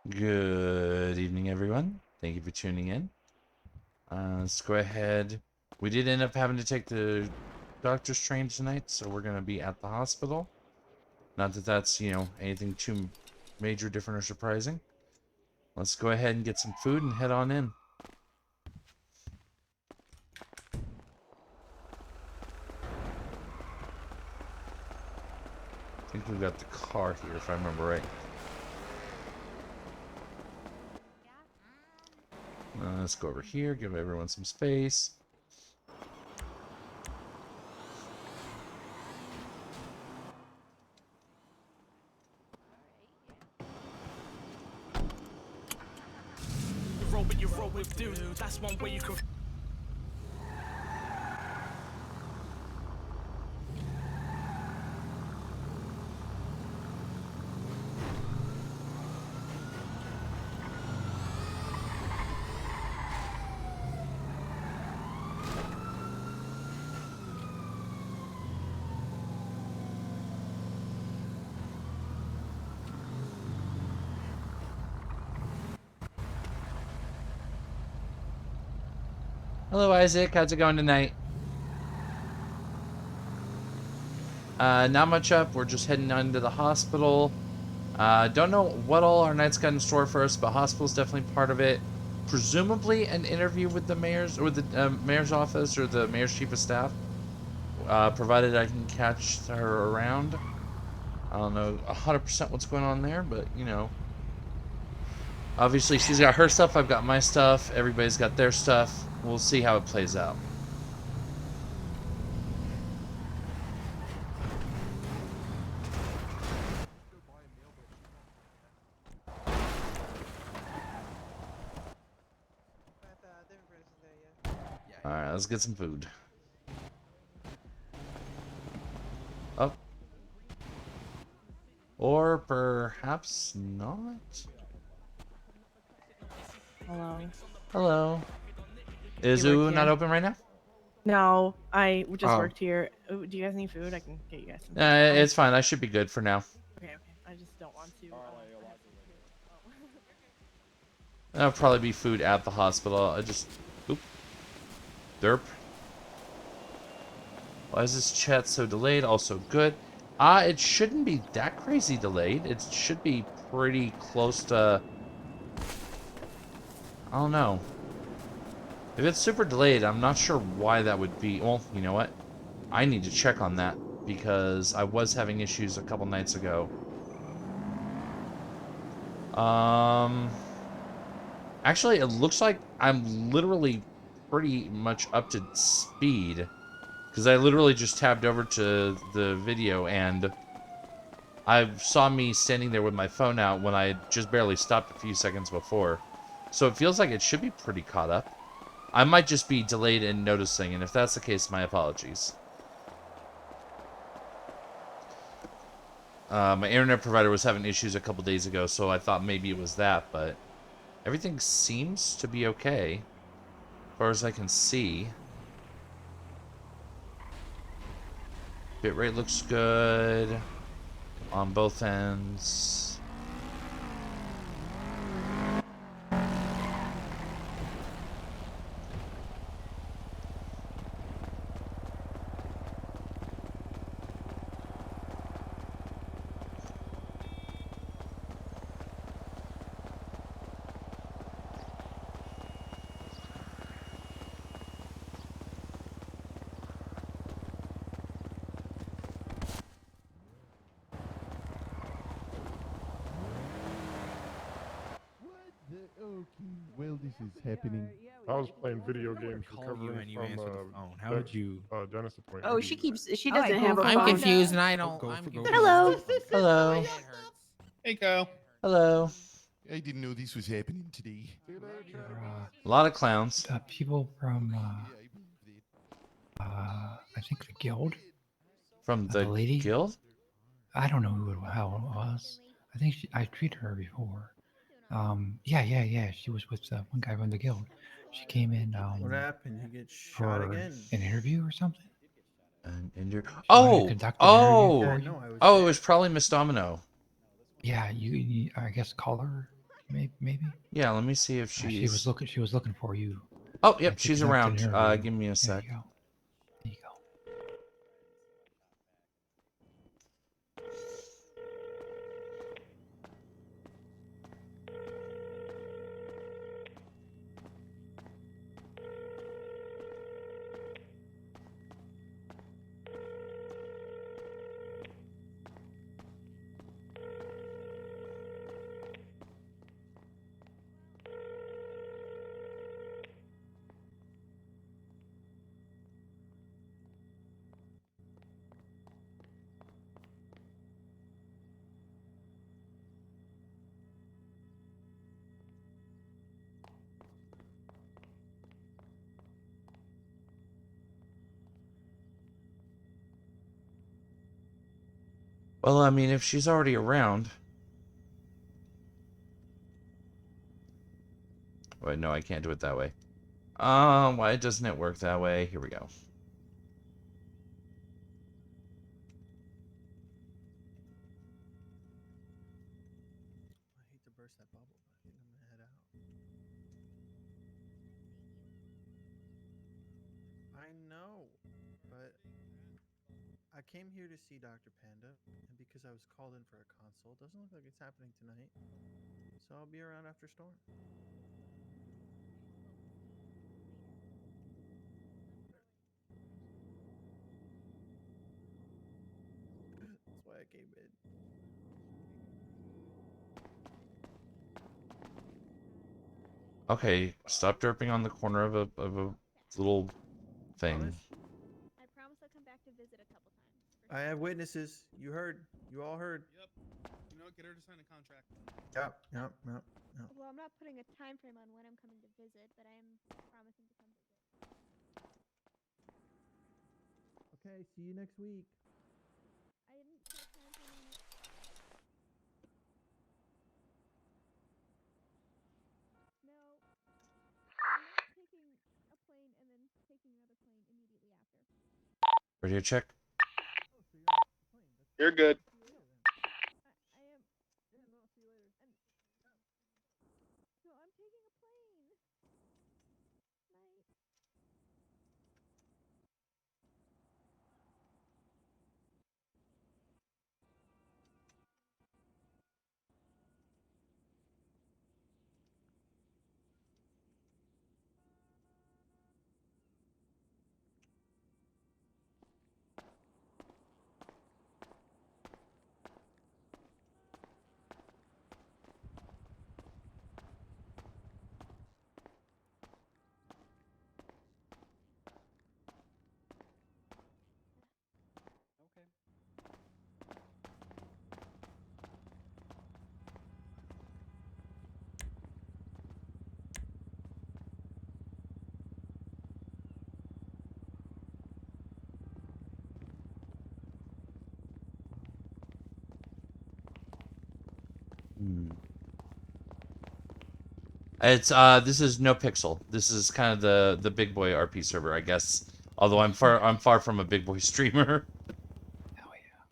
Good evening, everyone. Thank you for tuning in. Let's go ahead. We did end up having to take the doctor's train tonight, so we're going to be at the hospital. Not that that's, anything too major, different, or surprising. Let's go ahead and get some food and head on in. I think we've got the car here, if I remember right. Let's go over here, give everyone some space. You roll with dude, that's one way you can. Hello, Isaac. How's it going tonight? Not much up. We're just heading on to the hospital. Don't know what all our night's got in store for us, but hospital's definitely part of it. Presumably an interview with the mayor's or the mayor's office or the mayor's chief of staff, provided I can catch her around. I don't know 100% what's going on there, but obviously she's got her stuff, I've got my stuff, everybody's got their stuff. We'll see how it plays out. Alright, let's get some food. Oh. Or perhaps not? Hello. Hello. Is You Ooh not open right now? No, I just Oh. worked here. Ooh, do you guys need food? I can get you guys some food. It's fine. I should be good for now. Okay. I just don't want to. That'll probably be food at the hospital. Oop. Derp. Why is this chat so delayed? Also good. It shouldn't be that crazy delayed. It should be pretty close to... I don't know. If it's super delayed, I'm not sure why that would be. Well, you know what? I need to check on that because I was having issues a couple nights ago. Actually, it looks like I'm literally pretty much up to speed because I literally just tabbed over to the video and I saw me standing there with my phone out when I just barely stopped a few seconds before. So it feels like it should be pretty caught up. I might just be delayed in noticing, and if that's the case, my apologies. My internet provider was having issues a couple days ago, so I thought maybe it was that, but everything seems to be okay, as far as I can see. Bitrate looks good on both ends. Well, this is happening. I was playing video games recovering from How did you? dentist appointment. Oh, she doesn't have a I'm phone. confused and I don't. Hello. Hello. Hey, Kail. Hello. I didn't know this was happening today. A lot of clowns. The people from, I think the guild. From the lady? guild? I don't know how it was. I think I treated her before. Yeah. She was with one guy from the guild. She came in. What happened? You get for shot again? an interview or something. Oh, it was probably Miss Domino. Yeah, you I guess call her. Maybe. Yeah, let me see if She she's... was looking. She was looking for you. Oh, I yep, think she's you have to around. interview. Give me a There sec. you go. There you go. Well, I mean, if she's already around... Wait, no, I can't do it that way. Why doesn't it work that way? Here we go. I hate to burst that bubble, but I think I'm gonna head out. I know, but I came here to see Dr. Panda, and because I was called in for a consult, doesn't look like it's happening tonight. So I'll be around after storm. That's why I came in. Okay, stop derping on the corner of a little thing. Promise? I promise I'll come back to visit a couple times. I have witnesses. You heard. You all heard. Yep. You know, get her to sign a contract. Yep. Well, I'm not putting a time frame on when I'm coming to visit, but I am promising to come visit. Okay, see you next week. I didn't put a time frame on it. No. I'm not taking a plane and then taking another plane immediately after. Radio check. You're good. I am. Yeah, no, see you later. No, I'm taking a plane. Night. It's this is NoPixel. This is kind of the big boy RP server, I guess. Although I'm far from a big boy streamer. Oh yeah.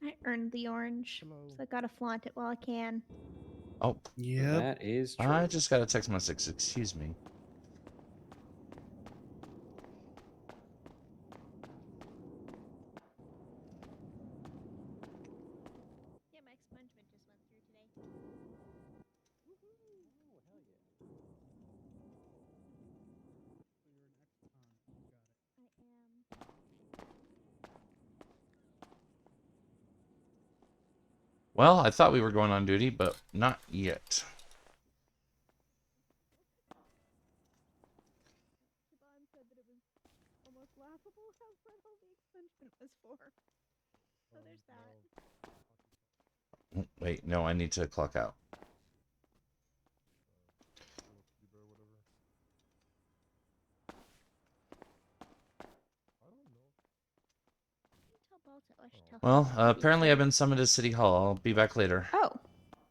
I earned the orange, so I gotta flaunt it while I can. Oh, Yep. That is true. I just got a text message. Excuse me. Yeah, my expungement just went through today. I am. Well, I thought we were going on duty, but not yet. Siobhan said that it was almost laughable how little the expungement was for. So there's that. Wait, no, I need to clock out. Tell Balto I should tell him Well, about the apparently I've future. been summoned to City Hall. I'll be back later. Oh,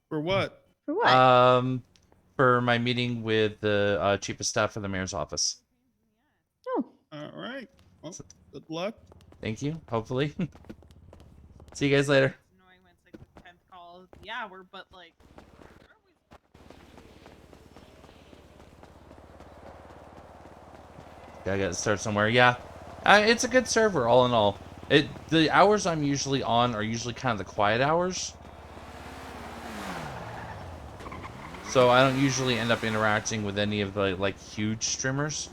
For what? for what? For my meeting with the chief of staff for the mayor's office. Oh, All right. Well, good luck. Thank you. Hopefully. See you guys later. It's annoying when it's like the 10th call. Yeah, we're but like. Gotta start somewhere. Yeah, it's a good server all in all. The hours I'm usually on are usually kind of the quiet hours, so I don't usually end up interacting with any of the like huge streamers.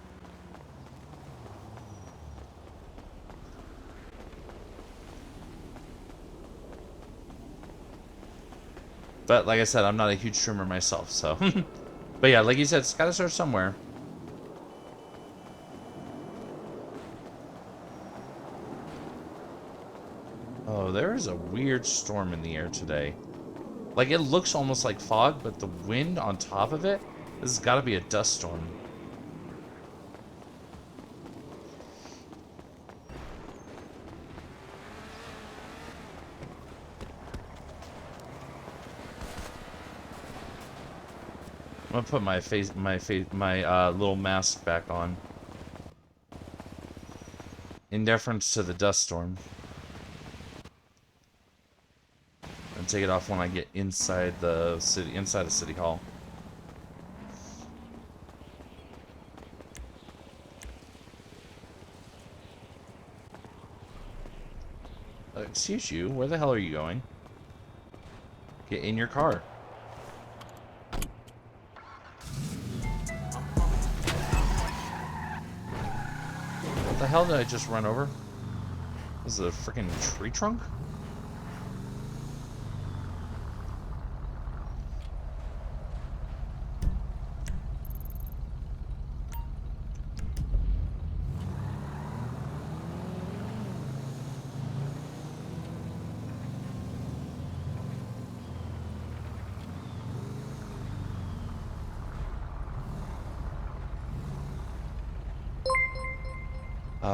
But like I said, I'm not a huge streamer myself, so. But yeah, like you said, it's gotta start somewhere. Oh, there is a weird storm in the air today. Like, it looks almost like fog, but the wind on top of it, this has got to be a dust storm. I'm gonna put my little mask back on. In deference to the dust storm. And take it off when I get inside the city, inside of City Hall. Excuse you, where the hell are you going? Get in your car. What the hell did I just run over? This is a freaking tree trunk?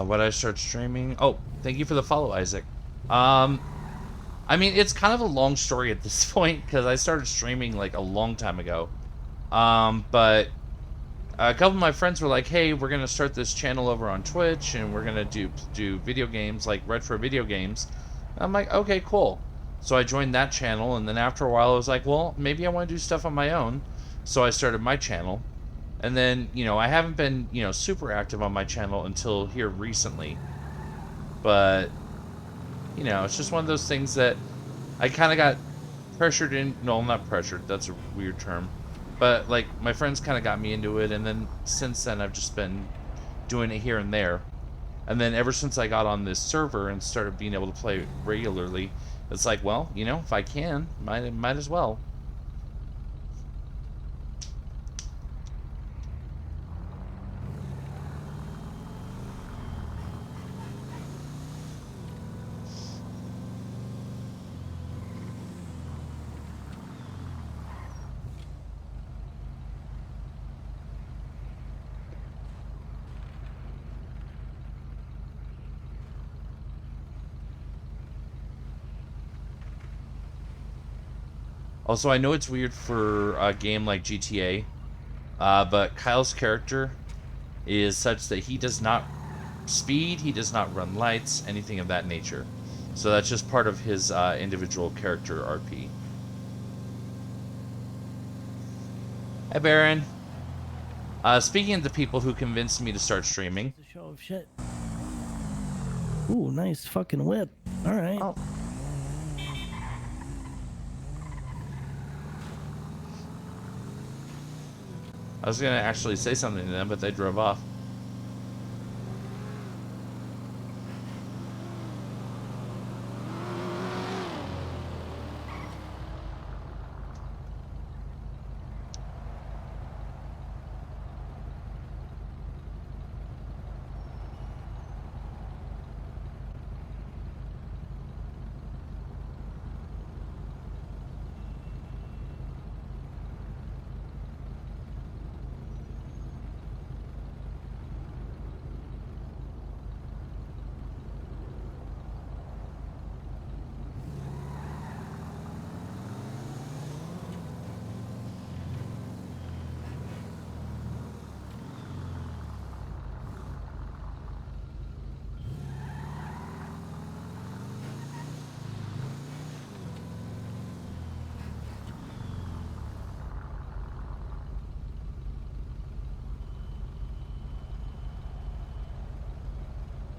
When I start streaming. Oh, thank you for the follow, Isaac. I mean, it's kind of a long story at this point because I started streaming like a long time ago. But a couple of my friends were like, "Hey, we're gonna start this channel over on Twitch, and we're gonna do video games, like retro video games." And I'm like, "Okay, cool." So I joined that channel, and then after a while, I was like, "Well, maybe I want to do stuff on my own." So I started my channel. And then, you know, I haven't been, you know, super active on my channel until here recently. But, you know, it's just one of those things that I kind of got pressured in. No, not pressured. That's a weird term. But, like, my friends kind of got me into it. And then since then, I've just been doing it here and there. And then ever since I got on this server and started being able to play regularly, it's like, well, you know, if I can, might as well. Also, I know it's weird for a game like GTA, but Kyle's character is such that he does not speed, he does not run lights, anything of that nature. So that's just part of his individual character RP. Hi, Baron. Speaking of the people who convinced me to start streaming. It's a show of shit. Ooh, nice fucking whip. All right. Oh. I was gonna actually say something to them, but they drove off.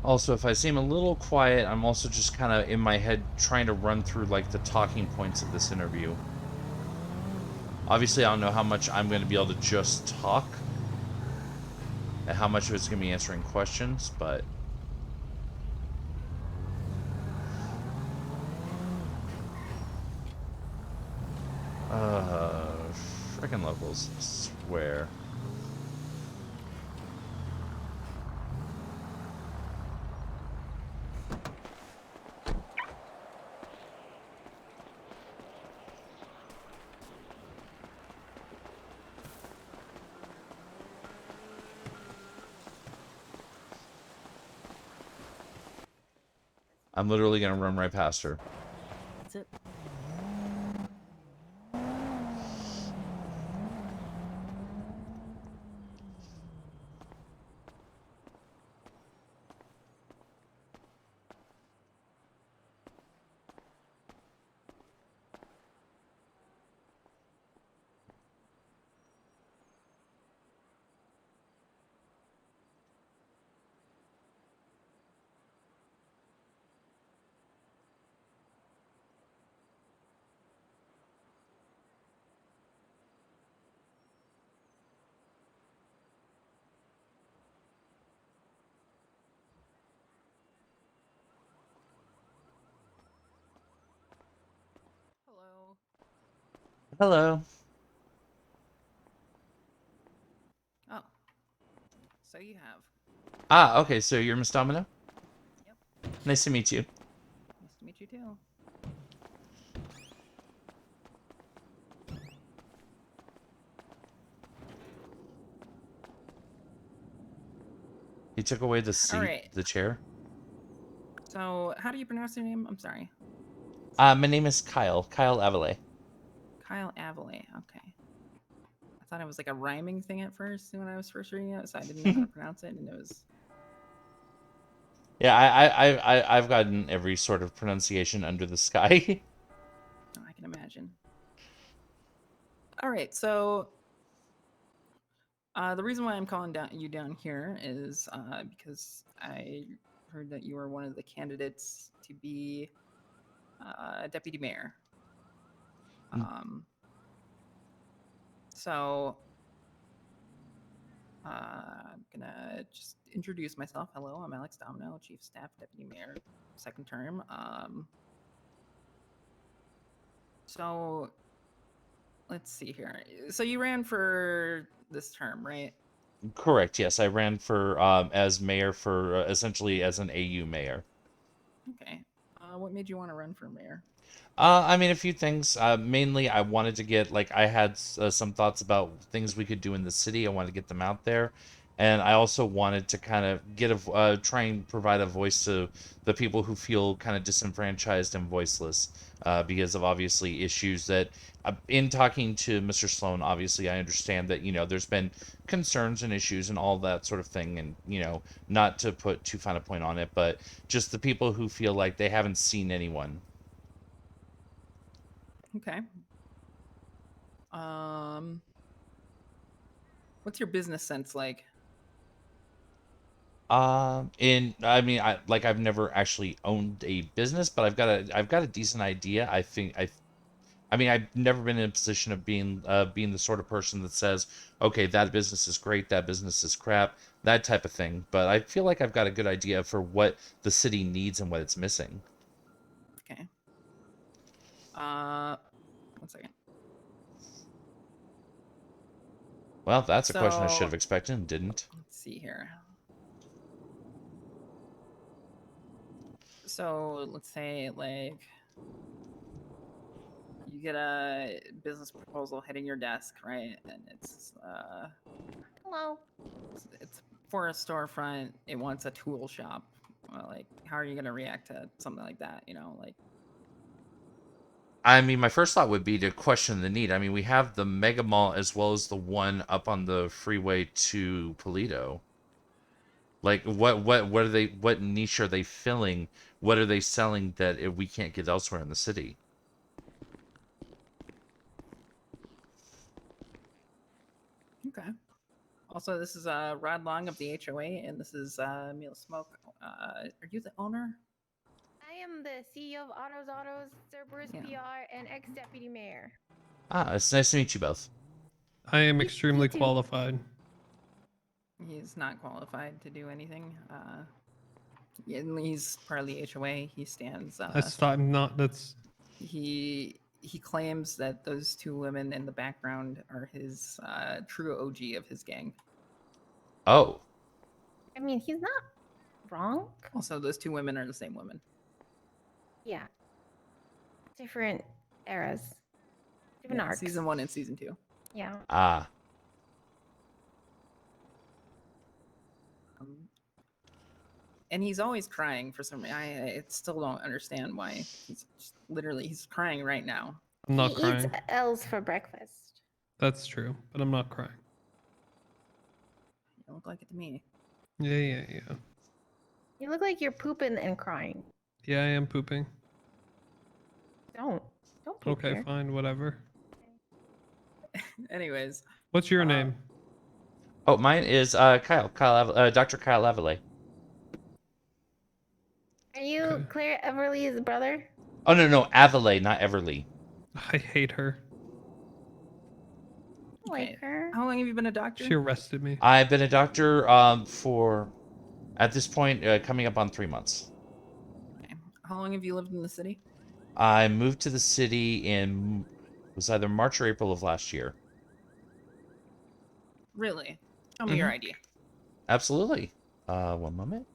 Also, if I seem a little quiet, I'm also just kind of in my head trying to run through like the talking points of this interview. Obviously, I don't know how much I'm going to be able to just talk and how much of it's going to be answering questions, but freaking locals, I swear. I'm literally gonna run right past her. That's it. Hello. Hello. Oh. So you have. Ah, okay, so you're Miss Domino? Yep. Nice to meet you. Nice to meet you too. He took away the seat, Alright. the chair. So, how do you pronounce your name? I'm sorry. My name is Kail. Kail Avile. Kyle Avile. Okay. I thought it was like a rhyming thing at first when I was first reading it, so I didn't know how to pronounce it, and it was. Yeah, I've gotten every sort of pronunciation under the sky. Oh, I can imagine. All right, so the reason why I'm calling you down here is because I heard that you were one of the candidates to be deputy mayor. So I'm gonna just introduce myself. Hello, I'm Alex Domino, Chief of Staff, Deputy Mayor, second term. So let's see here. So you ran for this term, right? Correct, yes. I ran for as mayor for essentially as an AU mayor. Okay. What made you want to run for mayor? I mean, a few things. Mainly, I wanted to get, like, I had some thoughts about things we could do in the city. I wanted to get them out there. And I also wanted to kind of get try and provide a voice to the people who feel kind of disenfranchised and voiceless because of obviously issues that, in talking to Mr. Sloan, obviously I understand that, there's been concerns and issues and all that sort of thing. And, not to put too fine a point on it, but just the people who feel like they haven't seen anyone. Okay. What's your business sense like? I mean, I've never actually owned a business, but I've got a decent idea. I mean, I've never been in a position of being the sort of person that says, okay, that business is great, that business is crap, that type of thing. But I feel like I've got a good idea for what the city needs and what it's missing. Okay. 1 second. Well, that's a question I should So have expected and didn't. let's see here. So let's say like you get a business proposal hitting your desk, right? And it's Hello. it's for a storefront. It wants a tool shop. Well, like, how are you gonna react to something like that? Like. I mean, my first thought would be to question the need. I mean, we have the Mega Mall as well as the one up on the freeway to Polito. Like, what niche are they filling? What are they selling that we can't get elsewhere in the city? Okay. Also, this is Rod Long of the HOA, and this is Emil Smoke, Are you the owner? I am the CEO of Autos, Cerberus Yeah. PR, and ex-deputy mayor. Ah, it's nice to meet you both. I am You extremely too. qualified. He's not qualified to do anything. He's part of the HOA. He stands. That's not. That's He claims that those two women in the background are his true OG of his gang. Oh. I mean, he's not wrong. Also, those two women are the same women. Yeah. Different eras. Different Yeah, arcs. season 1 and season 2. Yeah. Ah. And he's always crying for some reason. I still don't understand why. He's crying right now. I'm not he crying. eats L's for breakfast. That's true, but I'm not crying. You look like it to me. Yeah. You look like you're pooping and crying. Yeah, I am pooping. Don't poop Okay, here. fine, whatever. Anyways. What's your name? Oh, mine is Kail. Dr. Kail Avile. Are you Claire Everly's brother? Oh, no, Avile, not Everly. I hate her. Like her. How long have you been a doctor? She arrested me. I've been a doctor for, at this point, coming up on 3 months. Okay. How long have you lived in the city? I moved to the city in, it was either March or April of last year. Really? Show me your ID. Absolutely. One moment.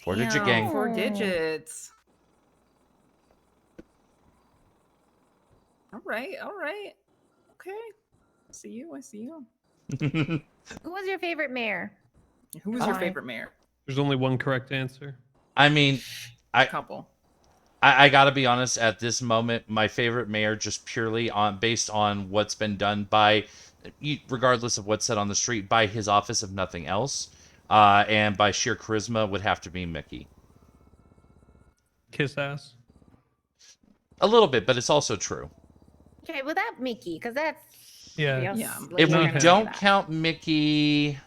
4-digit gang. 4 digits. All right. Okay. I see you. Who was your favorite mayor? Who was your favorite mayor? There's only one correct answer. I mean, A couple. I gotta be honest, at this moment, my favorite mayor, just purely based on what's been done by, regardless of what's said on the street, by his office, if nothing else, and by sheer charisma, would have to be Mickey. Kiss ass. A little bit, but it's also true. Okay, without Mickey, because that's Yeah. If we Not don't count Mickey,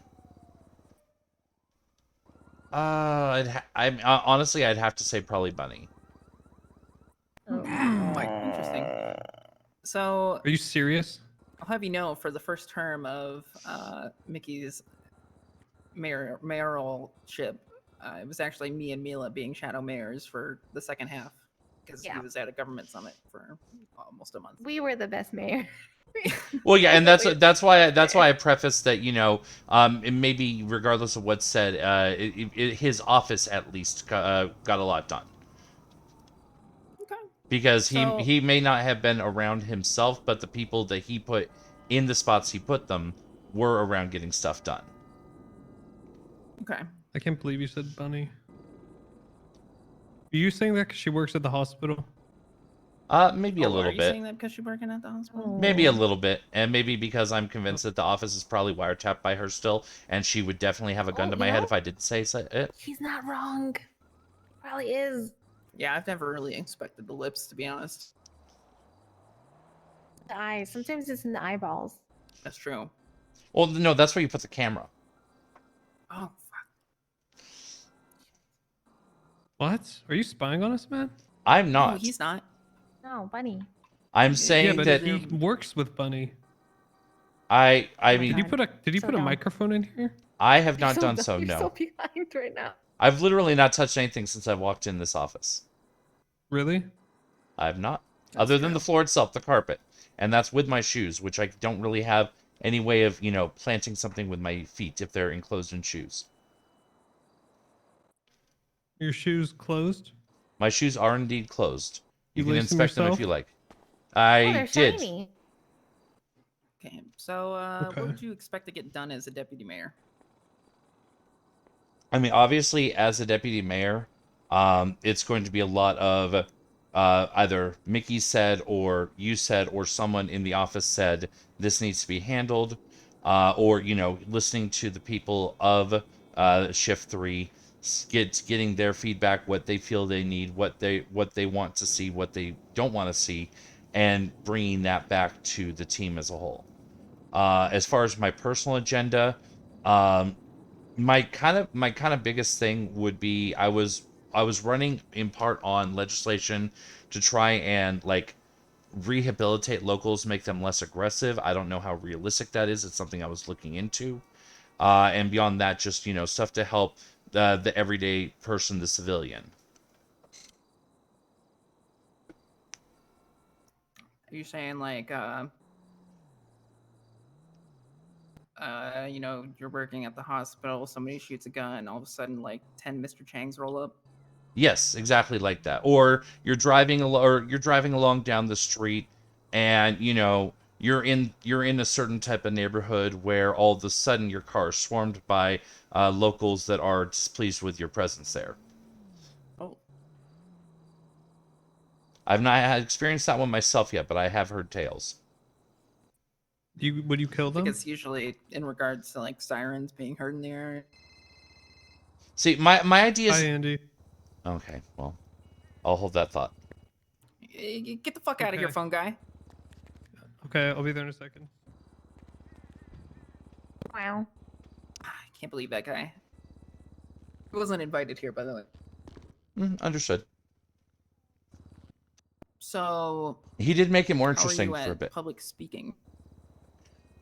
honestly, I'd have to say probably Bunny. Interesting. So, Are you serious? I'll have you know, for the first term of Mickey's mayoralship, it was actually me and Mila being shadow mayors for the second half because he was at a government summit for almost a month. We were the best mayor. Well, yeah, and that's why I prefaced that, maybe regardless of what's said, his office at least got a lot done. Okay. Because he may not have been around himself, but the people that he put in the spots he put them were around getting stuff done. Okay. I can't believe you said Bunny. Are you saying that because she works at the hospital? Maybe a little Are you bit. saying that because she's working at the hospital? Maybe a little bit, and maybe because I'm convinced that the office is probably wiretapped by her still, and she would definitely have a gun to my head if I didn't say it. He's not wrong. Probably is. Yeah, I've never really inspected the lips, to be honest. The eyes. Sometimes it's in the eyeballs. That's true. Well, no, that's where you put the camera. Oh, What? Are you spying on us, man? I'm no, not. he's not. No, Bunny. I'm saying Yeah, but that he works with Bunny. I mean, Did you put a microphone in here? I have not done so. You're No, so behind right now. I've literally not touched anything since I walked in this office. Really? I have not, other than the floor itself, the carpet, and that's with my shoes, which I don't really have any way of planting something with my feet if they're enclosed in shoes. Your shoes closed? My shoes are indeed closed. You can laced them inspect them if yourself? you like. Oh, I they're did. shiny. Okay, so Okay. what would you expect to get done as a deputy mayor? I mean, obviously, as a deputy mayor, it's going to be a lot of either Mickey said or you said or someone in the office said this needs to be handled, or listening to the people of Shift 3, getting their feedback, what they feel they need, what they want to see, what they don't want to see, and bringing that back to the team as a whole. As far as my personal agenda, Um, my kind of biggest thing would be I was running in part on legislation to try and like rehabilitate locals, make them less aggressive. I don't know how realistic that is. It's something I was looking into. And beyond that, just, stuff to help the everyday person, the civilian. Are you saying like you're working at the hospital, somebody shoots a gun, all of a sudden like 10 Mr. Changs roll up? Yes, exactly like that. Or you're driving along down the street, and you're in a certain type of neighborhood where all of a sudden your car is swarmed by locals that are displeased with your presence there. Oh. I've not had experienced that one myself yet, but I have heard tales. Would you kill I think them? it's usually in regards to like sirens being heard in the area. See, my idea Hi, is Andy. okay. Well, I'll hold that thought. Get the fuck out of here, Okay. phone guy. Okay, I'll be there in a second. Wow. I can't believe that guy. He wasn't invited here, by the way. Understood. So He did make it more how are interesting you for a at bit. public speaking?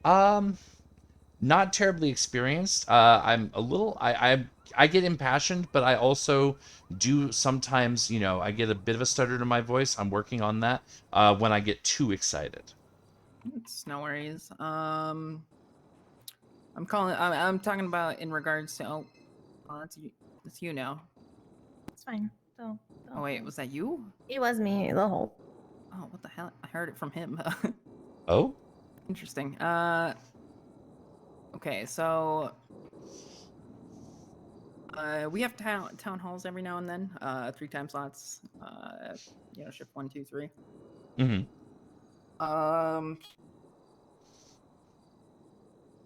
Not terribly experienced. I'm a little. I get impassioned, but I also do sometimes. I get a bit of a stutter to my voice. I'm working on that. When I get too excited. It's no worries. I'm talking about in regards to. Oh, that's you now. It's fine. Don't Oh wait, was that you? It was me the whole. Oh, what the hell? I heard it from him. Oh. Interesting. Okay, so we have town halls every now and then. 3 time slots. Shift 1, 2, 3. Mm-hmm.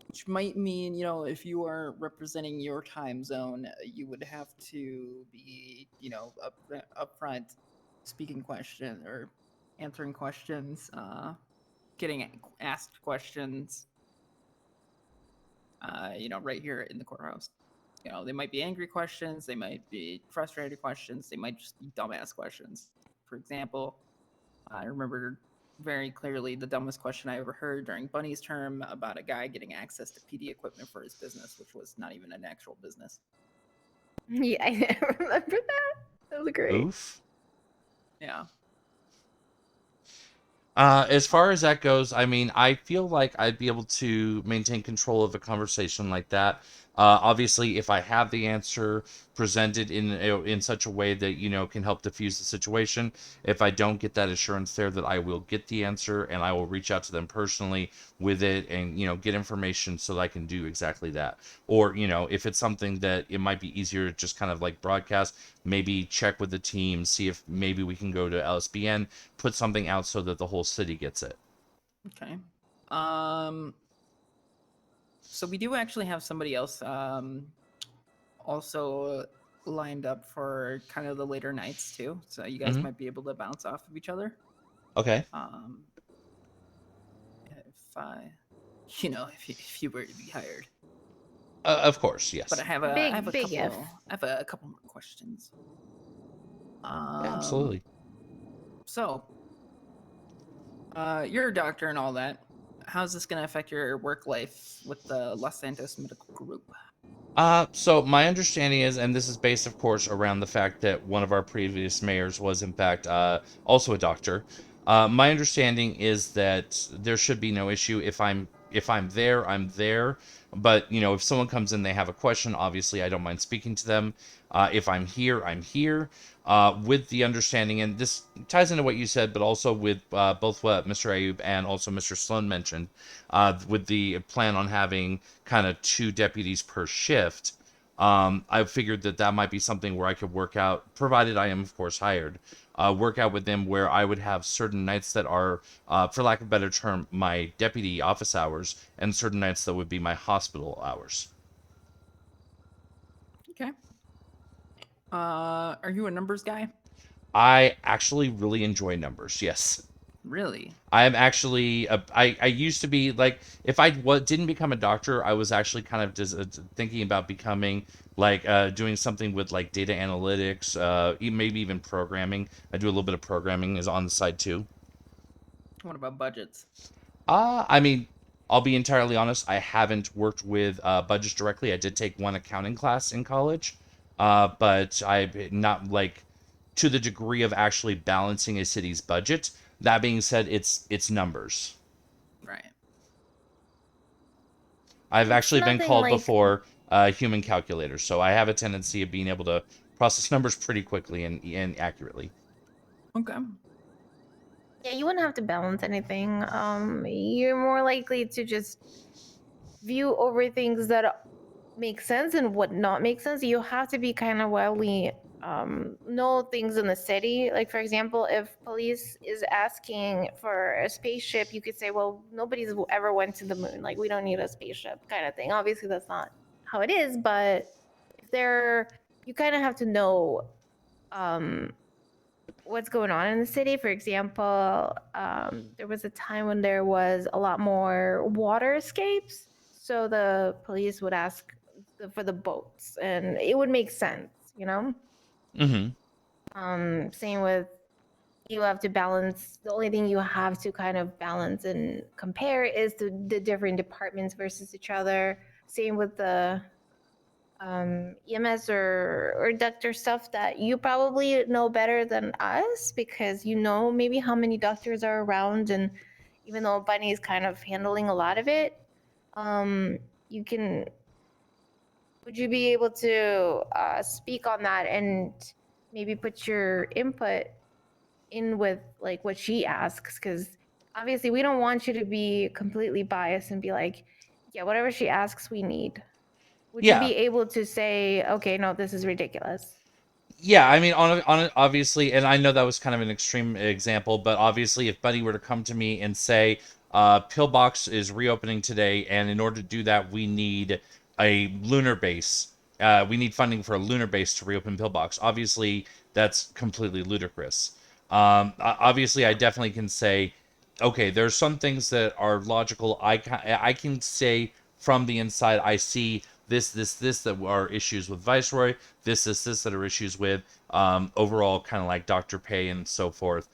Which might mean, if you are representing your time zone, you would have to be, up front, speaking question or answering questions, getting asked questions. Right here in the courthouse. They might be angry questions, they might be frustrated questions, they might just be dumbass questions. For example, I remember very clearly the dumbest question I ever heard during Bunny's term about a guy getting access to PD equipment for his business, which was not even an actual business. Yeah, I remember that. That was great. Oof. Yeah. As far as that goes, I mean, I feel like I'd be able to maintain control of a conversation like that. Obviously, if I have the answer presented in such a way that can help diffuse the situation. If I don't get that assurance there, that I will get the answer and I will reach out to them personally with it and get information so that I can do exactly that. Or if it's something that it might be easier to just kind of like broadcast, maybe check with the team, see if maybe we can go to LSBN, put something out so that the whole city gets it. Okay. So we do actually have somebody else also lined up for kind of the later nights too. So you guys might be able to bounce off of each other. Okay. If you were to be hired. Of course, yes. But I have a couple more questions. Yeah, absolutely. So, you're a doctor and all that. How's this going to affect your work life with the Los Santos Medical Group? So my understanding is, and this is based, of course, around the fact that one of our previous mayors was, in fact, also a doctor. My understanding is that there should be no issue. If I'm there, I'm there. But if someone comes in, they have a question. Obviously, I don't mind speaking to them. If I'm here, I'm here. With the understanding, and this ties into what you said, but also with both what Mr. Ayub and also Mr. Sloan mentioned, with the plan on having kind of 2 deputies per shift. I figured that might be something where I could work out, provided I am, of course, hired, work out with them where I would have certain nights that are, for lack of a better term, my deputy office hours, and certain nights that would be my hospital hours. Okay. Are you a numbers guy? I actually really enjoy numbers, yes. Really? I'm actually I used to be like, if I didn't become a doctor, I was actually kind of just thinking about becoming like doing something with like data analytics, maybe even programming. I do a little bit of programming is on the side too. What about budgets? I mean, I'll be entirely honest. I haven't worked with budgets directly. I did take one accounting class in college, but I not like to the degree of actually balancing a city's budget. That being said, it's numbers. Right. I've It's actually been nothing called like before human calculator, so I have a tendency of being able to process numbers pretty quickly and accurately. Okay. yeah, you wouldn't have to balance anything. You're more likely to just view over things that make sense and what not make sense. You have to be kind of wildly know things in the city. Like for example, if police is asking for a spaceship, you could say, well, nobody's ever went to the moon. Like we don't need a spaceship kind of thing. Obviously, that's not how it is, but if they're, you kind of have to know um what's going on in the city. For example, there was a time when there was a lot more water escapes, so the police would ask for the boats, and it would make sense, you know. Mm-hmm. Same with, you have to balance. The only thing you have to kind of balance and compare is the different departments versus each other. Same with the EMS or doctor stuff that you probably know better than us because you know maybe how many doctors are around, and even though Bunny is kind of handling a lot of it, you can. Would you be able to speak on that and maybe put your input in with like what she asks? Because obviously we don't want you to be completely biased and be like, yeah, whatever she asks, we need. Would you Yeah. be able to say, okay, no, this is ridiculous? Yeah, I mean, on obviously, and I know that was kind of an extreme example, but obviously, if Buddy were to come to me and say, "Pillbox is reopening today, and in order to do that, we need a lunar base. We need funding for a lunar base to reopen Pillbox." Obviously, that's completely ludicrous. Obviously, I definitely can say, okay, there's some things that are logical. I can say from the inside, I see this that are issues with Viceroy, this that are issues with overall kind of like Dr. Pay and so forth.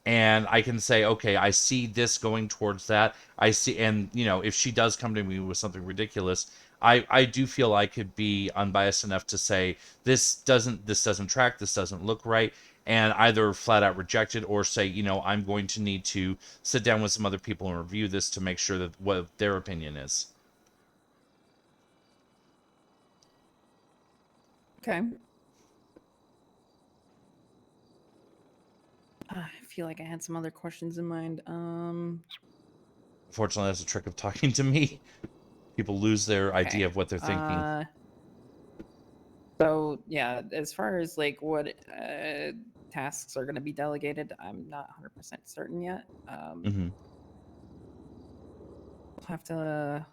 And I can say, okay, I see this going towards that. I see, and you know, if she does come to me with something ridiculous, I do feel I could be unbiased enough to say this doesn't track, this doesn't look right, and either flat out reject it or say, you know, I'm going to need to sit down with some other people and review this to make sure that what their opinion is. Okay. I feel like I had some other questions in mind. Unfortunately, that's a trick of talking to me. People lose their idea of what they're thinking. So yeah, as far as like what tasks are going to be delegated, I'm not 100% certain yet. Mm-hmm. We'll have to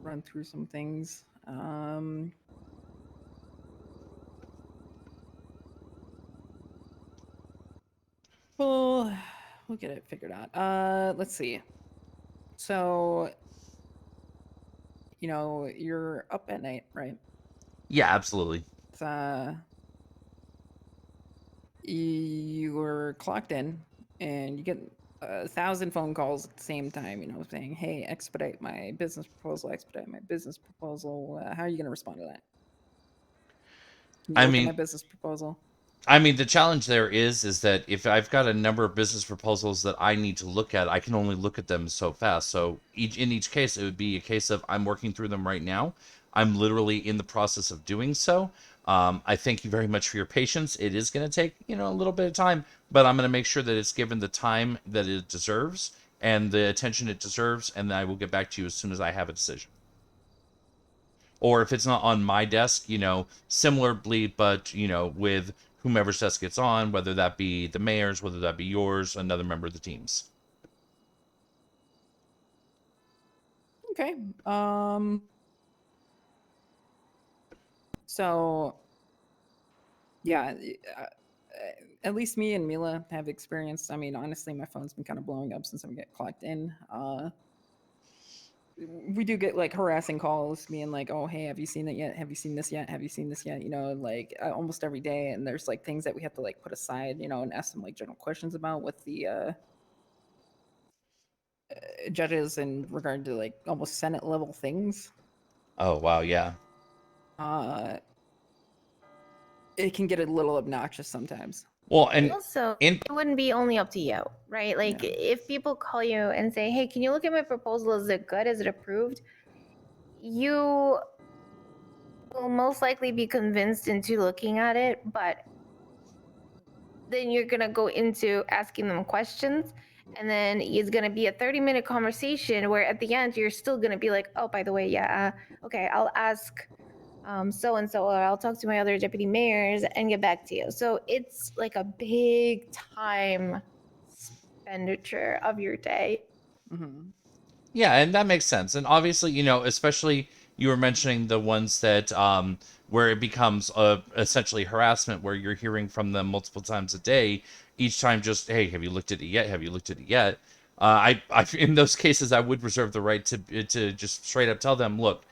run through some things. We'll get it figured out. Let's see. So, you know, you're up at night, right? Yeah, absolutely. You're clocked in, and you get 1,000 phone calls at the same time. You know, saying, "Hey, expedite my business proposal. Expedite my business proposal." How are you going to respond to that? Can you I look at mean, my business proposal? the challenge there is that if I've got a number of business proposals that I need to look at, I can only look at them so fast. So in each case, it would be a case of I'm working through them right now. I'm literally in the process of doing so. I thank you very much for your patience. It is going to take, you know, a little bit of time, but I'm going to make sure that it's given the time that it deserves and the attention it deserves, and then I will get back to you as soon as I have a decision. Or if it's not on my desk, you know, similarly, but, you know, with whomever's desk it's on, whether that be the mayor's, whether that be yours, another member of the team's. Okay. So, yeah, at least me and Mila have experienced. I mean, honestly, my phone's been kind of blowing up since I get clocked in. We do get like harassing calls being like, oh, hey, have you seen it yet? Have you seen this yet? Have you seen this yet? You know, like almost every day. And there's like things that we have to like put aside, you know, and ask them like general questions about with the judges in regard to like almost Senate level things. Oh, wow, yeah. It can get a little obnoxious sometimes. Well, and Also, in it wouldn't be only up to you, right? Like, if people call you and say, hey, can you look at my proposal? Is it good? Is it approved? You will most likely be convinced into looking at it, but then you're going to go into asking them questions. And then it's going to be a 30-minute conversation where at the end, you're still going to be like, oh, by the way, yeah, okay, I'll ask so-and-so, or I'll talk to my other deputy mayors and get back to you. So it's like a big time expenditure of your day. Mm-hmm. Yeah, and that makes sense. And obviously, you know, especially you were mentioning the ones that where it becomes essentially harassment, where you're hearing from them multiple times a day, each time just, hey, have you looked at it yet? Have you looked at it yet? I in those cases, I would reserve the right to just straight up tell them, look,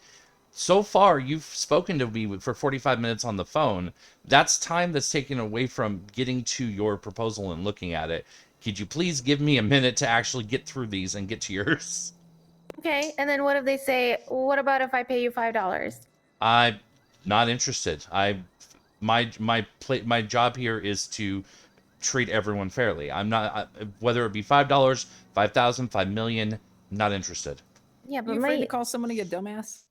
so far you've spoken to me for 45 minutes on the phone. That's time that's taken away from getting to your proposal and looking at it. Could you please give me a minute to actually get through these and get to yours? Okay, and then what if they say, what about if I pay you $5? I'm not interested. My job here is to treat everyone fairly. I'm not whether it be $5, 5,000, 5,000,000. Not interested. Yeah, but You afraid to call somebody a dumbass?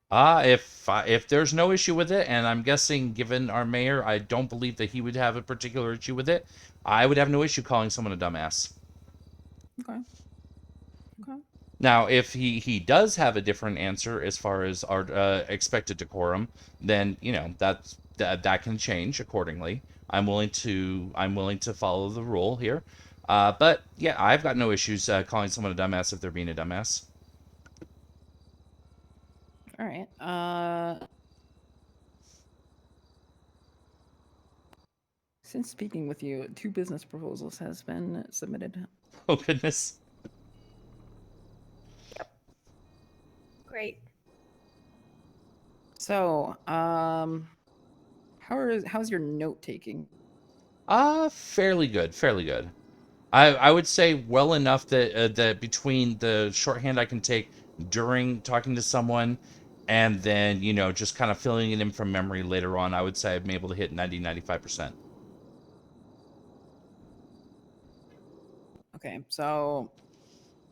If there's no issue with it, and I'm guessing given our mayor, I don't believe that he would have a particular issue with it. I would have no issue calling someone a dumbass. Okay. Okay. Now, if he does have a different answer as far as our expected decorum, then you know that can change accordingly. I'm willing to follow the rule here, but yeah, I've got no issues calling someone a dumbass if they're being a dumbass. All right. Since speaking with you, 2 business proposals has been submitted. Oh goodness. Great. So, how's your note taking? Fairly good, fairly good. I would say well enough that between the shorthand I can take during talking to someone and then, you know, just kind of filling it in from memory later on, I would say I'm able to hit 90-95%. Okay, so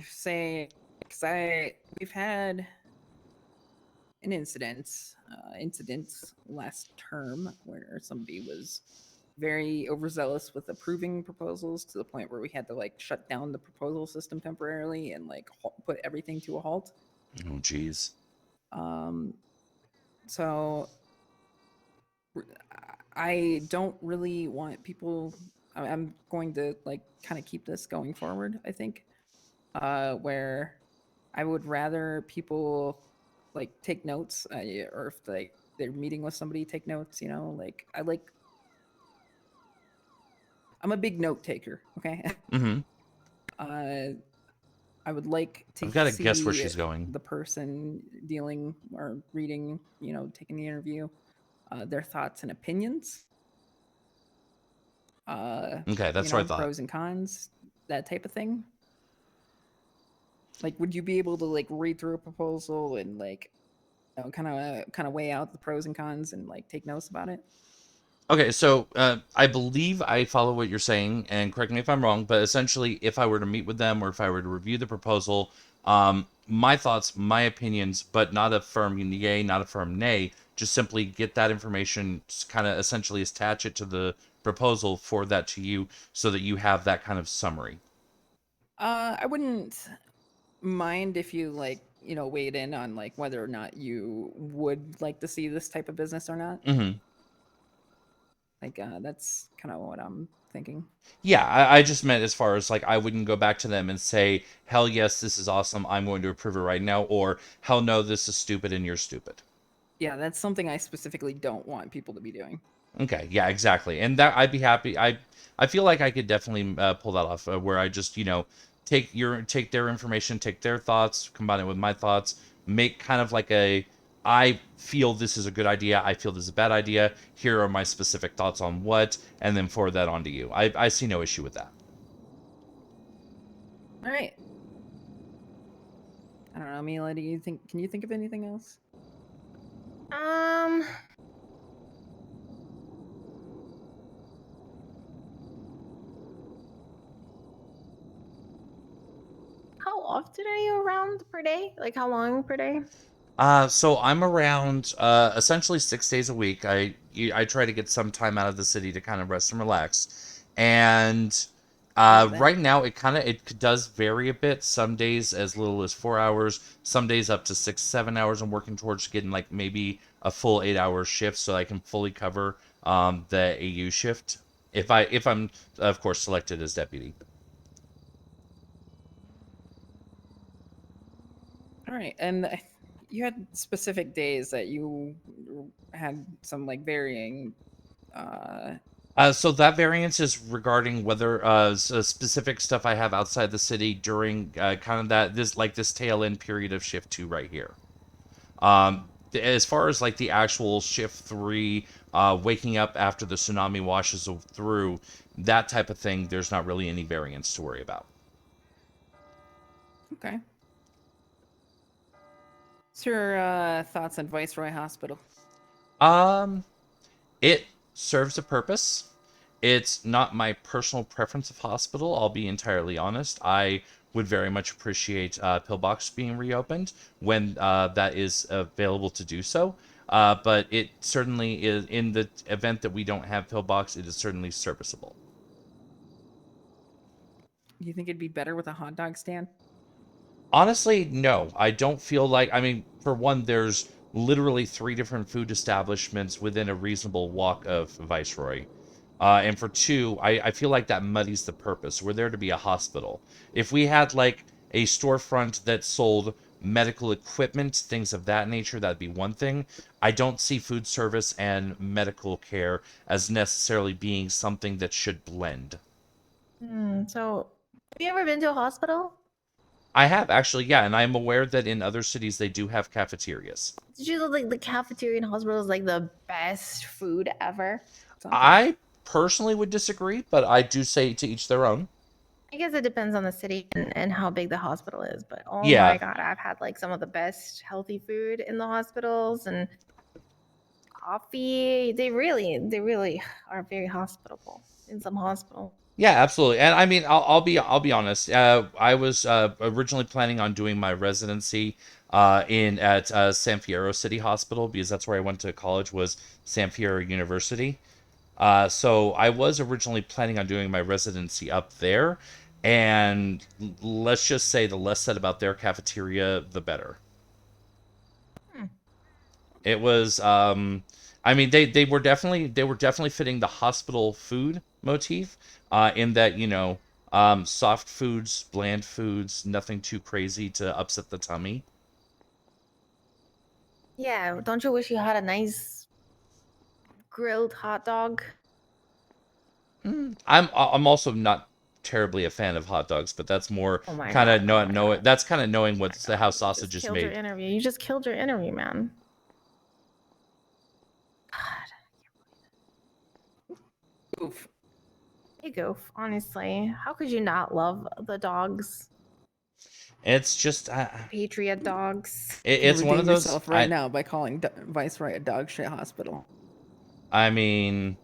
say, because we've had an incidents last term where somebody was very overzealous with approving proposals to the point where we had to like shut down the proposal system temporarily and like put everything to a halt. Oh, geez. So I don't really want people. I'm going to like kind of keep this going forward. I think, where I would rather people like take notes, or if they're meeting with somebody, take notes. You know, like I'm a big note taker. Okay. Mm-hmm. I would like to I've got to see guess where she's going. the person dealing or reading, you know, taking the interview, their thoughts and opinions. Okay, that's what I thought. Pros and cons, that type of thing. Like, would you be able to like read through a proposal and like, you know, kind of weigh out the pros and cons and like take notes about it? Okay, so I believe I follow what you're saying, and correct me if I'm wrong, but essentially, if I were to meet with them or if I were to review the proposal, my thoughts, my opinions, but not a firm yay, not a firm nay, just simply get that information, kind of essentially attach it to the proposal, forward that to you, so that you have that kind of summary. I wouldn't mind if you like, you know, weighed in on like whether or not you would like to see this type of business or not. Mm-hmm. Like, that's kind of what I'm thinking. Yeah, I just meant as far as like I wouldn't go back to them and say, hell yes, this is awesome, I'm going to approve it right now, or hell no, this is stupid and you're stupid. Yeah, that's something I specifically don't want people to be doing. Okay, yeah, exactly. And that I'd be happy. I feel like I could definitely pull that off, where I just, take their information, take their thoughts, combine it with my thoughts, make kind of like I feel this is a good idea, I feel this is a bad idea. Here are my specific thoughts on what, and then forward that on to you. I see no issue with that. All right. I don't know, Mila. Can you think of anything else? How often are you around per day? Like how long per day? So I'm around essentially 6 days a week. I try to get some time out of the city to kind of rest and relax. And right now it does vary a bit. Some days as little as 4 hours, some days up to 6, 7 hours. I'm working towards getting like maybe a full 8 hour shift so I can fully cover the AU shift if I'm of course selected as deputy. All right, and you had specific days that you had some like varying. So that variance is regarding whether specific stuff I have outside the city during kind of this tail end period of shift 2 right here. As far as like the actual shift 3, waking up after the tsunami washes through, that type of thing, there's not really any variance to worry about. Okay. What's your thoughts on Viceroy Hospital? It serves a purpose. It's not my personal preference of hospital, I'll be entirely honest. I would very much appreciate Pillbox being reopened when that is available to do so. But it certainly is, in the event that we don't have Pillbox, it is certainly serviceable. You think it'd be better with a hot dog stand? Honestly, no. I don't feel like, I mean, for one, there's literally 3 different food establishments within a reasonable walk of Viceroy. And for 2, I feel like that muddies the purpose. We're there to be a hospital. If we had like a storefront that sold medical equipment, things of that nature, that'd be one thing. I don't see food service and medical care as necessarily being something that should blend. So, have you ever been to a hospital? I have actually, yeah, and I'm aware that in other cities they do have cafeterias. Did you know like the cafeteria in hospital is like the best food ever? I personally would disagree, but I do say to each their own. I guess it depends on the city and how big the hospital is, but oh Yeah. my god, I've had like some of the best healthy food in the hospitals and coffee. They really are very hospitable in some hospitals. Yeah, absolutely. And I mean, I'll be honest. I was originally planning on doing my residency at San Fierro City Hospital because that's where I went to college, was San Fierro University. So I was originally planning on doing my residency up there, and let's just say the less said about their cafeteria, the better. It was I mean they were definitely fitting the hospital food motif, in that, soft foods, bland foods, nothing too crazy to upset the tummy. Yeah, don't you wish you had a nice grilled hot dog? I'm also not terribly a fan of hot dogs, but that's more Oh my kind of God, that's kind of knowing how sausage is Killed your made. interview. You just killed your interview, man. Oof. Hey, Goof, honestly, how could you not love the dogs? It's just Patriot dogs. it's one of those yourself right now by calling Viceroy a dog shit hospital. I mean,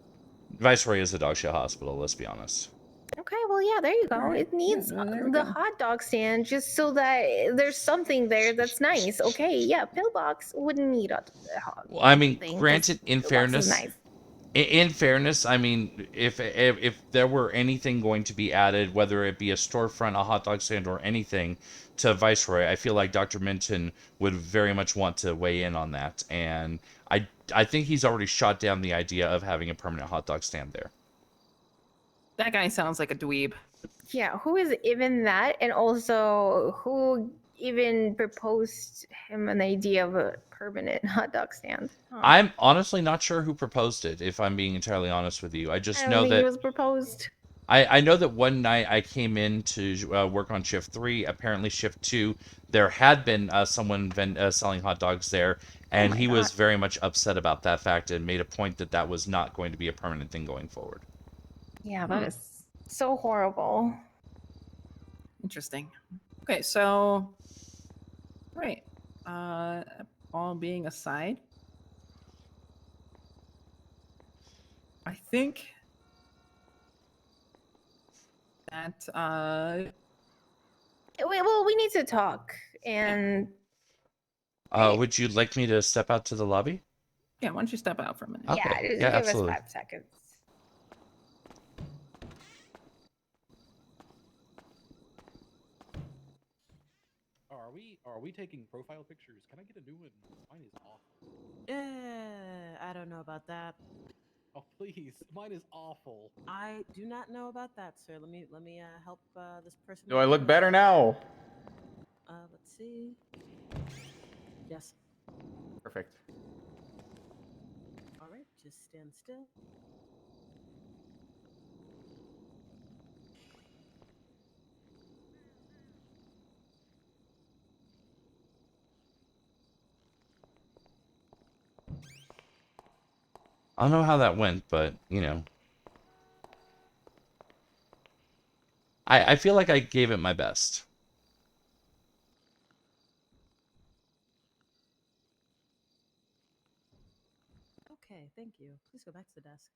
Viceroy is a dog shit hospital, let's be honest. Okay, well, yeah, there you go. Alright, It needs yeah, there we the go. hot dog stand just so that there's something there that's nice. Okay, yeah, Pillbox wouldn't need a hot Well, I mean, thing, 'cause granted, in Pillbox is fairness, nice. in fairness, I mean, if there were anything going to be added, whether it be a storefront, a hot dog stand, or anything to Viceroy, I feel like Dr. Minton would very much want to weigh in on that, and I think he's already shot down the idea of having a permanent hot dog stand there. That guy sounds like a dweeb. Yeah, who is even that? And also, who even proposed him an idea of a permanent hot dog stand. Huh. I'm honestly not sure who proposed it, if I'm being entirely honest with you. I just I don't know think that it was proposed. I know that one night I came in to work on shift 3. Apparently shift 2, there had been someone selling hot dogs there, and my he was God. very much upset about that fact and made a point that that was not going to be a permanent thing going forward. Yeah, that is so horrible. Interesting. Okay, so right. All being aside, I think that Well, we need to talk, and Would you like me to step out to the lobby? yeah, why don't you step out for a minute? Okay. yeah, just Yeah, give absolutely. us 5 seconds. Oh, are we taking profile pictures? Can I get a new one? Mine is awful. I don't know about that. Oh, please. Mine is awful. I do not know about that, sir. Let me help this person. Do I out look with better this. now? Let's see. Yes. Perfect. All right, just stand still. I don't know how that went, but, you know. I feel like I gave it my best. Okay, thank you. Please go back to the desk.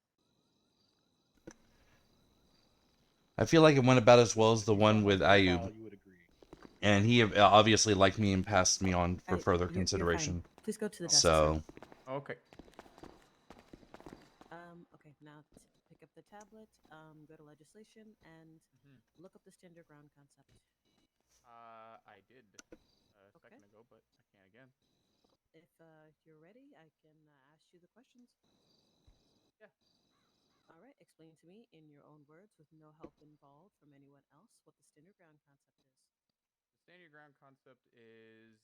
I feel like it went about as well as the one with Ayub. You would agree. And he obviously liked me and passed me on for further You're consideration. fine. Please go to the desk. So, Okay. Okay, now pick up the tablet, go to legislation, and look up the stand your ground concept. I did a second ago, but I can again. If you're ready, I can ask you the questions. Yeah. All right, explain to me in your own words with no help involved from anyone else what the stand your ground concept is. The stand your ground concept is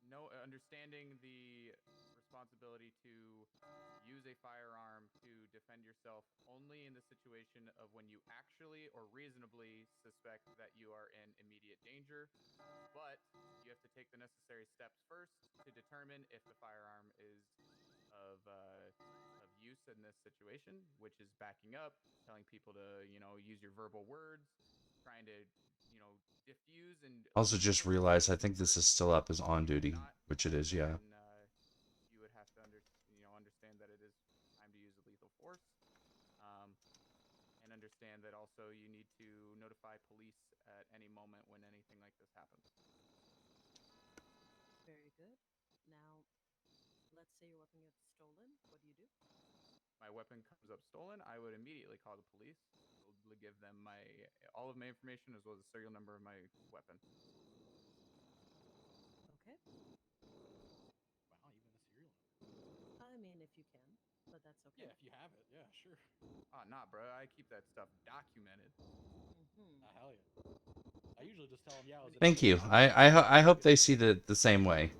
to know understanding the responsibility to use a firearm to defend yourself only in the situation of when you actually or reasonably suspect that you are in immediate danger, but you have to take the necessary steps first to determine if the firearm is of use in this situation, which is backing up, telling people to, use your verbal words, trying to, diffuse and also just realized I think this is still up as on duty, which it is, yeah. then, you would have to understand that it is time to use lethal force, and understand that also you need to notify police at any moment when anything like this happens. Very good. Now, let's say your weapon gets stolen. What do you do? My weapon comes up stolen, I would immediately call the police, give them all of my information as well as the serial number of my weapon. Okay. Wow, even the serial number. I mean, if you can, but that's okay. Yeah, if you have it, yeah, sure. Nah, bro, I keep that stuff documented. Hell yeah. I usually just tell them, yeah. Thank you. I hope they see it the same way.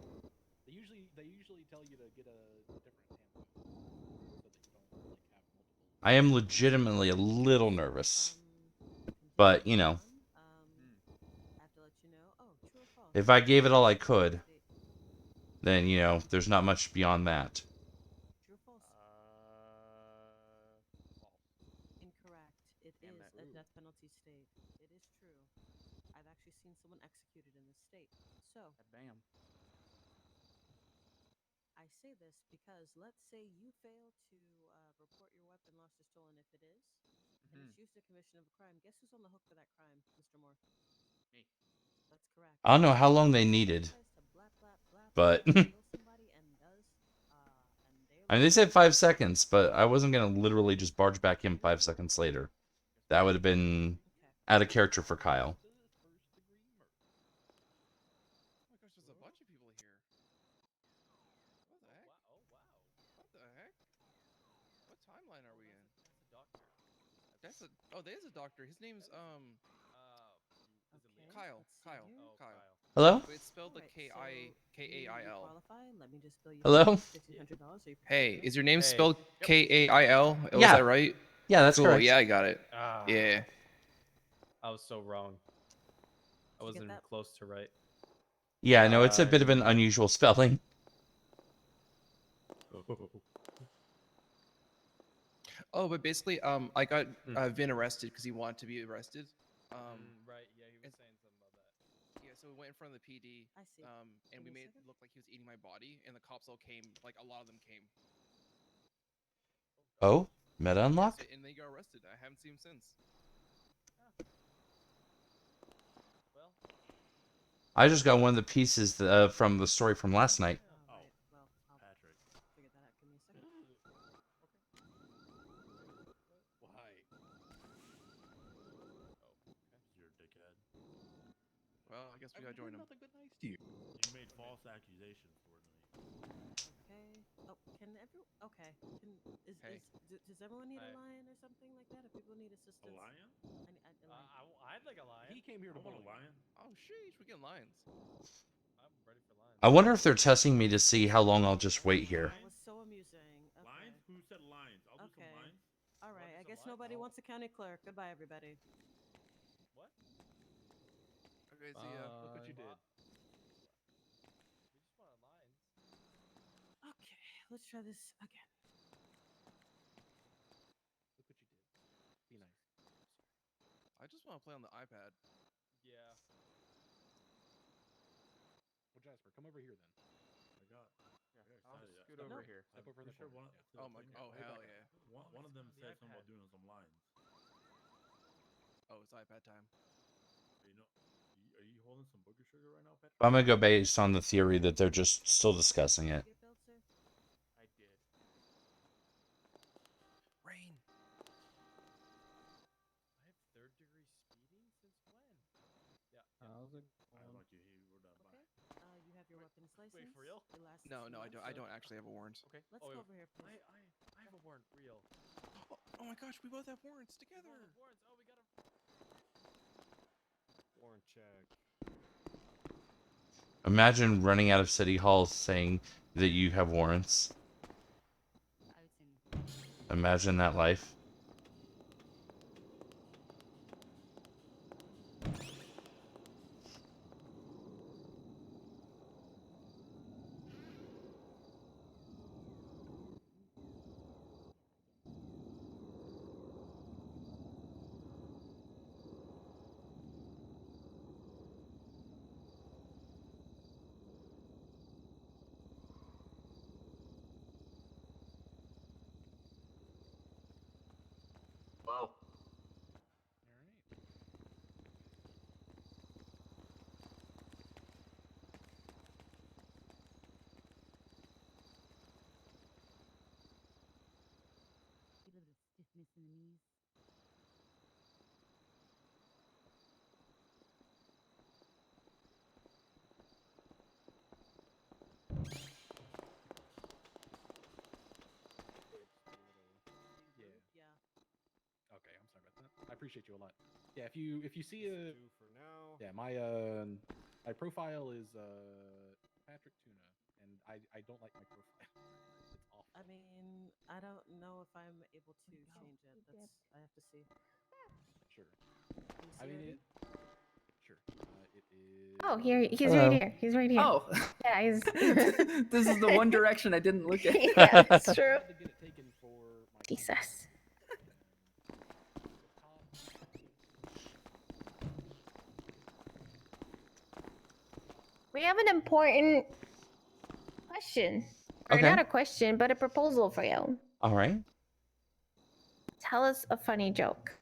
They usually tell you to get a different ammo so that you don't have multiple. I am legitimately a little nervous. But, you know, I have to let you know. Oh, true or false? if I gave it all I could, then, there's not much beyond that. True or false? False. Incorrect. It is a death penalty state. It is true. I've actually seen someone executed in this state. So, bam. I say this because let's say you fail to report your weapon lost or stolen if it is, and it's used in commission of a crime. Guess who's on the hook for that crime, Mr. Moore? Me. That's correct. I don't know how long they needed, but I mean, they said 5 seconds, but I wasn't going to literally just barge back in 5 seconds later. That would have been out of character for Kyle. Oh my gosh, there's a bunch of people here. What the heck? Oh wow. What the heck? What timeline are we in? That's a doctor. There's a doctor. His name's Kyle. Let's see Kyle. here. Kyle. Hello? But it's spelled like Alright, so K-I-K-A-I-L. you qualify. Let me just bill you Hello? $1,500. Are you Hey, prepared? is your name Hey. spelled K-A-I-L? Was Yeah. that right? Yeah, that's Cool. correct. Yeah, I got it. Ah, Yeah. I was so wrong. I Did you wasn't get even that? close to right. Yeah, no, it's a bit of an unusual spelling. Oh, but basically, I got Vin arrested because he wanted to be arrested. Right, yeah, he was saying something about that. Yeah, so we went in front of the PD. I see. And we Give me a made it second. look like he was eating my body, and the cops all came. Like a lot of them came. Oh, meta Yeah, unlock? so, and they got arrested. I haven't seen him since. Well, I just got one of the pieces from the story from last night. Alright, well, I'll figure that out. Give me a second. Why? You're a dickhead. Well, I guess we gotta join him. Nothing but nice to you. You made false accusations for me. Okay. Oh, can everyone? Okay. Hey. Does everyone need a Hi. lion or something like that? If people need assistance. A lion? A lion. I'd like a lion. He came here to want a lion. Oh, sheesh, we're getting lions. I'm ready for lions. I wonder if they're testing me to see how long I'll just wait here. That was so amusing. Okay. Lions? Who said lions? I'll do some lions. All right. do I some guess lions? nobody wants a county clerk. Goodbye, everybody. What? Okay, see ya. Look what you did. We just wanted lions. Okay. Let's try this again. Look what you did. Be nice. I just want to play on the iPad. Yeah. Well, Jasper, come over here then. I got. I'll excited. scoot over here. Step over in the corner. Oh my. Oh hell yeah. One of them said something about doing some lions. Oh, it's iPad time. Are you holding some booger sugar right now, Patrick? I'm gonna go based on the theory that they're just still discussing it. I did. Rain. I have third-degree speeding since when? Yeah. How's it I going? like you. We're done. Bye. You have your weapons license. Wait, for real? It lasts No, 2 no, I months. don't. I don't actually have a warrant. Okay. Let's oh, go wait. over here, please. I have a warrant. Real. Oh my gosh, we both have warrants together. We both have warrants. Oh, we got a Warrant check. Imagine running out of City Hall saying that you have warrants. Imagine that life. Wow. Feel a bit of stiffness in the knees. Yeah. Okay, I'm sorry about that. I appreciate you a lot. Yeah, if you see a Two for now. yeah, my profile is Patrick Tuna, and I don't like my profile. It's awful. I mean, I don't know if I'm able to change it. I have to see. Sure. Can you I see mean, already? sure. It is. Oh, he's Hello. right here. He's right here. Oh, Yeah, he's. this is the one direction I didn't look at. Yeah, that's true. I had to get it taken for my Jesus. We have an important question. Or Okay. not a question, but a proposal for you. All right. Tell us a funny joke.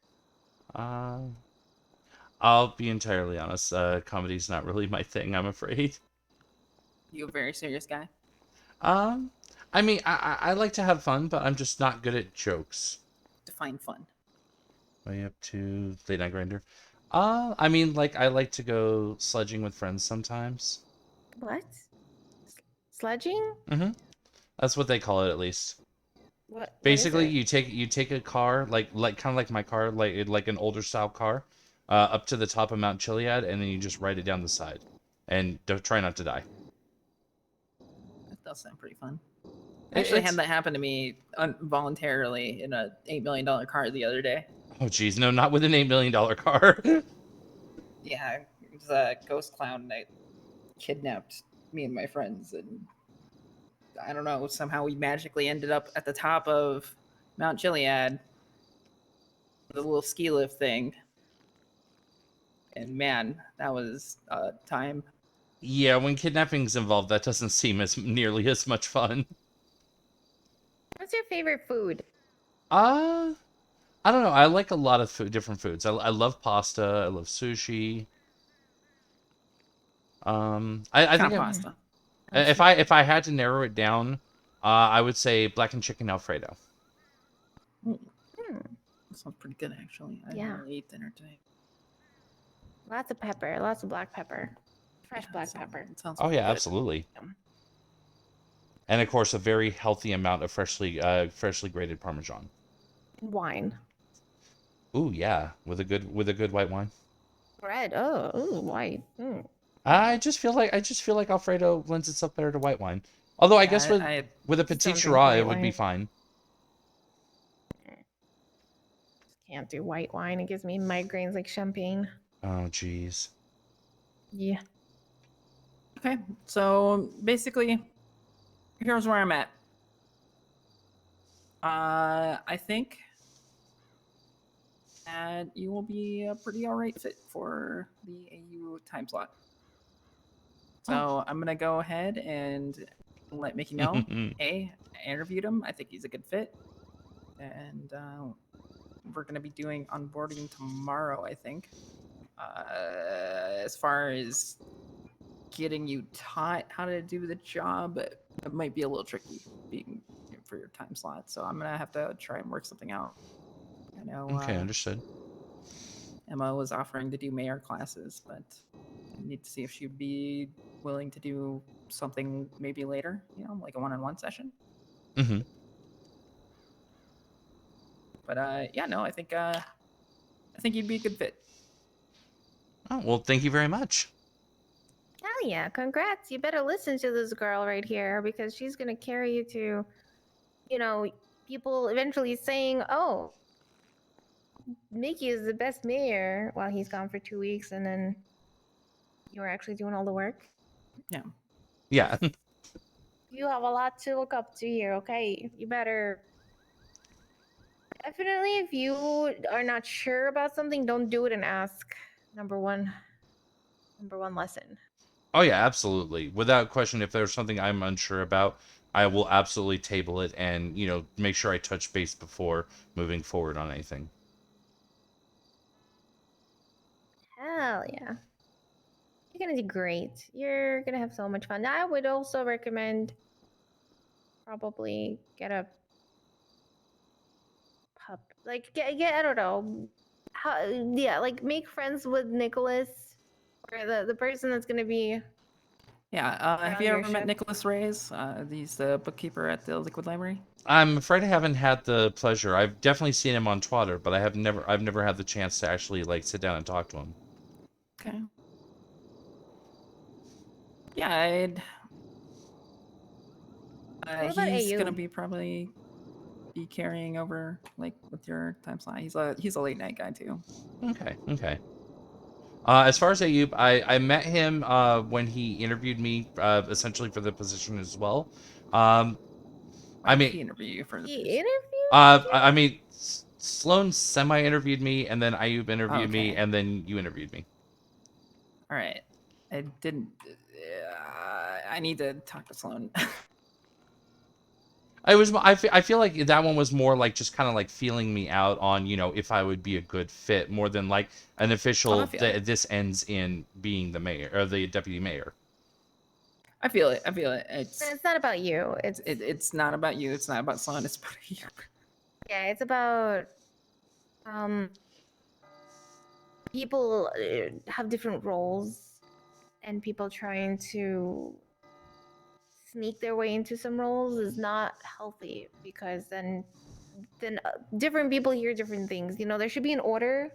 I'll be entirely honest. Comedy's not really my thing, I'm afraid. You a very serious guy? I mean, I like to have fun, but I'm just not good at jokes. Define fun. Way up to late night grinder. I mean, like, I like to go sledging with friends sometimes. What? Sledging? Mm-hmm. That's what they call it, at least. What? Basically, what is you take a car, like kind of like my car, like an older style car, up to the top of Mount Chiliad, and then you just ride it down the side, and don't try not to die. That does sound pretty fun. I actually It's- had that happen to me voluntarily in a $8 million car the other day. Oh geez, no, not with an $8 million car. Yeah, it was a ghost clown that kidnapped me and my friends, and I don't know, somehow we magically ended up at the top of Mount Chiliad, the little ski lift thing. And man, that was time. Yeah, when kidnapping's involved, that doesn't seem as nearly as much fun. What's your favorite food? I don't know. I like a lot of different foods. I love pasta. I love sushi. I think pasta. if I had to narrow it down, I would say blackened chicken Alfredo. That sounds pretty good, actually. I Yeah. didn't really eat dinner today. Lots of pepper, lots of black pepper, fresh black pepper. Sounds Oh yeah, good. absolutely. And of course, a very healthy amount of freshly grated Parmesan. Wine. Ooh yeah, with a good white wine. Bread. Oh, ooh, white. Mm. I just feel like Alfredo lends itself better to white wine. Although I guess with a Petit don't drink Syrah, white it would be wine. fine. Can't do white wine. It gives me migraines like champagne. Oh jeez. Yeah. Okay, so basically, here's where I'm at. I think that you will be a pretty alright fit for the AU time slot. So I'm gonna go ahead and let Mickey know. I interviewed him. I think he's a good fit, and we're gonna be doing onboarding tomorrow. I think. As far as getting you taught how to do the job, it might be a little tricky being for your time slot. So I'm gonna have to try and work something out. I know. Okay, understood. Emma was offering to do mayor classes, but I need to see if she'd be willing to do something maybe later. You know, like a one-on-one session. Mm-hmm. But yeah, no, I think you'd be a good fit. Oh well, thank you very much. Hell yeah, congrats. You better listen to this girl right here because she's gonna carry you to, you know, people eventually saying, oh, Mickey is the best mayor while he's gone for 2 weeks and then you're actually doing all the work. Yeah. Yeah. You have a lot to look up to here, okay? You better definitely, if you are not sure about something, don't do it and ask. Number one lesson. Oh yeah, absolutely. Without question, if there's something I'm unsure about, I will absolutely table it and, make sure I touch base before moving forward on anything. Hell yeah. You're gonna do great. You're gonna have so much fun. I would also recommend probably get a pup. Like get I don't know. Like make friends with Nicholas or the person that's gonna be Yeah. Have around you your ever met ship. Nicholas Reyes? He's the bookkeeper at the Liquid Library. I'm afraid I haven't had the pleasure. I've definitely seen him on Twitter, but I've never had the chance to actually sit down and talk to him. Okay. Yeah, What about he's AU? gonna be probably be carrying over with your time slot. He's a late night guy too. Okay. As far as Ayub, I met him when he interviewed me, essentially for the position as well. I mean, He interviewed you for the He position. interviewed? I mean, Sloan semi-interviewed me, and then Ayub interviewed me, Okay. and then you interviewed me. All right. I didn't. I need to talk to Sloan. I feel like that one was more just kind of feeling me out on, if I would be a good fit more than an official this ends in being the mayor or the deputy mayor. I feel it. It's not about you. It's not about you. It's not about Sloan. It's about you. Yeah, it's about people have different roles and people trying to sneak their way into some roles is not healthy because then different people hear different things. There should be an order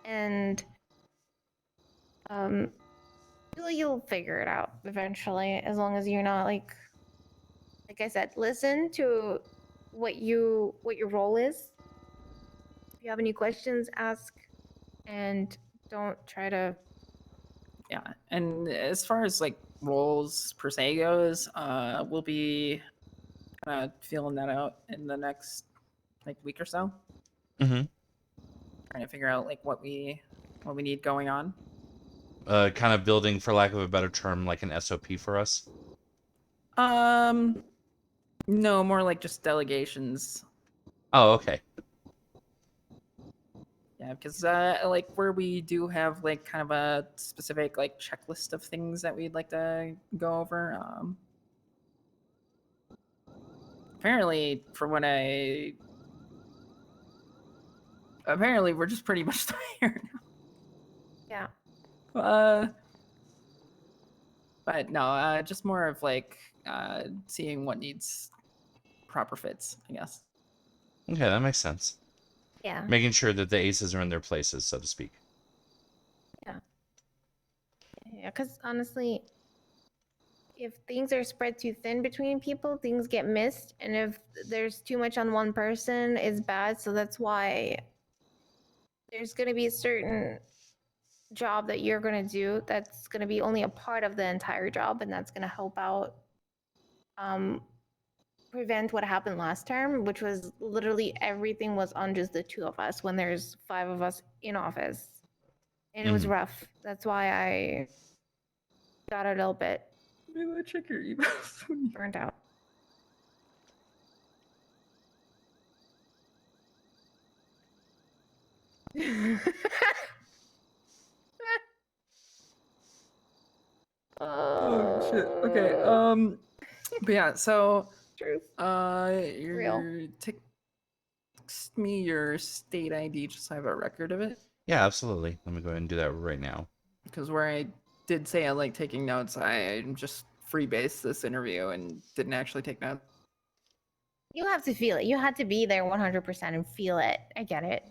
and you'll figure it out eventually, as long as you're not like I said, listen to what your role is. If you have any questions, ask, and don't try to. Yeah, and as far as like roles per se goes, we'll be kind of feeling that out in the next like week or so. Mm-hmm. Trying to figure out like what we need going on. Kind of building, for lack of a better term, like an SOP for us. No, more like just delegations. Oh, okay. Yeah, because like where we do have like kind of a specific like checklist of things that we'd like to go over. Apparently, apparently we're just pretty much tired. Yeah. But no, just more of like seeing what needs proper fits, I guess. Okay, that makes sense. Yeah. Making sure that the aces are in their places, so to speak. Yeah. Yeah, because honestly, if things are spread too thin between people, things get missed, and if there's too much on one person, it's bad. So that's why there's going to be a certain job that you're going to do that's going to be only a part of the entire job, and that's going to help out prevent what happened last term, which was literally everything was on just the two of us when there's 5 of us in office, and it was rough. That's why I got a little bit check your emails. Burned out. Oh shit. Okay. But yeah. So. Truth. Your text me your state ID just so I have a record of it. Yeah, absolutely. Let me go ahead and do that right now. Because where I did say I like taking notes, I just freebased this interview and didn't actually take notes. You have to feel it. You had to be there 100% and feel it. I get it.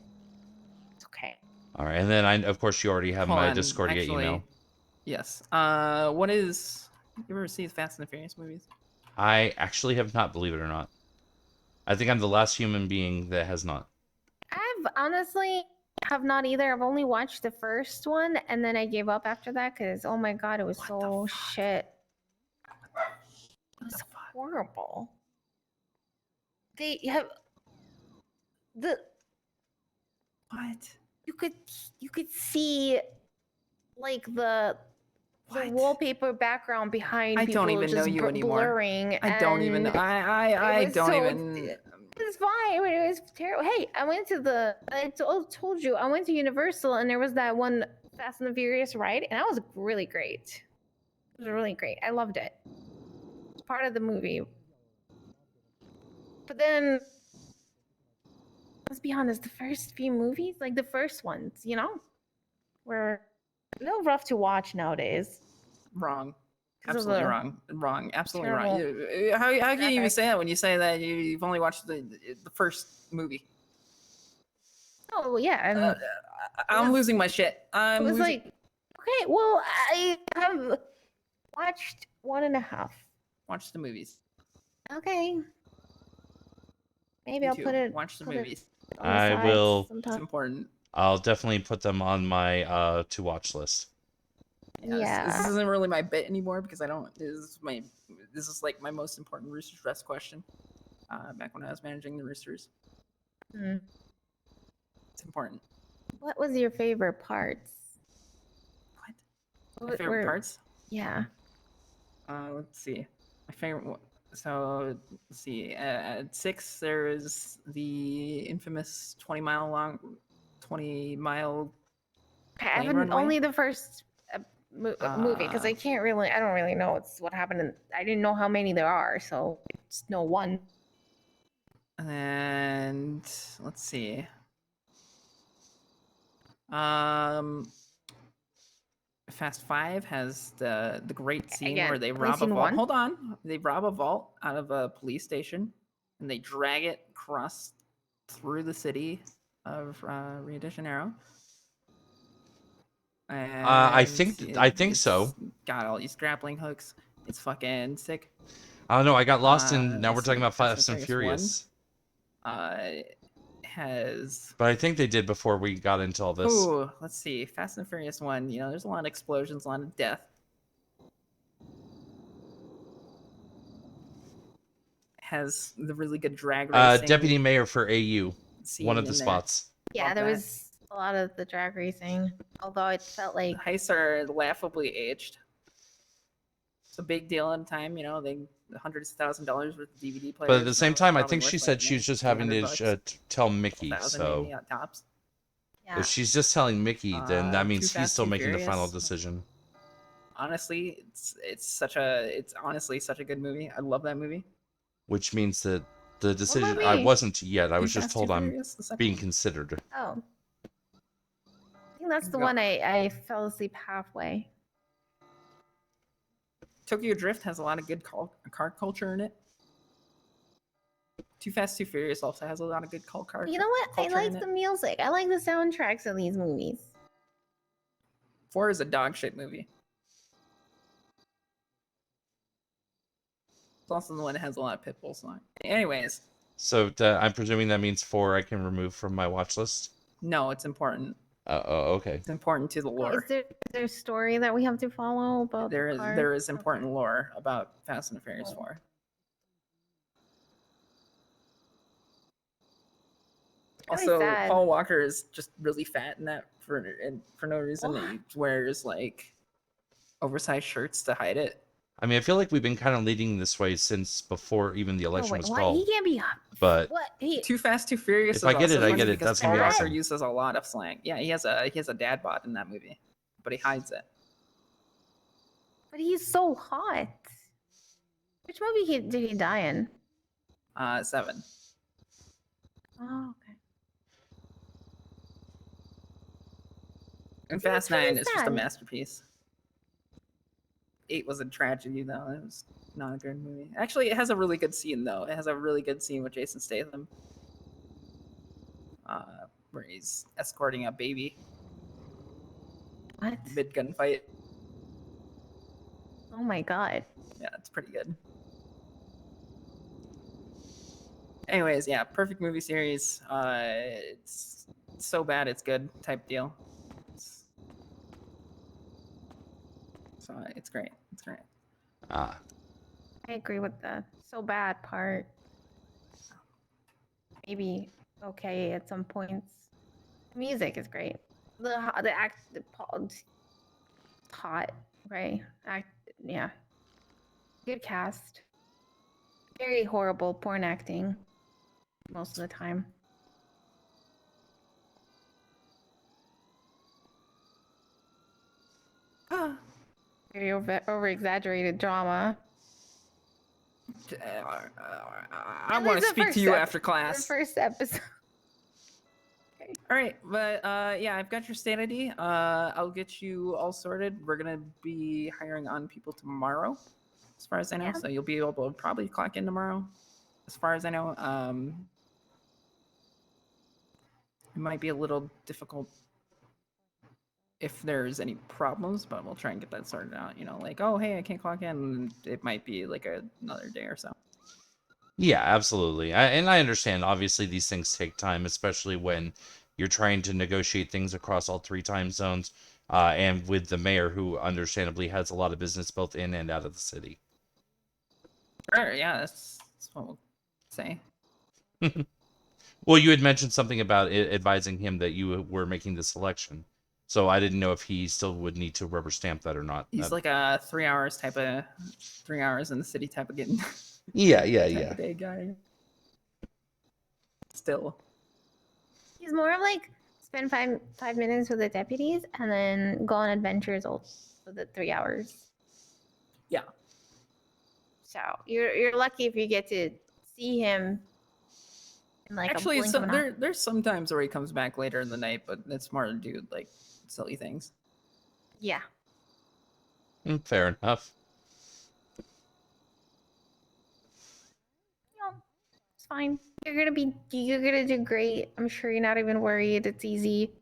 It's okay. All right, and then of course, you already have Hold my on, Discordia actually, email. Yes. What is? You ever see Fast and the Furious movies? I actually have not, believe it or not. I think I'm the last human being that has not. I've honestly have not either. I've only watched the first one, and then I gave up after that because, oh my god, it was so shit. It was horrible. They have the what you could see like the wallpaper background behind I people don't even know just you anymore. blurring. I don't even. and I it was don't so- even. It's fine. I mean, it was terrible. Hey, I told you I went to Universal and there was that one Fast and the Furious ride, and that was really great. It was really great. I loved it. It's part of the movie. But then, let's be honest, the first few movies, like the first ones, were a little rough to watch nowadays. Wrong. 'Cause of Absolutely the wrong. Wrong. Absolutely terrible wrong. How can you even graphics. say that when you say that you've only watched the first movie? Oh, yeah. I'm losing my shit. It was like, okay, well, I have watched 1.5. Watch the movies. Okay. Maybe Me I'll too. put it. Watch the put it movies. on the I side will. sometime. It's important. I'll definitely put them on my to watch list. Yeah. This isn't really my bit anymore because I don't. This is like my most important Roosters Rest question. Back when I was managing the Roosters. Hmm. It's important. What was your favorite parts? My favorite parts? Yeah. Let's see. My favorite one. So let's see. At 6, there is the infamous 20-mile Okay, I plane haven't runway. only the first movie because I don't really know what happened. I didn't know how many there are, so it's no one. And let's see. Fast 5 has the great scene Again, where they only rob a seen vault. one. Hold on, they rob a vault out of a police station, and they drag it across through the city of Rio de Janeiro. I think it's so. got all these grappling hooks. It's fucking sick. I don't know. I got lost in. Now we're Let's talking see, about Fast and 1 Furious. Has But I think they did before we got into all this. let's see, Fast and Furious 1. You know, there's a lot of explosions, a lot of death. Has the really good drag racing. Deputy Mayor for AU. One of the in there. spots. Yeah, Love there that. was a lot of the drag racing, although it felt like The heists are laughably aged. It's a big deal in time, you know. They hundreds of $1,000s worth of DVD players. But at the same now, time, I probably think she worth, said like, she was maybe just having to $300, tell Mickey. 1,000 So maybe at tops. yeah. if she's just telling Mickey, then that Too means he's Fast, still Too making the final Furious. decision. Honestly, it's honestly such a good movie. I love that movie. Which means that the decision movie? I wasn't yet. I Too was just Fast, told Too I'm Furious, the second being one. considered. Oh. I think that's the Go. one I fell asleep halfway. Tokyo Drift has a lot of good car culture in it. Too Fast, Too Furious also has a lot of good car You know what? I culture like in the it. music. I like the soundtracks of these movies. 4 is a dog shit movie. It's also the one that has a lot of Pitbull songs. Anyways, So I'm presuming that means 4 I can remove from my watch list. no, it's important. Oh, okay. It's important to the lore. Is there a story that we have to follow about There the is cars? there is important lore about Fast and Furious 4. Really Also, sad. Paul Walker is just really fat in that for no reason. What? He wears like oversized shirts to hide it. I mean, I feel like we've been kind of leading this way since before even the Oh, election wait, was what? called. He can't be. But What? He, Too Fast, Too Furious. If I get is also it, I funny get it. because That's Paul gonna be Walker awesome. uses a lot of slang. Yeah, he has a dad bod in that movie, but he hides it. but he's so hot. Which movie did he die in? 7. Oh, okay. And Yeah, Fast it's really 9 is just a sad. masterpiece. 8 was a tragedy, though. It was not a good movie. Actually, it has a really good scene, though. It has a really good scene with Jason Statham, where he's escorting a baby What? mid gunfight. Oh my god. Yeah, it's pretty good. Anyways, yeah, perfect movie series. It's so bad it's good type deal. So it's great. It's great. Ah, I agree with the so bad part. Maybe okay at some points. The music is great. The hot, right? Yeah. Good cast. Very horrible porn acting most of the time. Very over exaggerated drama. I want to speak to you after class. The first episode. All right, but yeah, I've got your sanity. I'll get you all sorted. We're gonna be hiring on people tomorrow, as far as I know. Yeah. So you'll be able to probably clock in tomorrow, as far as I know. It might be a little difficult if there's any problems, but we'll try and get that sorted out. You know, like, oh hey, I can't clock in. It might be like another day or so. yeah, absolutely. And I understand. Obviously, these things take time, especially when you're trying to negotiate things across all 3 time zones, and with the mayor, who understandably has a lot of business both in and out of the city. Sure, yeah, that's what we'll say. Well, you had mentioned something about advising him that you were making the selection, so I didn't know if he still would need to rubber stamp that or not. He's like a 3 hours type of 3 hours in the city type of getting. Yeah. type of day guy. Still. He's more of like spend five minutes with the deputies and then go on adventures for the 3 hours. Yeah. So you're lucky if you get to see him. In like Actually, a blink of an eye. there's some times where he comes back later in the night, but it's more to do like silly things. Yeah. Fair enough. No, it's fine. You're gonna do great. I'm sure you're not even worried. It's easy.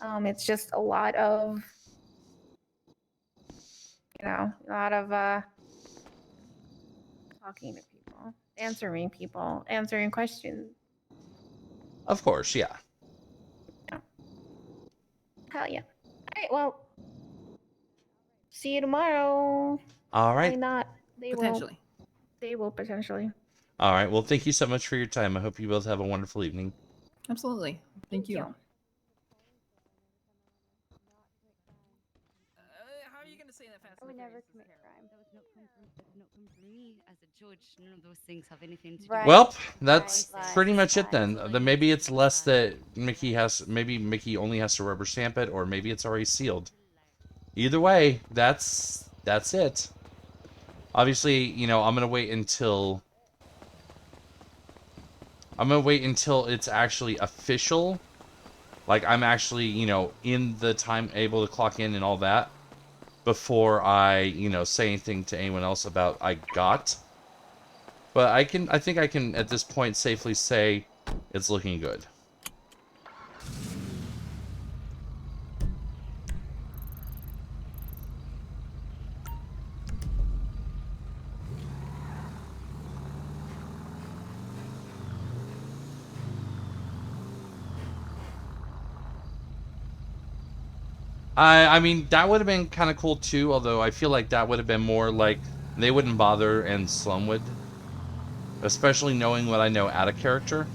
It's just a lot of a lot of talking to people, answering people, answering questions. Of course, yeah. Hell yeah. All right, well, see you tomorrow. All Why right. not? They Potentially. will. They will potentially. All right. Well, thank you so much for your time. I hope you both have a wonderful evening. Absolutely. Thank you. How are you going to say that fast? I would never commit crime. That would not come from me as a judge. None of those things have anything to do. Right. Well, that's Right, pretty right, much it right. then. Then maybe it's less that maybe Mickey only has to rubber stamp it, or maybe it's already sealed. Either way, that's it. Obviously, you know, I'm gonna wait until it's actually official. Like I'm actually, you know, in the time able to clock in and all that before I, you know, say anything to anyone else about I got. But I think I can at this point safely say it's looking good. I mean, that would have been kind of cool too, although I feel like that would have been more like they wouldn't bother and Slum would. Especially knowing what I know out of character.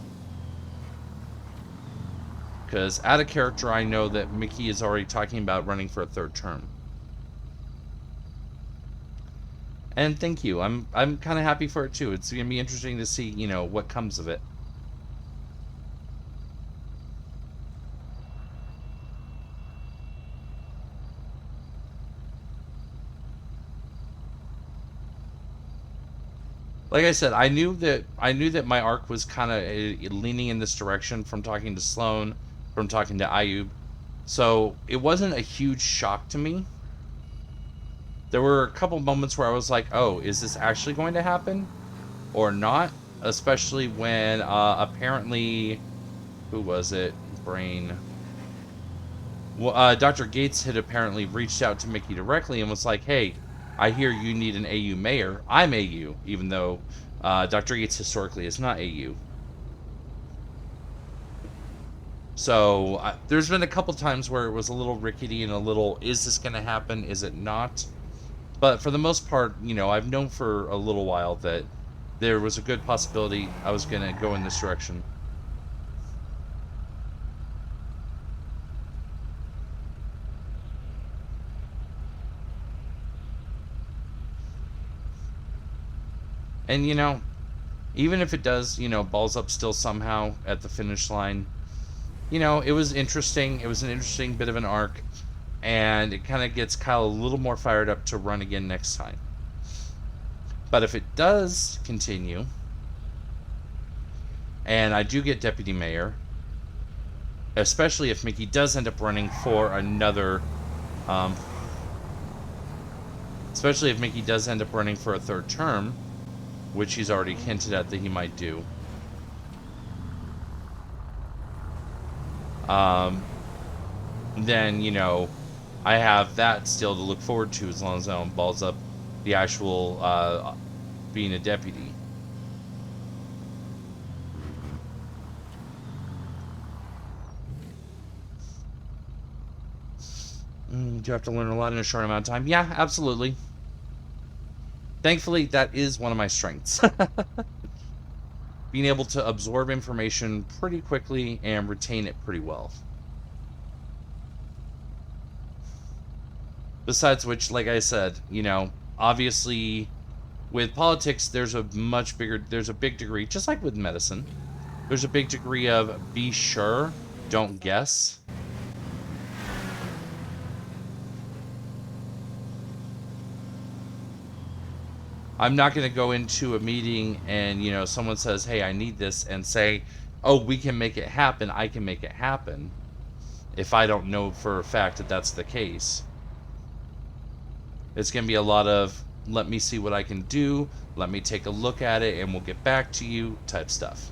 Because out of character, I know that Mickey is already talking about running for a third term. And thank you. I'm kind of happy for it too. It's going to be interesting to see, you know, what comes of it. Like I said, I knew that my arc was kind of leaning in this direction from talking to Sloan, from talking to Ayub. So it wasn't a huge shock to me. There were a couple moments where I was like, oh, is this actually going to happen or not? Especially when apparently, who was it? Brain. Well, Dr. Gates had apparently reached out to Mickey directly and was like, hey, I hear you need an AU mayor. I'm AU, even though Dr. Gates historically is not AU. So there's been a couple times where it was a little rickety and a little, is this going to happen? Is it not? But for the most part, you know, I've known for a little while that there was a good possibility I was going to go in this direction. And, you know, even if it does, you know, balls up still somehow at the finish line, you know, it was interesting. It was an interesting bit of an arc. And it kind of gets Kyle a little more fired up to run again next time. But if it does continue, and I do get deputy mayor, especially if Mickey does end up running for another, especially if Mickey does end up running for a third term, which he's already hinted at that he might do. Then, you know, I have that still to look forward to as long as I don't balls up the actual being a deputy. Do you have to learn a lot in a short amount of time? Yeah, absolutely. Thankfully, that is one of my strengths. Being able to absorb information pretty quickly and retain it pretty well. Besides which, like I said, you know, obviously with politics, there's a big degree, just like with medicine, there's a big degree of be sure, don't guess. I'm not going to go into a meeting and, you know, someone says, hey, I need this, and say, oh, we can make it happen, I can make it happen, if I don't know for a fact that that's the case. It's going to be a lot of, let me see what I can do, let me take a look at it, and we'll get back to you type stuff.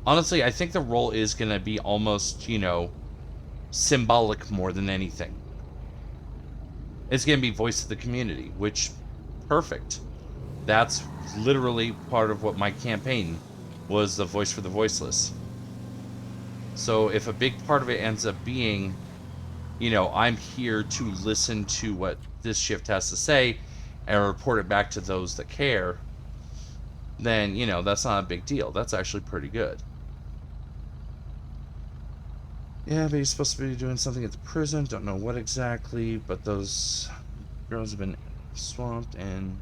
Honestly, I think the role is going to be almost, you know, symbolic more than anything. It's going to be voice of the community, which, perfect. That's literally part of what my campaign was, the voice for the voiceless. So if a big part of it ends up being, you know, I'm here to listen to what this shift has to say and report it back to those that care, then, you know, that's not a big deal. That's actually pretty good. Yeah, but he's supposed to be doing something at the prison. Don't know what exactly, but those girls have been swamped, and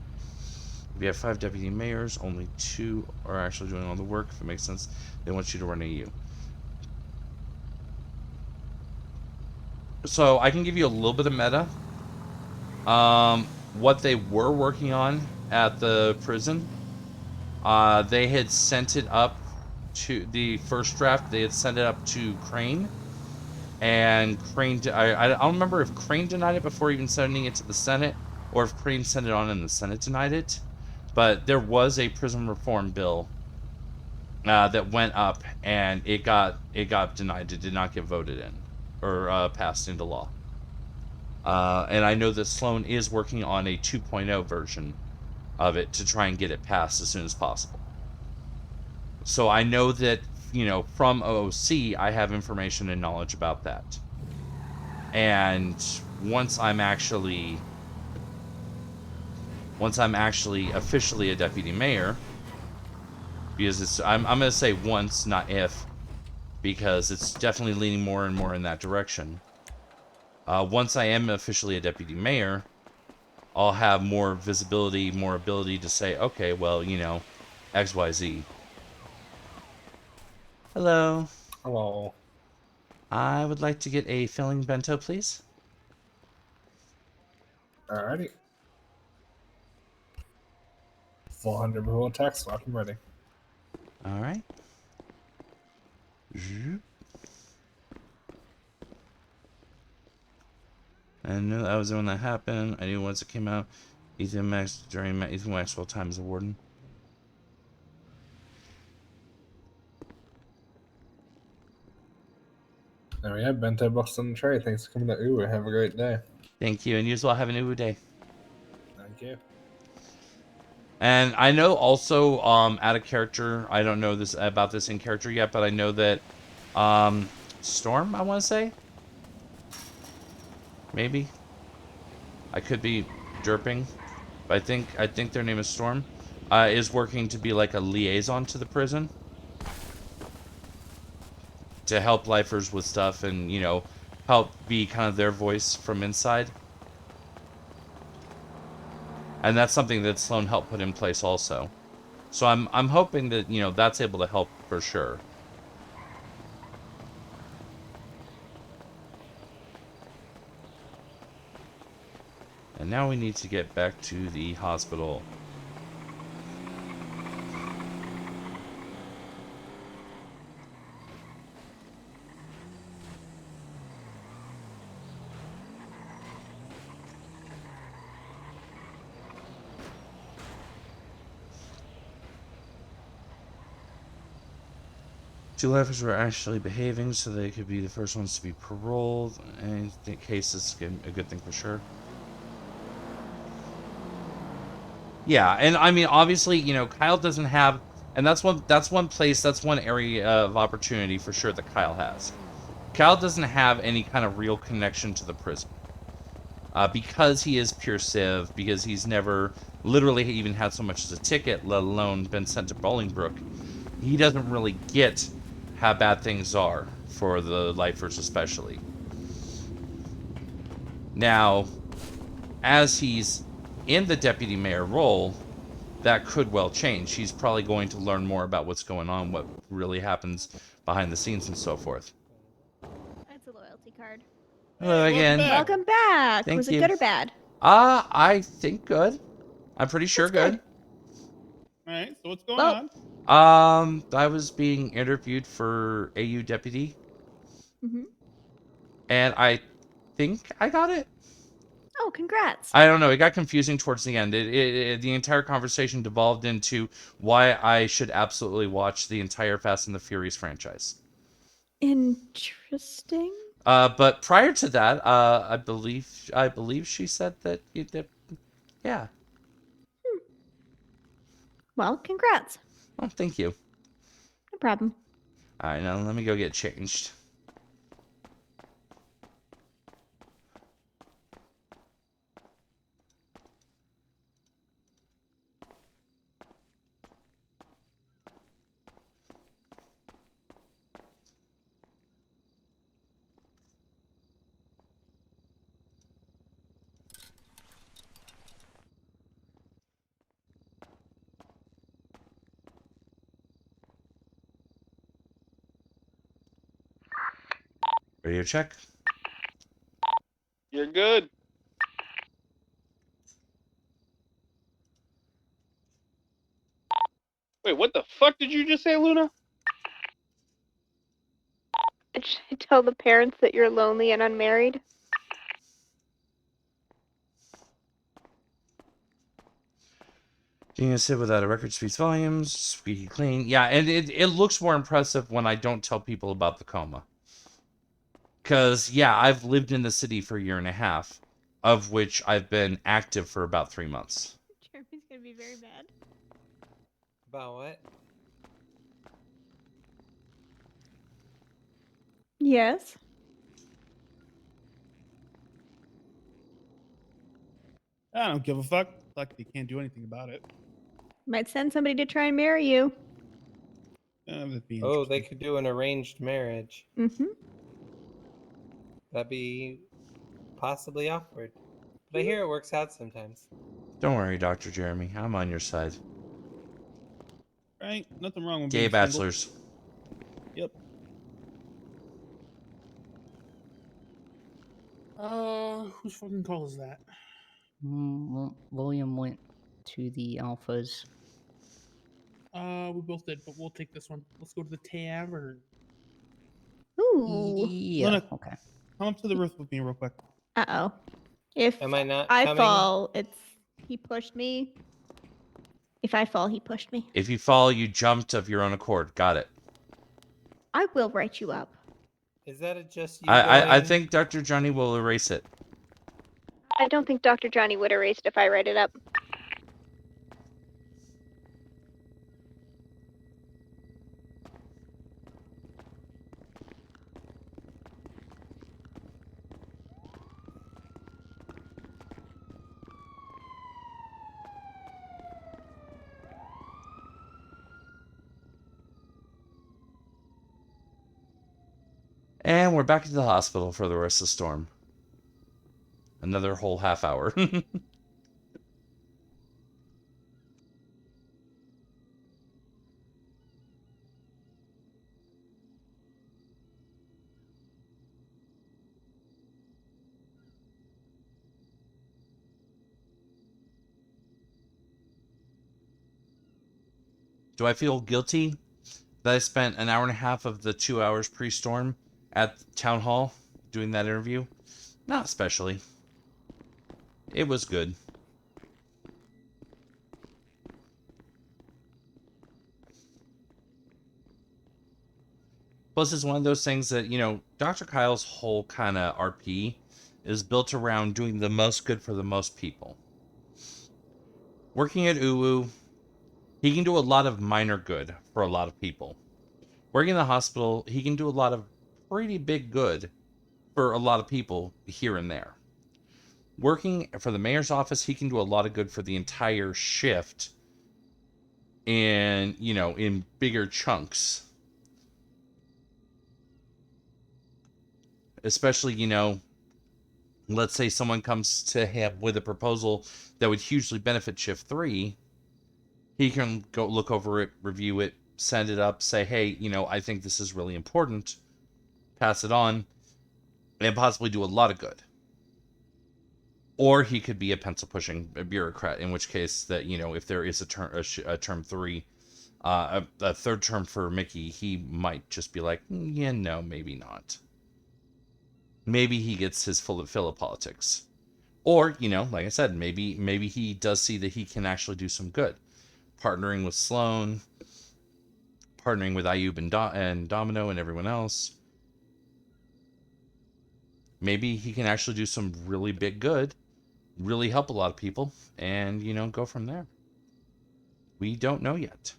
if you have 5 deputy mayors, only 2 are actually doing all the work. If it makes sense, they want you to run AU. So I can give you a little bit of meta. What they were working on at the prison, they had sent it up to the first draft. They had sent it up to Crane, and Crane. I don't remember if Crane denied it before even sending it to the Senate, or if Crane sent it on and the Senate denied it. But there was a prison reform bill that went up, and it got denied. It did not get voted in or passed into law. And I know that Sloan is working on a 2.0 version of it to try and get it passed as soon as possible. So I know that, you know, from OOC, I have information and knowledge about that. And once I'm actually officially a deputy mayor, because it's, I'm going to say once, not if, because it's definitely leaning more and more in that direction. Once I am officially a deputy mayor, I'll have more visibility, more ability to say, okay, well, you know, XYZ. Hello. Hello. I would like to get a filling bento, please. Alrighty. 400 before tax swap. I'm ready. All right. Zoop. I knew that was when that happened. I knew once it came out. Ethan Max during Ethan Maxwell time as a warden. There we have bento box on the tray. Thanks for coming to Uber. Have a great day. Thank you, and you as well. Have an Ubu day. Thank you. And I know also, out of character, I don't know this about this in character yet, but I know that, Storm, I want to say, maybe, I could be derping, but I think their name is Storm, is working to be like a liaison to the prison, to help lifers with stuff and, you know, help be kind of their voice from inside. And that's something that Sloan helped put in place also. So I'm hoping that, you know, that's able to help for sure. And now we need to get back to the hospital. Two lifers were actually behaving, so they could be the first ones to be paroled. And I think case is a good thing for sure. Yeah, and I mean, obviously, you know, Kail doesn't have, and that's one place, that's one area of opportunity for sure that Kail has. Kail doesn't have any kind of real connection to the prison. Because he is pure civ, because he's never literally even had so much as a ticket, let alone been sent to Bolingbrook, he doesn't really get how bad things are for the lifers especially. Now, as he's in the deputy mayor role, that could well change. He's probably going to learn more about what's going on, what really happens behind the scenes and so forth. That's a loyalty card. Hello again. Welcome back. Thank Was you. it good or bad? I think good. I'm pretty sure good. Alright, so what's going on? I was being interviewed for AU deputy, Mm-hmm. and I think I got it. Oh, congrats. I don't know. It got confusing towards the end. The entire conversation devolved into why I should absolutely watch the entire Fast and the Furious franchise. Interesting. But prior to that, I believe she said that you did. Yeah. Well, congrats. Oh, thank you. No problem. All right, now let me go get changed. Radio check. You're good. Wait, what the fuck did you just say, Luna? Should I tell the parents that you're lonely and unmarried? You can sit without a record speaks volumes, squeaky clean. Yeah, and it looks more impressive when I don't tell people about the coma. Because, yeah, I've lived in the city for a year and a half, of which I've been active for about 3 months. Jeremy's gonna be very mad. About what? Yes. I don't give a fuck. Like they can't do anything about it. Might send somebody to try and marry you. That'd be Oh, they could do an arranged marriage. Mm-hmm. That'd be possibly awkward. But I hear it works out sometimes. Don't worry, Dr. Jeremy. I'm on your side. Right? Nothing wrong with Gay being single. bachelors. Yep. Whose fucking call is that? William went to the alphas. We both did, but we'll take this one. Let's go to the tavern. Ooh. Yeah. Luna, Okay. come up to the roof with me real quick. Uh-oh. If Am I not I coming? fall, it's he pushed me. If I fall, he pushed me. If you fall, you jumped of your own accord. Got it. I will write you up. Is that a just you I going? think Dr. Johnny will erase it. I don't think Dr. Johnny would erase it if I write it up. And we're back at the hospital for the rest of the storm. Another whole half hour. Do I feel guilty that I spent an hour and a half of the 2 hours pre-storm at Town Hall doing that interview? Not especially. It was good. Plus, it's one of those things that, you know, Dr. Kyle's whole kind of RP is built around doing the most good for the most people. Working at UWU, he can do a lot of minor good for a lot of people. Working in the hospital, he can do a lot of pretty big good for a lot of people here and there. Working for the mayor's office, he can do a lot of good for the entire shift in, you know, in bigger chunks. Especially, you know, let's say someone comes to him with a proposal that would hugely benefit Shift 3. He can go look over it, review it, send it up, say, hey, you know, I think this is really important. Pass it on, and possibly do a lot of good. Or he could be a pencil-pushing bureaucrat, in which case that, you know, if there is a term 3, a third term for Mickey, he might just be like, yeah, no, maybe not. Maybe he gets his fill of politics. Or, you know, like I said, maybe he does see that he can actually do some good. Partnering with Sloan, partnering with Ayub and Domino and everyone else. maybe he can actually do some really big good, really help a lot of people, and, you know, go from there. We don't know yet.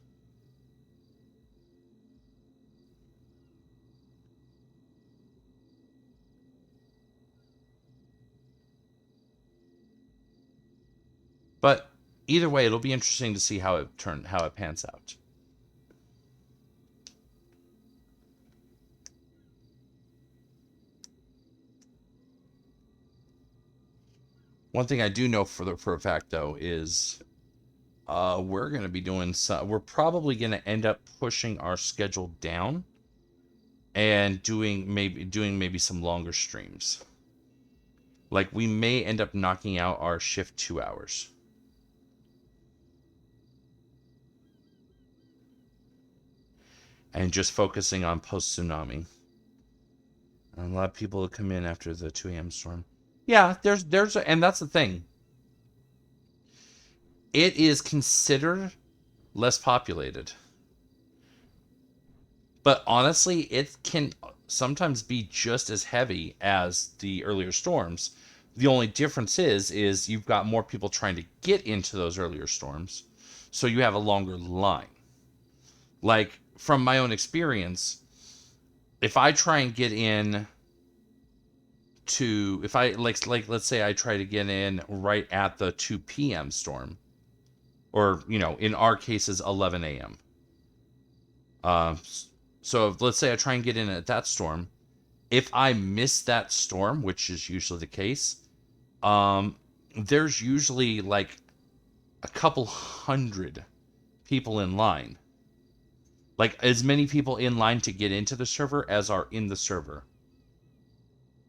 But either way, it'll be interesting to see how it pans out. One thing I do know for a fact though is we're going to be doing we're probably going to end up pushing our schedule down and doing maybe some longer streams. Like we may end up knocking out our shift 2 hours. And just focusing on post-tsunami. A lot of people will come in after the 2 a.m. storm. Yeah, and that's the thing. It is considered less populated. But honestly, it can sometimes be just as heavy as the earlier storms. The only difference is you've got more people trying to get into those earlier storms. So you have a longer line. Like, from my own experience, if I try and get in to, if I, like let's say I try to get in right at the 2 p.m. storm, or, you know, in our cases, 11 a.m. So let's say I try and get in at that storm. If I miss that storm, which is usually the case, there's usually like a couple hundred people in line. Like as many people in line to get into the server as are in the server.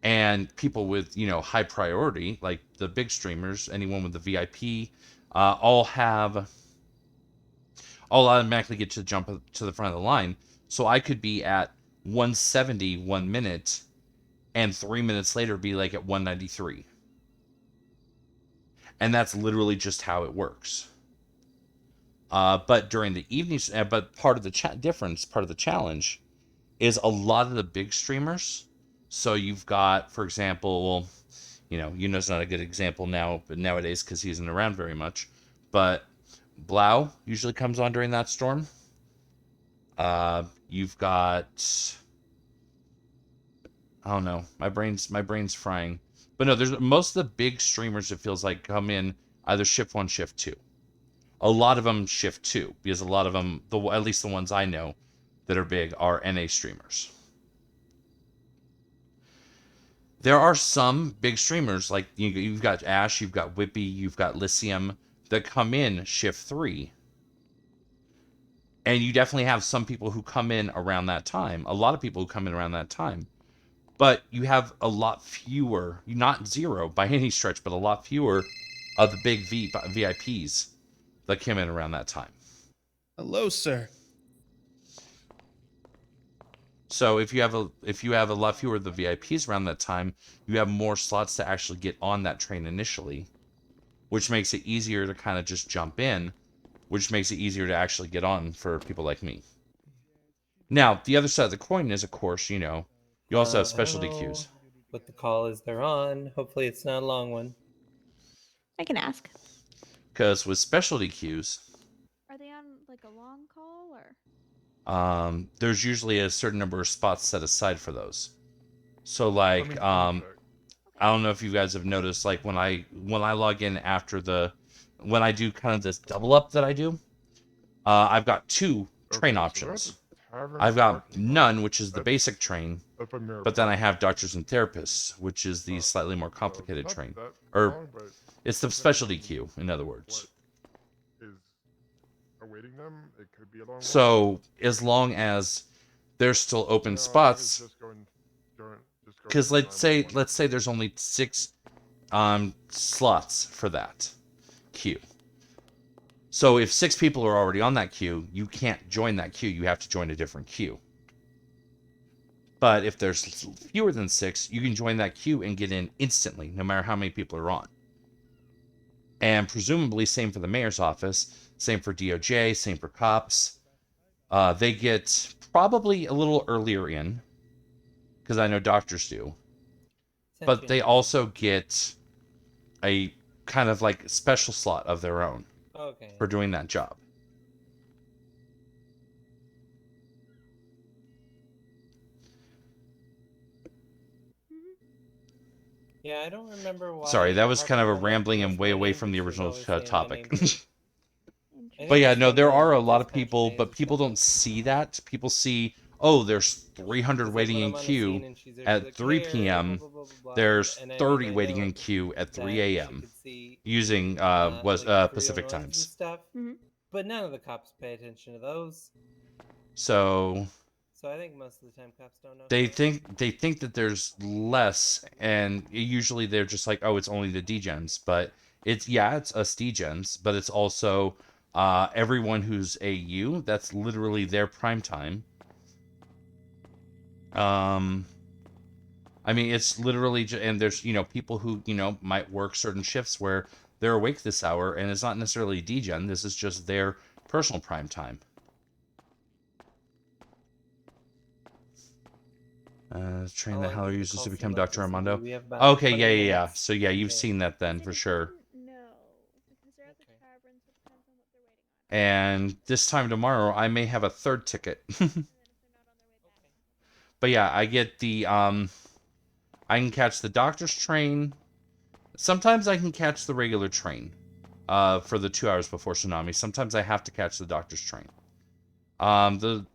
And people with, you know, high priority, like the big streamers, anyone with the VIP, all automatically get to jump to the front of the line. So I could be at 170 1 minute, and 3 minutes later be like at 193. And that's literally just how it works. But during the evenings, but part of the part of the challenge is a lot of the big streamers. So you've got, for example, well, you know, Yuno's not a good example nowadays because he isn't around very much. But Blau usually comes on during that storm. You've got, I don't know, my brain's frying. But no, there's most of the big streamers, it feels like, come in either shift 1, shift 2. A lot of them shift 2 because a lot of them, at least the ones I know that are big, are NA streamers. There are some big streamers, like you've got Ash, you've got Whippy, you've got Lycium, that come in shift 3. And you definitely have some people who come in around that time. A lot of people who come in around that time. But you have a lot fewer, not zero by any stretch, but a lot fewer of the big VIPs that came in around that time. Hello, sir. So if you have a lot fewer of the VIPs around that time, you have more slots to actually get on that train initially, which makes it easier to kind of just jump in, which makes it easier to actually get on for people like me. Now, the other side of the coin is, of course, you know, you also have specialty queues. What the call is they're on. Hopefully it's not a long one. I can ask. Because with specialty queues, Are they on like a long call or? there's usually a certain number of spots set aside for those. So like, I don't know if you guys have noticed, like when I log in after when I do kind of this double up that I do, I've got 2 train options. I've got none, which is the basic train, but then I have doctors and therapists, which is the slightly more complicated train. Or it's the specialty queue, in other words. Awaiting them, it could be a long So as long as there's still open spots, because let's say there's only 6 slots for that queue. So if 6 people are already on that queue, you can't join that queue. You have to join a different queue. But if there's fewer than 6, you can join that queue and get in instantly, no matter how many people are on. And presumably same for the mayor's office, same for DOJ, same for cops. They get probably a little earlier in, because I know doctors do. but you they know. also get a kind of like special slot of their own Okay. for doing that job. Yeah, I don't remember why. Sorry, that was kind of a Harper Miller rambling and knows way my away name, from but the she's original always saying my name topic. too. I But think yeah, it's no, from there the are a lot of dispatch people, days but and people stuff. don't see that. People see, oh, there's 300 It's like waiting when in I'm on a scene queue and she's there, she's at like, 3 "Here, blah, p.m. blah, blah, blah, blah," There's and I 30 I waiting know in queue at 3 that she a.m. could see using like Pacific 301s and times. stuff, but none of the cops pay attention to those. So So I think most of the time cops don't know. they think that there's less, and usually they're just like, oh, it's only the degens, but it's us degens, but it's also everyone who's AU. That's literally their prime time. I mean, it's literally and there's people who might work certain shifts where they're awake this hour, and it's not necessarily degen. This is just their personal prime time. Train that Heller uses to become Dr. Armando. Okay, yeah. So yeah, you've seen that then for sure. No, because they're at the tavern, so it depends on what they're waiting on. And this time tomorrow, I may have a third ticket. But yeah, I get the I can catch the doctor's train. Sometimes I can catch the regular train for the 2 hours before tsunami. Sometimes I have to catch the doctor's train. The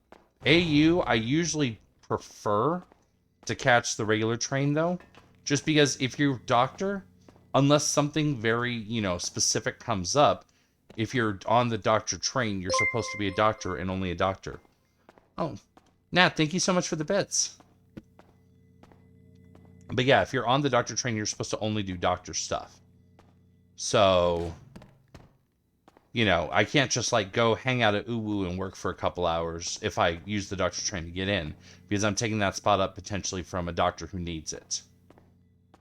AU, I usually prefer to catch the regular train though, just because if you're doctor, unless something very specific comes up, if you're on the doctor train, you're supposed to be a doctor and only a doctor. Oh, Nat, thank you so much for the bits. But yeah, if you're on the doctor train, you're supposed to only do doctor stuff. So, I can't just like go hang out at Uwu and work for a couple hours if I use the doctor train to get in, because I'm taking that spot up potentially from a doctor who needs it.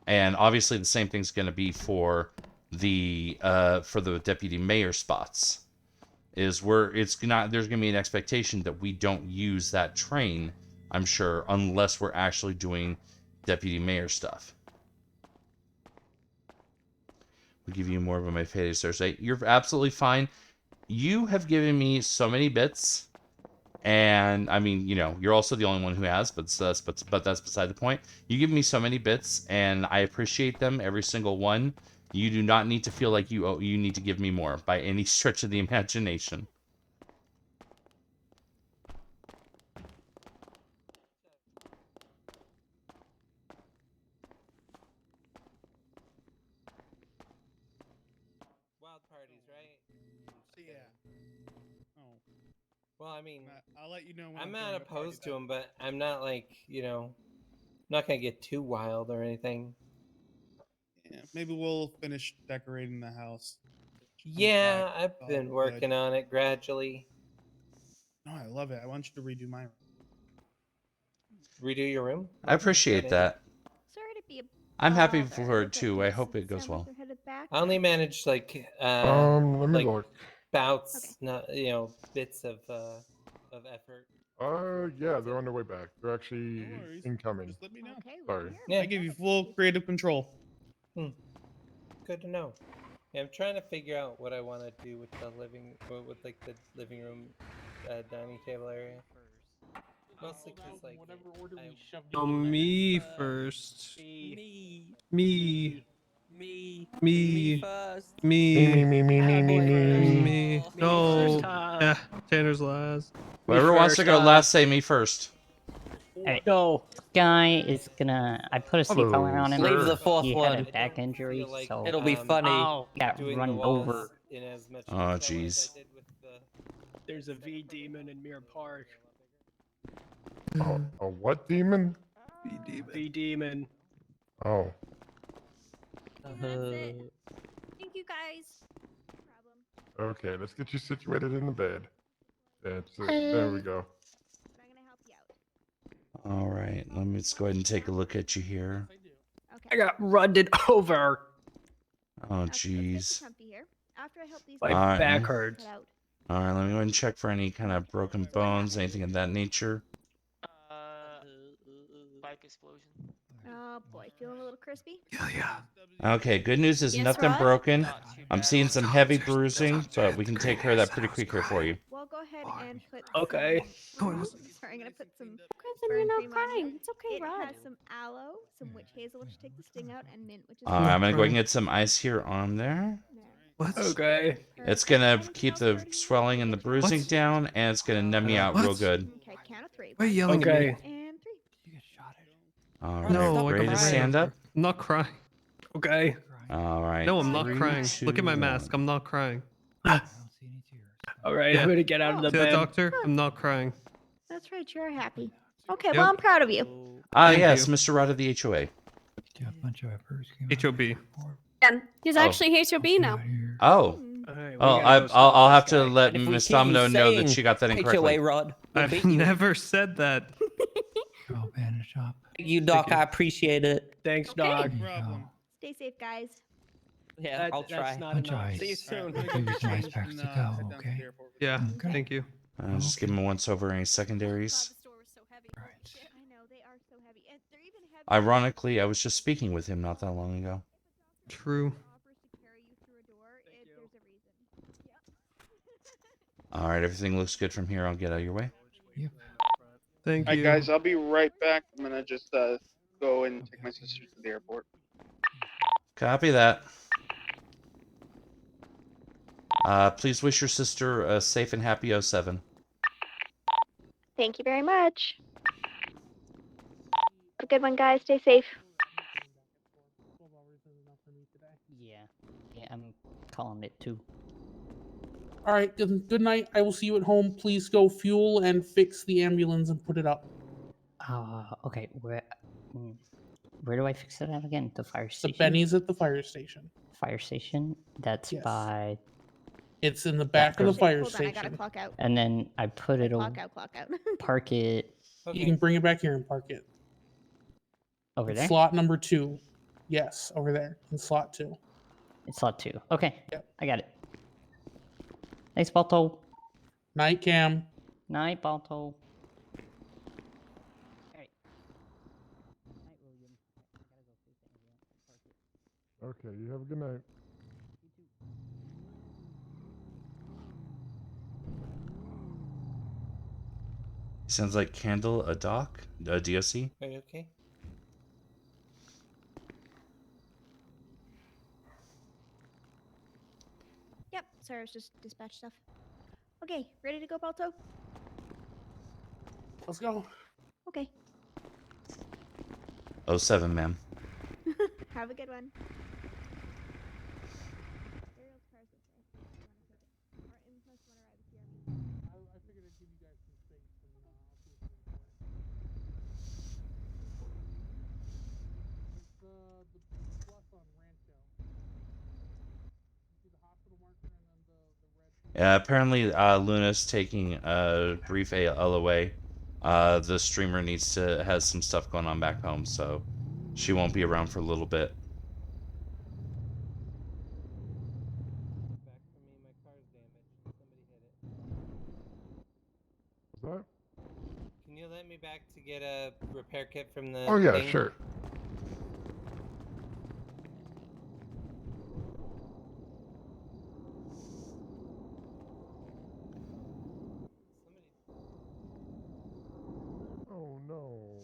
And obviously the same thing's going to be for the deputy mayor spots. There's going to be an expectation that we don't use that train, I'm sure, unless we're actually doing deputy mayor stuff. We'll give you more of my payday Thursday. You're absolutely fine. You have given me so many bits, and I mean, you're also the only one who has, but that's beside the point. You give me so many bits, and I appreciate them, every single one. You do not need to feel like you need to give me more by any stretch of the imagination. Wild parties, right? Yeah. Oh. Well, I mean, I'll let you know when I'm I'm not throwing a party opposed to them, but I'm not like, not gonna get too wild or anything. Yeah, maybe we'll finish decorating the house. Yeah, I've been working on it gradually. No, I love it. I want you to redo my room. Redo your room? I appreciate that. Sorry to be a I'm happy bother, for it but too. I hope it it goes sounds like well. they're headed back. I only managed like let me like look. bouts, not bits of effort. Yeah, they're on their way back. They're actually incoming. Just let me know. Okay, Sorry. Yeah. I give you full creative control. Good to know. Yeah, I'm trying to figure out what I want to do with the like the living room, dining table area. Mostly because like whatever order we shoved Oh, you in, me first. Me. Me. Me. Me. first. Me. Me. No. First time. Yeah, Tanner's last. Whoever wants to go last, say me first. Alright, this guy is gonna. I put a seatbelt on him. Leave the fourth he had one. a back injury, Like, so it'll be funny. he got doing run the walls over. in as much Oh, detail as jeez. I did with the. There's a V demon in Mirror Park. A what demon? V demon. Oh. That's it. Thank you guys. No problem. Okay, let's get you situated in the bed. That's it. There we go. But I'm gonna help you out. All right, let me just go ahead and take a look at you here. Okay. I got runned over. Oh, Let's get jeez. comfy here. After I help these My Alright, back man. hurts. cut out. All right, let me go ahead and check for any kind of broken bones, anything of that nature. Bike explosion. boy. Feeling a little crispy? Okay, good news is Yes, nothing Rod? broken. I'm seeing some heavy bruising, but we can take care of that pretty quick here for you. Well, go ahead and put Okay. some. Sorry, I'm gonna put some. Then you're burn not cream on crying. here. It's okay, It Rod. has some aloe, some witch hazel, which take the sting out, and mint, which is. I'm gonna go ahead and get some ice here on there. What? Okay. It's gonna keep the swelling and the bruising What? down, and it's gonna numb you out real What? good. Okay, count of three. Why are you yelling at me? Okay. And three. All No, right, I ready got to stand up? I'm not crying. Okay. All right. No, I'm not 3, crying. 2, Look at my 1. mask. I'm not crying. All right. I'm gonna get out of the See that, bed. doctor? I'm not crying. That's right. You're happy. Okay. Yep. Well, I'm proud of you. Ah, Thank yes, you. Mr. Rod of the HOA. HOB. He's Oh. actually HOB now. Oh. Alright, we Well, gotta go stop I'll this have to guy. let And if we Miss keep you Domino know that saying she got that incorrectly. HOA Rod. We'll I've beat you. never said that. Thank you, Doc. I appreciate it. Thanks, Doc. Stay safe, guys. Yeah, I'll try. That's not enough. See you soon. Yeah, thank you. Just give him a once over any secondaries. I know they are so heavy, and they're even heavy. Ironically, I was just speaking with him not that long ago. True. All right, everything looks good from here. I'll get out of your way. Thank Alright, you. guys, I'll be right back. I'm gonna just go and take my sister to the airport. Copy that. Please wish your sister a safe and happy 07. Thank you very much. Have a good one, guys. Stay safe. Yeah, I'm calling it too. All right, good night. I will see you at home. Please go fuel and fix the ambulance and put it up. Okay. Where do I fix it at again? The fire The station. Benny's at the fire station. Fire station. That's Yes. by. It's in the back of the fire Hold on, I gotta station. clock out. And then I put it Clock over. out, clock out. Park it You can bring it back here and park it. over In there. Slot number 2. Yes, over there in slot 2. It's slot 2. Okay. Yep. I got it. Thanks, Balto. Night, Cam. Night, Balto. Okay, you have a good night. Sounds like Candle, a doc, a DOC. Are you okay? Yep. Sorry, I was just dispatch stuff. Okay, ready to go, Balto? Let's go. Okay. 07, ma'am. Have a good one. Apparently, Luna's taking a brief LOA. The streamer has some stuff going on back home, so she won't be around for a little bit. What? Can you let me back to get a repair kit from the Oh, yeah, thing? sure. Oh, no.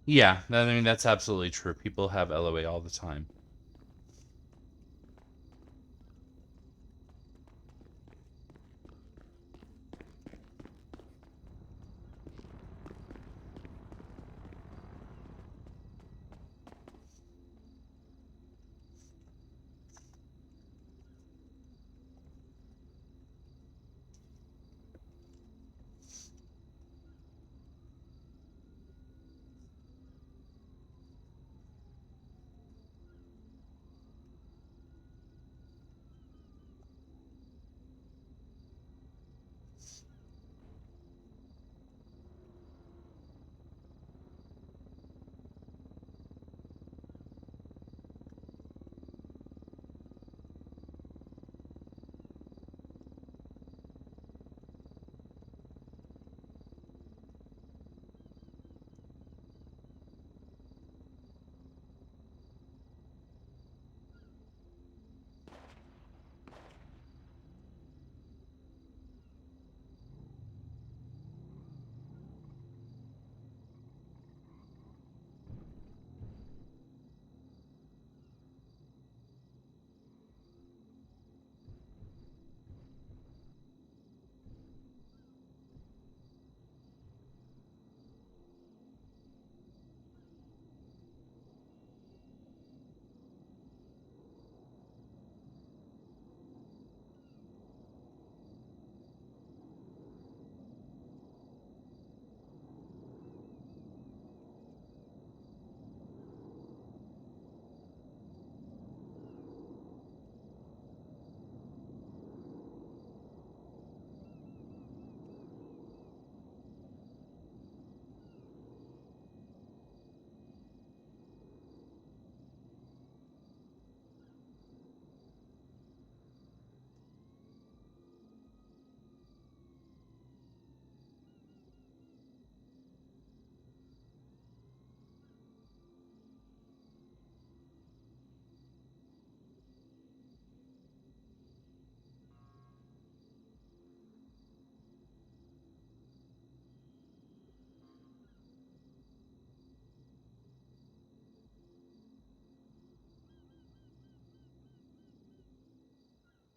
Yeah, I mean, that's absolutely true. People have LOA all the time.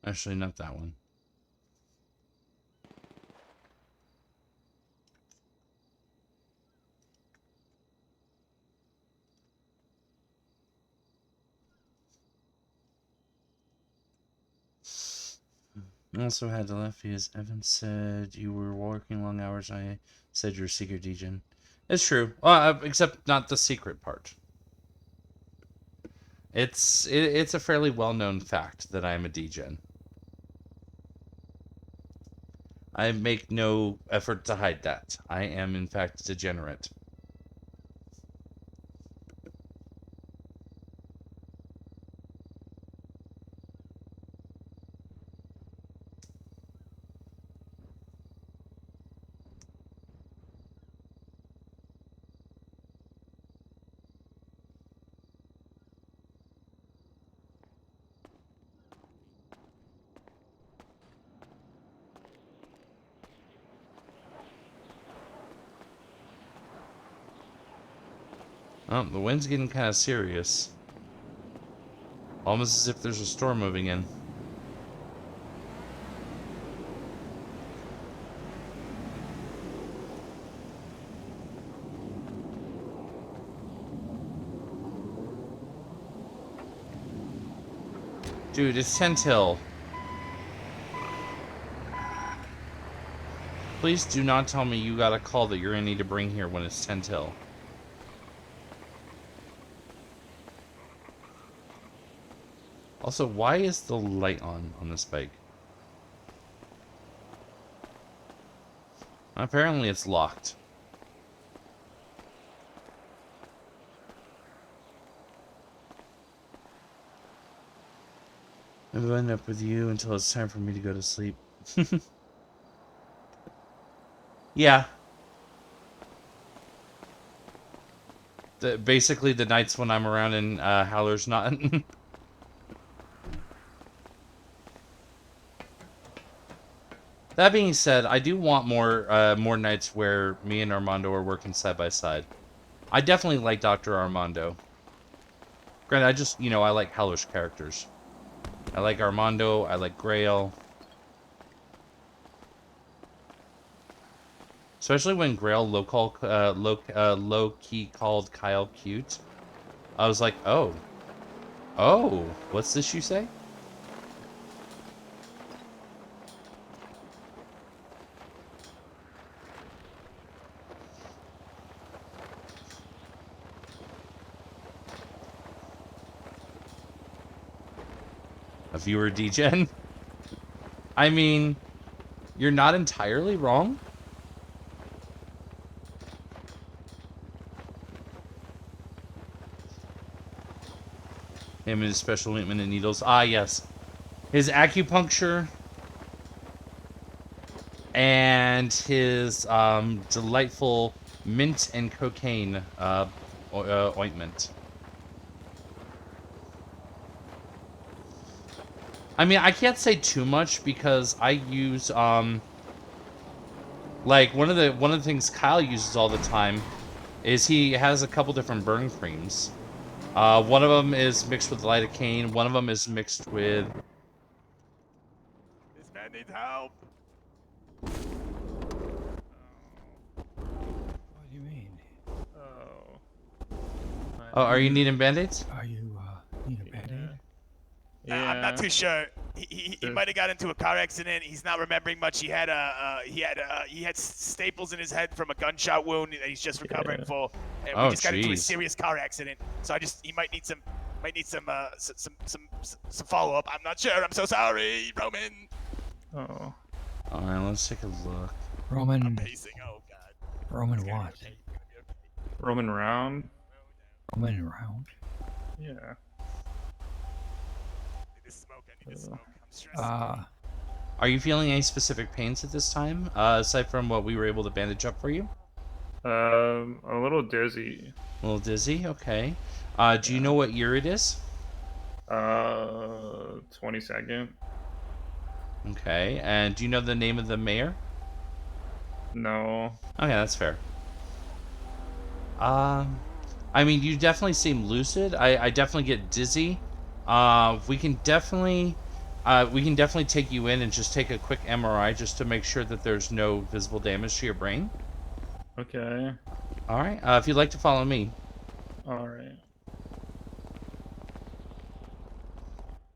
Actually, not that one. I also had to laugh because Evan said you were working long hours. I said you're a secret degen. It's true. Except not the secret part. It's a fairly well-known fact that I am a degen. I make no effort to hide that. I am, in fact, degenerate. Oh, the wind's getting kind of serious. Almost as if there's a storm moving in. Dude, it's 10 till. Please do not tell me you got a call that you're gonna need to bring here when it's 10 till. Also, why is the light on this bike? Apparently it's locked. I'm going up with you until it's time for me to go to sleep. Yeah. Basically the nights when I'm around and Howler's not. That being said, I do want more nights where me and Armando are working side by side. I definitely like Dr. Armando. Granted, I just, I like Howler's characters. I like Armando, I like Grail. Especially when Grail low-key called Kail cute. I was like, oh. Oh, what's this you say? A viewer degen? I mean, you're not entirely wrong. Him and his special ointment and needles. Ah, yes. His acupuncture and his delightful mint and cocaine ointment. I mean, I can't say too much because I use like one of the things Kyle uses all the time is he has a couple different burn creams. One of them is mixed with lidocaine. One of them is mixed with. This man needs help. What do you mean? Oh. Oh, are you needing band-aids? Are you need a band-aid? I'm not too sure. He might have got into a car accident. He's not remembering much. He had staples in his head from a gunshot wound that he's just recovering for. And we just got into a serious car accident. So he might need some follow up. I'm not sure. I'm so sorry, Roman. Oh. All right, let's take a look. Roman. I'm pacing. Oh God. Roman what? Roman round. Roman round. Yeah. Are you feeling any specific pains at this time, aside from what we were able to bandage up for you? A little dizzy. A little dizzy, okay. Do you know what year it is? 22nd. Okay, and do you know the name of the mayor? No. Okay, that's fair. I mean, you definitely seem lucid. I definitely get dizzy. We can definitely We can definitely take you in and just take a quick MRI just to make sure that there's no visible damage to your brain. Okay. All right. If you'd like to follow me. All right.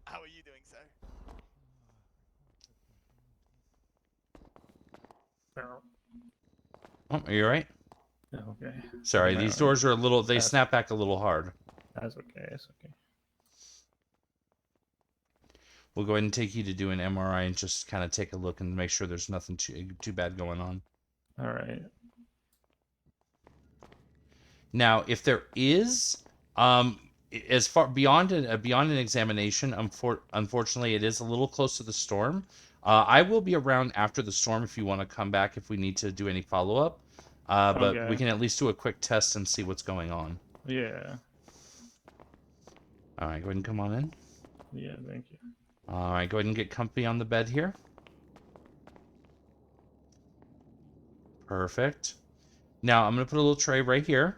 How are you doing, sir? Oh, are you all right? Yeah, okay. Sorry, these doors are a little, they That's- snap back a little hard. That's okay. It's okay. We'll go ahead and take you to do an MRI and just kind of take a look and make sure there's nothing too bad going on. All right. Now, if there is, as far beyond an examination, unfortunately, it is a little close to the storm. I will be around after the storm if you want to come back if we need to do any follow up. But we Okay. can at least do a quick test and see what's going on. Yeah. All right, go ahead and come on in. Yeah, thank you. All right, go ahead and get comfy on the bed here. Perfect. Now, I'm going to put a little tray right here.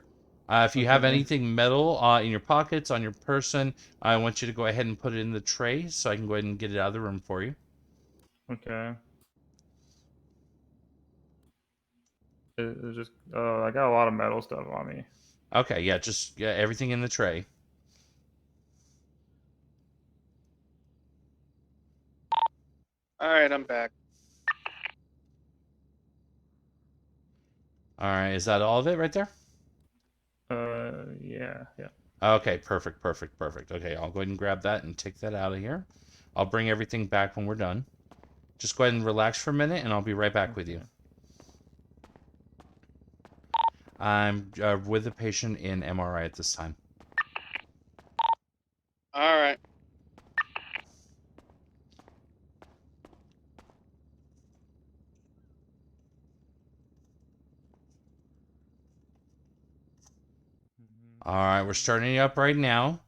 If you have Okay. anything metal in your pockets, on your person, I want you to go ahead and put it in the tray so I can go ahead and get it out of the room for you. Okay. It's just, I got a lot of metal stuff on me. Okay, yeah, just everything in the tray. Alright, I'm back. All right, is that all of it right there? Yeah. Okay, perfect. Okay, I'll go ahead and grab that and take that out of here. I'll bring everything back when we're done. Just go ahead and relax for a minute, and I'll be right back with you. I'm with the patient in MRI at this time. Alright. All right, we're starting up right now.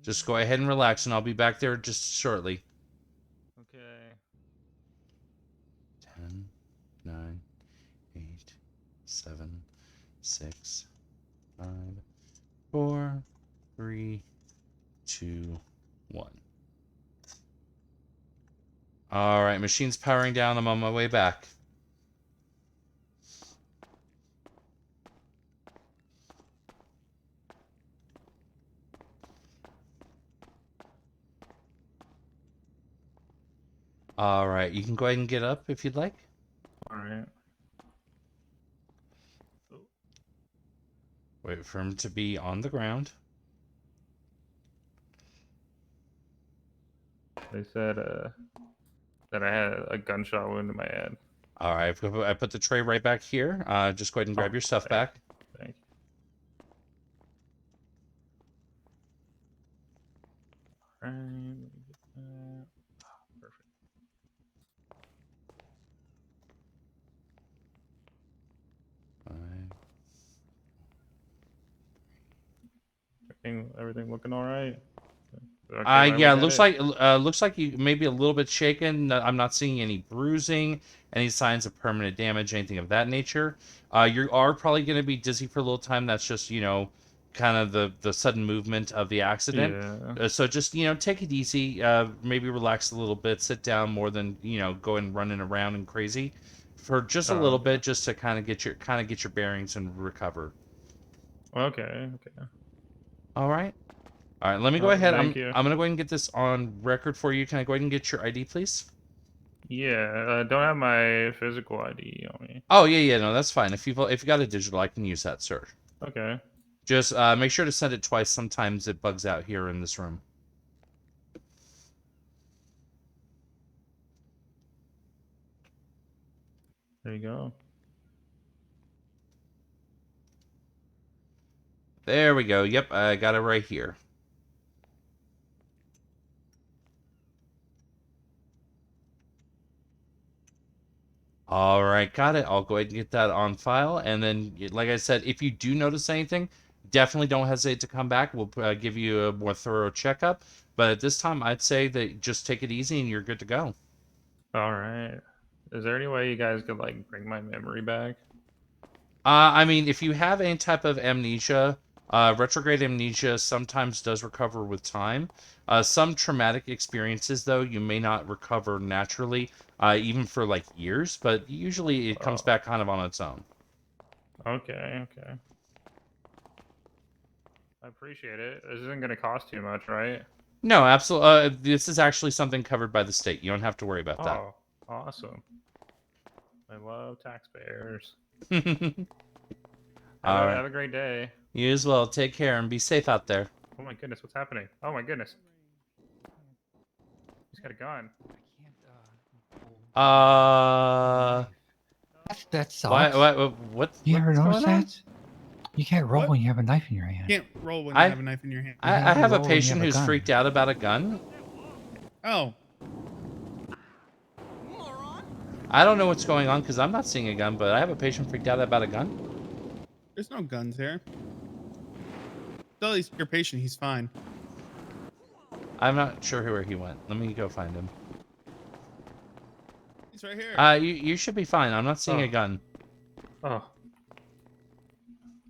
Just go ahead and relax, and I'll be back there just shortly. Okay. 10, 9, 8, 7, 6, 5, 4, 3, 2, 1. All right, machine's powering down. I'm on my way back. All right, you can go ahead and get up if you'd like. All right. Wait for him to be on the ground. They said that I had a gunshot wound in my head. All right, I put the tray right back here. Just go ahead and grab your stuff back. Thank you. All right. Let me get that. Perfect. Everything looking all right? Okay, Yeah, looks like you maybe a little bit shaken. I'm not seeing any bruising, any signs of permanent damage, anything of that nature. You are probably going to be dizzy for a little time. That's just, kind of the sudden movement of the accident. Yeah. So just, take it easy. Maybe relax a little bit. Sit down more than, go and running around and crazy for just a little bit, just to kind of get your bearings and recover. Okay. All right. All right, let me go ahead. I'm Thank you. going to go ahead and get this on record for you. Can I go ahead and get your ID, please? Yeah, don't have my physical ID on me. Oh, yeah, no, that's fine. If you got a digital, I can use that, sir. Okay. Just make sure to send it twice. Sometimes it bugs out here in this room. There you go. There we go. Yep, I got it right here. All right, got it. I'll go ahead and get that on file. And then, like I said, if you do notice anything, definitely don't hesitate to come back. We'll give you a more thorough checkup. But at this time, I'd say that just take it easy and you're good to go. All right. Is there any way you guys could bring my memory back? I mean, if you have any type of amnesia, Retrograde amnesia sometimes does recover with time. Some traumatic experiences, though, you may not recover naturally, even for like years, but usually it comes back kind of on its own. Okay, okay. I appreciate it. This isn't going to cost too much, right? No, absolutely. This is actually something covered by the state. You don't have to worry about that. Oh, awesome. I love taxpayers. All right. Have a great day. You as well. Take care and be safe out there. Oh my goodness, what's happening? Oh my goodness. He's got a gun. That sucks. What? You ever what's notice going on? that? You can't roll when you have a knife in your hand. You can't roll when you have a knife in your hand. I have a patient who's freaked out about a gun. Oh. I don't know what's going on because I'm not seeing a gun, but I have a patient freaked out about a gun. There's no guns here. Tell your patient he's fine. I'm not sure where he went. Let me go find him. He's right here. You should be fine. I'm not seeing a gun. Oh.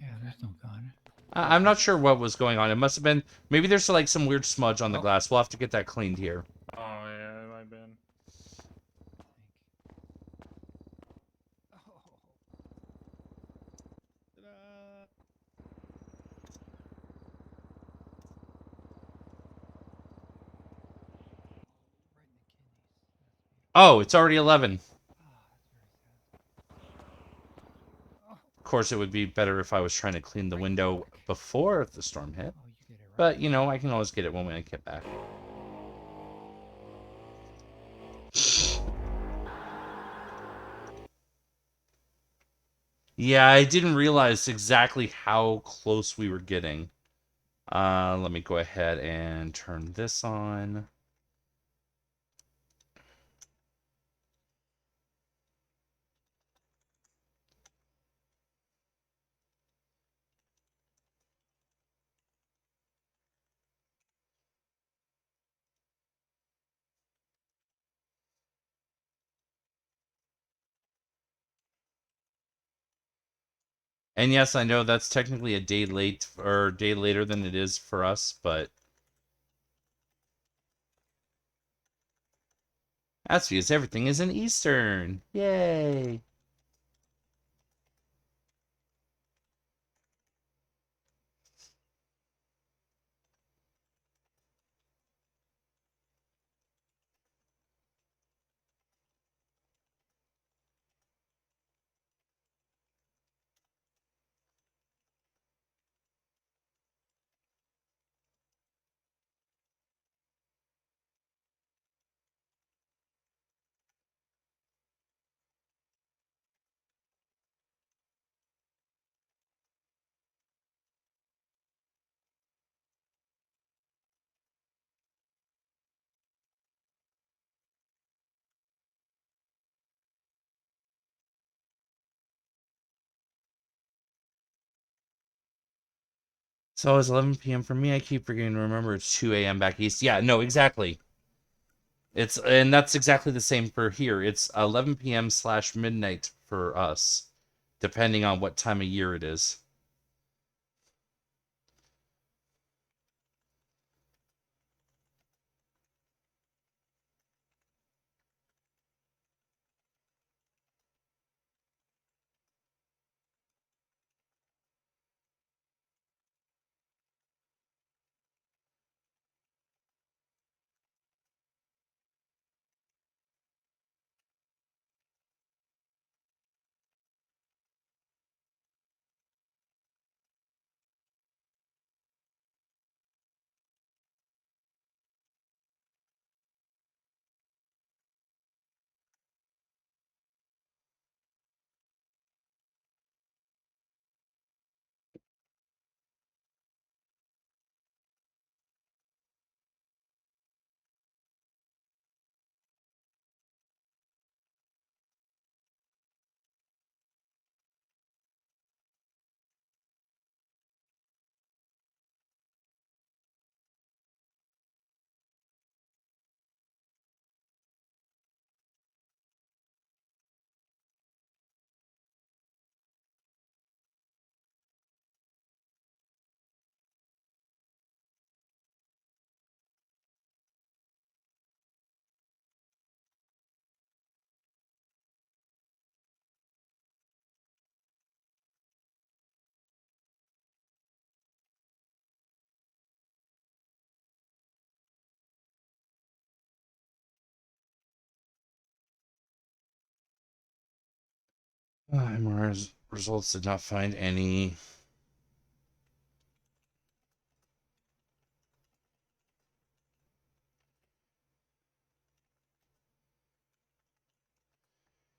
Yeah, there's no gun. I'm not sure what was going on. It must have been, maybe there's like some weird smudge on the glass. We'll have to get that cleaned here. Oh yeah, it might have been. Oh, it's already 11. Of course, it would be better if I was trying to clean the window before the storm hit. But, you know, I can always get it when I get back. Yeah, I didn't realize exactly how close we were getting. Let me go ahead and turn this on. And yes, I know that's technically a day late or a day later than it is for us, but that's because everything is in Eastern. Yay! So it's 11 p.m. for me. I keep forgetting to remember it's 2 a.m. back east. Yeah, no, exactly. And that's exactly the same for here. It's 11 p.m. / midnight for us, depending on what time of year it is. MRI results did not find any.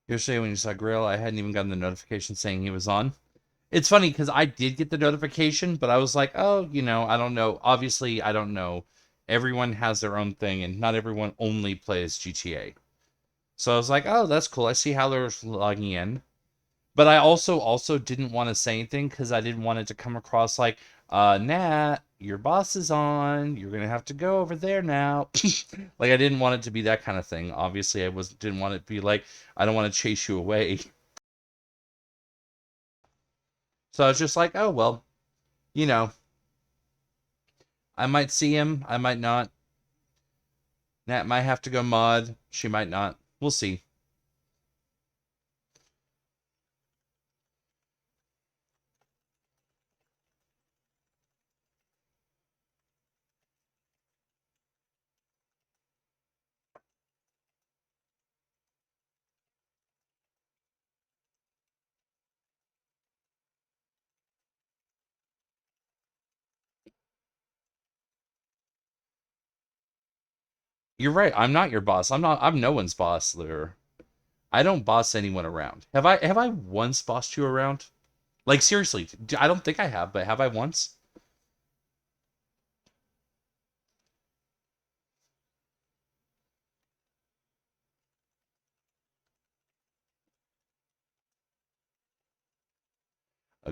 Yesterday when you saw Grail, I hadn't even gotten the notification saying he was on. It's funny because I did get the notification, but I was like, oh, you know, I don't know. Obviously, I don't know. Everyone has their own thing, and not everyone only plays GTA. So I was like, oh, that's cool. I see Howler's logging in. But I also didn't want to say anything because I didn't want it to come across like, Nat, your boss is on. You're gonna have to go over there now. Like I didn't want it to be that kind of thing. Obviously, didn't want it to be like I don't want to chase you away. So I was just like, oh well, you know, I might see him, I might not. Nat might have to go mod. She might not. We'll see. You're right. I'm not your boss. I'm no one's boss, Lure. I don't boss anyone around. Have I once bossed you around? Like seriously, I don't think I have, but have I once?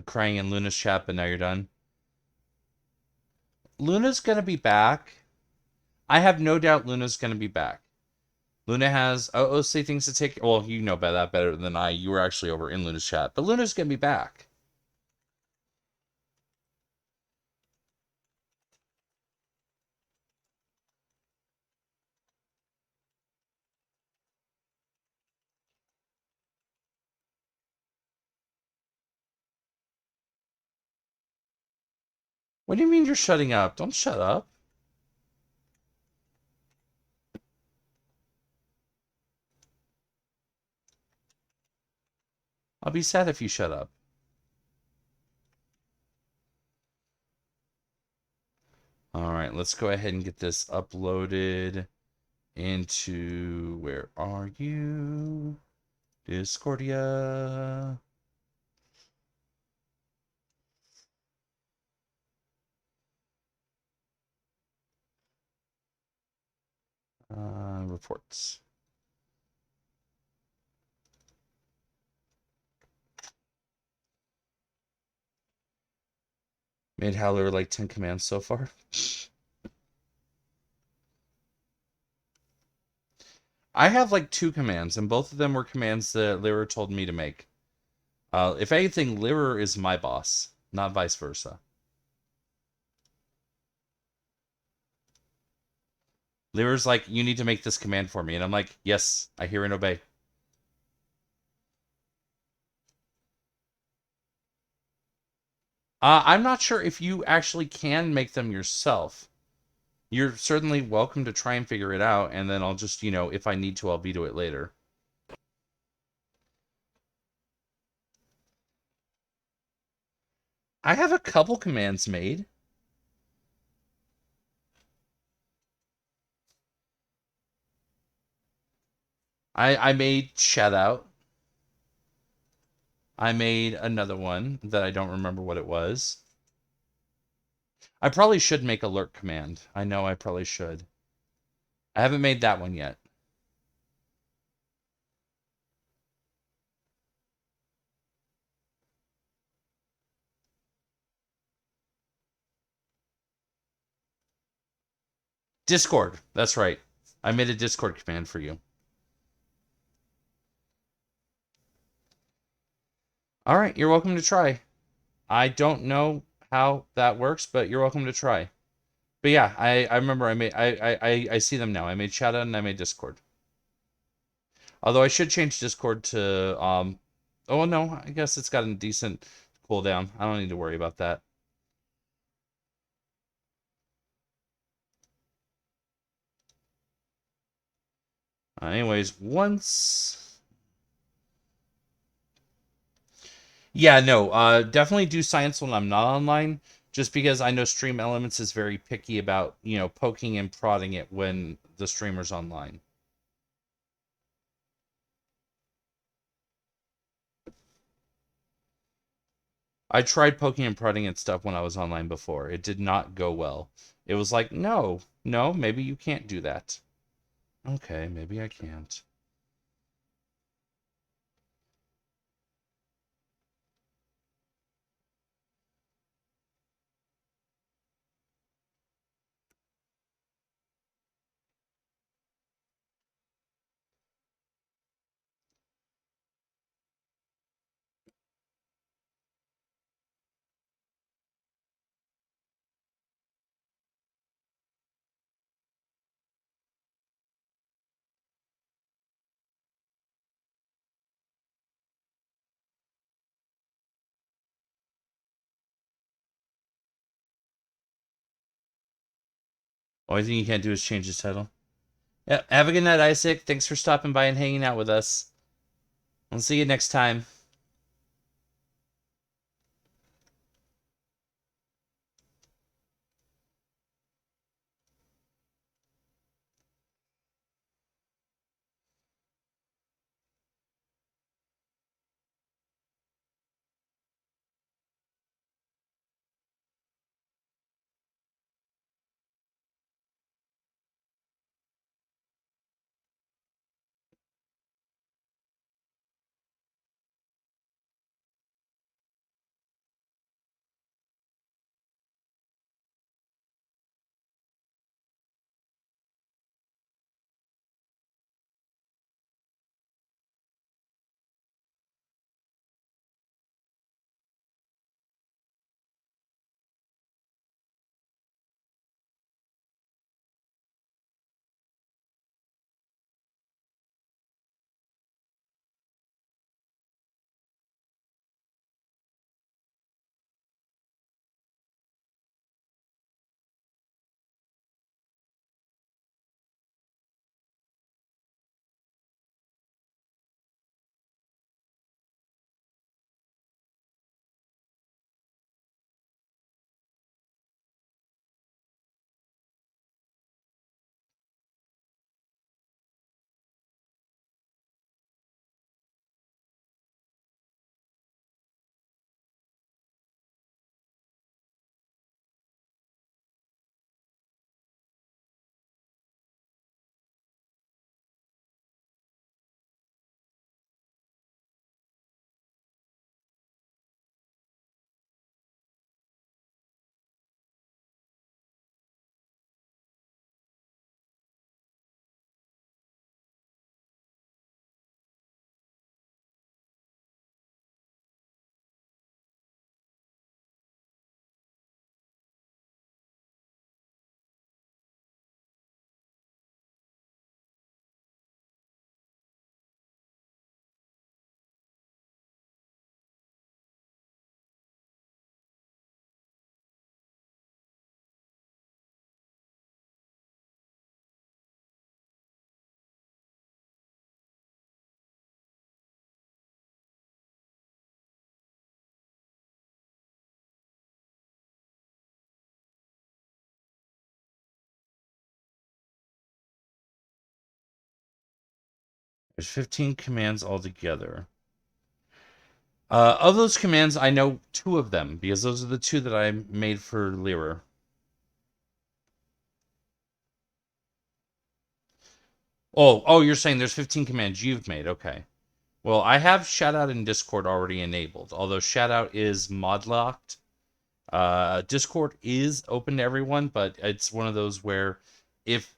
Crying in Luna's chat, but now you're done. Luna's gonna be back. I have no doubt Luna's gonna be back. Luna has OOC things to take. Well, you know about that better than I. You were actually over in Luna's chat, but Luna's gonna be back. What do you mean you're shutting up? Don't shut up. I'll be sad if you shut up. All right, let's go ahead and get this uploaded into, where are you? Discordia. Reports. Made Howler like 10 commands so far. I have like 2 commands, and both of them were commands that Lyra told me to make. If anything, Lyra is my boss, not vice versa. Lyra's like, you need to make this command for me, and I'm like, yes, I hear and obey. I'm not sure if you actually can make them yourself. You're certainly welcome to try and figure it out, and then I'll just, you know, if I need to, I'll veto it later. I have a couple commands made. I made shout out. I made another one that I don't remember what it was. I probably should make alert command. I know I probably should. I haven't made that one yet. Discord. That's right. I made a Discord command for you. All right, you're welcome to try. I don't know how that works, but you're welcome to try. But yeah, I remember I see them now. I made shout out and I made Discord. Although I should change Discord to oh no, I guess it's got a decent cooldown. I don't need to worry about that. Anyways, once Yeah, no, definitely do science when I'm not online, just because I know Stream Elements is very picky about, you know, poking and prodding it when the streamer's online. I tried poking and prodding at stuff when I was online before. It did not go well. It was like, no, maybe you can't do that. Okay, maybe I can't. Only thing you can't do is change his title. Yeah, have a good night, Isaac. Thanks for stopping by and hanging out with us. I'll see you next time. There's 15 commands altogether. Of those commands, I know 2 of them, because those are the 2 that I made for Lyra. Oh, you're saying there's 15 commands you've made. Okay. Well, I have Shoutout in Discord already enabled, although Shoutout is mod locked. Discord is open to everyone, but it's one of those where if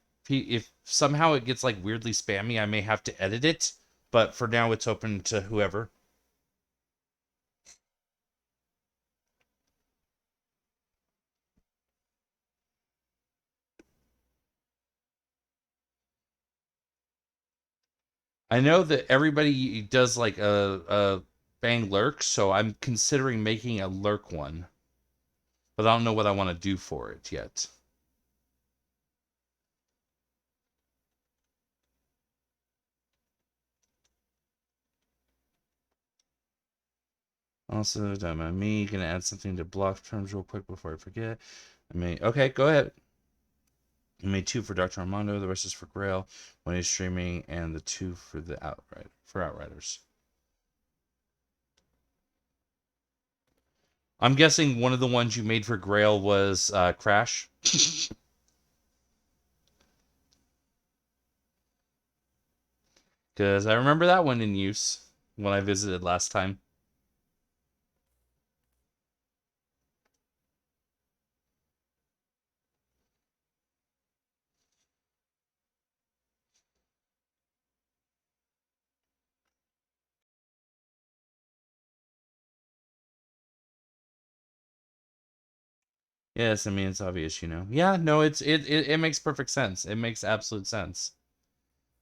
somehow it gets like weirdly spammy, I may have to edit it, but for now it's open to whoever. I know that everybody does like a bang lurk, so I'm considering making a lurk one, but I don't know what I want to do for it yet. Also, done by me. Gonna add something to block terms real quick before I forget. Okay, go ahead. I made 2 for Dr. Armando. The rest is for Grail when he's streaming, and the 2 for the Outriders. I'm guessing one of the ones you made for Grail was Crash. Because I remember that one in use when I visited last time. Yes, I mean, it's obvious, you know. Yeah, no, it makes perfect sense. It makes absolute sense.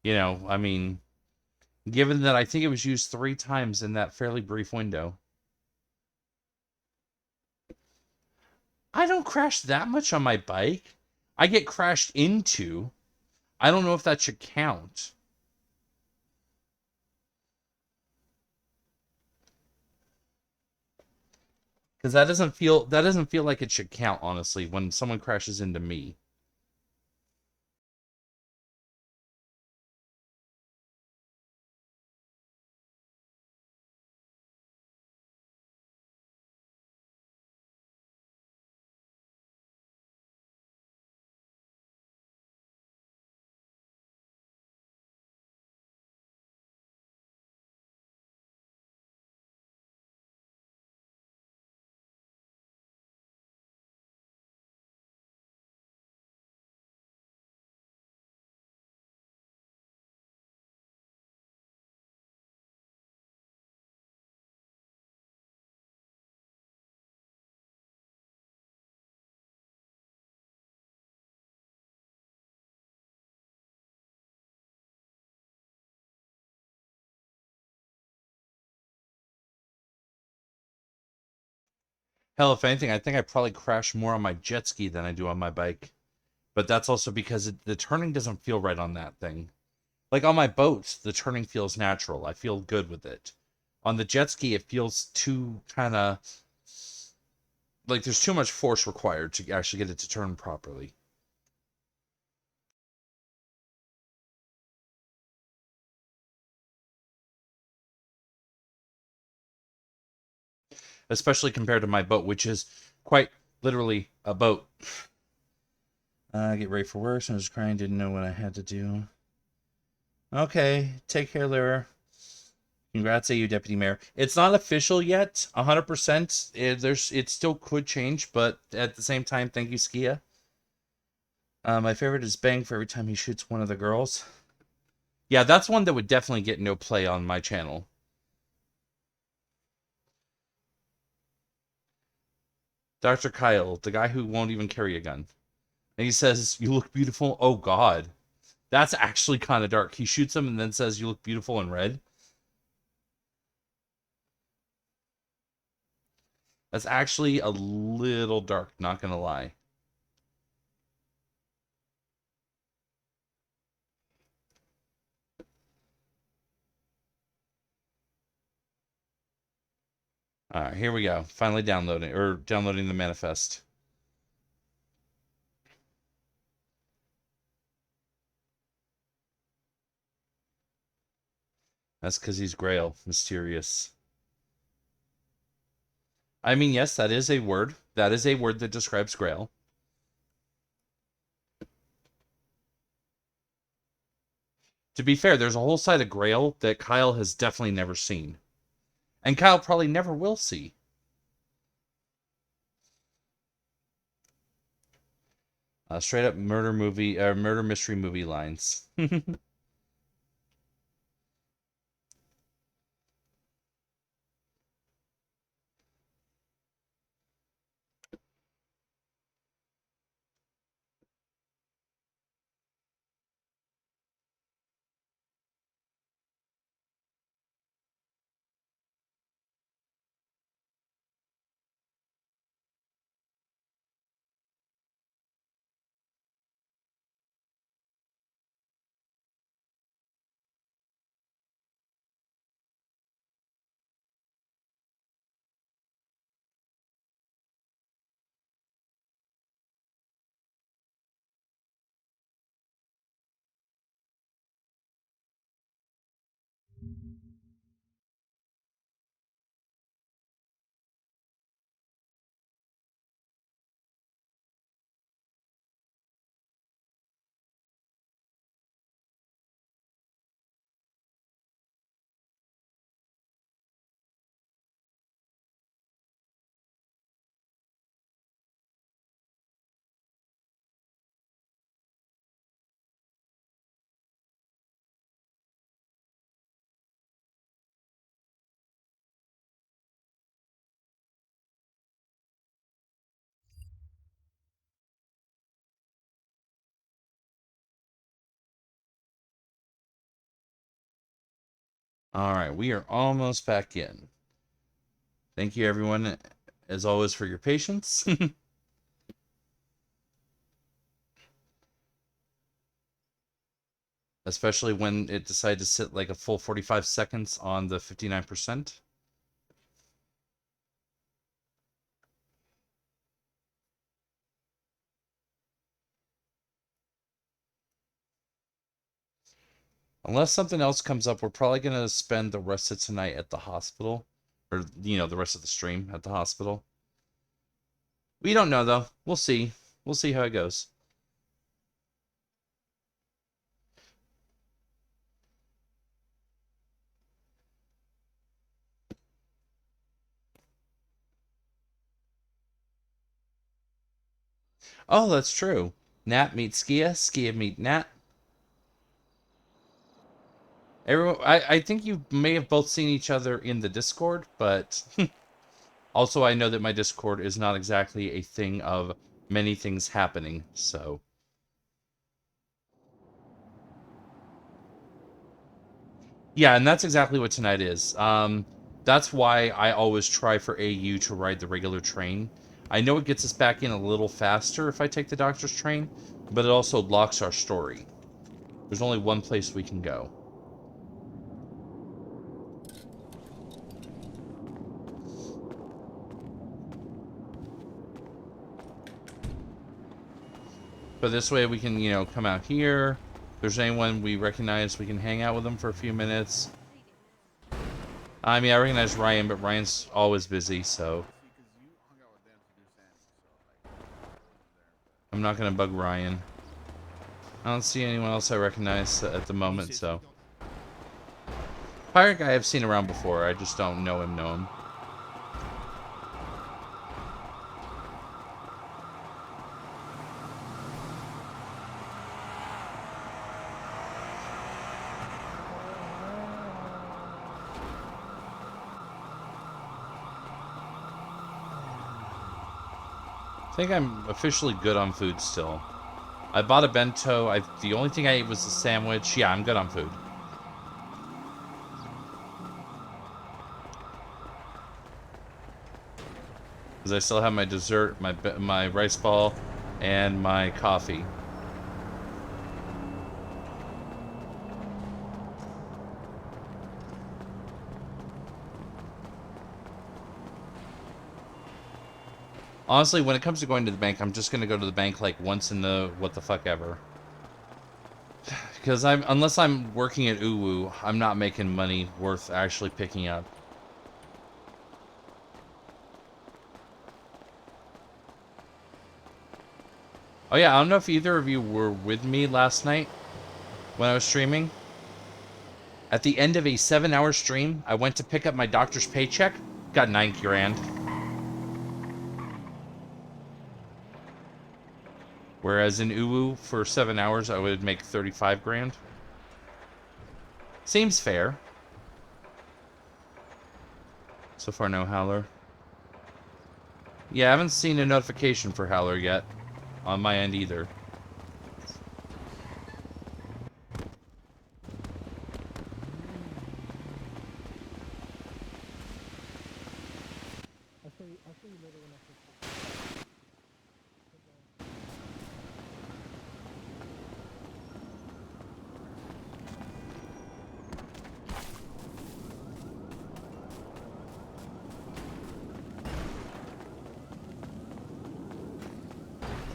You know, I mean, given that I think it was used 3 times in that fairly brief window. I don't crash that much on my bike. I get crashed into. I don't know if that should count. Because that doesn't feel like it should count, honestly, when someone crashes into me. Hell, if anything, I think I probably crash more on my jet ski than I do on my bike. But that's also because the turning doesn't feel right on that thing. Like on my boat, the turning feels natural. I feel good with it. On the jet ski, it feels too kind of like there's too much force required to actually get it to turn properly. Especially compared to my boat, which is quite literally a boat. Get ready for work. I was crying, didn't know what I had to do. Okay, take care, Lyra. Congrats, AU Deputy Mayor. It's not official yet, 100%. It still could change, but at the same time, thank you, Skia. My favorite is Bang for every time he shoots one of the girls. Yeah, that's one that would definitely get no play on my channel. Dr. Kail, the guy who won't even carry a gun. And he says, "You look beautiful." Oh, God. That's actually kind of dark. He shoots him and then says, "You look beautiful" in red. That's actually a little dark, not gonna lie. Alright, here we go. Finally downloading the manifest. That's because he's Grail. Mysterious. I mean, yes, that is a word. That is a word that describes Grail. To be fair, there's a whole side of Grail that Kyle has definitely never seen. And Kyle probably never will see. Straight up murder mystery movie lines. All right, we are almost back in. Thank you, everyone, as always, for your patience. Especially when it decided to sit like a full 45 seconds on the 59%. Unless something else comes up, we're probably going to spend the rest of tonight at the hospital. Or, you know, the rest of the stream at the hospital. We don't know, though. We'll see. We'll see how it goes. Oh, that's true. Nat meets Skia. Skia meet Nat. Everyone, I think you may have both seen each other in the Discord, but also I know that my Discord is not exactly a thing of many things happening, so. Yeah, and that's exactly what tonight is. That's why I always try for AU to ride the regular train. I know it gets us back in a little faster if I take the doctor's train, but it also locks our story. There's only one place we can go. But this way we can, you know, come out here. If there's anyone we recognize, we can hang out with them for a few minutes. I mean, I recognize Ryan, but Ryan's always busy, so I'm not going to bug Ryan. I don't see anyone else I recognize at the moment, so. Pirate guy I've seen around before, I just don't know him. I think I'm officially good on food still. I bought a bento. The only thing I ate was the sandwich. Yeah, I'm good on food. Because I still have my dessert, my rice ball, and my coffee. Honestly, when it comes to going to the bank, I'm just going to go to the bank like once in the what the fuck ever. Because unless I'm working at Uwu, I'm not making money worth actually picking up. Oh yeah, I don't know if either of you were with me last night when I was streaming. At the end of a 7-hour stream, I went to pick up my doctor's paycheck, got 9 grand. Whereas in Uwu, for 7 hours, I would make 35 grand. Seems fair. So far, no Howler. Yeah, I haven't seen a notification for Howler yet. On my end either. I'll show you later when I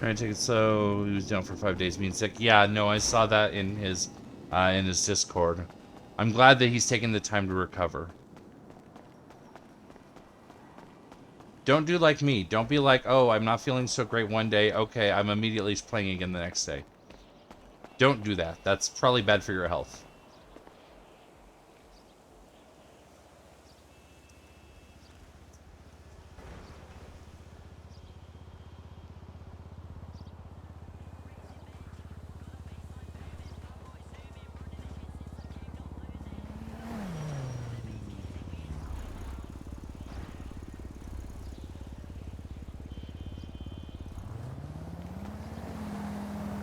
Trying to take it so he was down for 5 days being sick. Yeah, no, I saw that in his Discord. I'm glad that he's taking the time to recover. Don't do like me. Don't be like, oh, I'm not feeling so great one day. Okay, I'm immediately playing again the next day. Don't do that. That's probably bad for your health.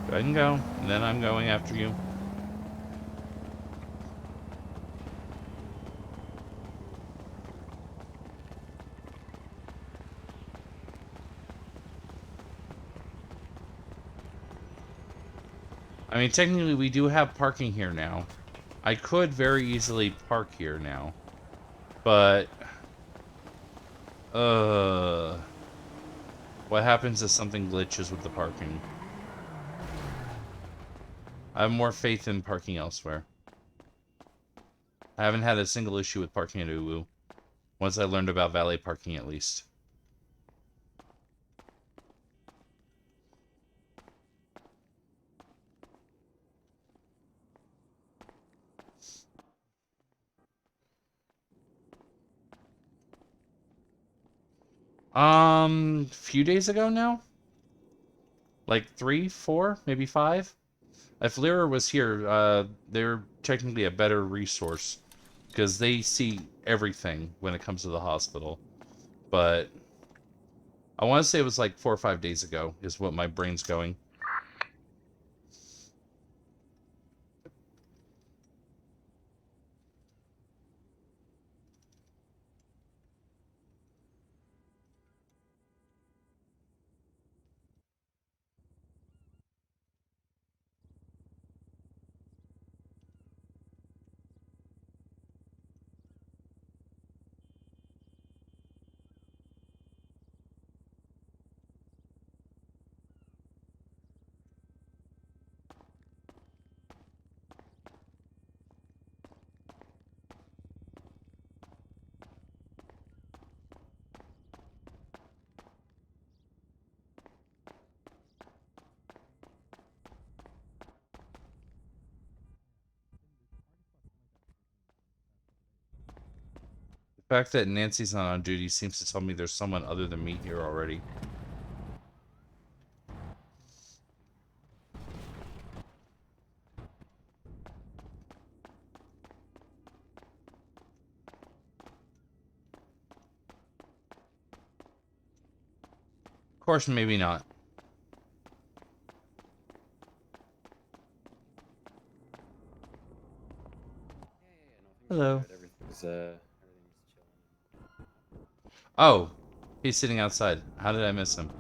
Go ahead and go, and then I'm going after you. I mean, technically, we do have parking here now. I could very easily park here now. But... what happens if something glitches with the parking? I have more faith in parking elsewhere. I haven't had a single issue with parking at Uwu. Once I learned about valet parking, at least. Few days ago now? Like 3, 4, maybe 5? If Lyra was here, they're technically a better resource. Because they see everything when it comes to the hospital. But I want to say it was like 4 or 5 days ago, is what my brain's going. The fact that Nancy's not on duty seems to tell me there's someone other than me here already. Of course, maybe not. Hello. Oh, he's sitting outside. How did I miss him?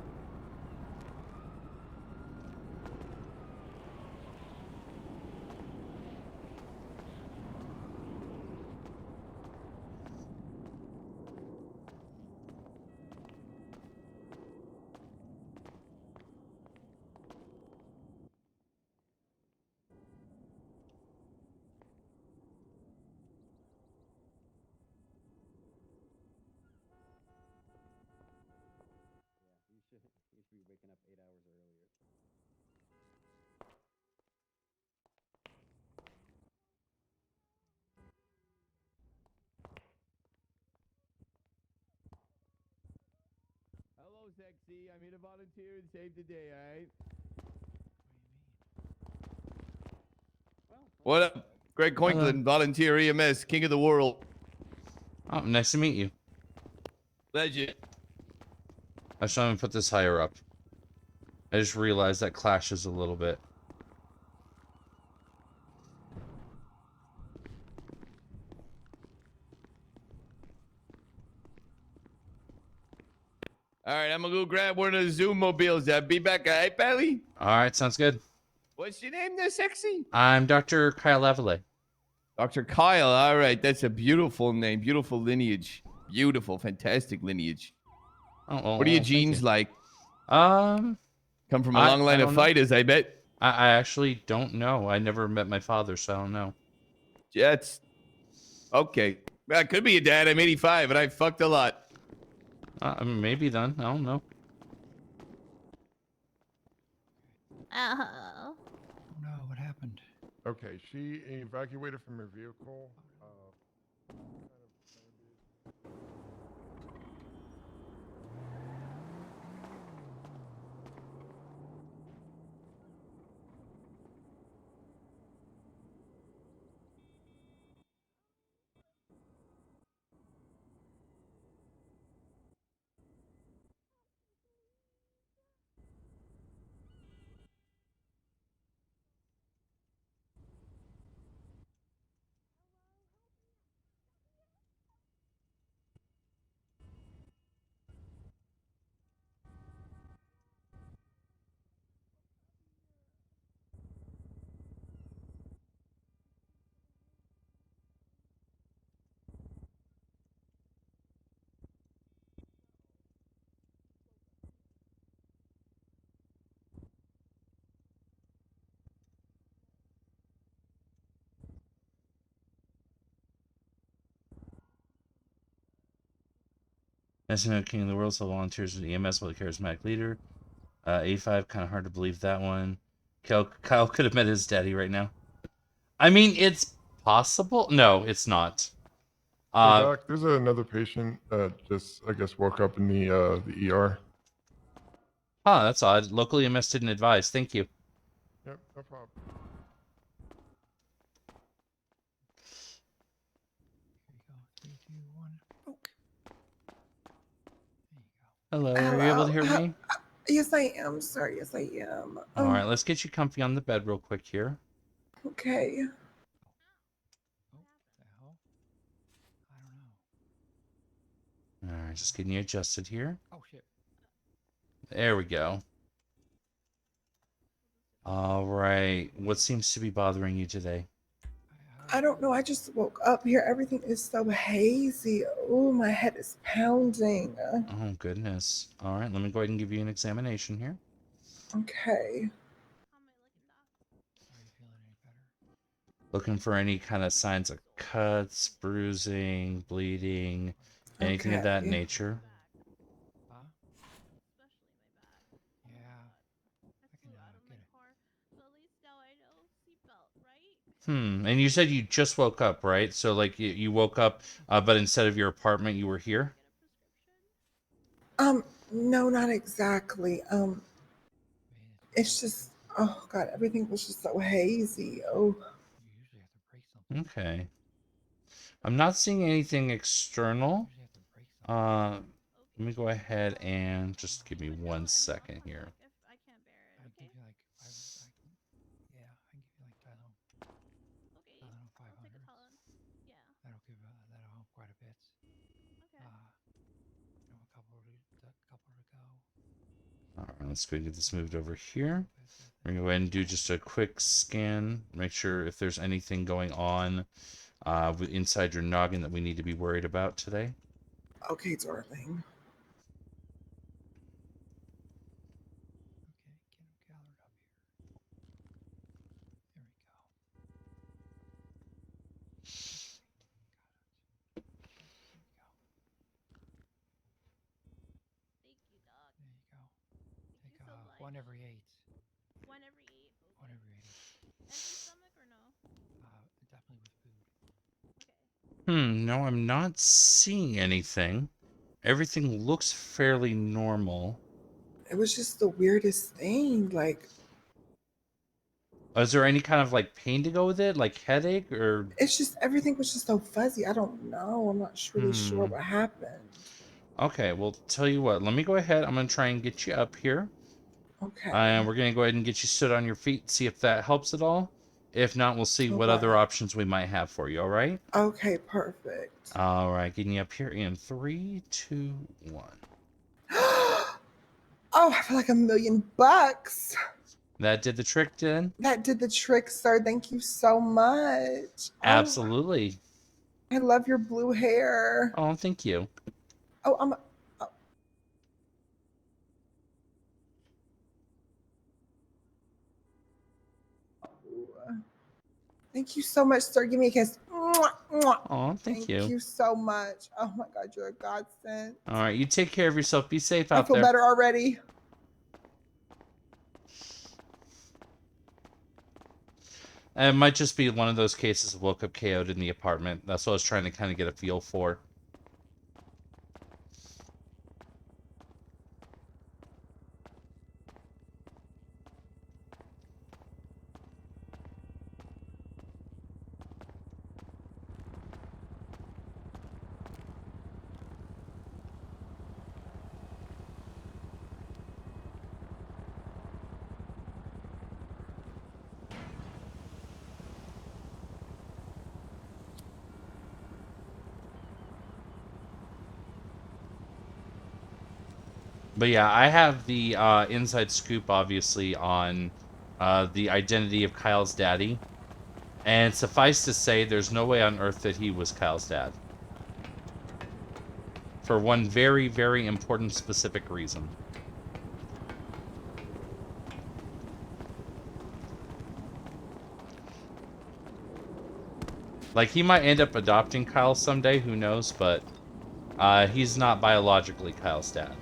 Hello, sexy. I'm here to volunteer and save the day, alright? What up? Greg Coinkland, volunteer EMS, king of the world. Oh, nice to meet you. Legend. I should have put this higher up. I just realized that clashes a little bit. All right, I'm gonna go grab one of the Zoom mobiles. I'll be back, all right, Pally? Alright, sounds good. What's your name there, sexy? I'm Dr. Kail Avile. Dr. Kail. All right, that's a beautiful name. Beautiful lineage. Beautiful, fantastic lineage. Oh, what are your thank genes you. like? Come from a long line of fighters, I bet. I actually don't know. I never met my father, so I don't know. Jets. Okay. Well, it could be a dad. I'm 85, and I fucked a lot. I mean, maybe then. I don't know. Oh. No, what happened? Okay, she evacuated from her vehicle. National King of the World, so volunteers with EMS while the charismatic leader. 85, kind of hard to believe that one. Kyle could have met his daddy right now. I mean, it's possible. No, it's not. Hey, Doc, there's another patient that just, I guess, woke up in the ER. Huh, that's odd. Local EMS didn't advise. Thank you. Yep, no problem. Hello, are you able to hear me? Yes, I am, sir. Yes, I am. All right, let's get you comfy on the bed real quick here. Okay. All right, just getting you adjusted here. Oh shit. There we go. All right, what seems to be bothering you today? I don't know. I just woke up here. Everything is so hazy. Oh, my head is pounding. Oh, goodness. All right, let me go ahead and give you an examination here. Okay. Looking for any kind of signs of cuts, bruising, bleeding, anything of that Okay. nature. And you said you just woke up, right? So, like, you woke up, but instead of your apartment, you were here? No, not exactly. It's just, oh God, everything was just so hazy. Oh. Okay. I'm not seeing anything external. Let me go ahead and just give me 1 second here. All right, let's go get this moved over here. We're going to go ahead and do just a quick scan. Make sure if there's anything going on inside your noggin that we need to be worried about today. Okay, darling. One every 8. One every 8. One every 8. Empty stomach or no? Definitely with food. No, I'm not seeing anything. Everything looks fairly normal. It was just the weirdest thing. Like, Is there any kind of like pain to go with it? Like headache or? it's just, everything was just so fuzzy. I don't know. I'm not really sure what happened. Okay, well, tell you what. Let me go ahead. I'm going to try and get you up here. Okay. And we're going to go ahead and get you stood on your feet, see if that helps at all. If not, we'll see what other Okay. options we might have for you, all right? Okay, perfect. All right, getting you up here in 3, 2, 1. Oh, I feel like $1,000,000. That did the trick, then? That did the trick, sir. Thank you so much. Absolutely. I love your blue hair. Oh, thank you. Oh, thank you so much, sir. Give me a kiss. Mwah, mwah. Oh, thank you. Thank you so much. Oh my God, you're a godsend. All right, you take care of yourself. Be safe I out feel there. better already. It might just be one of those cases of woke up KO'd in the apartment. That's what I was trying to kind of get a feel for. But yeah, I have the inside scoop, obviously, on the identity of Kyle's daddy. And suffice to say, there's no way on earth that he was Kyle's dad. For one very, very important specific reason. Like, he might end up adopting Kyle someday, who knows, but He's not biologically Kyle's dad.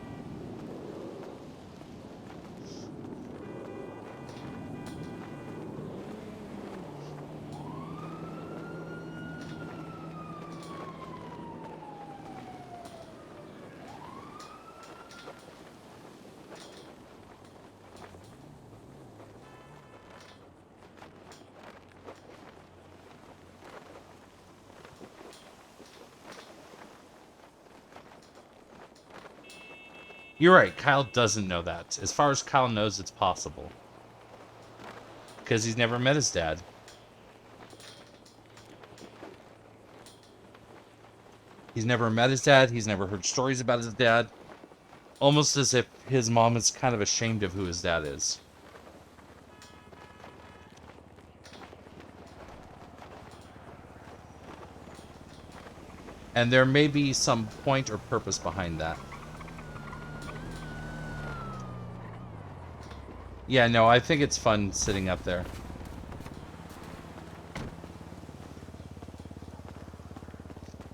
You're right, Kyle doesn't know that. As far as Kyle knows, it's possible. Because he's never met his dad. He's never met his dad, he's never heard stories about his dad. Almost as if his mom is kind of ashamed of who his dad is. And there may be some point or purpose behind that. Yeah, no, I think it's fun sitting up there.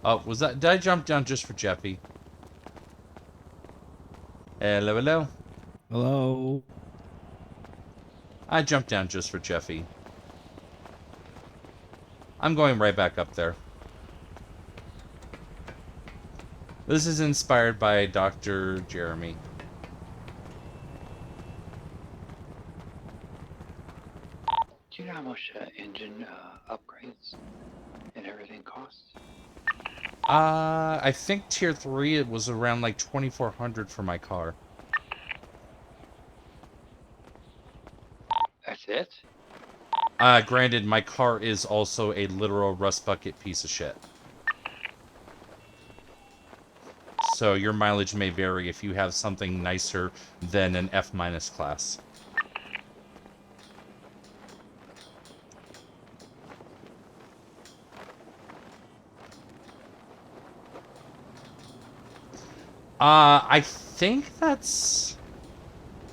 Oh, was that... Did I jump down just for Jeffy? Hello, hello? Hello? I jumped down just for Jeffy. I'm going right back up there. This is inspired by Dr. Jeremy. Do you know how much engine upgrades and everything costs? I think tier 3 it was around like 2,400 for my car. That's it? Granted, my car is also a literal rust bucket piece of shit. So your mileage may vary if you have something nicer than an F- class. I think that's...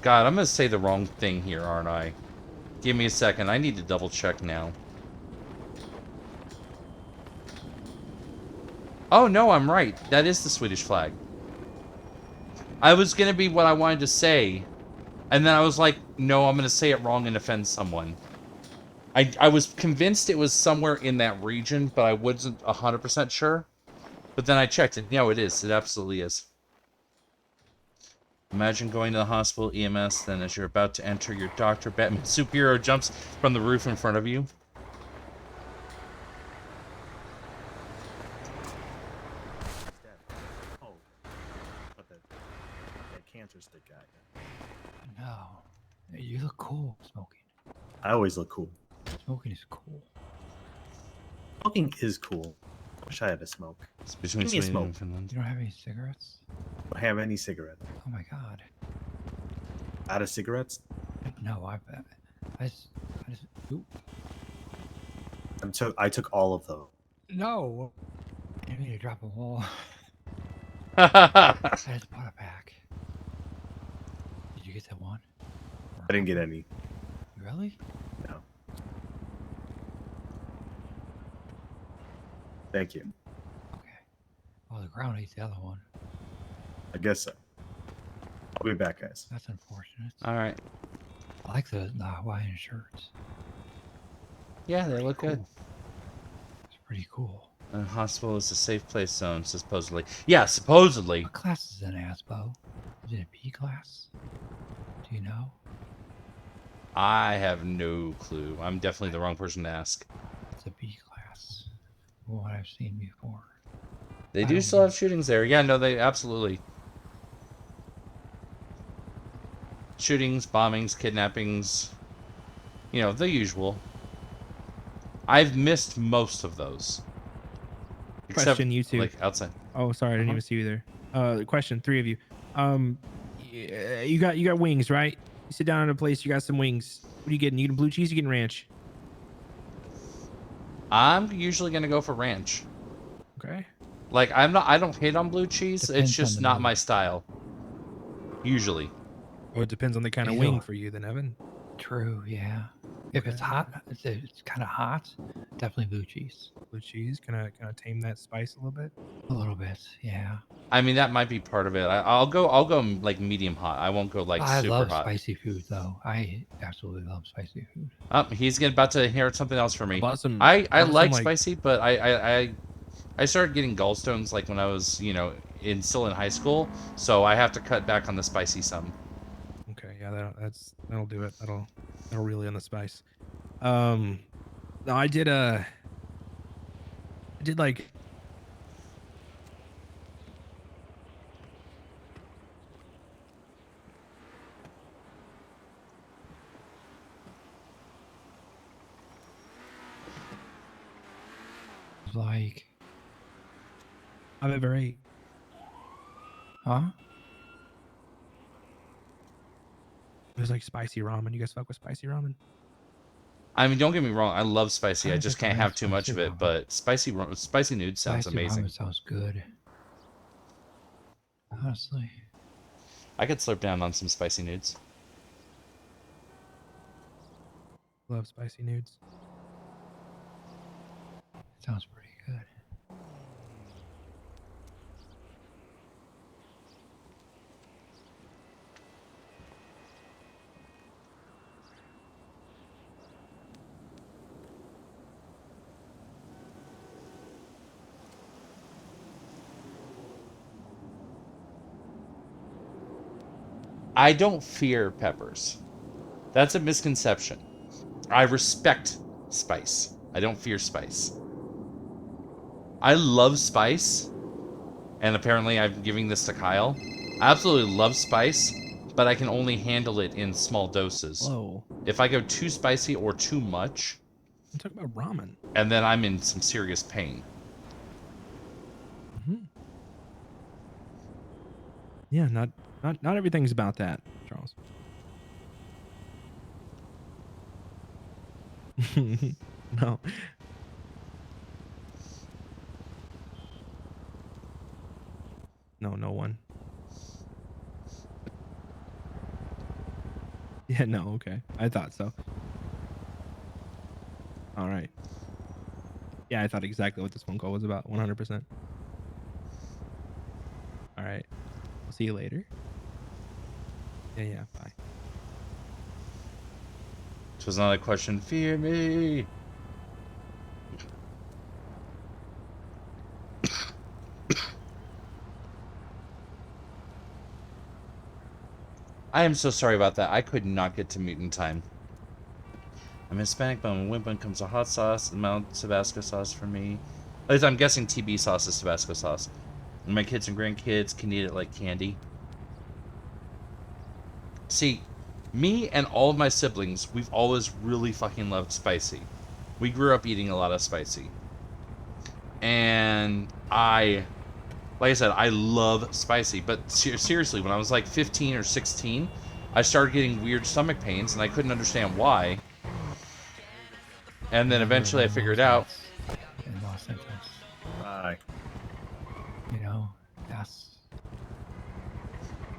God, I'm gonna say the wrong thing here, aren't I? Give me a second. I need to double check now. Oh, no, I'm right. That is the Swedish flag. I was gonna be what I wanted to say, and then I was like, no, I'm gonna say it wrong and offend someone. I was convinced it was somewhere in that region, but I wasn't 100% sure. But then I checked, and no, it is. It absolutely is. Imagine going to the hospital EMS, then as you're about to enter your doctor, Batman superhero jumps from the roof in front of you. Oh, but that cancer stick guy. No, you look cool smoking. I always look cool. Smoking is cool. Smoking is cool. I wish I had a smoke. It's between Give me a Sweden smoke. and Finland. You don't have any cigarettes? I don't have any cigarettes. Oh my god. Out of cigarettes? No, I just ooh. I took all of them. No. I didn't mean to drop a wall. I just bought it back. Did you get that one? I didn't get any. Really? No. Thank you. Oh, the ground ate the other one. I guess so. I'll be back, guys. That's unfortunate. Alright. I like the Hawaiian shirts. Yeah, they look good. It's pretty cool. The hospital is a safe place zone, supposedly. Yeah, supposedly. What class is an ASBO? Is it a B class? Do you know? I have no clue. I'm definitely the wrong person to ask. It's a B class. From what I've seen before. They do still have shootings there. Yeah, no, they absolutely. Shootings, bombings, kidnappings. You know, the usual. I've missed most of those. Question, you two. Like, outside. Oh, sorry, I didn't even see you there. Question, 3 of you. You got wings, right? You sit down at a place, you got some wings. What are you getting? You getting blue cheese, you getting ranch? I'm usually gonna go for ranch. Okay. Like, I don't hate on blue cheese. Depends It's just on the not mood. my style. Usually. Well, it depends on the kind of Ew. wing for you then, Evan. True, yeah. If it's hot, it's kind of hot. Definitely blue cheese. Blue cheese, kind of tame that spice a little bit. A little bit, yeah. I mean, that might be part of it. I'll go like medium hot. I won't go like I super love hot. spicy food, though. I absolutely love spicy food. He's about to inherit something else from me. Bought some- I bought some, like like- spicy, but I started getting gallstones like when I was, you know, still in high school, so I have to cut back on the spicy some. Okay, yeah, that'll do it. That'll reel in the spice. No, I did like. Like, I'm a very. huh? It was like spicy ramen. You guys fuck with spicy ramen? I mean, don't get me wrong, I love spicy. I don't just think I can't like have too much of spicy it, but spicy nude sounds Spicy amazing. ramen sounds good. Honestly. I could slurp down on some spicy nudes. Love spicy nudes. Sounds pretty good. I don't fear peppers. That's a misconception. I respect spice. I don't fear spice. I love spice, and apparently I'm giving this to Kyle. I absolutely love spice, but I can only handle it in small doses. Whoa. If I go too spicy or too much, I'm talking about ramen. and then I'm in some serious pain. Yeah, not everything's about that, Charles. No. No one. Yeah, no, okay. I thought so. All right. Yeah, I thought exactly what this phone call was about, 100%. All right. I'll see you later. Yeah, bye. It was not a question, fear me. I am so sorry about that. I could not get to mute in time. I'm Hispanic, but when Wimpin comes to hot sauce, amount Tabasco sauce for me. At least I'm guessing TB sauce is Tabasco sauce. And my kids and grandkids can eat it like candy. See, me and all of my siblings, we've always really fucking loved spicy. We grew up eating a lot of spicy. And like I said, I love spicy. But seriously, when I was like 15 or 16, I started getting weird stomach pains, and I couldn't understand why. And then eventually I figured out. In Los Angeles. Bye. You know,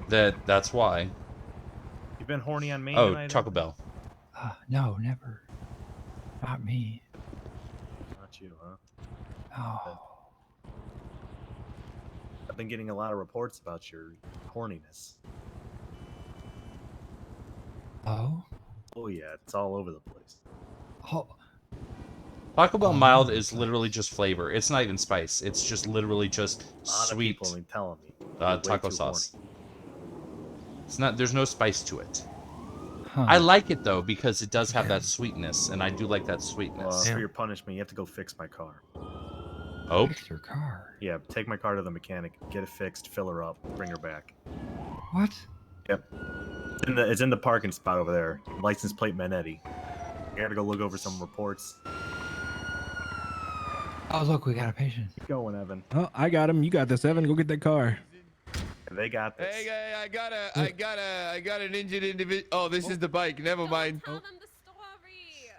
That's why. You've been horny on me Oh, tonight? Taco Bell. No, never. Not me. Not you, huh? No. I've been getting a lot of reports about your horniness. Oh? Oh yeah, it's all over the place. Oh. Taco Bell mild is literally just flavor. It's not even spice. It's just literally just A lot sweet of people have been telling me. you're way taco too sauce. It's not. There's no spice to it. Huh. I like it though because it does have that sweetness, and I do like that sweetness. Well, for your punishment, you have to go fix my car. Oh. Fix your car. Yeah, take my car to the mechanic, get it fixed, fill her up, bring her back. What? Yep. It's in the parking spot over there. License plate Manetti. I gotta go look over some reports. Oh, look, we got a patient. Keep going, Evan. Oh, I got him. You got this, Evan. Go get that car. They got this. Hey, I got an injured individual. Oh, this is the bike. Never mind.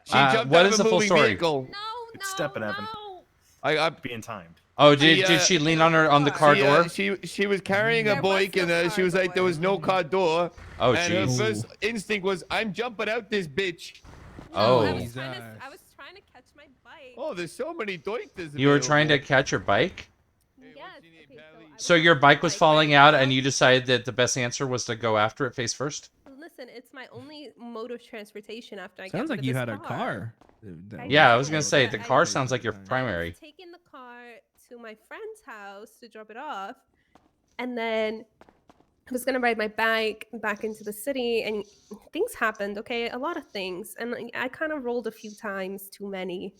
She jumped what out is of the a full moving story? vehicle. It's stepping, Evan. I being timed. Oh, did she lean on the car door? She was carrying a bike, and she was like, there was no car door. Oh, and her jeez. first instinct was, I'm jumping out this bitch. Oh. I was trying to catch my bike. Oh, there's so many doinkers. You were trying to catch your bike? Yes. Okay, So your bike was bike right falling out now. and you decided that the best answer was to go after it face first? Listen, it's my only mode of transportation after I get Sounds rid like of you this had a car. car. Yeah, I was going to say, the car sounds like your primary. I was taking the car to my friend's house to drop it off, and then I was gonna ride my bike back into the city, and things happened. Okay, a lot of things, and I kind of rolled a few times too many.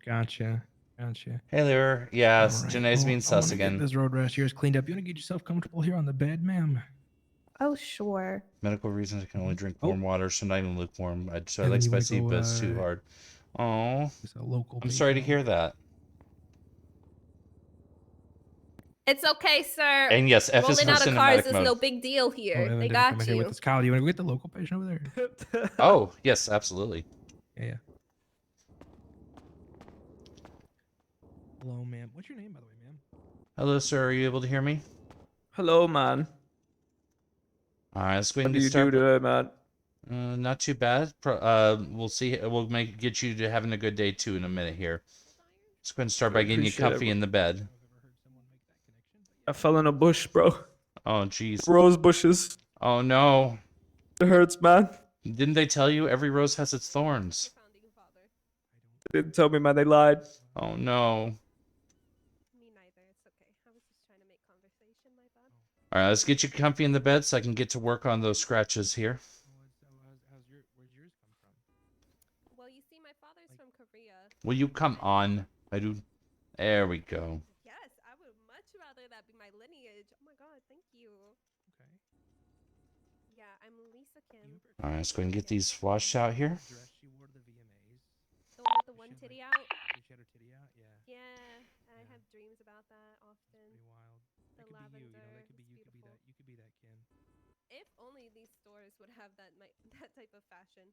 Gotcha. Gotcha. Hey there. Yes, All right, Janae's well, being I sus want to get again. this road rash yours cleaned up. You want to get yourself comfortable here on the bed, ma'am? Oh, sure. Medical reasons I can only drink warm water, so not even lukewarm. So I And like then you wanna spicy, go, but it's too hard. Oh, a local I'm sorry to bagel. hear that. It's okay, sir. And yes, F is rolling for out of cinematic cars is mode. no big deal Oh, here. Evan They didn't come got in here with you. us. Kyle, do you want to go get the local patient over there? Oh, yes, absolutely. Yeah. Hello, ma'am. What's your name, by the way, ma'am? Hello, sir. Are you able to hear me? Hello, man. All right, let's go ahead What and do get you do started. today, man? Not too bad. We'll see. We'll get you to having a good day too in a minute here. Let's go ahead and start by getting you Appreciate it, comfy bro. in the bed. I fell in a bush, bro. Oh, jeez. Rose bushes. Oh no. It hurts, man. Didn't they tell you every rose has its thorns? They didn't tell me, man. They lied. Oh no. All right, let's get you comfy in the bed so I can get to work on those scratches here. Well, you see, my father's from Korea. Will you come on? I do. There we go. Yes, I would much rather that be my lineage. Oh my God, thank you. Okay. Yeah, I'm Lisa Kim. All right, let's go ahead and get these washed out here. The one with the one titty out. Yeah, I have dreams about that often. The lavender. If only these stores would have that type of fashion,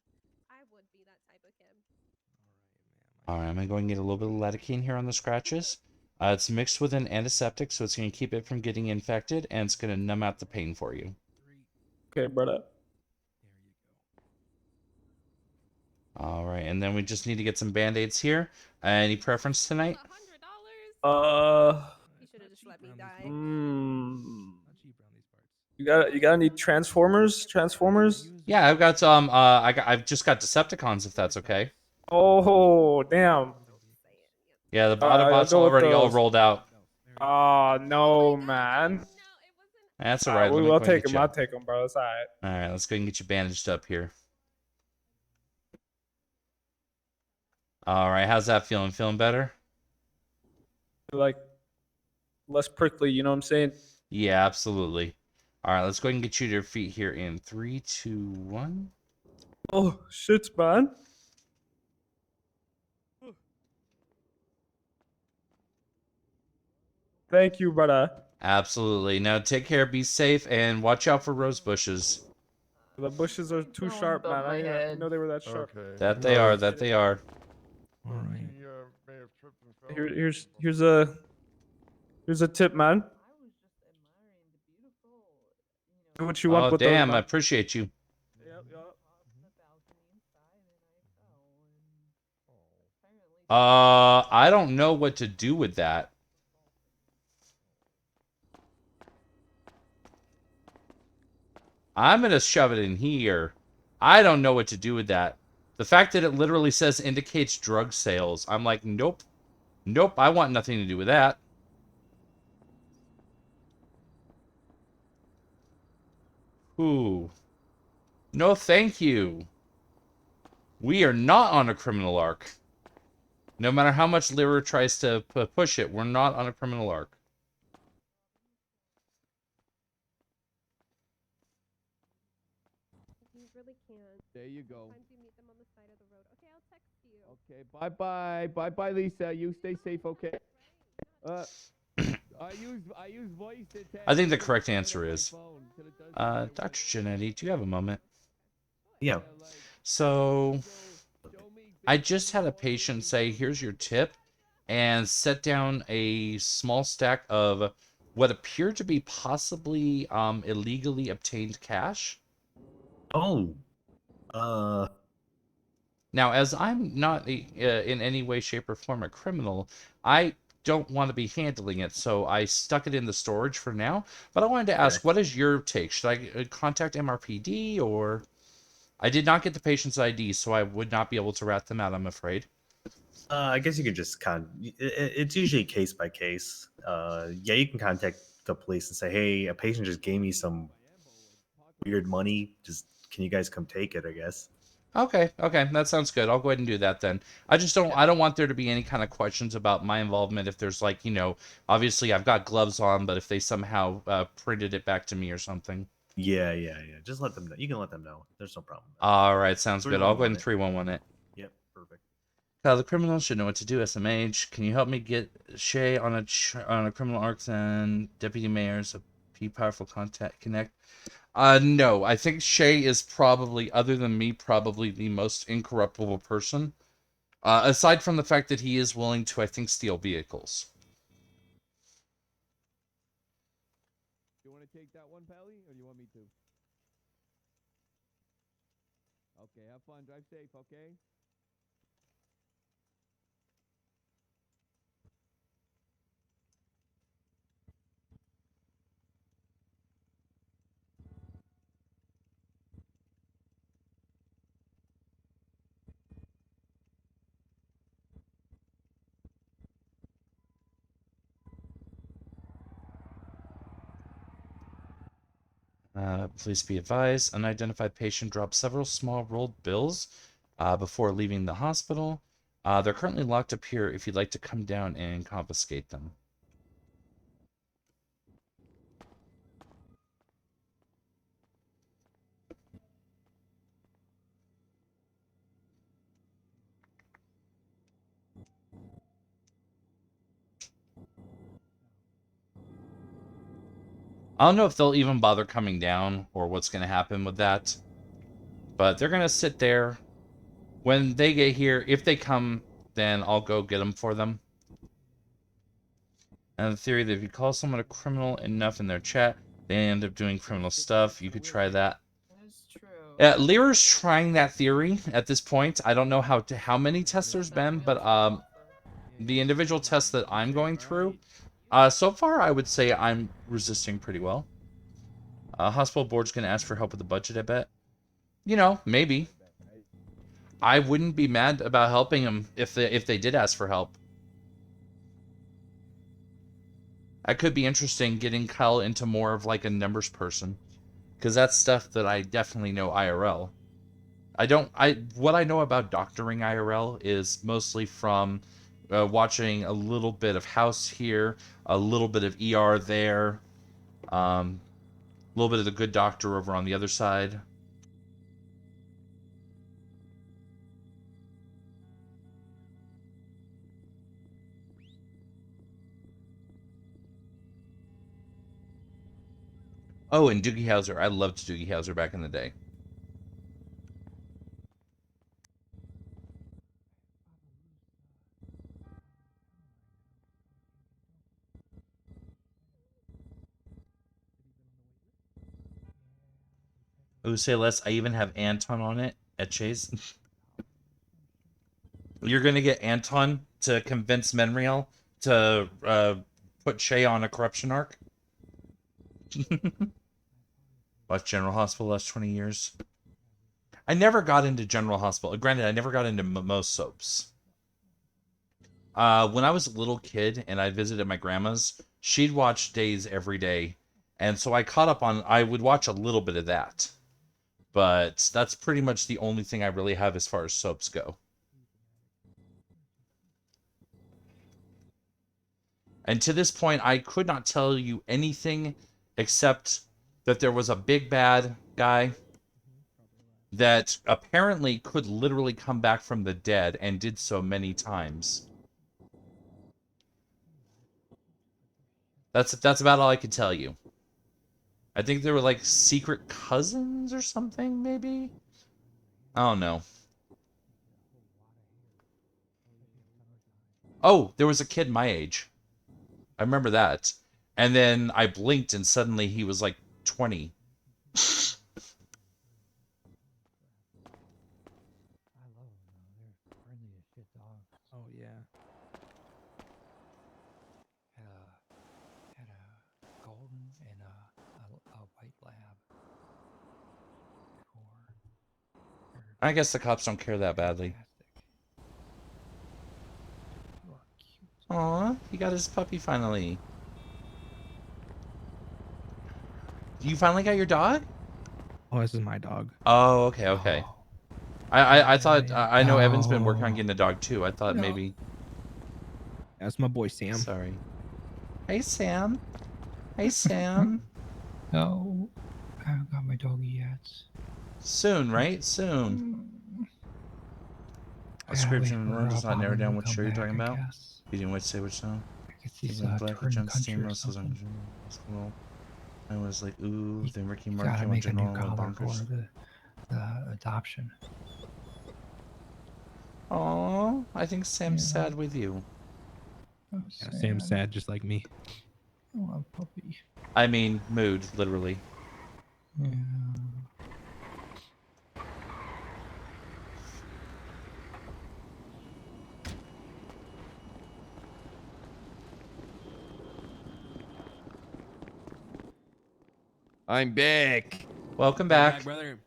I would be that type of Kim. All right, I'm going to go and get a little bit of lidocaine here on the scratches. It's mixed with an antiseptic, so it's going to keep it from getting infected, and it's going to numb out the pain for you. Okay, brother. All right, and then we just need to get some Band-Aids here. Any preference tonight? You should have just let me die. You got any Transformers? Yeah, I've got I've just got Decepticons, if that's okay. Oh, damn. Yeah, the Autobots already all rolled out. Oh, no, man. That's all right. I'll take them, bro. It's all right. All right, let's go and get you bandaged up here. All right, how's that feeling? Feeling better? Like, less prickly, you know what I'm saying? Yeah, absolutely. All right, let's go ahead and get you to your feet here in 3, 2, 1. Oh, shit, man. Thank you, brother. Absolutely. Now take care, be safe, and watch out for rose bushes. The bushes are too sharp, man. I didn't know they were that sharp. That they are. That they are. All right. Here's a tip, man. Do what you want Oh, with damn, those, I man. appreciate you. I don't know what to do with that. I'm going to shove it in here. I don't know what to do with that. The fact that it literally says indicates drug sales. I'm like, nope. Nope, I want nothing to do with that. Ooh. No, thank you. We are not on a criminal arc. No matter how much Lyra tries to push it, we're not on a criminal arc. You really can't. There you go. Sometimes you meet them on the side of the road. Okay, I'll text you. Okay, bye-bye. Bye-bye, Lisa. You stay safe, okay? I use voice to text. I think the correct answer is... Dr. Janetti, do you have a moment? Yeah. So, I just had a patient say, here's your tip, and set down a small stack of what appeared to be possibly illegally obtained cash. Oh. Now, as I'm not in any way, shape, or form a criminal, I don't want to be handling it, so I stuck it in the storage for now. But I wanted to ask, what is your take? Should I contact MRPD, or... I did not get the patient's ID, so I would not be able to rat them out, I'm afraid. I guess you could just it's usually case by case. Yeah, you can contact the police and say, hey, a patient just gave me some weird money. Just can you guys come take it, I guess. Okay, that sounds good. I'll go ahead and do that then. I don't want there to be any kind of questions about my involvement if there's like, obviously I've got gloves on, but if they somehow printed it back to me or something. Yeah. Just let them know. You can let them know. There's no problem. All right, sounds good. I'll go ahead and 311 311 it. Yep, perfect. The criminal should know what to do. SMH, can you help me get Shay on a criminal arc? Then Deputy Mayor's a powerful connect. No, I think Shay is probably, other than me, probably the most incorruptible person. Aside from the fact that he is willing to, I think, steal vehicles. Do you want to take that one, Pally, or do you want me to? Okay, have fun. Drive safe, okay? Please be advised, unidentified patient dropped several small rolled bills before leaving the hospital. They're currently locked up here if you'd like to come down and confiscate them. I don't know if they'll even bother coming down or what's going to happen with that. But they're going to sit there. When they get here, if they come, then I'll go get them for them. And the theory that if you call someone a criminal enough in their chat, they end up doing criminal stuff. You could try that. That's true. Lyra's trying that theory at this point. I don't know how many tests there's been, but the individual tests that I'm going through, so far I would say I'm resisting pretty well. Hospital board's going to ask for help with the budget, I bet. Maybe. I wouldn't be mad about helping them if they did ask for help. That could be interesting, getting Kail into more of like a numbers person, because that's stuff that I definitely know IRL. What I know about doctoring IRL is mostly from watching a little bit of House here, a little bit of ER there, a little bit of The Good Doctor over on the other side. Oh, and Doogie Howser. I loved Doogie Howser back in the day. Ooh, say less. I even have Anton on it at Chase. You're going to get Anton to convince Menriel to put Shay on a corruption arc? Watch General Hospital last 20 years. I never got into General Hospital. Granted, I never got into most soaps. When I was a little kid and I visited my grandma's, she'd watch Days every day. And so I caught up on... I would watch a little bit of that. But that's pretty much the only thing I really have as far as soaps go. And to this point, I could not tell you anything except that there was a big bad guy that apparently could literally come back from the dead and did so many times. That's about all I could tell you. I think they were like secret cousins or something, maybe? I don't know. Oh, there was a kid my age. I remember that. And then I blinked and suddenly he was like 20. had a golden and a white lab. I guess the cops don't care that badly. Aw, he got his puppy finally. You finally got your dog? Oh, this is my dog. Oh, okay, okay. I thought I know Evan's been working on getting a dog too. I thought maybe. That's my boy Sam. Sorry. Hey Sam. Hey Sam. No, I haven't got my doggy yet. Soon, right? Soon. A description does not narrow down which show you're talking about. You didn't wait to say which song. These Black touring Jump country Steam or was something. I was like, ooh, then Ricky You Martin gotta came on make a new General collar Bonkers. for the adoption. Aw, I think Sam's sad with you. Oh, Yeah, Sam's sad just like me. I want a puppy. I mean, mood, literally. Yeah. I'm back. Welcome back. brother.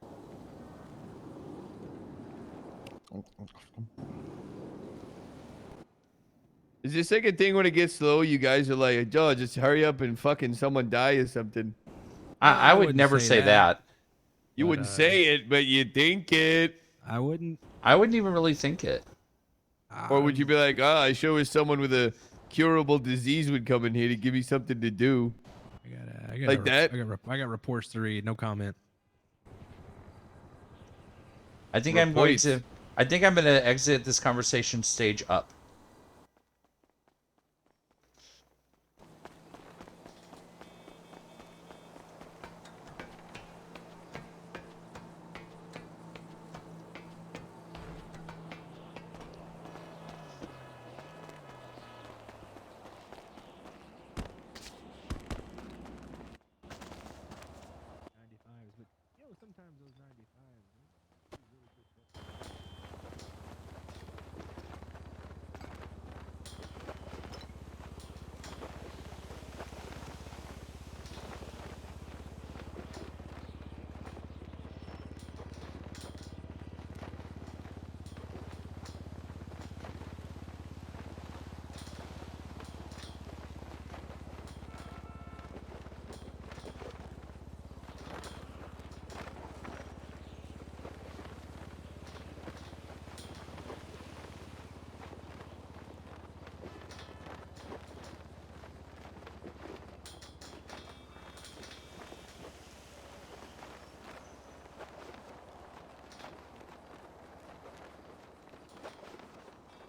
Is the second thing when it gets slow, you guys are like, oh, just hurry up and fucking someone die or something. I would never say that. You wouldn't say it, but you think it. I wouldn't. I wouldn't even really think it. Or would you be like, oh, I sure wish someone with a curable disease would come in here to give me something to do. I got Like that? I got reports to read. No comment. I think I'm going to exit this conversation stage up.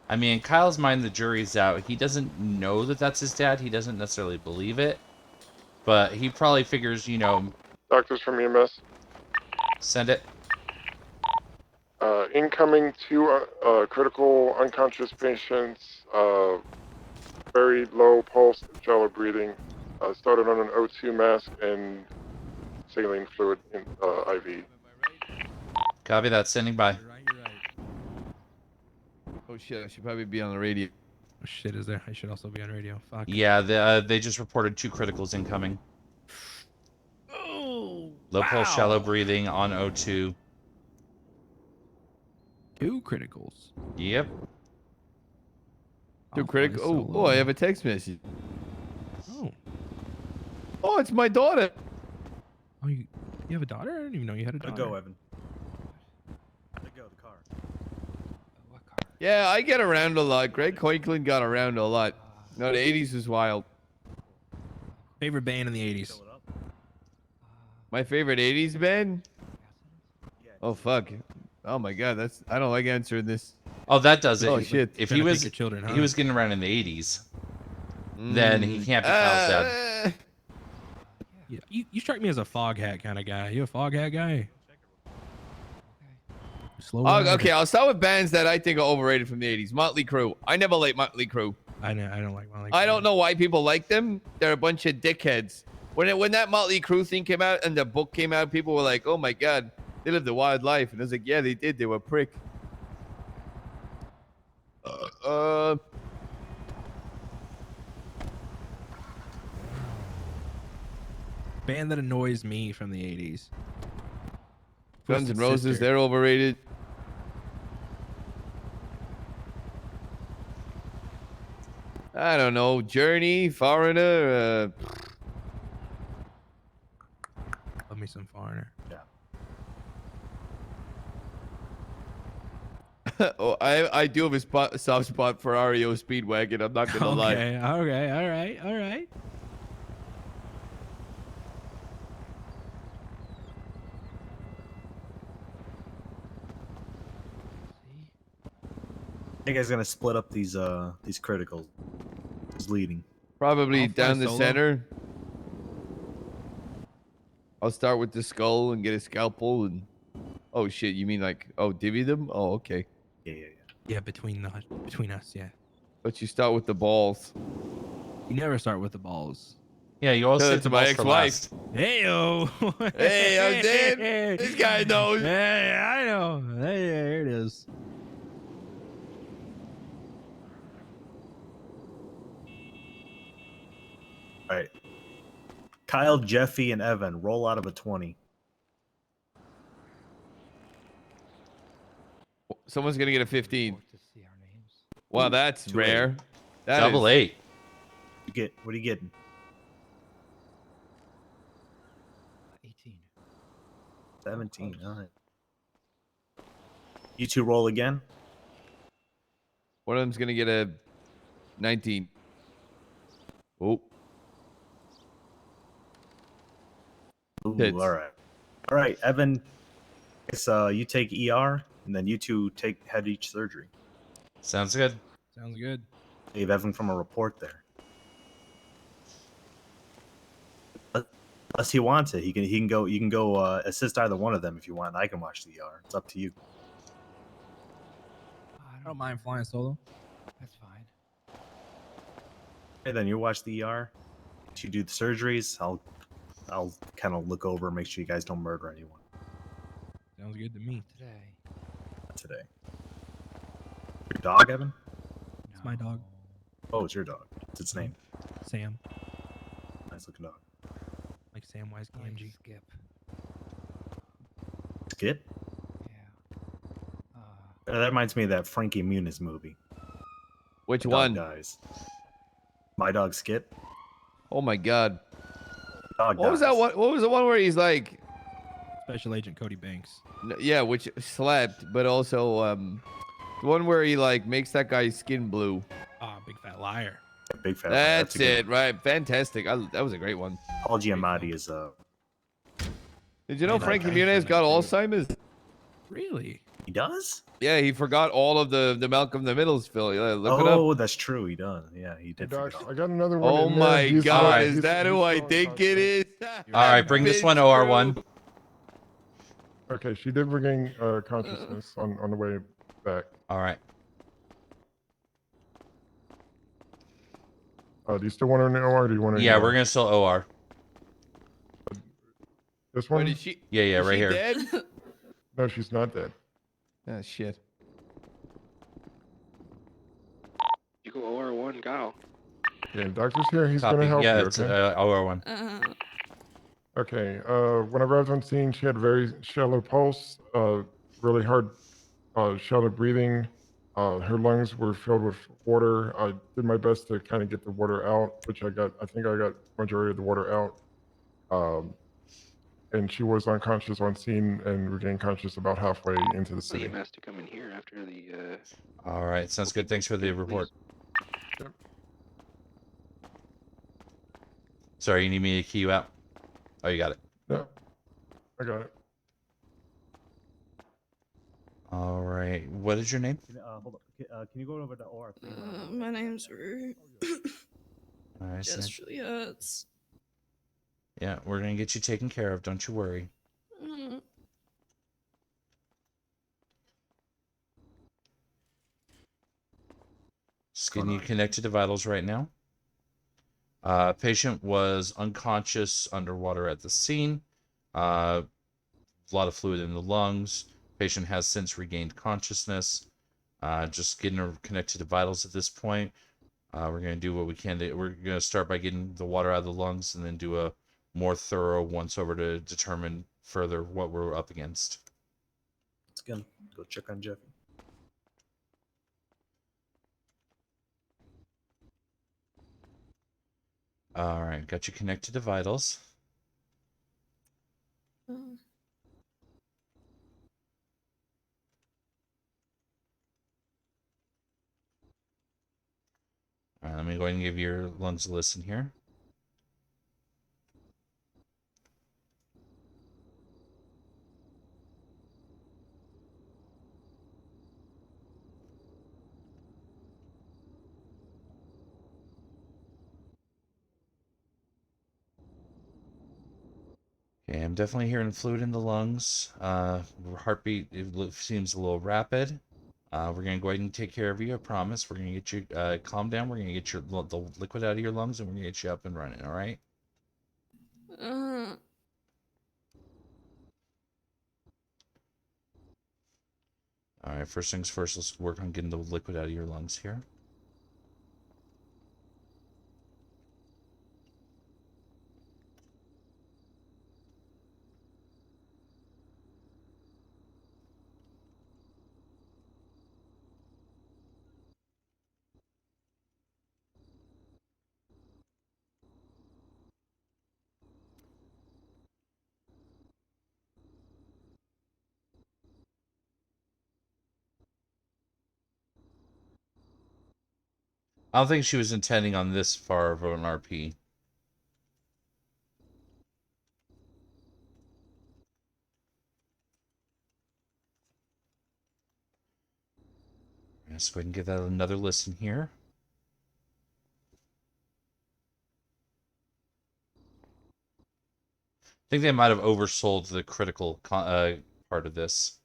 I mean, in Kyle's mind, the jury's out. He doesn't know that that's his dad. He doesn't necessarily believe it. But he probably figures, you know... Doctors from EMS. Send it. Incoming 2 critical unconscious patients. Very low pulse, shallow breathing. Started on an O2 mask and saline fluid in IV. Copy that. Standing by. Oh shit, I should probably be on the radio. Oh shit, is there? I should also be on radio. Fuck. Yeah, they just reported 2 criticals incoming. Oh, low pulse, shallow breathing on O2. 2 criticals. Yep. 2 critical. Oh, I have a text message. Oh. Oh, it's my daughter. Oh, you have a daughter? I didn't even know you had a daughter. Go, Evan. Let go the car. Yeah, I get around a lot. Greg Coiklin got around a lot. No, the 80s was wild. Favorite band in the 80s? My favorite 80s band? Oh, fuck. Oh, my God. I don't like answering this. Oh, that does it. Oh, shit. If he was he was getting around in the 80s, then he can't be Kyle's dad. Yeah, you strike me as a fog hat kind of guy. You a fog hat guy? Slow. Oh, okay, I'll start with bands that I think are overrated from the 80s. Motley Crue. I never liked Motley Crue. I don't like Motley Crue. I don't know why people like them. They're a bunch of dickheads. When that Motley Crue thing came out and the book came out, people were like, oh my God, they lived a wild life. And I was like, yeah, they did. They were a prick. Band that annoys me from the 80s. Guns Twisted N' Roses, Sister. they're overrated. I don't know. Journey, Foreigner. Love me some Foreigner. Yeah. Oh, I do have a soft spot for REO Speedwagon. I'm not gonna lie. Okay, okay, all right, all right. I think I was gonna split up these criticals. Who's leading? Probably I'll fly down the solo. center. I'll start with the skull and get a scalpel and. Oh shit! You mean like divvy them? Oh okay. Yeah, between us, yeah. But you start with the balls. You never start with the balls. Yeah, you always Tell save it the to my balls for ex-wife. last. Hey-o. Hey, I'm saying this guy knows. Hey, I know. Hey, there it is. All right. Kyle, Jeffy, and Evan roll out of a 20. Someone's gonna get a 15. Wow, that's 2-8. rare. That Double is- 8. What are you getting? 18. 17. All right. You two roll again. One of them's gonna get a 19. Oh. Ooh, Hits. all right. All right, Evan. So you take ER, and then you two head each surgery. Sounds good. Sounds good. Save Evan from a report there. Unless he wants it, he can go. You can go assist either one of them if you want. I can watch the ER. It's up to you. I don't mind flying solo. That's fine. Okay, then you watch the ER. You do the surgeries. I'll kind of look over, make sure you guys don't murder anyone Sounds good to me. today. Your dog, Evan? It's my dog, Oh, it's your dog. What's its name? Sam. Nice looking dog. Like Samwise Gamgee. Skip. Skip? That reminds me of that Frankie Muniz movie. Which The one? dog dies. My dog Skip. Oh my god. Dog What was dies. that one? What was the one where he's like, Special Agent Cody Banks. yeah, which slept, but also the one where he like makes that guy's skin blue. Ah, big fat liar. Big fat. That's a good it, right? Fantastic. That was a great one. Paul Giamatti is Did you know Hey, Frankie okay. Muniz got Alzheimer's? Really? He does? Yeah, he forgot all of the Malcolm in the Middle's Phil. Yeah, look it up. Oh, that's true. He does. Yeah, he did. Doc, forget. I got another one. Oh in there. my He's god, still- is he's- that he's who I still think it is? All right, bring this one OR1. Okay, she did regain consciousness on the way back. All right. Do you still want her in the OR? Or do you want her? in Yeah, the we're gonna still OR. This one? Wait, is she? Yeah, yeah, is right she here. Dead? No, she's not dead. Ah, shit. You go OR1, go. Yeah, doctor's here. He's Copy. gonna help Yeah, you. it's Okay. OR1. Okay. When I arrived on scene, she had very shallow pulse, really hard, shallow breathing. Her lungs were filled with water. I did my best to kind of get the water out, which I got. I think I got majority of the water out. And she was unconscious on scene and regained conscious about halfway into the city. EMS to come in here after the. All right, sounds good. Thanks for the report. Yep. Sorry, you need me to key you out? Oh, you got it. Yeah, I got it. All right. What is your name? Hold on. Can you go over to OR? My name's Rue. All right, Just so- really hurts. Yeah, we're gonna get you taken care of. Don't you worry. Mm. Just getting you connected to vitals right now. Patient was unconscious underwater at the scene. A lot of fluid in the lungs. Patient has since regained consciousness. Just getting her connected to vitals at this point. We're going to do what we can. We're going to start by getting the water out of the lungs and then do a more thorough once over to determine further what we're up against. Let's go check on Jeffy. All right, got you connected to vitals. Oh. All right, let me go ahead and give your lungs a listen here. Okay, I'm definitely hearing fluid in the lungs. Heartbeat seems a little rapid. We're gonna go ahead and take care of you. I promise. We're gonna get you calm down. We're gonna get the liquid out of your lungs, and we're gonna get you up and running. All right. All right. First things first. Let's work on getting the liquid out of your lungs here. I don't think she was intending on this far of an RP. Let's go ahead and give that another listen here. I think they might have oversold the critical part of this.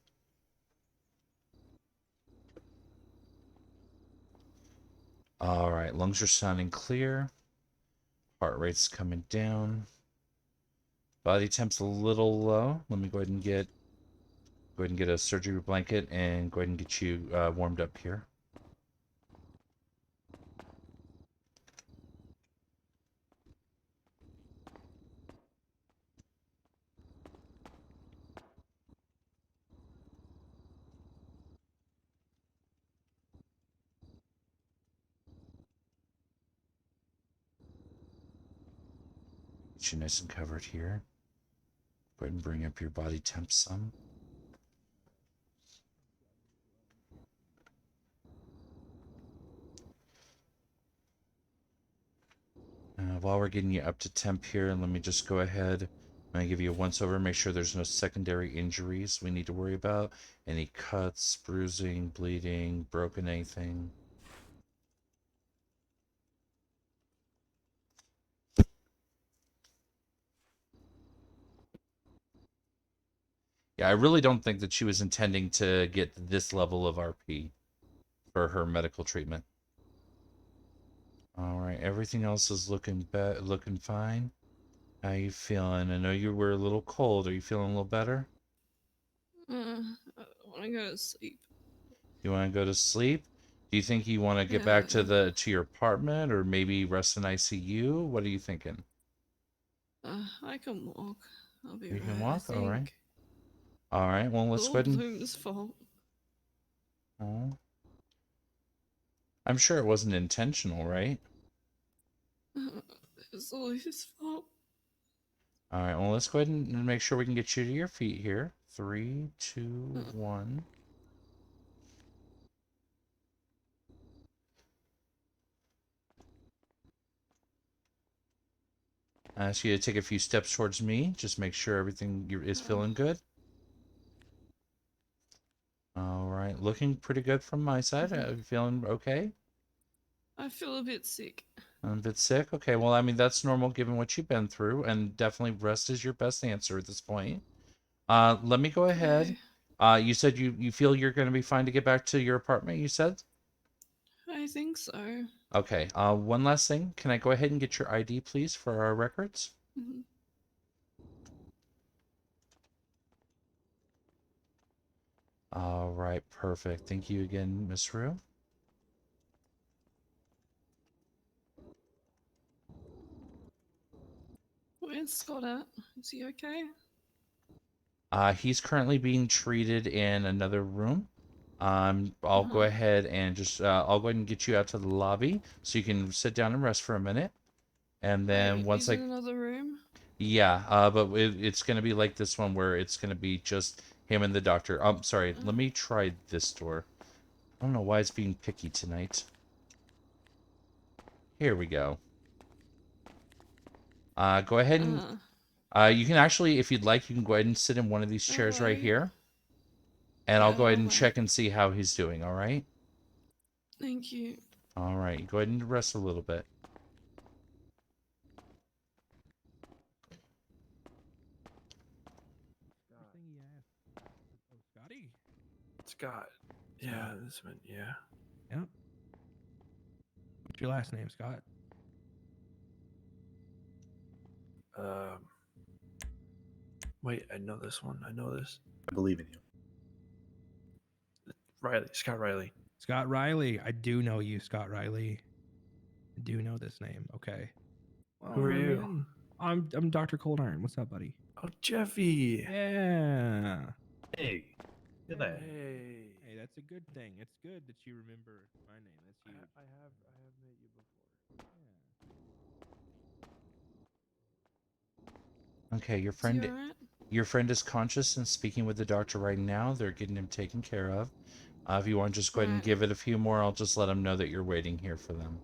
All right, lungs are sounding clear. Heart rate's coming down. Body temp's a little low. Let me go ahead and get a surgery blanket and go ahead and get you warmed up here. Get you nice and covered here. Go ahead and bring up your body temp some. While we're getting you up to temp here, let me just go ahead. I'm going to give you a once over. Make sure there's no secondary injuries we need to worry about. Any cuts, bruising, bleeding, broken anything. Yeah, I really don't think that she was intending to get this level of RP for her medical treatment. All right, everything else is looking fine. How you feeling? I know you were a little cold. Are you feeling a little better? I want to go to sleep. You want to go to sleep? Do you think you want to get back to your apartment or maybe rest in ICU? What are you thinking? I can walk. I'll be You right. can walk? I All right. think. All right. Well, let's go ahead and... Bloom's fault. Oh. I'm sure it wasn't intentional, right? It's all his fault. All right. Well, let's go ahead and make sure we can get you to your feet here. 3, 2, 1. I ask you to take a few steps towards me. Just make sure everything is feeling good. All right. Looking pretty good from my side. Are you feeling okay? I feel a bit sick. I'm a bit sick. Okay, well, I mean, that's normal given what you've been through, and definitely rest is your best answer at this point. Let me go ahead. You said you feel you're going to be fine to get back to your apartment, you said? I think so. Okay, one last thing. Can I go ahead and get your ID, please, for our records? Mhm. All right, perfect. Thank you again, Miss Rue. Where's Scott at? Is he okay? He's currently being treated in another room. I'll go ahead and just I'll go ahead and get you out to the lobby so you can sit down and rest for a minute. And then Wait, once he's in another room? yeah, but it's gonna be like this one where it's gonna be just him and the doctor. Sorry, let me try this door. I don't know why it's being picky tonight. Here we go. Go ahead and you can actually, if you'd like, you can go ahead and sit in one of these chairs right here. And I'll go ahead and check and see how he's doing, all right? Thank you. All right, go ahead and rest a little bit. Scotty? Scott. Yeah, this one, yeah. Yep. What's your last name, Scott? Wait, I know this one. I know this. I believe in you. Riley, Scott Riley. Scott Riley. I do know you, Scott Riley. I do know this name. Okay. Well, Who are you? man, I'm Dr. Cold Iron. What's up, buddy? Oh, Jeffy. Yeah. Hey. Good night. Hey, that's a good thing. It's good that you remember my name. That's huge. I have met you before. Okay, your Is he friend alright? your friend is conscious and speaking with the doctor right now. They're getting him taken care of. If you want to just go ahead and Right. give it a few more, I'll just let them know that you're waiting here for them.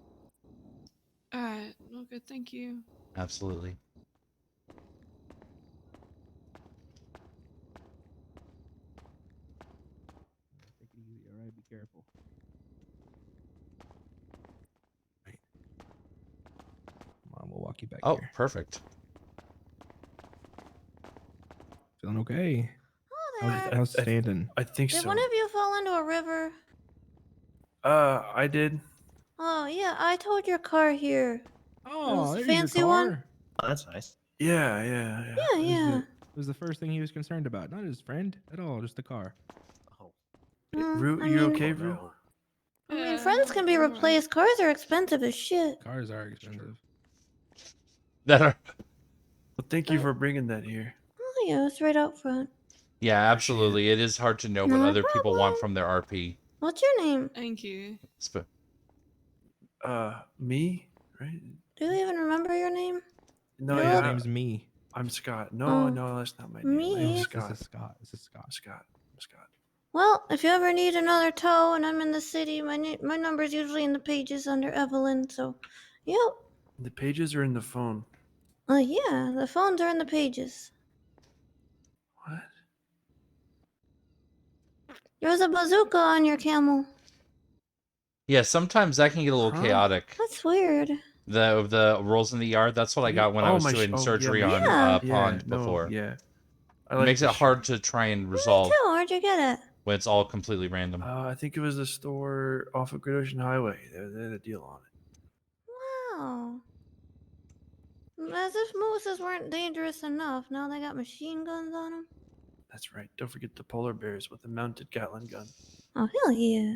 Alright, well, good, thank you. Absolutely. Take it easy, all right? Be careful. Right. Come on, we'll walk you back Oh, here. perfect. Feeling okay? Oh, How's standing? I think Did so. one of you fall into a river? I did. Oh, yeah, I towed your car here. Oh, it was a there's your fancy car. one. Oh, that's nice. Yeah. Yeah, yeah. It was the first thing he was concerned about. Not his friend at all, just the car. Rue, I you mean- okay, Oh, Rue? no. I mean, friends can be replaced. Cars are expensive as shit. Cars are expensive. That are. Well, thank you for bringing that here. Oh, yeah, it's right out front. Yeah, absolutely. It is hard to know what No other people want from their RP. What's your name? Thank you. Me? Right? Do you even remember your name? No, No. yeah. His name's me. I'm Scott. No, Oh. no, that's not my name. My Me? name's This Scott. is Scott. This is Scott. I'm Scott. I'm Scott. Well, if you ever need another tow and I'm in the city, my number's usually in the pages under Evelyn, so, yep. The pages are in the phone. Yeah, the phones are in the pages. What? There's a bazooka on your camel. Yeah, sometimes that can get a little chaotic. That's weird. The rolls in the yard. That's what I got when I was doing surgery on Pond before. Yeah. It makes it hard to try and resolve Too, where'd you get it? when it's all completely random. I think it was the store off of Great Ocean Highway. They had a deal on it. Wow. As if mooses weren't dangerous enough. Now they got machine guns on them. That's right. Don't forget the polar bears with the mounted Gatling gun. Oh, hell yeah.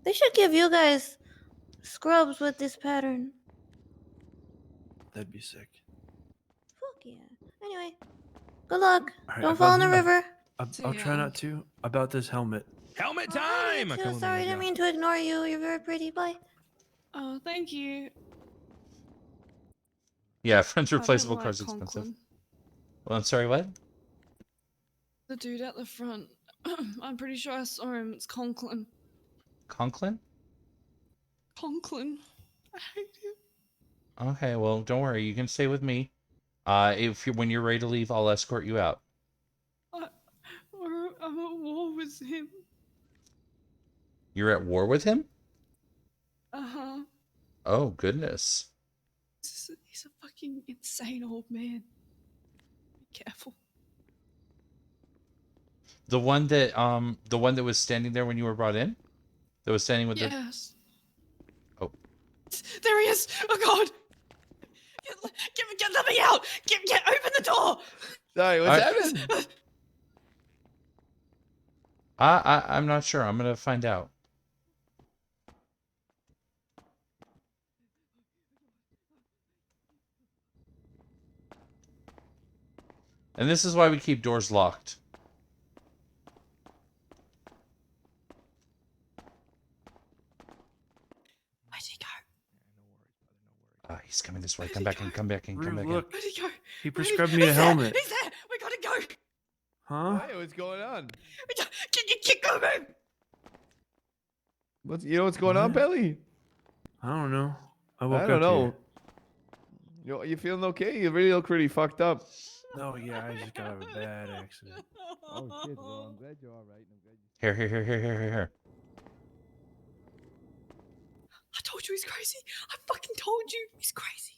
They should give you guys scrubs with this pattern. That'd be sick. Fuck yeah. Anyway, good luck. All right, Don't fall in the river. I'll try not to. About this helmet. Helmet time! Come on, Sorry, man, didn't mean to ignore you. You're very pretty. Bye. Oh, thank you. Yeah, friends I don't replaceable like cars expensive. Conklin. Well, I'm sorry, what? The dude at the front. I'm pretty sure I saw him. It's Conklin. Conklin? Conklin. I hate him. Okay, well, don't worry. You can stay with me. When you're ready to leave, I'll escort you out. I'm at war with him. You're at war with him? Uh-huh. Oh, goodness. He's a fucking insane old man. Be careful. The one that was standing there when you were brought in? That was standing with Yes. Oh. There he is! Oh god! Let me out! Open the door! Sorry, what's happening? I'm not sure. I'm gonna find out. And this is why we keep doors locked. Where'd he go? He's coming this way. Come back in. Come back in. Come back in. Look, Where'd he go? he prescribed me a helmet. He's there! We gotta go! Huh? Hey, what's going on? Keep moving! You know what's going on, Belly? I don't know. I woke I don't up know. You feeling okay? You really look pretty fucked up. Here. No, yeah, I just got out of a bad accident. Oh shit! Well, I'm glad you're all right. I'm glad Here. I told you he's crazy. I fucking told you he's crazy.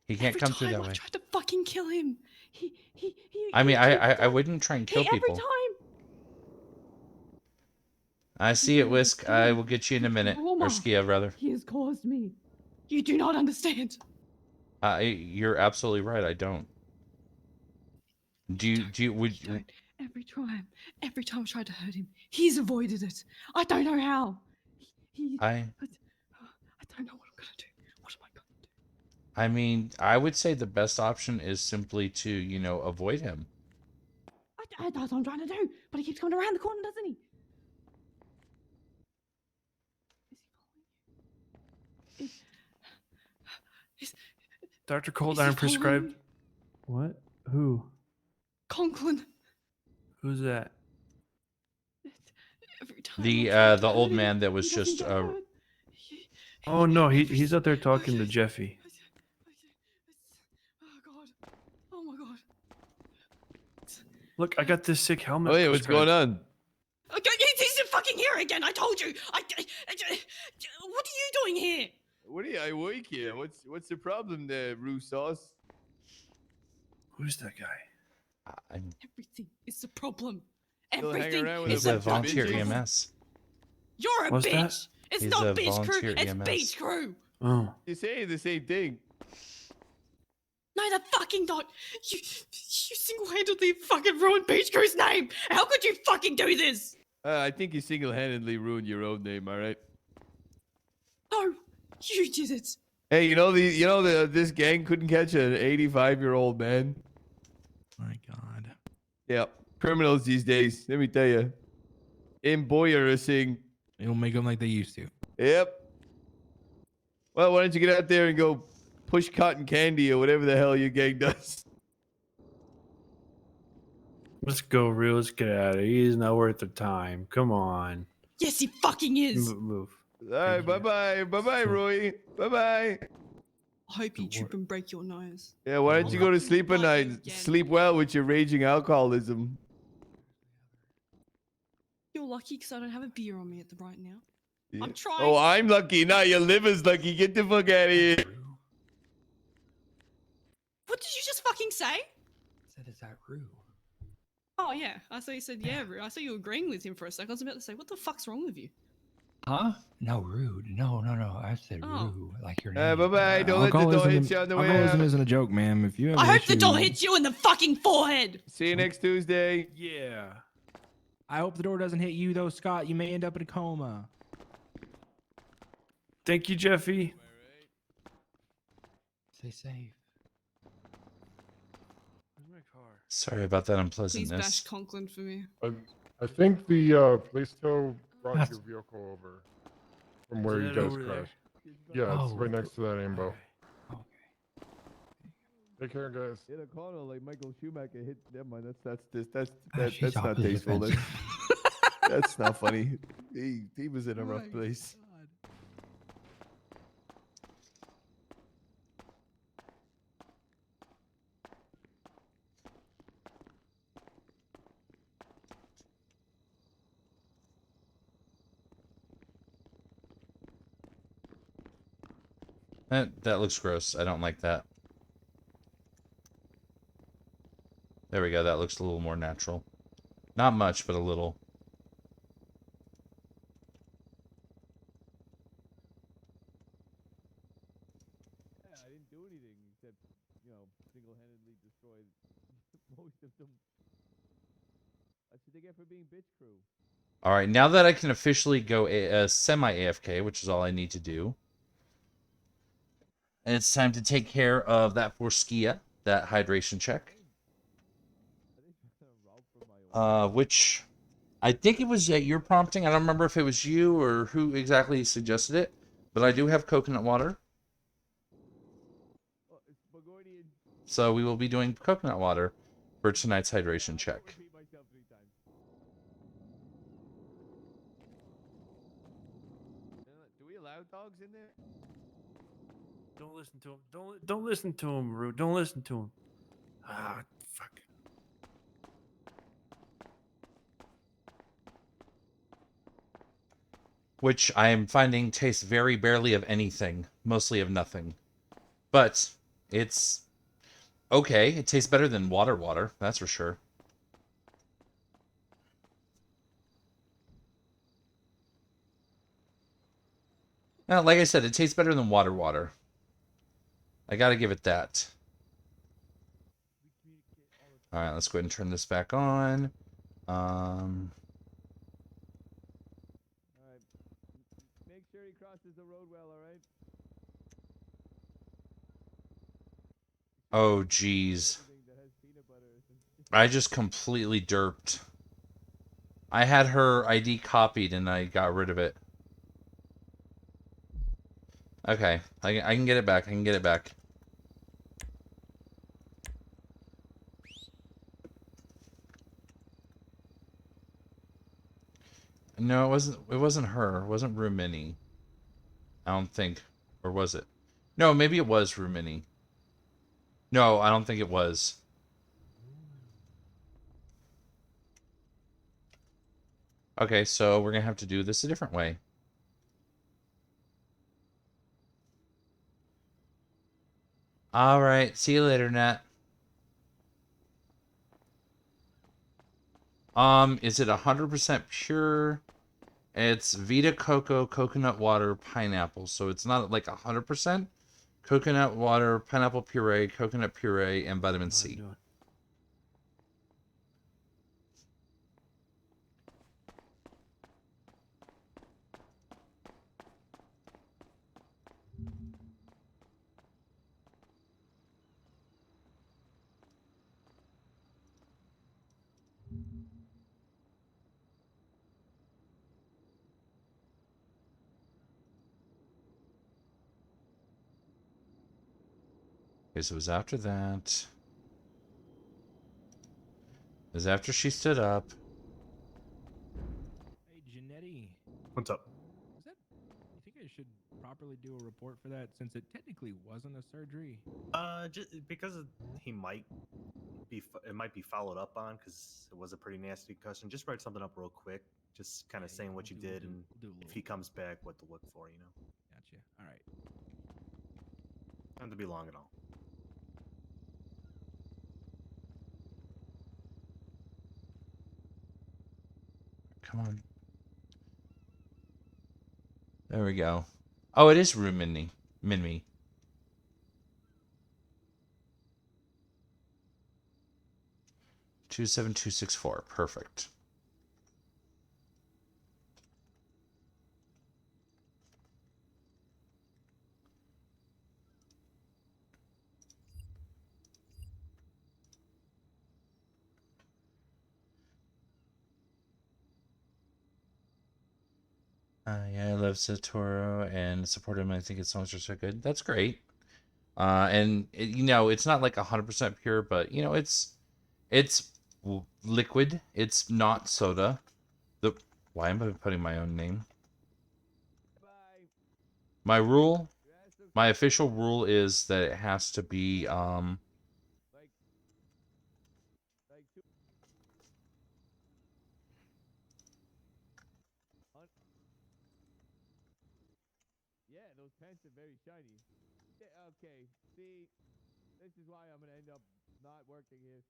He can't come through that I way. tried to fucking kill him. I mean, I wouldn't try and kill every people. time. I see it, Whisk. I will get you in a minute. Trauma. Or Skia, rather. He has caused me. You do not understand. You're absolutely right. I don't. Would you? Every time I tried to hurt him, he's avoided it. I don't know how. I don't know what I'm gonna do. What am I gonna do? I mean, I would say the best option is simply to, avoid him. That's what I'm trying to do. But he keeps coming around the corner, doesn't he? Dr. Cold Is he Iron following prescribed. me? What? Who? Conklin. Who's that? Every time The old man that was just Oh no, he's out there talking to Jeffy. Oh my god. Look, I got this sick helmet. Oh yeah, what's going on? Okay, he's fucking here again. I told you. What are you doing here? What are you? I work here. What's the problem there, Roo Sauce? Who's that guy? Everything is the problem. Still hanging Everything around with He's a a bunch of volunteer bitches? EMS. You're a What's bitch. that? It's He's not a beach crew. volunteer It's EMS. beach crew. Oh. You're saying the same thing. No, the fucking not. You single-handedly fucking ruined beach crew's name. How could you fucking do this? I think you single-handedly ruined your own name. All right. No, you did it. Hey, this gang couldn't catch an 85-year-old man. My God. Yeah, criminals these days. Let me tell you, embarrassing. They don't make them like they used to. Yep. Well, why don't you get out there and go push cotton candy or whatever the hell your gang does? Let's go, real. Let's get out of here. He's not worth the time. Come on. Yes, he fucking is. Move. All right, bye-bye, Roy. Bye-bye. I hope you trip and break your nose. Yeah, why don't you go to sleep at night? Sleep well with your raging alcoholism. You're lucky because I don't have a beer on me at the right now. Yeah. I'm trying. Oh, I'm lucky. Not your liver's lucky. Get the fuck out of here. What did you just fucking say? I said, is that Rue? Oh yeah, I thought you said yeah, Rue. I saw you agreeing with him for a second. I was about to say, what the fuck's wrong with you? Huh? No, rude. No. I said Oh. Rue, like your name. Bye-bye. Don't let the door hit you on the way Alcoholism out. isn't a joke, ma'am. If you have I an hope the issue- door hits you in the fucking forehead. See you next Tuesday. Yeah. I hope the door doesn't hit you, though, Scott. You may end up in a coma. Thank you, Jeffy. Stay safe. Where's my car? Sorry about that Please unpleasantness. bash Conklin for me. I think the police tow brought That's- your vehicle over from where Is you that guys over there? crashed. Yeah, it's Oh. right next to that ambo. Okay. Take care, guys. Hit a corner like Michael Schumacher hit. Never mind. That's She's not opposite tasteful. fence. That's not funny. He was in a rough place. That looks gross. I don't like that. There we go. That looks a little more natural. Not much, but a little. Yeah, I didn't do anything except, single-handedly destroy most of them. That's what they get for being bitch crew. All right, now that I can officially go semi-AFK, which is all I need to do, and it's time to take care of that for Skia. that hydration check. Which I think it was at your prompting. I don't remember if it was you or who exactly suggested it, but I do have coconut water. So we will be doing coconut water for tonight's hydration check. Do we allow dogs in there? Don't listen to him. Don't listen to him, Rude. Don't listen to him. Ah, fuck. Which I am finding tastes very barely of anything, mostly of nothing. But it's okay. It tastes better than water, that's for sure. Now, like I said, it tastes better than water. I gotta give it that. Alright, let's go ahead and turn this back on. Make sure he crosses the road well, alright? Oh, geez. I just completely derped. I had her ID copied and I got rid of it. Okay, I can get it back. I can get it back. No, it wasn't her. It wasn't Rumini. I don't think. Or was it? No, maybe it was Rumini. No, I don't think it was. Okay, so we're gonna have to do this a different way. Alright, see you later, Nat. Is it 100% pure? It's Vita Coco, coconut water, pineapple. So it's not like 100%. Coconut water, pineapple puree, coconut puree, and vitamin C. Okay, so it was after that. It was after she stood up. Hey, Janetti. What's up? You think I should properly do a report for that since it technically wasn't a surgery? Just because he might be, it might be followed up on because it was a pretty nasty concussion. Just write something up real quick, just kind of saying what you did and if he comes back, what to look for. You know. Gotcha. All right. Not have to be long at all. Come on. There we go. Oh, it is Rumini. Minmi. $27264. Perfect. Yeah, I love Satoru and support him. I think his songs are so good. That's great. And you know, it's not like 100% pure, but you know, it's liquid. It's not soda. Why am I putting my own name? My rule, my official rule is that it has to be Yeah, those pants are very shiny. Yeah, okay, see, this is why I'm gonna end up not working here.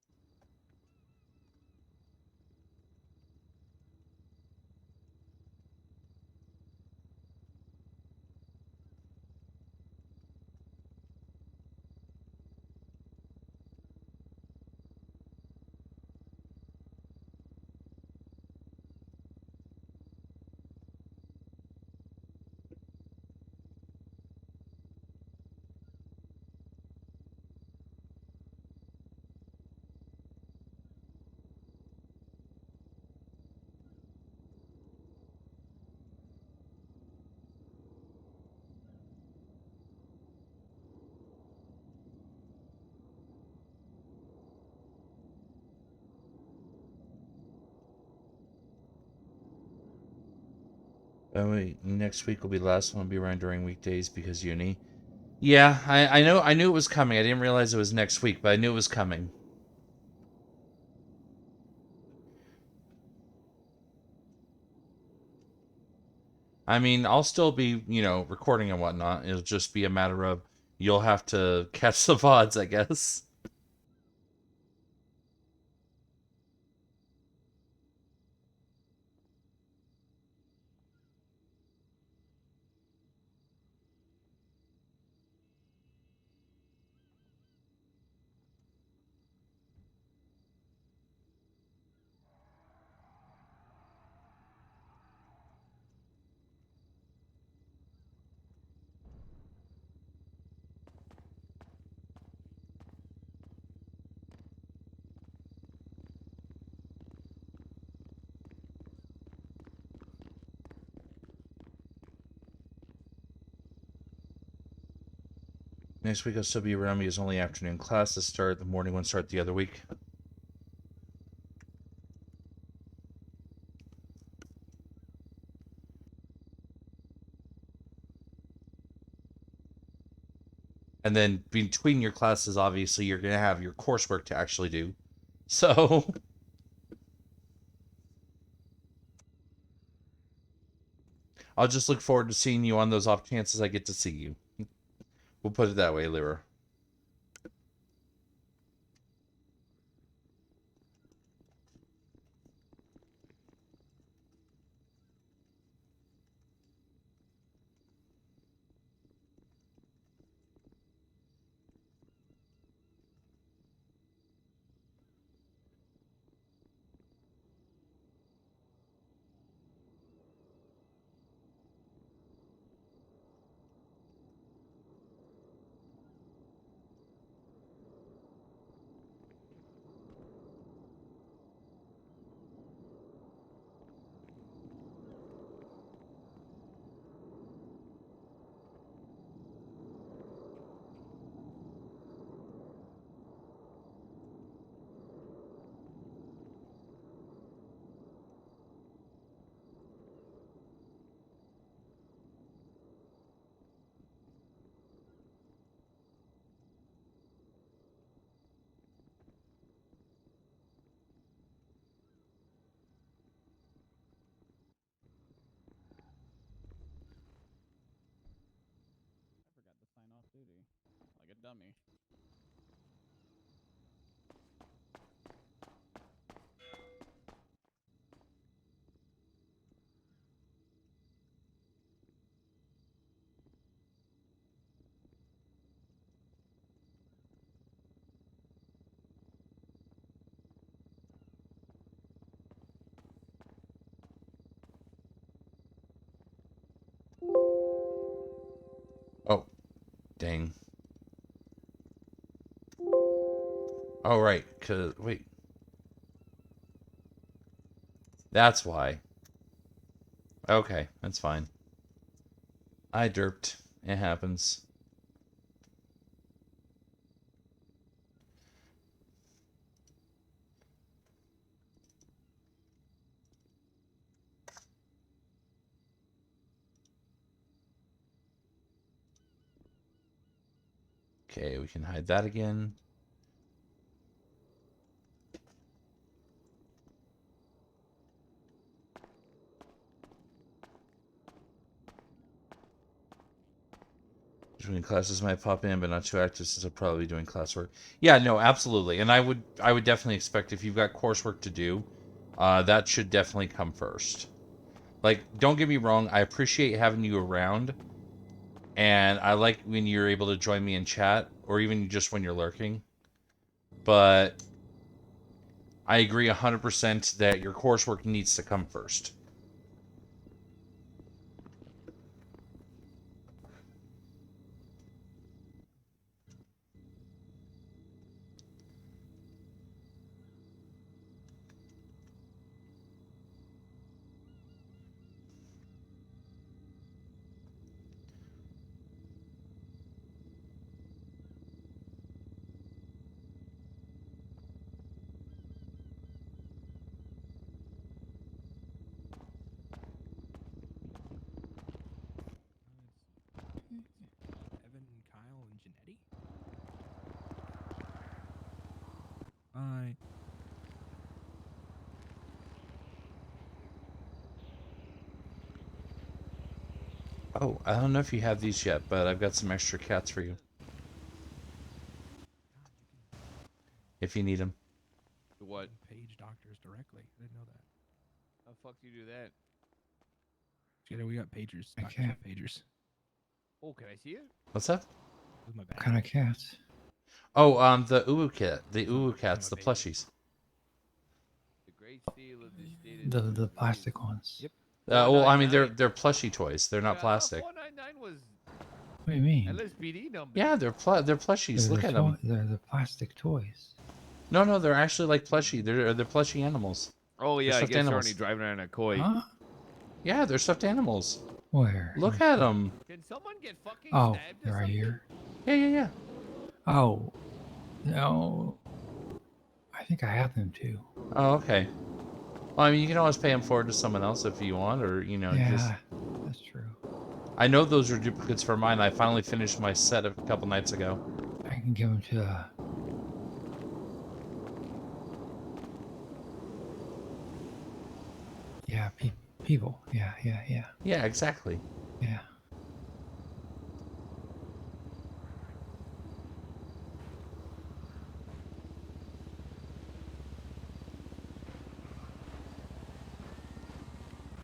Next week will be the last one. I'll be around during weekdays because uni. Yeah, I knew it was coming. I didn't realize it was next week, but I knew it was coming. I mean, I'll still be, recording and whatnot. It'll just be a matter of you'll have to catch the VODs, I guess. Next week I'll still be around because only afternoon classes start. The morning ones start the other week. And then between your classes, obviously, you're going to have your coursework to actually do. So... I'll just look forward to seeing you on those off chances I get to see you. We'll put it that way, Lyra. Sign off duty. Like a dummy. Oh, dang. Oh, right. Wait. That's why. Okay, that's fine. I derped. It happens. Okay, we can hide that again. Between classes might pop in, but not too active since I'll probably be doing classwork. Yeah, no, absolutely. And I would definitely expect if you've got coursework to do, that should definitely come first. Like, don't get me wrong, I appreciate having you around. And I like when you're able to join me in chat, or even just when you're lurking. But I agree 100% that your coursework needs to come first. Oh, I don't know if you have these yet, but I've got some extra cats for you. If you need them. What? Page doctors directly. I didn't know that. How the fuck do you do that? Yeah, we got pagers. I Doctors can't. have pagers. Oh, can I see it? What's that? With my What kind of cats? Oh, the Uwu cat. The Uwu cats, the plushies. The great seal of the state The plastic ones. Yep. Well, I mean, they're plushy toys. They're not plastic. 499 was What do you mean? LSPD number. Yeah, they're plushies. Look at them. They're the plastic toys. No, they're actually like plushie. They're plushy animals. Oh They're yeah, I stuffed guess they're animals. only driving around a koi. Huh? Yeah, they're stuffed animals. Where? Look at them. Can someone get fucking Oh, stabbed or they're right something? here. Yeah. Oh, no. I think I have them too. Oh, okay. Well, I mean, you can always pay them forward to someone else if you want, or Yeah, just. that's true. I know those are duplicates for mine. I finally finished my set a couple nights ago. I can give them to. Yeah, people. Yeah. Yeah, exactly. Yeah.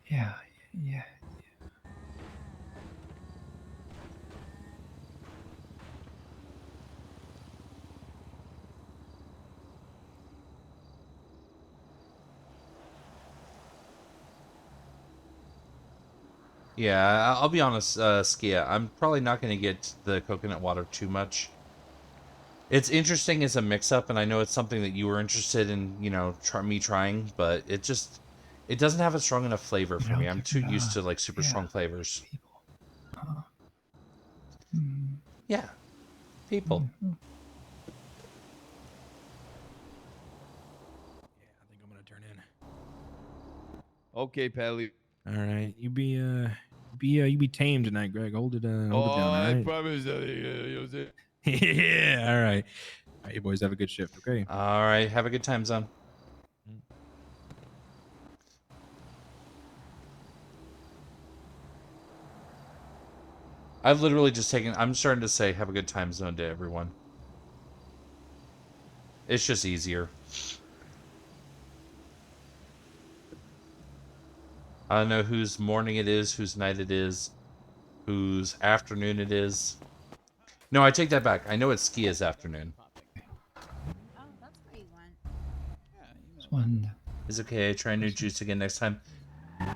Yeah. Yeah, I'll be honest, Skia. I'm probably not going to get the coconut water too much. It's interesting as a mix-up, and I know it's something that you were interested in, me trying, but it doesn't have a strong enough flavor for me. I'm too used to like super strong flavors. Yeah, people. I think I'm gonna turn in. Okay, Pally. All right, you be tamed tonight, Greg. Hold it down. All I right. promise. Jose. Yeah. All right. All right, you boys have a good shift. Okay. All right, have a good time, Zone. I've literally just taken. I'm starting to say "Have a good time, Zone" to everyone. It's just easier. I don't know whose morning it is, whose night it is, whose afternoon it is. No, I take that back. I know it's Skia's afternoon. Oh, that's what you want. This one. It's okay. Try new juice again next time. All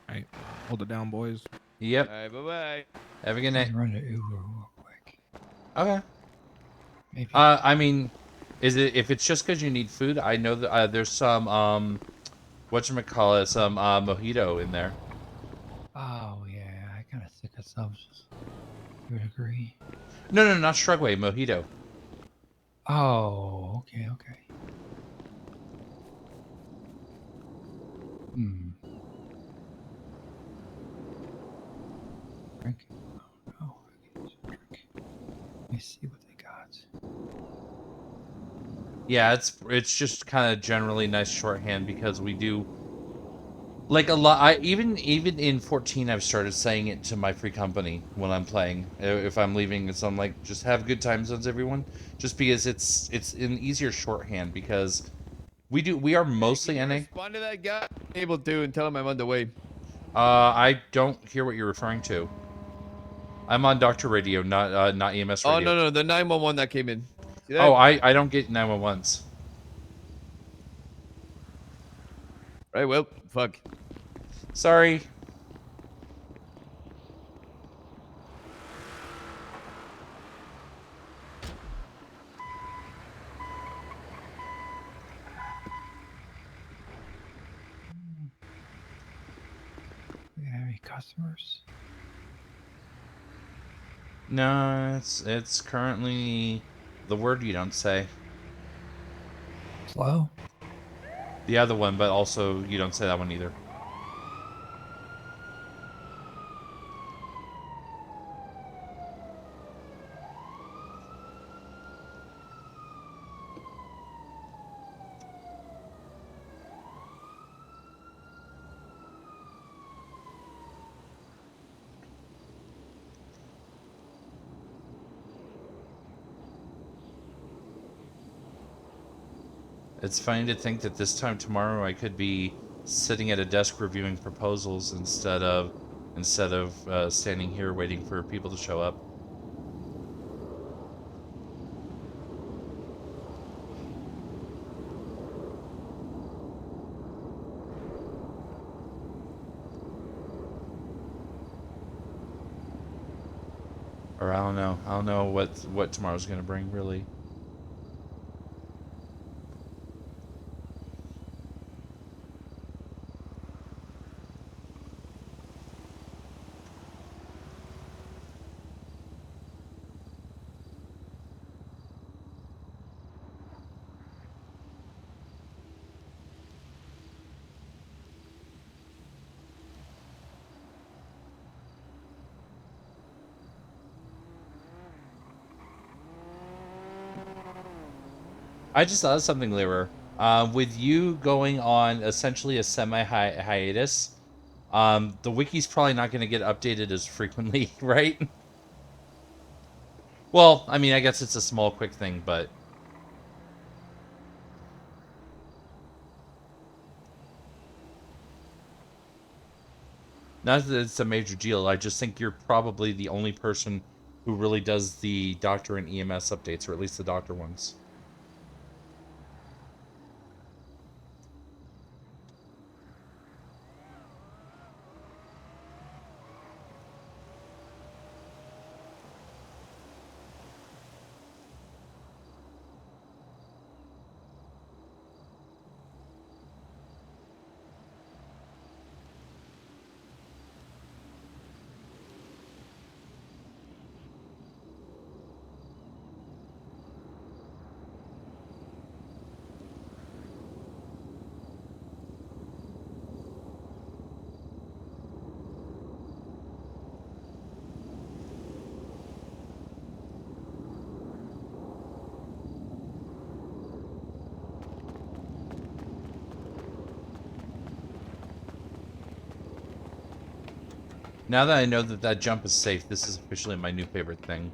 right. Hold it down, boys. Yep. All right, bye-bye. Have a good night. Run to Uber real quick. Okay. Maybe. I mean, if it's just because you need food? I know that there's some whatchamacallit, some mojito in there. Oh yeah, I kind of sick of subs. You would agree? No, not Shrugway, mojito. Oh, okay. Drink? Oh no, I can use a drink. Let me see what they got. Yeah, it's just kind of generally nice shorthand because we do like a lot. I even in 14 I've started saying it to my free company when I'm playing. If I'm leaving, it's I'm like just have good time zones, everyone. Just because it's an easier shorthand because we are mostly NA. Respond to that guy. Able to and tell him I'm on the way. I don't hear what you're referring to. I'm on Doctor Radio, not EMS Oh radio. no, the 911 that came in. See that? Oh, I don't get 911s. Right, well, fuck. Sorry. We have any customers? No, it's currently the word you don't say. Slow? The other one, but also you don't say that one either. It's funny to think that this time tomorrow I could be sitting at a desk reviewing proposals instead of standing here waiting for people to show up. Or I don't know. I don't know what tomorrow's gonna bring, really. I just thought of something, Lyra. With you going on essentially a semi-hiatus, the wiki's probably not going to get updated as frequently, right? Well, I mean, I guess it's a small, quick thing, but... Not that it's a major deal, I just think you're probably the only person who really does the doctor and EMS updates, or at least the doctor ones. Now that I know that that jump is safe, this is officially my new favorite thing.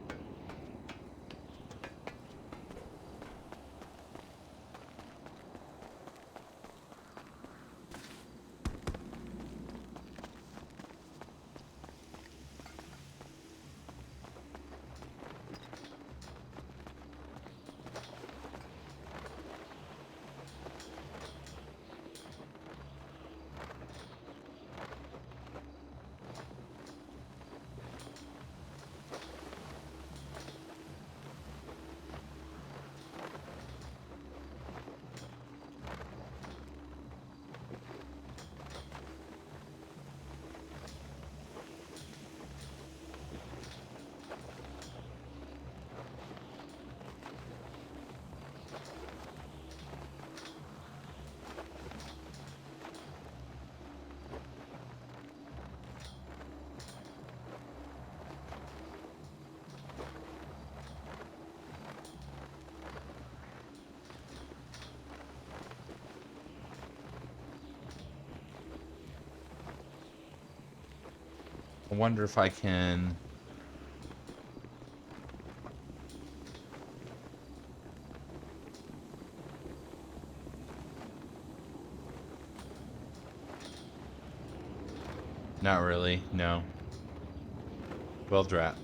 I wonder if I can... Not really, no. Well, drat.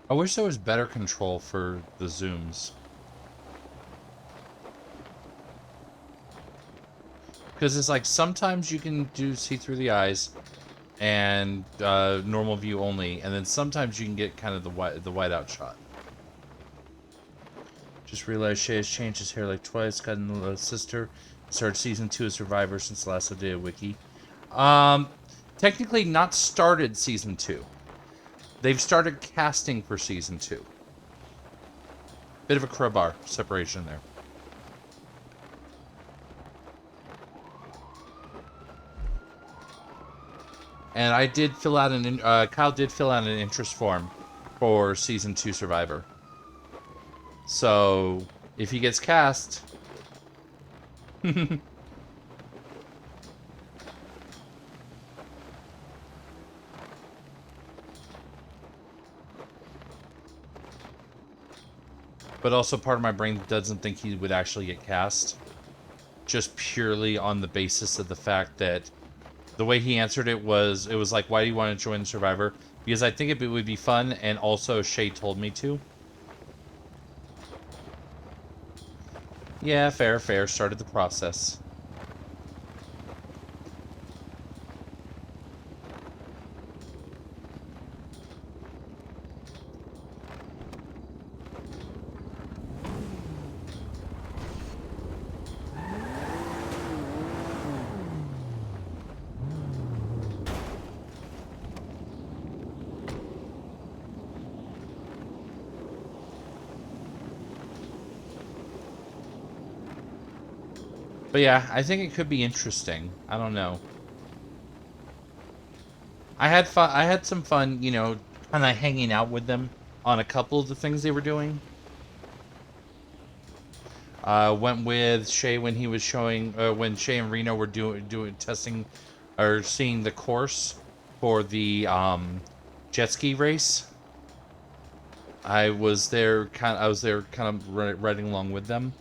I wish there was better control for the zooms. Because it's like sometimes you can see through the eyes, and normal view only, and then sometimes you can get kind of the whiteout shot. Just realized Shay has changed his hair like twice, got a little sister, started season 2 of Survivor since the last updated wiki. Technically not started season 2. They've started casting for season 2. Bit of a crowbar separation there. And I did fill out Kyle did fill out an interest form for season 2 Survivor. So if he gets cast, but also part of my brain doesn't think he would actually get cast, just purely on the basis of the fact that the way he answered it was like, why do you want to join Survivor? Because I think it would be fun, and also Shay told me to. Yeah, fair. Started the process. But yeah, I think it could be interesting. I don't know. I had fun. I had some fun, you know, kind of hanging out with them on a couple of the things they were doing. Went with Shay when he was showing, when Shay and Reno were doing testing, or seeing the course for the jet ski race. I was there kind of riding along with them.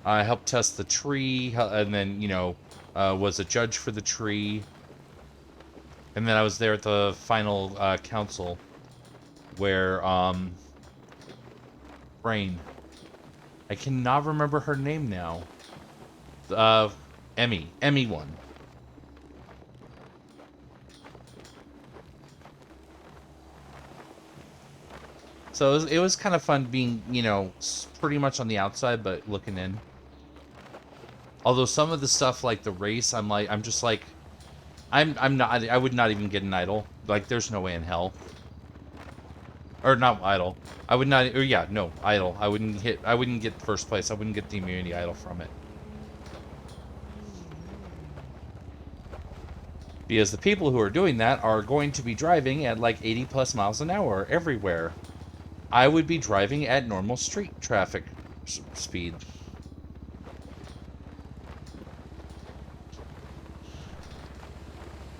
I helped test the tree, and then, you know, was a judge for the tree. And then I was there at the final council where Brain. I cannot remember her name now. Emmy won. So it was kind of fun being, you know, pretty much on the outside, but looking in. Although some of the stuff like the race, I would not even get an idol. Like, there's no way in hell. Or not idol. I would not, or yeah, no, idol. I wouldn't get first place. I wouldn't get the immunity idol from it. Because the people who are doing that are going to be driving at like 80 plus miles an hour everywhere. I would be driving at normal street traffic speed.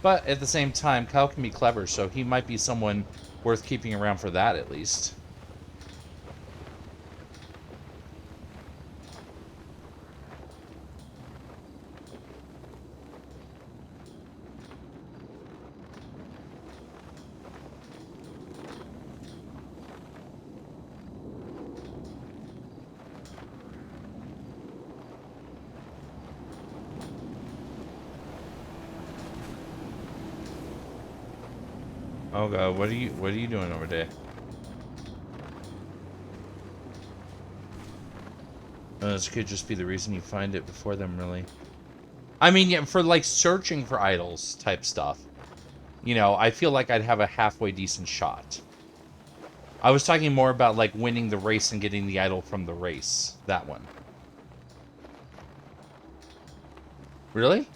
But at the same time, Kyle can be clever, so he might be someone worth keeping around for that at least. Oh god, what are you doing over there? This could just be the reason you find it before them, really. I mean, yeah, for like searching for idols type stuff, you know, I feel like I'd have a halfway decent shot. I was talking more about like winning the race and getting the idol from the race. That one. Really?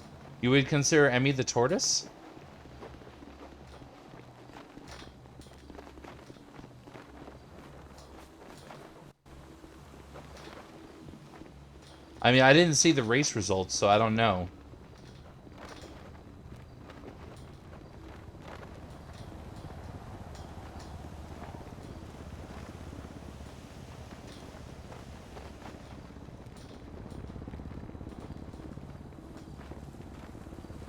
You would consider Emmy the tortoise? I mean, I didn't see the race results, so I don't know.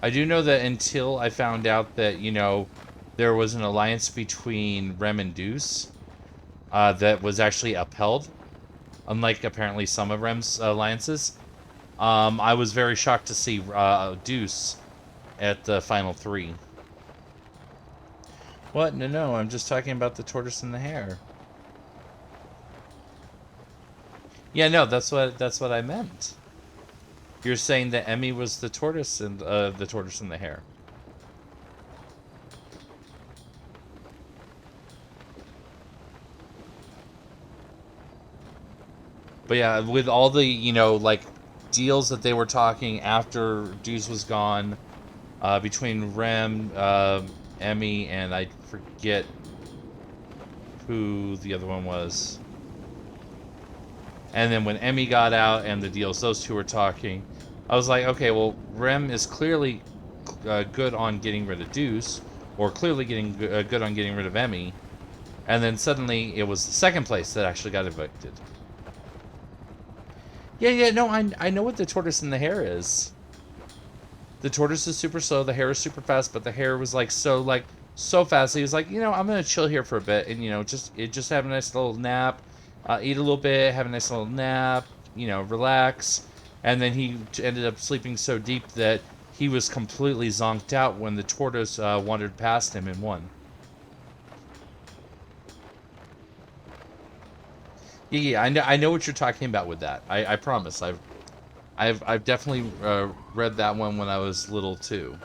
I do know that until I found out that, you know, there was an alliance between Rem and Deuce that was actually upheld, unlike apparently some of Rem's alliances. I was very shocked to see Deuce at the final 3. What? No, I'm just talking about the tortoise and the hare. Yeah, no, that's what I meant. You're saying that Emmy was the tortoise and the hare. But yeah, with all the, like, deals that they were talking after Deuce was gone, between Rem, Emmy, and I forget who the other one was. And then when Emmy got out and the deals those two were talking, I was like, okay, well, Rem is clearly good on getting rid of Deuce, or clearly getting good on getting rid of Emmy. And then suddenly it was the second place that actually got evicted. Yeah, no, I know what the tortoise and the hare is. The tortoise is super slow, the hare is super fast, but the hare was so fast. He was like, I'm gonna chill here for a bit and just have a nice little nap, eat a little bit, have a nice little nap, relax. And then he ended up sleeping so deep that he was completely zonked out when the tortoise wandered past him and won. Yeah, I know what you're talking about with that. I promise. I've definitely read that one when I was little too.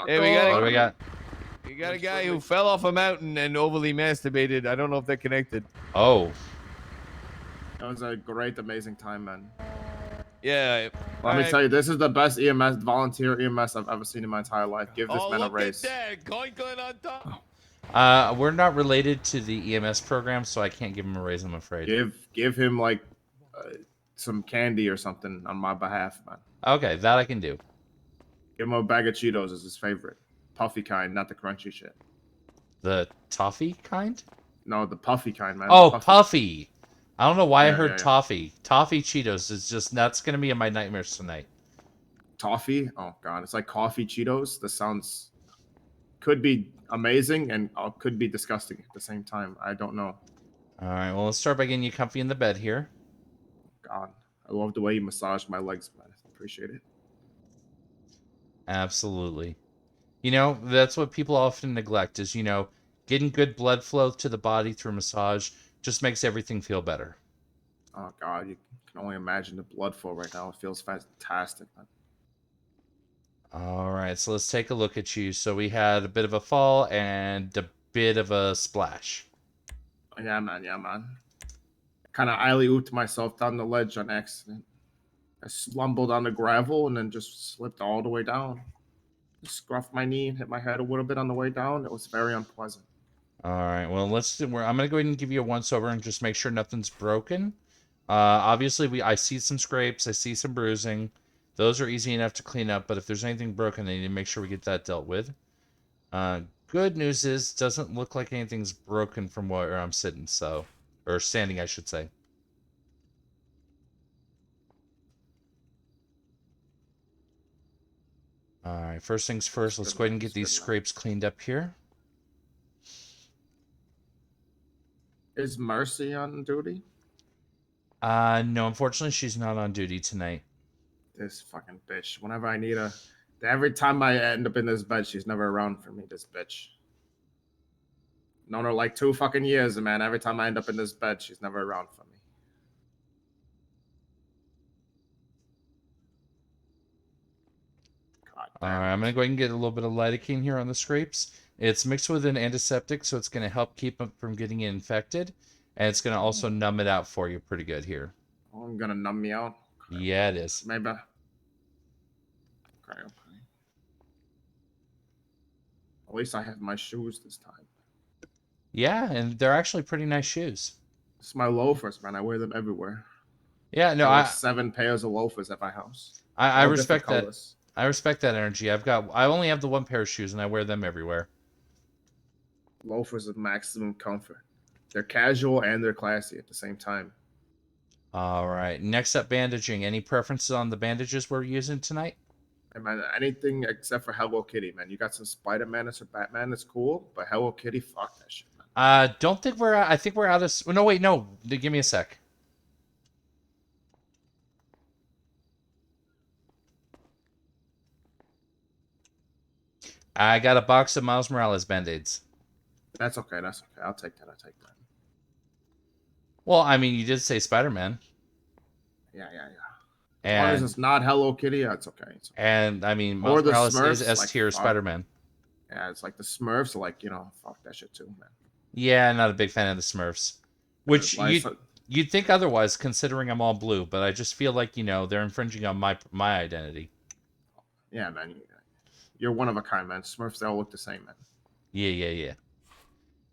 Hey, we got What do we got? We got a guy who fell off a mountain and overly masturbated. I don't know if they're connected. Oh. That was a great, amazing time, man. Yeah. Let me tell you, this is the best EMS, volunteer EMS I've ever seen in my entire life. Give this man a raise. Going on top. We're not related to the EMS program, so I can't give him a raise, I'm afraid. Give him like some candy or something on my behalf, man. Okay, that I can do. Give him a bag of Cheetos as his favorite. Puffy kind, not the crunchy shit. The toffee kind? No, the puffy kind, man. Oh, puffy. I don't know why I Yeah, heard yeah. toffee. Toffee Cheetos is that's going to be in my nightmares tonight. Toffee? Oh, God. It's like coffee Cheetos. This sounds... could be amazing and could be disgusting at the same time. I don't know. All right, well, let's start by getting you comfy in the bed here. God, I love the way you massage my legs, man. Appreciate it. Absolutely. That's what people often neglect is, getting good blood flow to the body through massage just makes everything feel better. Oh, God, you can only imagine the blood flow right now. It feels fantastic, man. All right, so let's take a look at you. So we had a bit of a fall and a bit of a splash. Yeah, man. Yeah, man. Kind of alley-ooped myself down the ledge on accident. I slumbled on the gravel and then just slipped all the way down. Just scruffed my knee and hit my head a little bit on the way down. It was very unpleasant. All right, well, I'm going to go ahead and give you a once-over and just make sure nothing's broken. Obviously, I see some scrapes. I see some bruising. Those are easy enough to clean up, but if there's anything broken, I need to make sure we get that dealt with. Good news is, doesn't look like anything's broken from where I'm sitting, or standing, I should say. All right, first things first, let's go ahead and get these scrapes cleaned up here. Is Mercy on duty? No, unfortunately, she's not on duty tonight. This fucking bitch. Whenever I need her, every time I end up in this bed, she's never around for me, this bitch. Known her like 2 fucking years, man. Every time I end up in this bed, she's never around for me. All right, I'm going to go ahead and get a little bit of lidocaine here on the scrapes. It's mixed with an antiseptic, so it's going to help keep them from getting infected. And it's going to also numb it out for you pretty good here. Oh, I'm going to numb me out? Okay. Yeah, it is. Maybe. Okay. At least I have my shoes this time. Yeah, and they're actually pretty nice shoes. It's my loafers, man. I wear them everywhere. Yeah, no, I have 7 pairs of loafers at my house. I respect that. Colors. I respect that energy. I only have the 1 pair of shoes, and I wear them everywhere. Loafers of maximum comfort. They're casual and they're classy at the same time. All right. Next up, bandaging. Any preferences on the bandages we're using tonight? Hey, man, anything except for Hello Kitty, man. You got some Spider-Man or Batman, that's cool, but Hello Kitty, fuck that shit, man. Don't think we're. I think we're out of. No, wait, no. Give me a sec. I got a box of Miles Morales band-aids. That's okay. That's okay. I'll take that. I'll take that. Well, I mean, you did say Spider-Man. Yeah. As long as it's not Hello Kitty, that's okay. It's okay. And I mean, Or Miles the Morales Smurfs, is S tier like, fuck. Spider-Man. Yeah, it's like the Smurfs, like, you know, fuck that shit too, man. Yeah, not a big fan of the Smurfs. Which Like, you'd think otherwise, considering I'm all blue, but I just feel like, you know, they're infringing on my identity. Yeah, man. You're one of a kind, man. Smurfs, they all look the same, man. Yeah.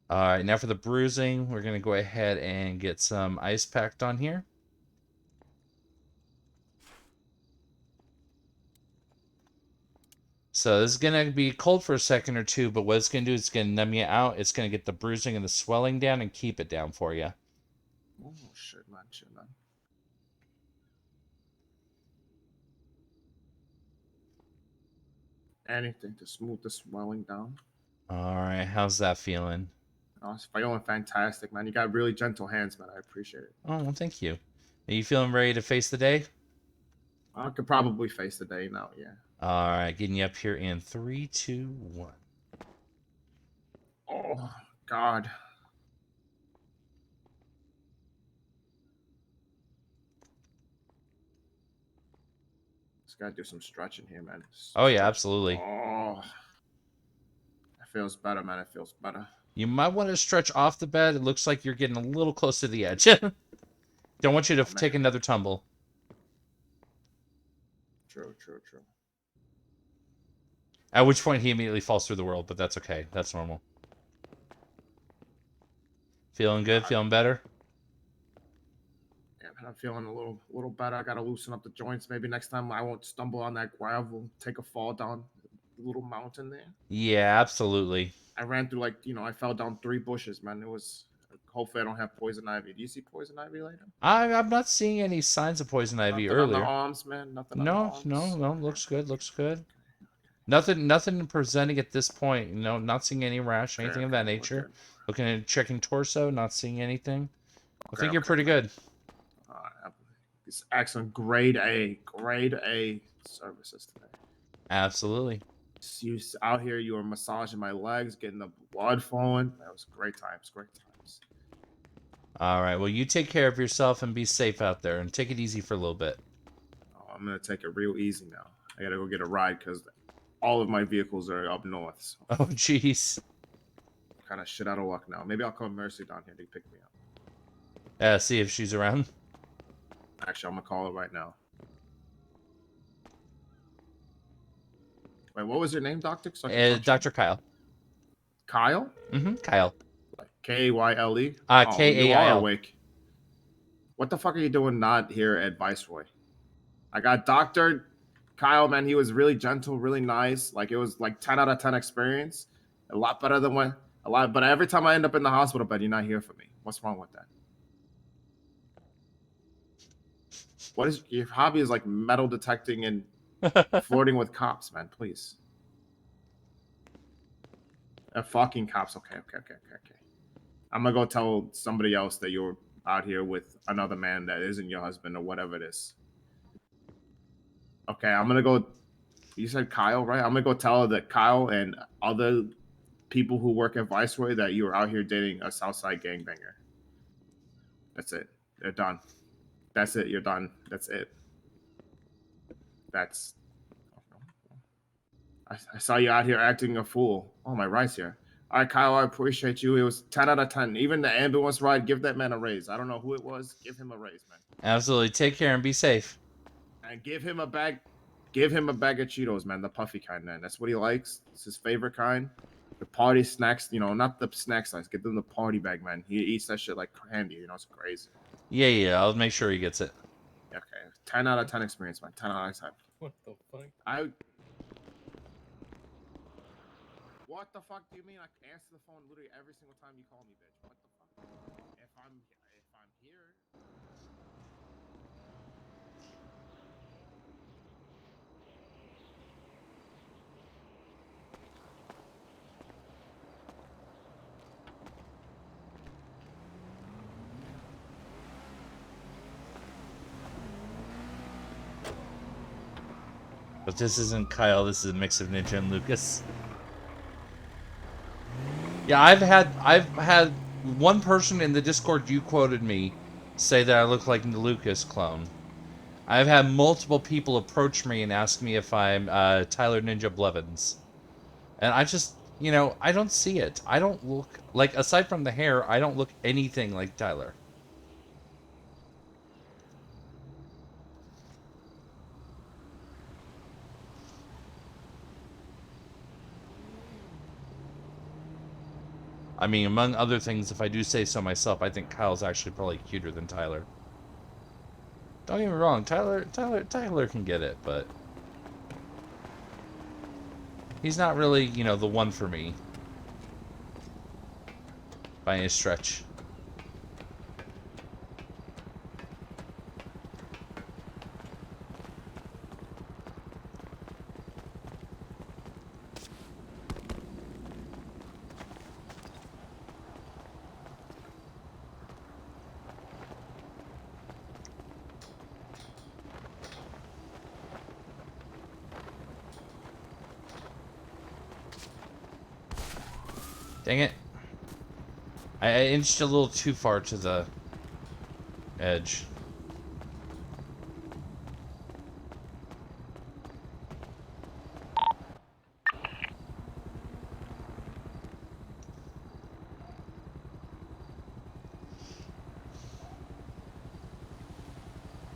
All right, now for the bruising, we're going to go ahead and get some ice packed on here. So this is going to be cold for a second or two, but what it's going to do is it's going to numb you out. It's going to get the bruising and the swelling down and keep it down for you. Oh, shit, man. Anything to smooth the swelling down. All right, how's that feeling? Oh, it's feeling fantastic, man. You got really gentle hands, man. I appreciate it. Oh, well, thank you. Are you feeling ready to face the day? I could probably face the day now, yeah. All right, getting you up here in 3, 2, 1. Oh, God. Just gotta do some stretching here, man. Oh, yeah, absolutely. Oh, it feels better, man. It feels better. You might want to stretch off the bed. It looks like you're getting a little close to the edge. Don't want you to take another tumble. True. At which point he immediately falls through the world, but that's okay. That's normal. Feeling good? Feeling better? Yeah, man, I'm feeling a little better. I gotta loosen up the joints. Maybe next time I won't stumble on that gravel, take a fall down the little mountain there. Yeah, absolutely. I ran through, like, you know, I fell down 3 bushes, man. It was, hopefully I don't have poison ivy. Do you see poison ivy later? I'm not seeing any signs of poison ivy Nothing earlier. on the arms, man. Nothing on the arms. No. Looks good. Nothing presenting at this point. No, not seeing any rash, anything of that nature. Looking at checking torso, not seeing anything. I think you're pretty good. It's excellent. Grade A services today. Absolutely. You out here, you were massaging my legs, getting the blood flowing. That was great times. All right. Well, you take care of yourself and be safe out there, and take it easy for a little bit. Oh, I'm gonna take it real easy now. I gotta go get a ride because all of my vehicles are up north. So. Oh, jeez. Kind of shit out of luck now. Maybe I'll call Mercy down here to pick me up. See if she's around. Actually, I'm gonna call her right now. Wait, what was your name, Doctor? So Dr. Kail. Kyle? Mm-hmm. Kail. Kayle? Kail. You are awake. What the fuck are you doing not here at Viceroy? I got Dr. Kyle, man. He was really gentle, really nice. Like, it was like 10 out of 10 experience. A lot better than but every time I end up in the hospital bed, you're not here for me. What's wrong with that? What is your hobby? Is like metal detecting and flirting with cops, man. Please. Fucking cops. Okay. I'm gonna go tell somebody else that you're out here with another man that isn't your husband or whatever it is. Okay, I'm gonna go. You said Kyle, right? I'm gonna go tell that Kyle and other people who work at Viceroy that you were out here dating a Southside gangbanger. That's it. They're done. That's it. You're done. That's it. That's. I saw you out here acting a fool. Oh, my rights here. All right, Kyle, I appreciate you. It was 10 out of 10. Even the ambulance ride, give that man a raise. I don't know who it was. Give him a raise, man. Absolutely. Take care and be safe. And give him a bag of Cheetos, man. The puffy kind, man. That's what he likes. It's his favorite kind. The party snacks, you know, not the snack size. Get them the party bag, man. He eats that shit like candy. You know, it's crazy. Yeah. I'll make sure he gets it. Okay. 10 out of 10 experience, man. 10 out of 10. What the fuck? What the fuck do you mean? I answer the phone literally every single time you call me, bitch. What the fuck? If I'm here. But this isn't Kyle. This is a mix of Ninja and Lucas. Yeah, I've had one person in the Discord you quoted me say that I look like the Lucas clone. I've had multiple people approach me and ask me if I'm Tyler Ninja Blevins. And I just, you know, I don't see it. I don't look, like, aside from the hair, I don't look anything like Tyler. I mean, among other things, if I do say so myself, I think Kyle's actually probably cuter than Tyler. Don't get me wrong, Tyler can get it, but he's not really, you know, the one for me by any stretch. Dang it. I inched a little too far to the edge.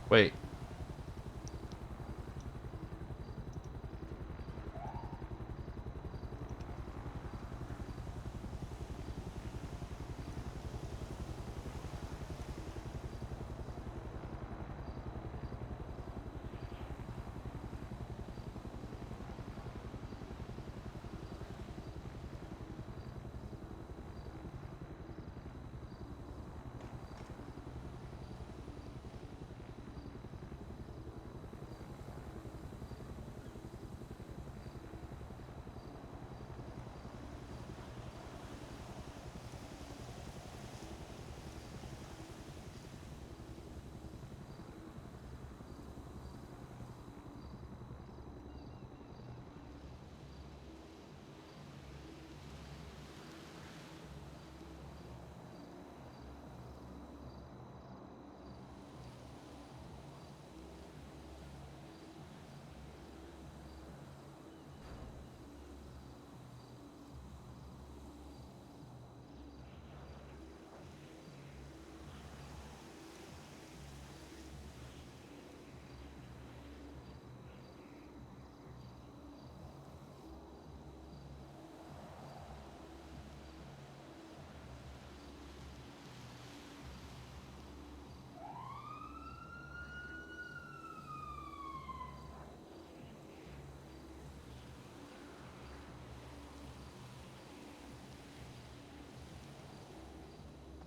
Wait.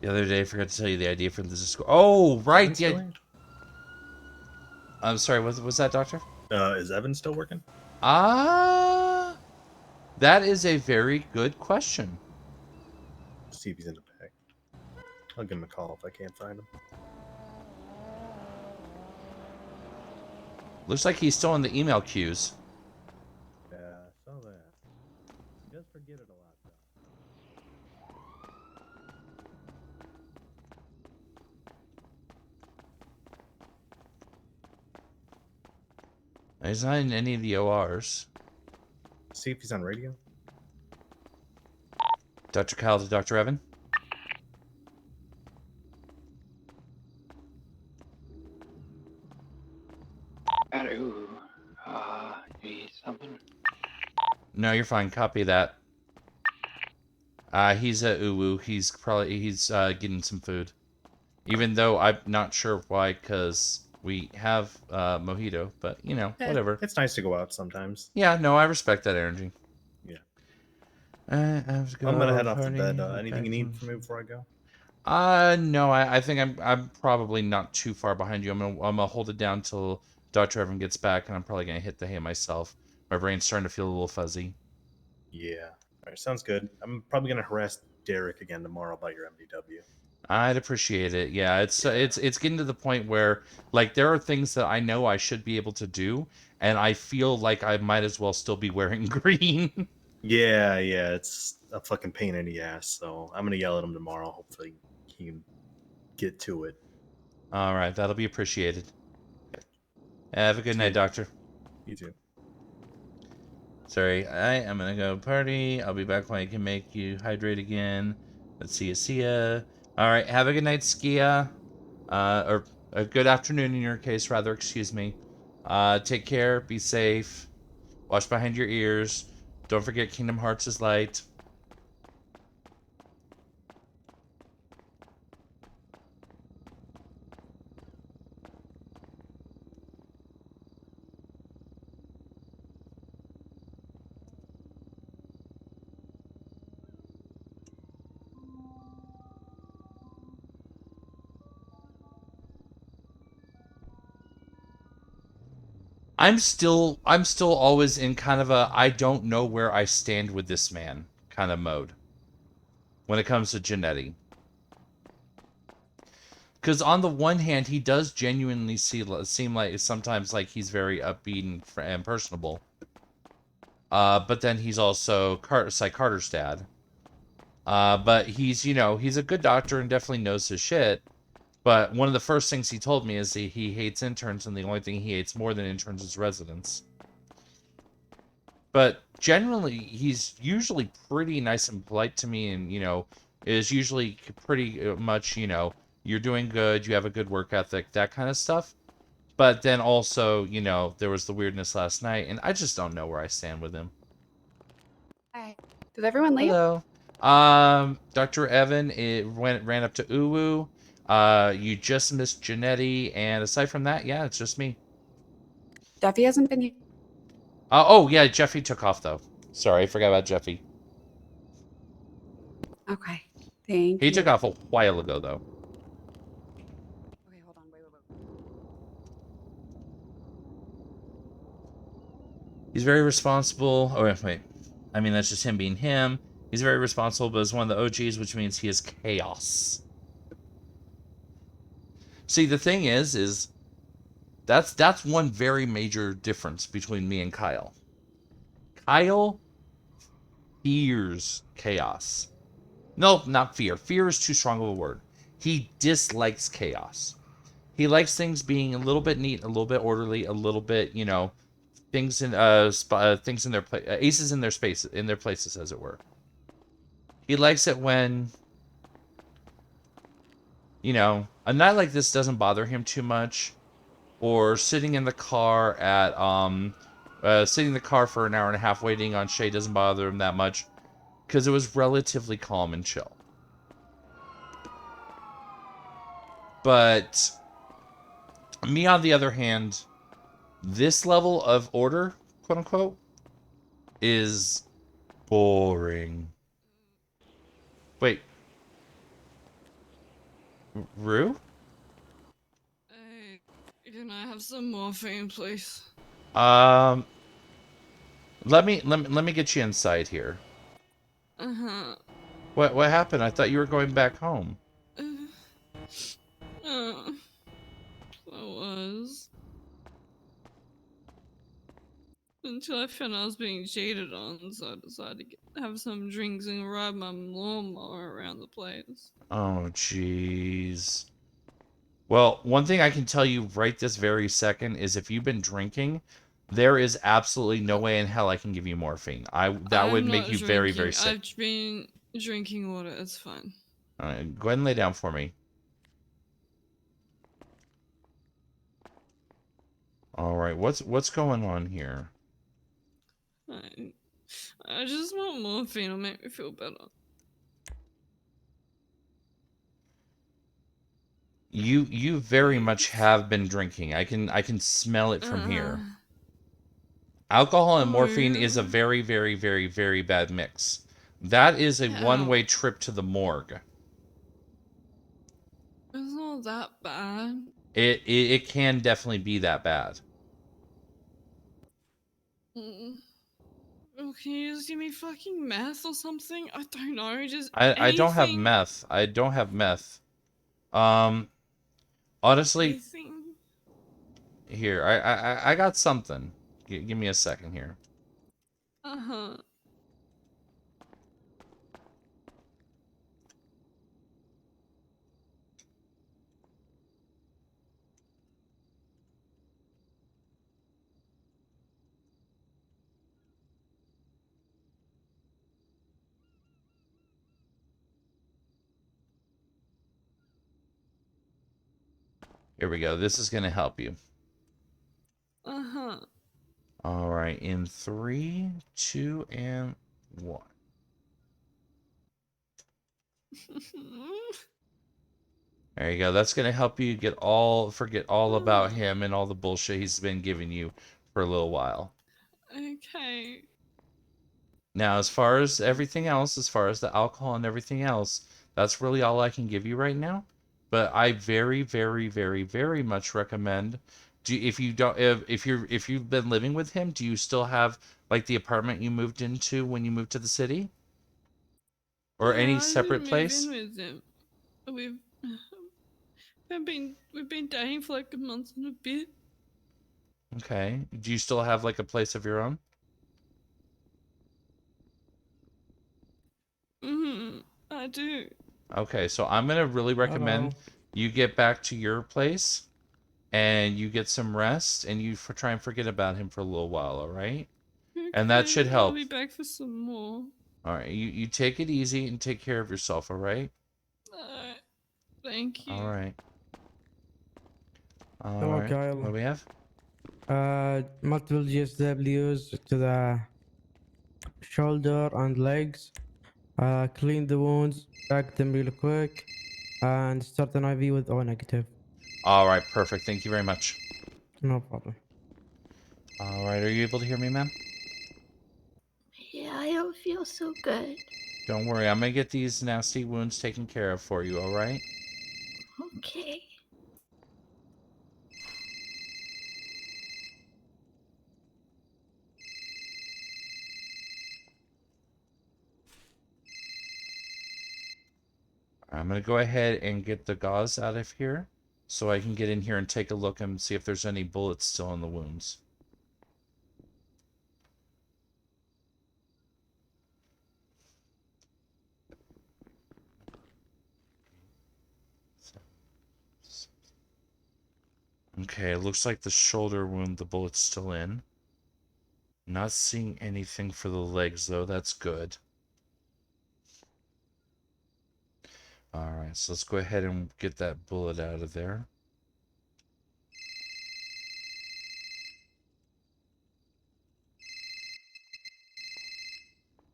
The other day, I forgot to tell you the idea for this school. Oh, right. Yeah. I'm sorry. Was that, Doctor? Is Evan still working? That is a very good question. See if he's in the back. I'll give him a call if I can't find him. Looks like he's still in the email queues. Yeah, I saw that. He does forget it a lot, though. He's not in any of the ORs. See if he's on radio. Dr. Kyle to Dr. Evan. Ooh, you need something? No, you're fine. Copy that. He's at Uwu. He's getting some food. Even though I'm not sure why, because we have mojito, but you know, whatever. It's nice to go out sometimes. Yeah, no, I respect that energy. Yeah. I'm gonna head off to bed. Anything you need from me before I go? No, I think I'm probably not too far behind you. I'm gonna hold it down till Dr. Evan gets back, and I'm probably gonna hit the hay myself. My brain's starting to feel a little fuzzy. Yeah. All right, sounds good. I'm probably gonna harass Derek again tomorrow about your MDW. I'd appreciate it. Yeah, it's getting to the point where like there are things that I know I should be able to do, and I feel like I might as well still be wearing green. Yeah, it's a fucking pain in the ass. So I'm gonna yell at him tomorrow. Hopefully he can get to it. All right, that'll be appreciated. Have a good See night, you. Doctor. You too. Sorry, I am gonna go party. I'll be back when I can make you hydrate again. Let's see ya, see ya. All right, have a good night, Skia. Or a good afternoon in your case, rather. Excuse me. Take care. Be safe. Watch behind your ears. Don't forget Kingdom Hearts is light. I'm still always in kind of a I don't know where I stand with this man kind of mode when it comes to Janetti. Because on the one hand, he does genuinely seem like sometimes like he's very upbeat and personable. But then he's also Carter's dad. But he's, he's a good doctor and definitely knows his shit. But one of the first things he told me is he hates interns, and the only thing he hates more than interns is residents. But generally, he's usually pretty nice and polite to me, and, is usually pretty much, you're doing good, you have a good work ethic, that kind of stuff. But then also, there was the weirdness last night, and I just don't know where I stand with him. Hi. Did everyone leave? Hello. Dr. Evan, ran up to Uwu. You just missed Janetti, and aside from that, yeah, it's just me. Jeffy hasn't been here. Oh, yeah, Jeffy took off, though. Sorry, I forgot about Jeffy. Okay. Thank He you. took off a while ago, though. Okay, hold on. Wait. He's very responsible. Oh, wait. I mean, that's just him being him. He's very responsible, but is one of the OGs, which means he is chaos. See, the thing is that's one very major difference between me and Kail. Kail fears chaos. No, not fear. Fear is too strong of a word. He dislikes chaos. He likes things being a little bit neat, a little bit orderly, a little bit, things in things in their aces in their space, in their places, as it were. He likes it when, a night like this doesn't bother him too much, or sitting in the car sitting in the car for an hour and a half waiting on Shay doesn't bother him that much, because it was relatively calm and chill. But me, on the other hand, this level of order, quote unquote, is boring. Wait. Rue? Hey, can I have some morphine, please? Let me get you inside here. Uh-huh. What happened? I thought you were going back home. I was. Until I found I was being cheated on, so I decided to have some drinks and ride my lawnmower around the place. Oh, jeez. Well, one thing I can tell you right this very second is if you've been drinking, there is absolutely no way in hell I can give you morphine. That would make you very, very sick. I've been drinking water. It's fine. All right, go ahead and lay down for me. All right, what's going on here? I just want morphine. It'll make me feel better. You very much have been drinking. I can smell it from here. Alcohol and morphine is a very, very, very, very bad mix. That is a one-way trip to the morgue. It's not that bad. It can definitely be that bad. Oh, can you just give me fucking meth or something? I don't know, just I don't have anything. meth. I don't have meth. Honestly, Anything? here, I got something. Give me a second here. Uh-huh. Here we go. This is gonna help you. Uh-huh. All right, in 3, 2, and 1. There you go. That's gonna help you forget all about him and all the bullshit he's been giving you for a little while. Okay. Now, as far as everything else, as far as the alcohol and everything else, that's really all I can give you right now. But I very, very, very, very much recommend. If you don't, if you've been living with him, do you still have like the apartment you moved into when you moved to the city, or Yeah, any I didn't separate move place? in with him. We've we've been dating for like a month and a bit. Okay. Do you still have like a place of your own? I do. Okay, so I'm gonna really recommend Hello. you get back to your place and you get some rest and you try and forget about him for a little while, all right? And that should Okay, I'll help. be back for some more. All right, you take it easy and take care of yourself, all right? Alright. Thank All you. right. All Hello, right. Kyle. What do we have? Multiple GSWs to the shoulder and legs. Clean the wounds, pack them real quick, and start an IV with O negative. All right, perfect. Thank you very much. No problem. All right, are you able to hear me, ma'am? Yeah, I don't feel so good. Don't worry, I'm gonna get these nasty wounds taken care of for you, all right? Okay. I'm gonna go ahead and get the gauze out of here so I can get in here and take a look and see if there's any bullets still in the wounds. Okay, it looks like the shoulder wound, the bullet's still in. Not seeing anything for the legs, though. That's good. Alright, so let's go ahead and get that bullet out of there.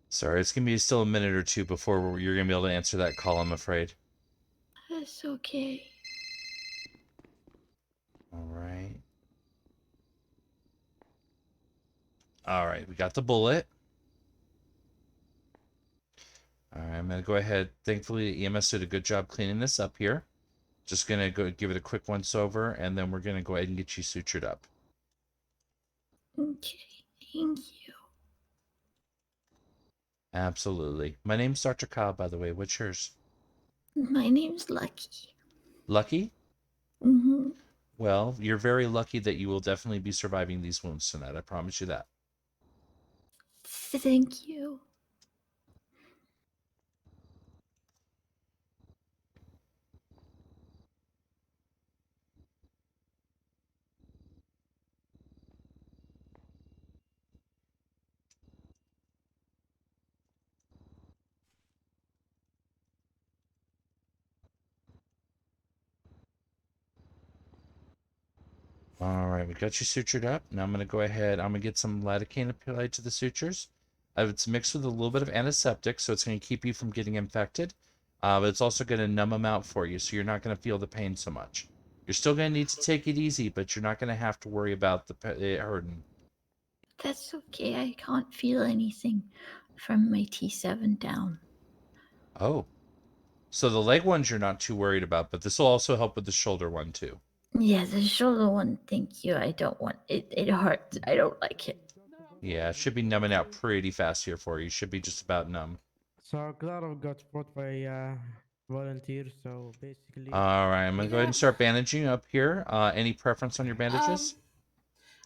Sorry, it's going to be still a minute or two before you're going to be able to answer that call, I'm afraid. That's okay. Alright. Alright, we got the bullet. Alright, I'm going to go ahead. Thankfully, EMS did a good job cleaning this up here. Just going to go give it a quick once over, and then we're going to go ahead and get you sutured up. Okay, thank you. Absolutely. My name's Dr. Kail, by the way. What's yours? My name's Lucky. Lucky? Mm-hmm. Well, you're very lucky that you will definitely be surviving these wounds tonight. I promise you that. Thank you. All right, we got you sutured up. Now I'm going to go ahead. I'm going to get some lidocaine applied to the sutures. It's mixed with a little bit of antiseptic, so it's going to keep you from getting infected. But it's also going to numb them out for you, so you're not going to feel the pain so much. You're still going to need to take it easy, but you're not going to have to worry about it hurting. That's okay. I can't feel anything from my T7 down. Oh. So the leg ones you're not too worried about, but this will also help with the shoulder one too. Yeah, the shoulder one, thank you. I don't want it. It hurts. I don't like it. Yeah, it should be numbing out pretty fast here for you. Should be just about numb. So Clara got brought by volunteer. So basically, All right, I'm gonna go ahead Yeah. and start bandaging you up here. Any preference on your bandages?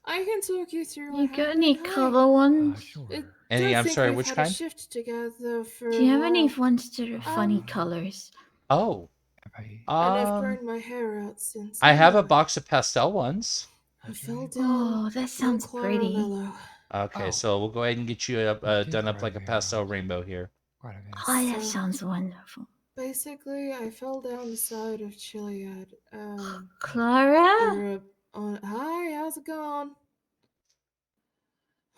I can talk you through You what got any happened. Hi. color ones? Any? Don't I'm think sorry, we've which had a kind? shift together for Do you a have any while. ones that are funny colors? Oh, And I've grown my hair out since. I have a Anyway, box of pastel ones. I fell down Oh, that near sounds pretty. Claramello. Okay, so we'll go ahead and get you up, done up like a pastel rainbow here. Oh, that So, sounds wonderful. basically, I fell down the side of Chiliad. Clara? Hi, how's it going?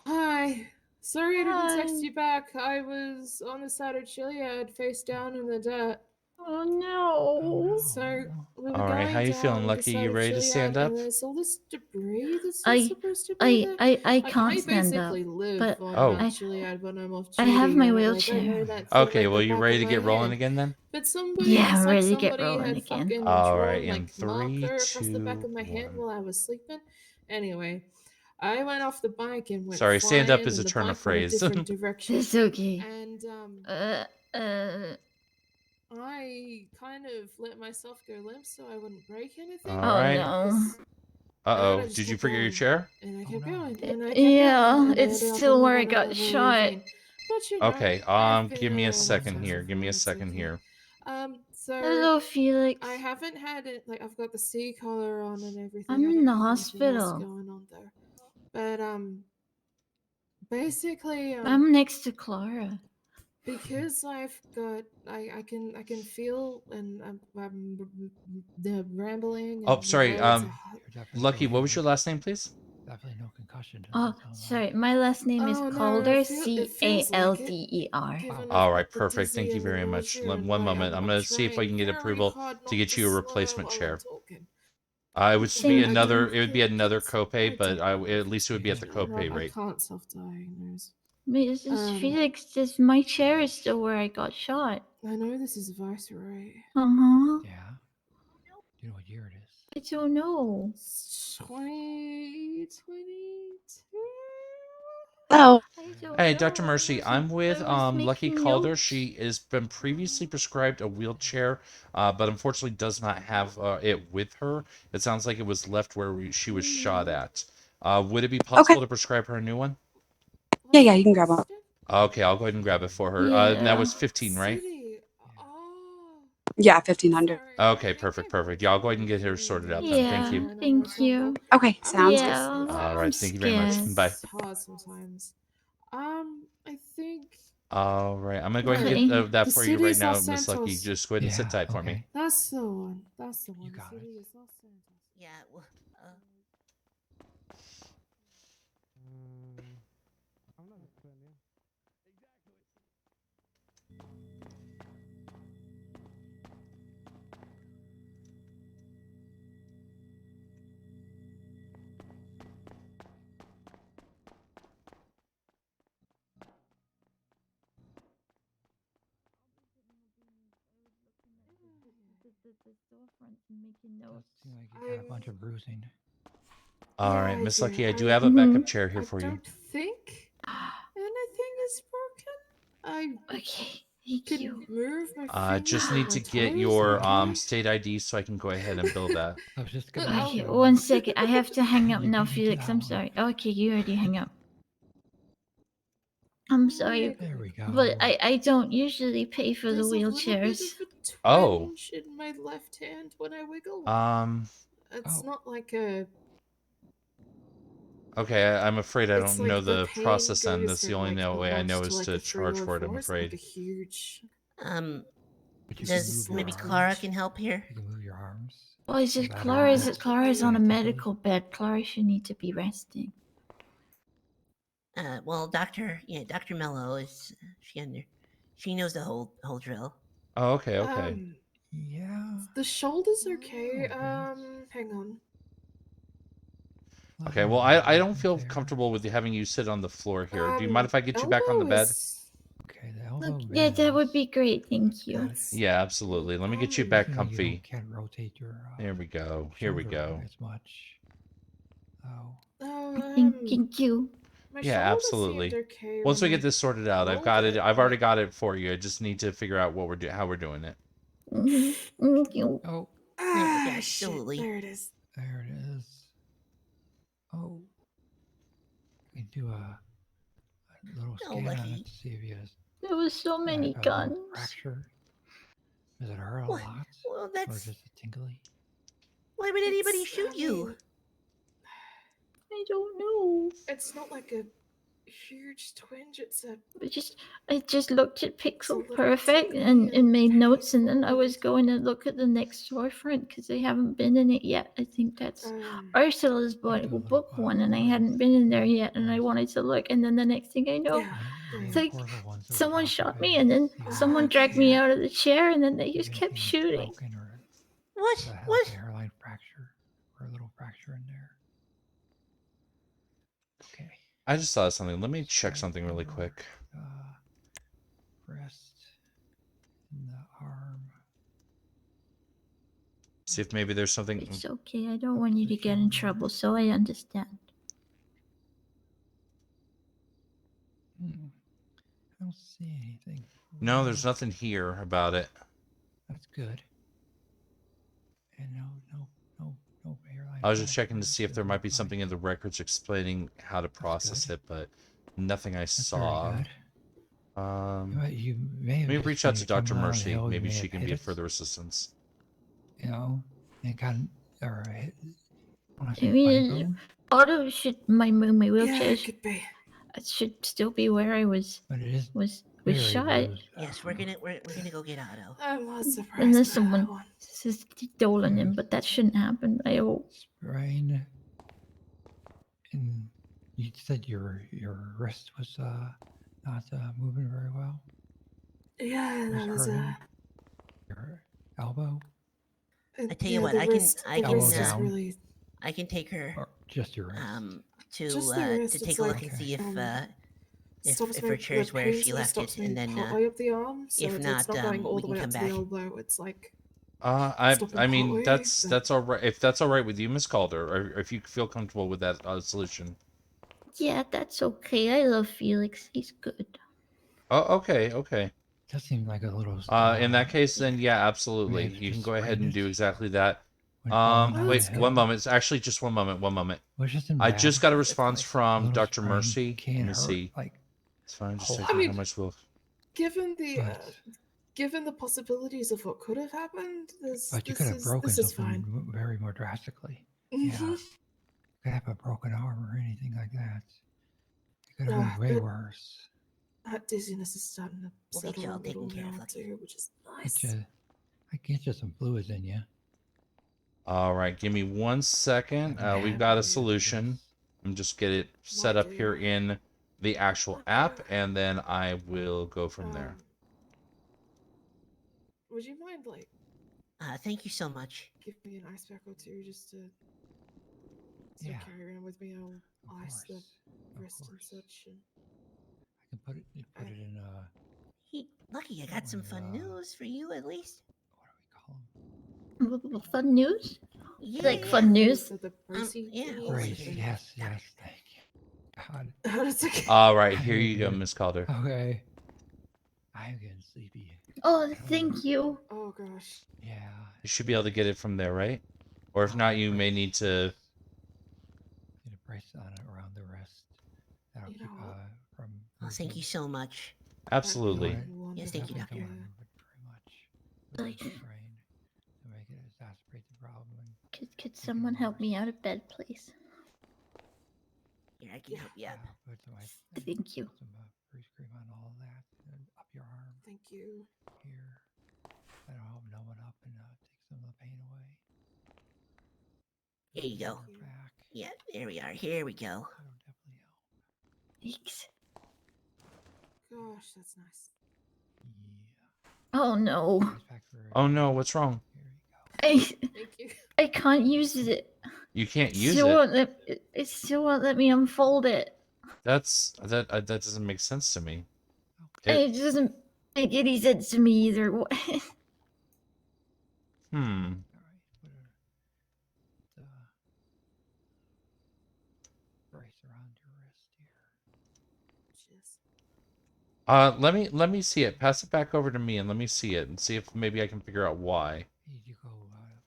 Hi. Sorry I didn't text you back. I was on the side of Chiliad, face down in the dirt. Oh no. So we were All right, how going you feeling, down the Lucky? side You of ready to stand Chiliad, up? and there's all this debris that's not supposed to be there. I Like, can't I stand basically up. live But on Mount I Chiliad when I'm off I duty, have my right? Like, I wheelchair. know that thing Okay, like well, the you back ready of to my get rolling hand. again then? But somebody, Yeah, it's I'm like ready to get somebody rolling had again. fucking All drawn right, in like 3, marker across the 2, back of my hand 1. while I was sleeping. Anyway, I went off the bike and went Sorry, stand up flying, is a and the turn of bike went a phrase. different direction. It's okay. And I kind of let myself go limp so I wouldn't break anything. All right. And then I just Did you kept forget your going. chair? And I kept going, and I kept Yeah, going, and I it's ended up still on the where I bottom got of a shot. ravine. But you know, Okay, I've been give me a there second once here. Give me a before, it's second okay. here. So Hello, Felix. I haven't had it like I've got the C collar on and everything. I'm I in don't the have anything else hospital. going on there. But basically I'm next to Clara. because I've got I can feel and the rambling and Oh, sorry. the words Lucky, what was your last name, please? Definitely no concussion. Oh, sorry. My last name is Oh, no, Calder. it feels like it, Calder. given All I've right, got the perfect. Thank dizzy you and the very much. nausea and One like, moment. I'm I'm gonna see if I trying can get very approval hard to not get you a slur replacement while chair. I'm talking. It would Thank be another. you. It would be another copay, but don't at least it would be at the copay I rate. can't self-diagnose. Mrs. Felix, my chair is still where I got shot. I know this is Viceroy. Uh-huh. Yeah. Do you know what year it is? I don't know. 2022. Oh. Hey, Dr. Mercy, I'm with was Lucky making Calder. notes. She has been previously prescribed a wheelchair, but unfortunately does not have it with her. It sounds like it was left where she was shot at. Would it be possible to prescribe her a new one? Yeah, you can grab one. Okay, I'll go ahead and grab it for her. And that was 15, right? Yeah, 1500. Okay, perfect. Yeah, I'll go ahead and get her sorted out then. Thank you. Thank you. Okay, sounds good. Yeah, All right, thank you very much. Bye. It's hard sometimes. I think All right, I'm gonna go ahead and Okay. get that The for you city right is now, Los Miss Lucky. Santos. Just go ahead and sit tight for me. that's the one. That's the one. The city is Los Santos. Yeah. Well, Seems like you got a bunch of bruising. All right, Yeah, Miss yeah, Lucky, I do have a backup chair here I for you. don't think anything is broken. I can move my I fingers just and need my to get toes, your okay? state ID so I can go ahead and build that. I was just But gonna. Okay, 1 second. I have to hang up You now, beat me to Felix. that I'm one. sorry. Okay, you already hang up. I'm sorry, There we go. but I don't usually pay for the There's a little wheelchairs. bit of a Oh. twinge in my left hand when I wiggle. It's Oh. not like a. Okay, I'm afraid I It's don't know like the the pain process then. goes That's the from only like a way I one know to is like to a three charge or for it, I'm four. It's like afraid. a huge. But you does can move your maybe arms. Clara can help here? You can move your arms. Oh, it's just That Clara's on a medical bed. Clara should need to be resting. Well, Doctor Mello is she knows the whole drill. Oh, okay. Yeah. The shoulders okay. Hang on. Okay, well, I don't feel comfortable with having you sit on the floor here. Do you mind if I get you back on the bed? Okay, the Look, elbow yeah, bends. that would be great. Thank you. Yeah, absolutely. Let me get you back Seems like you comfy. can't rotate your. There we go. Here we shoulder go. as much. Oh. Thank you. My Yeah, shoulders absolutely. seemed okay Once when we I get this sorted out, I've got it. I've already got it for you. I just need to figure out what how we're doing it. Thank you. Oh, Ah, shit. absolutely. There it is. There it is. Oh, I can do a little Oh, scan on lucky. it to see if he has There was so many a little guns. fracture. Does it hurt a What? lot? Well, Or that's. just a tingly? Why would anybody It's- shoot I you? mean, I don't know. it's not like a huge twinge. It's a. I just looked at a Pixel little Perfect and made notes, and then I was going to look at the next storefront because they haven't been in it yet. I think that's Ursula's book one, and I hadn't been in there yet, and I wanted to look, and then the next thing I know, it's like someone shot me, and then someone dragged me out of the chair, and then they just kept shooting. What? What? A hairline fracture or a little fracture in there. Okay. I just thought of something. Let me check something really quick. Breast and the arm. See if maybe there's something. It's okay. I don't want you to get in trouble, so I understand. I don't see anything. No, there's nothing here about it. That's good. And no hairline. I was just checking to see if there might be something in the records explaining how to process it, but nothing I saw. Very good. You may have Let me just reach out when to you're coming Dr. around the Mercy. hill, you Maybe may she have can hit be of it, further assistance. You know, and kind of, or hit, when I I say funny mean, bone, auto should my wheelchair it could be. should still be where I was was shot. Yes, we're gonna go get Otto. I'm not surprised. Unless by someone that one. is stolen him, but that shouldn't happen. I hope. sprain. And you said your wrist was not moving very well. Yeah, It was that was hurting. Your elbow. I tell you what, I can take her. Or just your wrist. Just the wrist, To it's take a look like, and see stops if my- her chair's the where pain she sort of left stops it, me and then partway up the arm, so if it's not, not going all we the can way come up to back. the elbow. It's like I mean partway, that's all right. If that's all right with you, Miss Calder, or if you feel comfortable with that solution. Yeah, that's okay. I love Felix. He's good. Oh, okay. That seemed like a little. In that case, then yeah, absolutely. have to You can just go ahead sprain and it do exactly that. when falling down the Wait, hill. one moment. It's actually just one moment. Well, it's just in I bad. just got a It's response like from little Dr. sprain Mercy. can Let me hurt, see. like, It's fine. Just whole checking lot. how much will. given the possibilities of what could have happened. But you could have broken this is something fine. very more drastically. Mhm. Yeah. You could have a broken arm or anything like that. It could have Ah, been way but- worse. That dizziness is starting to We'll get settle you a all taken little care of, now Lucky. too, which is Get nice. you, I get you some fluids in you. All right, give me 1 second. We've got a solution. I'm just get it set up here in the actual app, and then I will go from there. Would you mind, like, Thank you so much. give me an ice pack or two just to Yeah. carry around with me? I'll ice the Of wrist and course. such. And I can put it in Hey, Lucky, I got some fun news for you at least. Fun news? Yeah, Like fun news? Yeah. brace. Yes, thank you. God. All right, here you go, Miss Calder. Okay. I'm getting sleepy. Oh, thank you. Oh gosh. Yeah. You should be able to get it from there, right? Or if not, you may need to. Get a brace on it around the wrist. That'll keep from. Oh, thank you so much. Absolutely. Yes, thank you, Doctor. Don't want to move it very much. With the strain to make it exacerbate the problem. And Could someone help me out of bed, please? Here, I can help you up. put some Thank you. Put some freeze cream on all of that and up your arm. Thank you. Here. That'll help numb it up and take some of the pain away. Here you go. Back. Yeah, there we are. Here we go. Thanks. Gosh, that's nice. Oh no. Oh no, what's wrong? Thank you. I can't use it. You can't It use still it. won't it still won't let me unfold it. That doesn't make sense to me. It doesn't make any sense to me either. Hmm. Brace around your wrist here. Let me see it. Pass it back over to me and let me see it and see if maybe I can figure out why. Did you go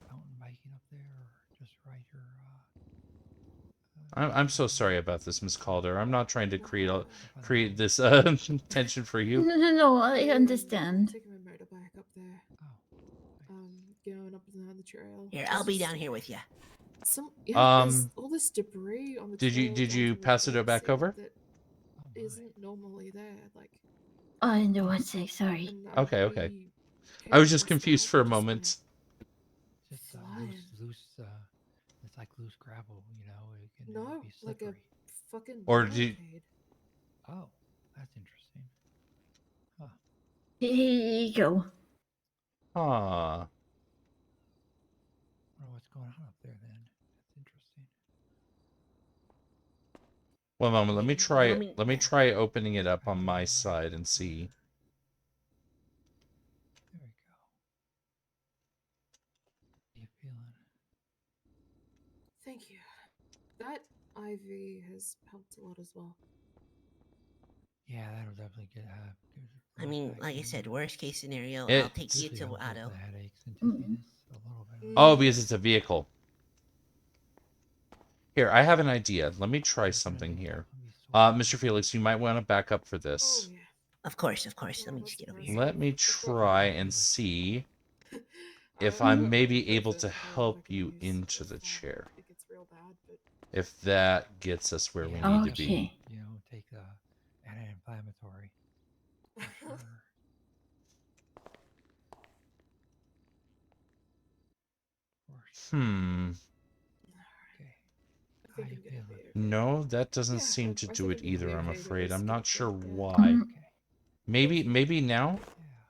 mountain biking up there, or just ride your? I'm so sorry about this, Miss Calder. I'm not trying to create this tension for you. No, I understand. Taking my motorbike up there. Going up and down the trail. Here, I'll be down here with you. There's all this debris on the trail. Did you pass it back over? That isn't normally there. Like. Oh, no, one sec. Sorry. Okay. I was just confused for a moment. Just loose. It's like loose gravel, you know. It can be like slippery. a fucking. Or do you... Oh, that's interesting. Huh. Here you go. Ah. I wonder what's going on up there then. That's interesting. One moment. Let me try opening it up on my side and see. There we go. How you feeling? Thank you. That IV has helped a lot as well. Yeah, that'll definitely get. I mean, like I said, worst case scenario, It- I'll take you to Otto. The headaches and dizziness a little bit. Oh, because it's a vehicle. Here, I have an idea. Let me try something here. Mr. Felix, you might want to back up for this. Of course. Let me just get over here. Let me try and see if I'm maybe able to help you into the chair. If that gets us where we need to be. You know, take the anti-inflammatory. For sure. Hmm. Okay. How you feeling? No, that doesn't seem to do it either, I'm afraid. I'm not sure why. Maybe now?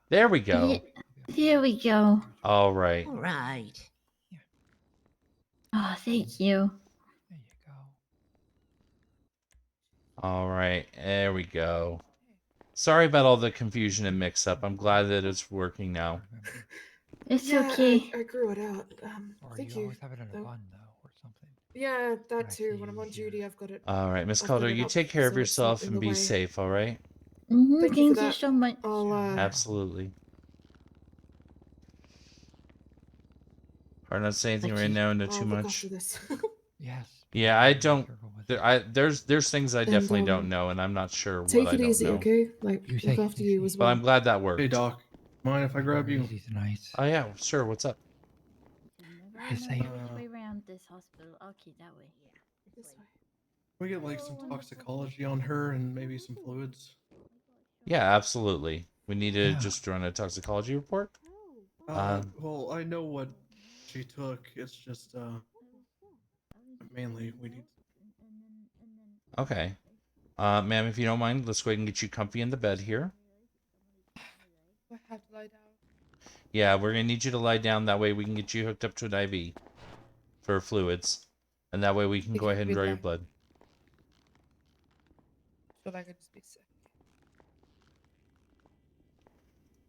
There we go. Here we go. All right. All right. Oh, thank you. There you go. All right. There we go. Sorry about all the confusion and mix-up. I'm glad that it's working now. It's okay. I grew it out. Or Thank you you. always have it in a bun though, or something. Yeah, that too. When I'm on duty, I've got it. All right, Miss I've Calder, got it you up take care of so it's not yourself in and the be way. safe, all right? Thank you for Thank you that. so much. I'll Absolutely. Hard not to say anything right now, no too I'll look much. after this. Yes. Yeah, I don't. There's things I definitely don't know, and I'm not sure what Take I it don't easy, know. okay? Like You look take it after you as But well. I'm glad that worked. Hey, Doc. Mind if I grab you? Easy tonight. Oh yeah, sure. What's up? I Just know say. which way around this hospital. Okay, that way. This way. Can we get like some toxicology on her and maybe some fluids? Yeah, absolutely. We need to just run a toxicology report. Well, I know what she took. It's just mainly we need. Okay. Ma'am, if you don't mind, let's go ahead and get you comfy in the bed here. I have to lie down. Yeah, we're gonna need you to lie down. That way we can get you hooked up to an IV for fluids, and that way we can go ahead and draw your blood. So like I just be sick.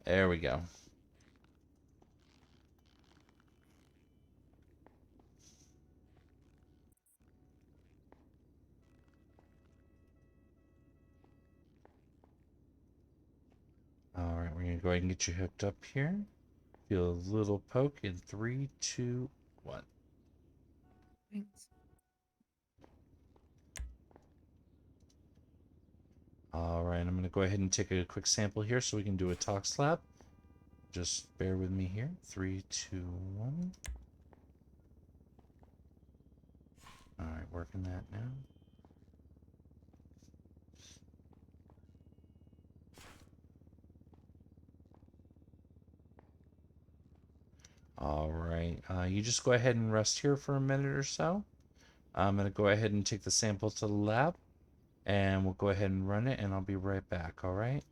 There we go. All right, we're gonna go ahead and get you hooked up here. Feel a little poke in 3, 2, 1. Thanks. All right, I'm gonna go ahead and take a quick sample here so we can do a tox lab. Just bear with me here. 3, 2, 1. All right, working that now. All right, you just go ahead and rest here for a minute or so. I'm gonna go ahead and take the sample to the lab, and we'll go ahead and run it, and I'll be right back. All right.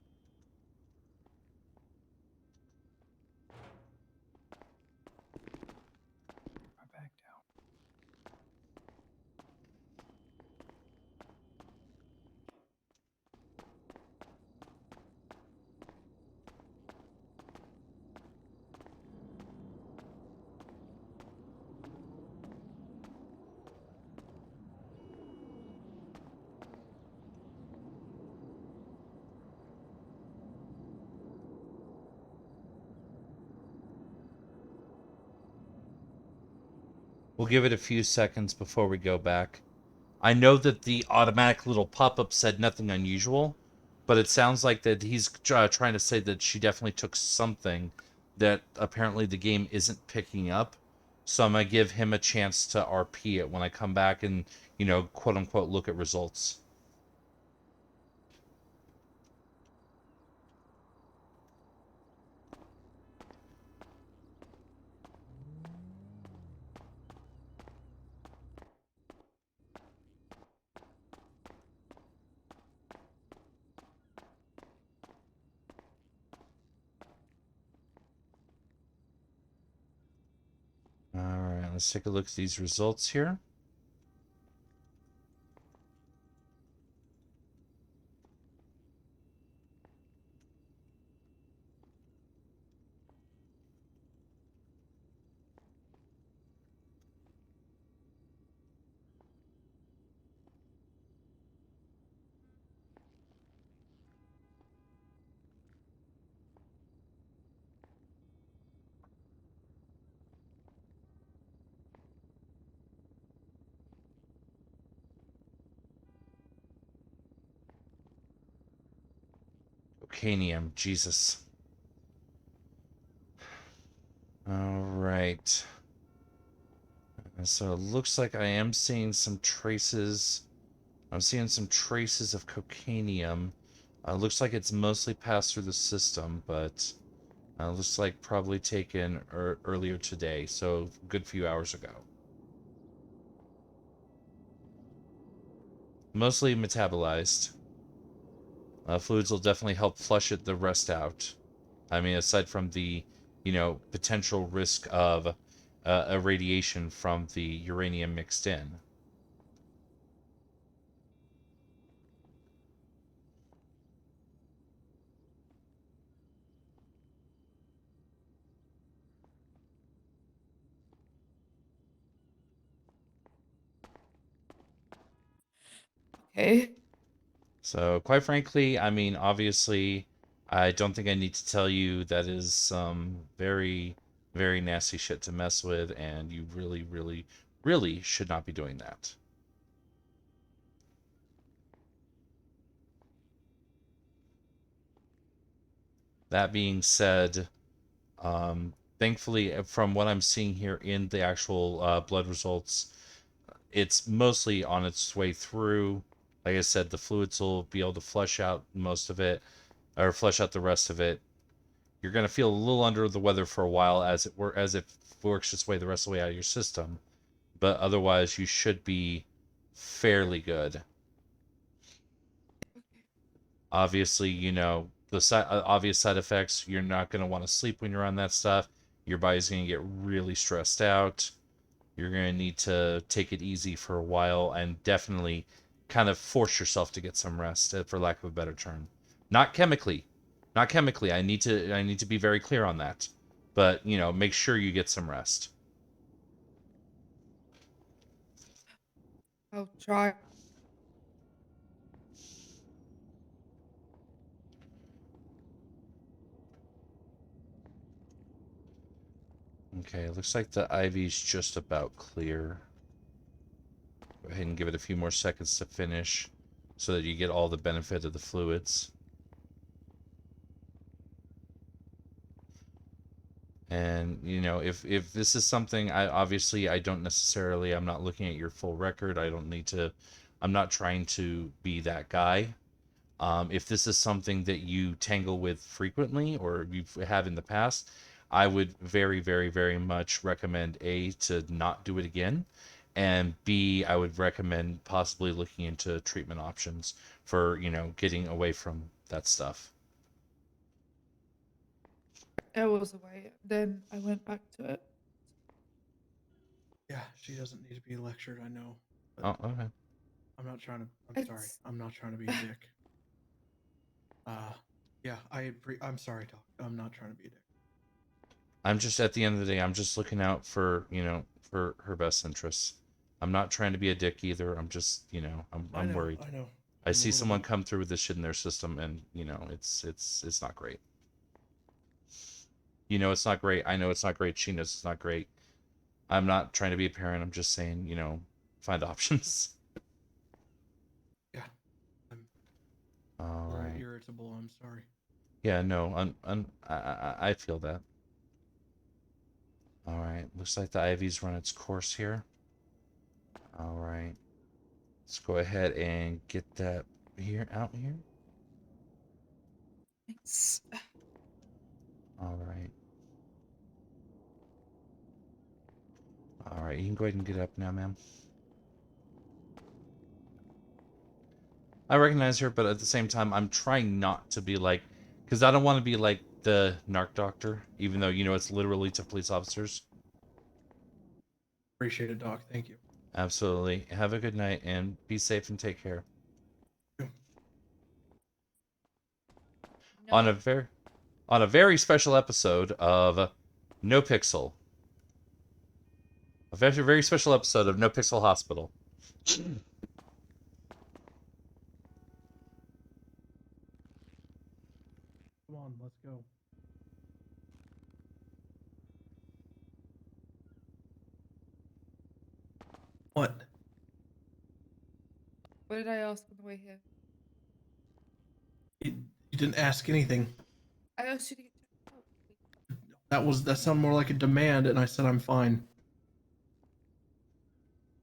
Back down. We'll give it a few seconds before we go back. I know that the automatic little pop-up said nothing unusual, but it sounds like that he's trying to say that she definitely took something that apparently the game isn't picking up. So I'm going to give him a chance to RP it when I come back and, you know, quote-unquote look at results. Alright, let's take a look at these results here. Cocainium, Jesus. Alright. So it looks like I am seeing some traces. I'm seeing some traces of cocainium. Looks like it's mostly passed through the system, but looks like probably taken earlier today, so a good few hours ago. Mostly metabolized. Fluids will definitely help flush the rest out. I mean, aside from the, you know, potential risk of irradiation from the uranium mixed in. Okay. So, quite frankly, I mean, obviously, I don't think I need to tell you that is some very, very nasty shit to mess with, and you really, really, really should not be doing that. That being said, thankfully, from what I'm seeing here in the actual blood results, it's mostly on its way through. Like I said, the fluids will be able to flush out most of it, or flush out the rest of it. You're going to feel a little under the weather for a while as it works its way the rest of the way out of your system, but otherwise you should be fairly good. Obviously, you know, the obvious side effects, you're not going to want to sleep when you're on that stuff. Your body's going to get really stressed out. You're going to need to take it easy for a while and definitely kind of force yourself to get some rest, for lack of a better term. Not chemically. Not chemically. I need to be very clear on that. But, you know, make sure you get some rest. I'll try. Okay, it looks like the IV's just about clear. Go ahead and give it a few more seconds to finish so that you get all the benefit of the fluids. And, you know, if this is something, obviously I don't necessarily, I'm not looking at your full record. I don't need to, I'm not trying to be that guy. If this is something that you tangle with frequently or you have in the past, I would very, very, very much recommend A, to not do it again, and B, I would recommend possibly looking into treatment options for, you know, getting away from that stuff. I was away. Then I went back to it. Yeah, she doesn't need to be lectured, I know. But Oh, okay. I'm not trying to, I'm sorry. I'm not trying to be a dick. Yeah, I'm sorry, Doc. I'm not trying to be a dick. I'm just, at the end of the day, I'm just looking out for, you know, for her best interests. I'm not trying to be a dick either. I'm just, you know, I'm worried. I know. I see someone come through with this shit in their system, and, you know, it's not great. You know it's not great. I know it's not great. She knows it's not great. I'm not trying to be a parent. I'm just saying, you know, find options. Yeah. I'm All a little right. irritable. I'm sorry. Yeah, no, I feel that. All right. Looks like the IV's run its course here. All right. Let's go ahead and get that out here. Thanks. All right. All right. You can go ahead and get up now, ma'am. I recognize her, but at the same time, I'm trying not to be like, because I don't want to be like the narc doctor, even though, you know, it's literally to police officers. Appreciate it, Doc. Thank you. Absolutely. Have a good night and be safe and take care. On a very special episode of NoPixel. A very, very special episode of NoPixel Hospital. Come on, let's go. What? What did I ask on the way here? You didn't ask anything. I asked you to get That sounded more like a demand, and I said I'm fine.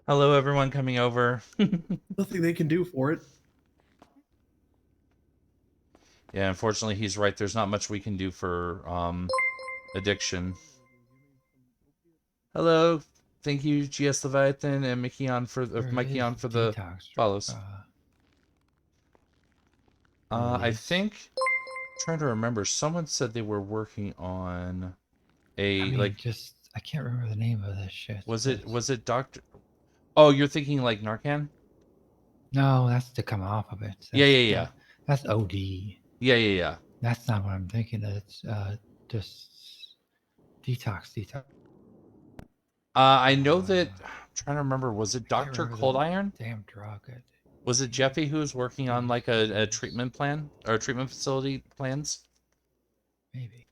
Hello, everyone coming over. Nothing they can do for it. Yeah, unfortunately, he's right. There's not much we can do for addiction. Hello, thank you, GS Leviathan and Mikey on for the follows. I think. I'm trying to remember. Someone said they were working on a I can't remember the name of this shit. Was it Doctor? Oh, you're thinking like Narcan? No, that's to come off of it. Yeah. That's OD. Yeah. That's not what I'm thinking. It's just detox. I know that. I'm trying to remember. Was it Dr. Cold Iron? Damn drug. Was it Jeffy who was working on like a treatment plan or treatment facility plans? Maybe.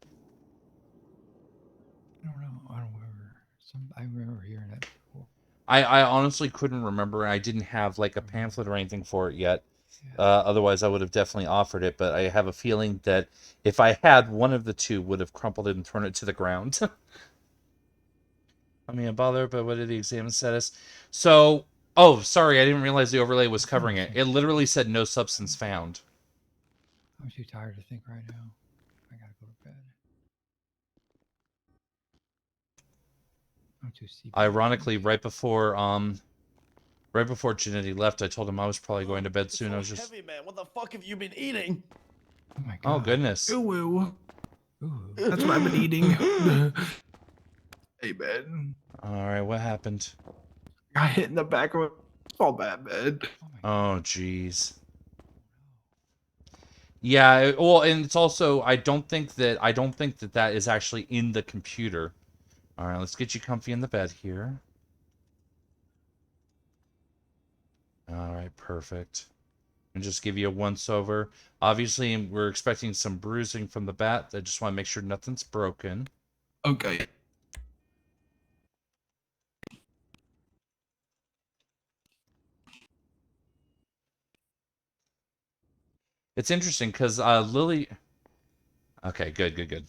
I don't know. I don't remember. I remember hearing it before. I honestly couldn't remember. I didn't have like a pamphlet or anything for it yet. Otherwise, I would have definitely offered it. But I have a feeling that if I had, one of the two would have crumpled it and thrown it to the ground. I mean, a bother, but what did the exam status? So, oh, sorry, I didn't realize the overlay was covering it. It literally said no substance found. I'm too tired to think right now. I gotta go to bed. I'm too sleepy. Ironically, right before Janetti left, I told him I was probably going to bed soon. I was just Heavy man, what the fuck have you been eating? Oh my god. Oh goodness. Ooh. That's what I've been eating. Hey, man. All right, what happened? I hit in the back of it. It's all bad, man. Oh, jeez. Yeah, well, and it's also I don't think that that is actually in the computer. All right, let's get you comfy in the bed here. All right, perfect. And just give you a once-over. Obviously, we're expecting some bruising from the bat. I just want to make sure nothing's broken. Okay. It's interesting because Lily... Okay, good.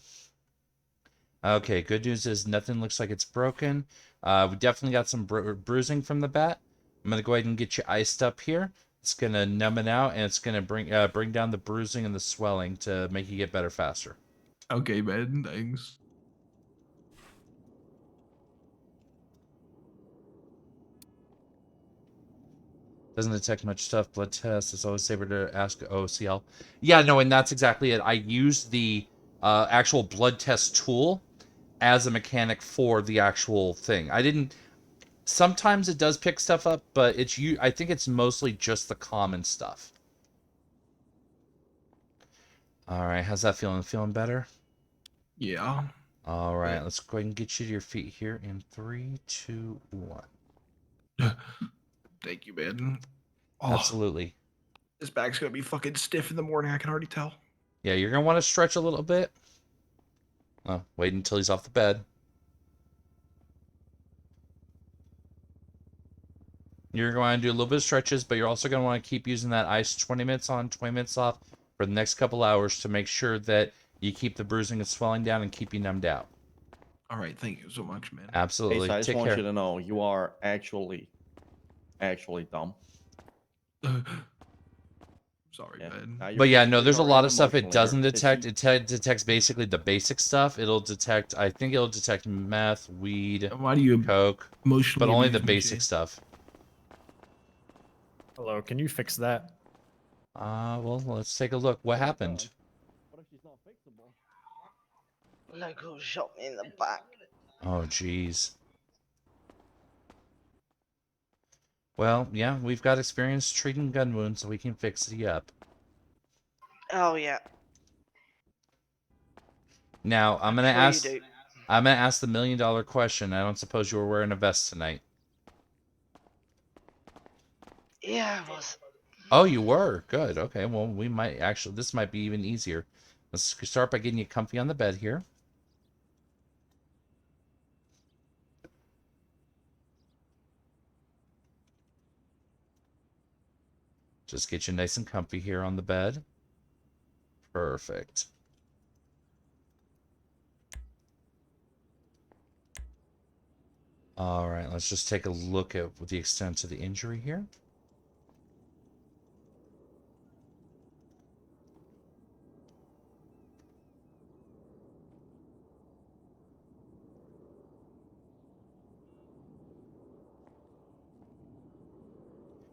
Okay, good news is nothing looks like it's broken. We definitely got some bruising from the bat. I'm going to go ahead and get you iced up here. It's going to numb it out, and it's going to bring down the bruising and the swelling to make you get better faster. Okay, man. Thanks. Doesn't detect much stuff. Blood test. It's always safer to ask OCL. Yeah, no, and that's exactly it. I used the actual blood test tool as a mechanic for the actual thing. I didn't... Sometimes it does pick stuff up, but I think it's mostly just the common stuff. All right, how's that feeling? Feeling better? Yeah. All right, let's go ahead and get you to your feet here in 3, 2, 1. Thank you, man. Absolutely. This back's gonna be fucking stiff in the morning. I can already tell. Yeah, you're gonna want to stretch a little bit. Oh, wait until he's off the bed. You're going to do a little bit of stretches, but you're also going to want to keep using that ice 20 minutes on, 20 minutes off for the next couple hours to make sure that you keep the bruising and swelling down and keep you numbed out. All right, thank you so much, man. Absolutely. Hey, so I just Take want care. you to know you are actually dumb. Sorry, Yeah. man. But yeah, no, there's a physically lot or of stuff it emotionally doesn't hurt. It's detect. It detects basically the basic stuff. It'll detect, I think it'll detect meth, weed, Why do you coke, emotionally but only the abuse me, basic Jay? stuff. Hello, can you fix that? Well, let's take a look. What happened? Local shot me in the back. Oh, jeez. Well, yeah, we've got experience treating gun wounds, so we can fix you up. Oh yeah. Now, I'm gonna Sure you ask. do. I'm gonna ask the $1 million question. I don't suppose you were wearing a vest tonight. Yeah, I was. Oh, you were. Good. Okay. Well, we might actually. This might be even easier. Let's start by getting you comfy on the bed here. Just get you nice and comfy here on the bed. Perfect. All right. Let's just take a look at the extent of the injury here.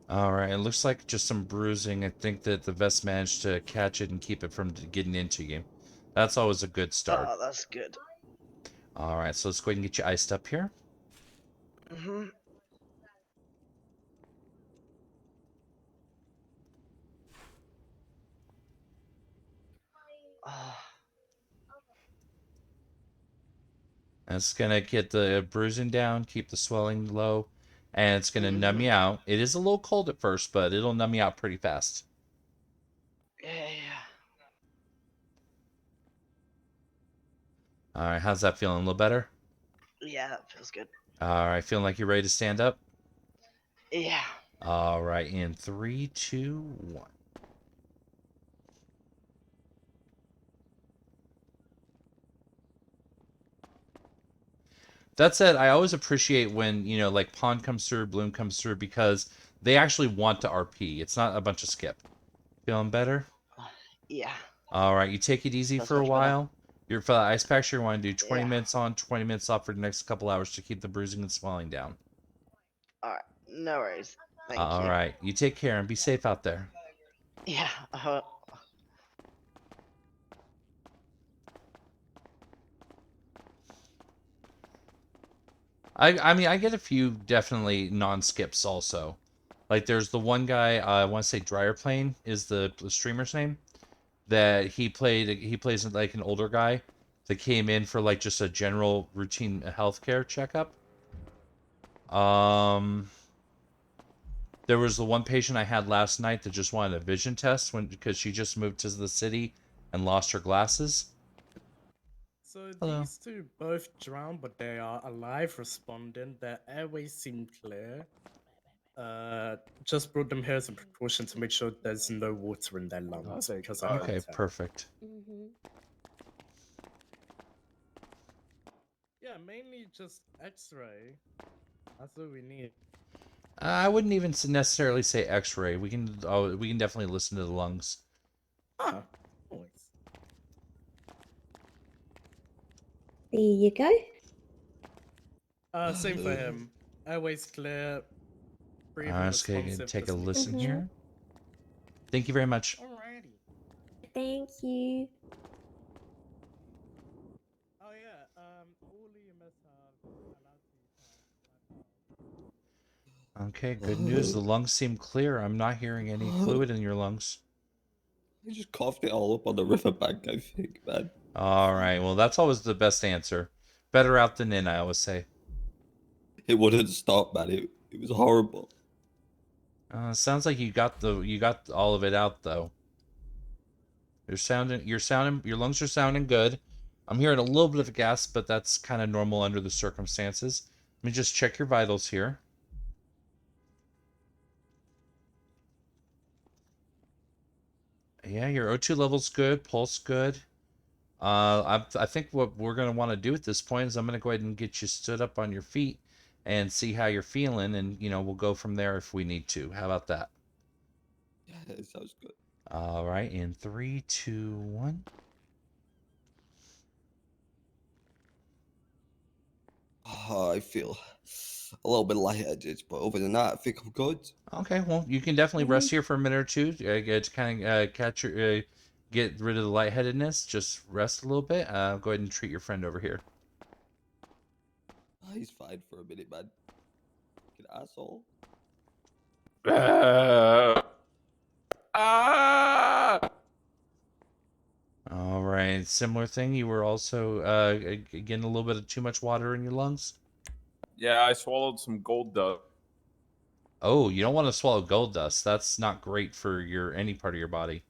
All right, it looks like just some bruising. I think that the vest managed to catch it and keep it from getting into you. That's always a good start. Oh, that's good. All right, so let's go ahead and get you iced up here. Mhm. Oh. That's gonna get the bruising down, keep the swelling low, and it's gonna numb you out. It is a little cold at first, but it'll numb you out pretty fast. Yeah. All right, how's that feeling? A little better? Yeah, that feels good. All right, feeling like you're ready to stand up? Yeah. All right, in 3, 2, 1. That said, I always appreciate when, you know, like Pawn comes through, Bloom comes through, because they actually want to RP. It's not a bunch of skip. Feeling better? Yeah. All right, you take it easy That's for a much better. while. You're for the ice packs, you want to do 20 Yeah. minutes on, 20 minutes off for the next couple hours to keep the bruising and swelling down. Alright. No worries. Thank All you. right, you take care and be safe out there. Yeah. I mean, I get a few definitely non-skips also. Like there's the one guy, I want to say Dryer Plane is the streamer's name, that he plays like an older guy that came in for like just a general routine healthcare checkup. There was the one patient I had last night that just wanted a vision test because she just moved to the city and lost her glasses. So Hello. these two both drowned, but they are alive, responding. Their airways seem clear. Just brought them here as a precaution to make sure there's no water in their lungs because of Okay, contact. perfect. Yeah, mainly just X-ray. That's all we need. I wouldn't even necessarily say X-ray. We can definitely listen to the lungs. Ah, always. There you go. Same for him. Airways clear. Breathing Let's responsive. take a just- listen here. Thank you very much. Alrighty. Thank you. Oh yeah. All EMS have allowed Okay, good news. The lungs seem clear. I'm not hearing any fluid in your lungs. I just coughed it all up on the riverbank, I think, man. All right. Well, that's always the best answer. Better out than in, I always say. It wouldn't stop, man. It was horrible. Sounds like you got all of it out though. Your lungs are sounding good. I'm hearing a little bit of a gasp, but that's kind of normal under the circumstances. Let me just check your vitals here. Yeah, your O2 level's good, pulse good. I think what we're gonna want to do at this point is I'm gonna go ahead and get you stood up on your feet and see how you're feeling, and we'll go from there if we need to. How about that? Yeah, it sounds good. All right, in 3, 2, 1. Oh, I feel a little bit lightheaded, but other than that, I think I'm good. Okay, well, you can definitely rest here for a minute or two to kind of catch your, get rid of the lightheadedness. Just rest a little bit. Go ahead and treat your friend over here. Oh, he's fine for a minute, man. Fucking asshole. All right, similar thing. You were also getting a little bit of too much water in your lungs. Yeah, I swallowed some gold dust. Oh, you don't want to swallow gold dust. That's not great for any part of your body.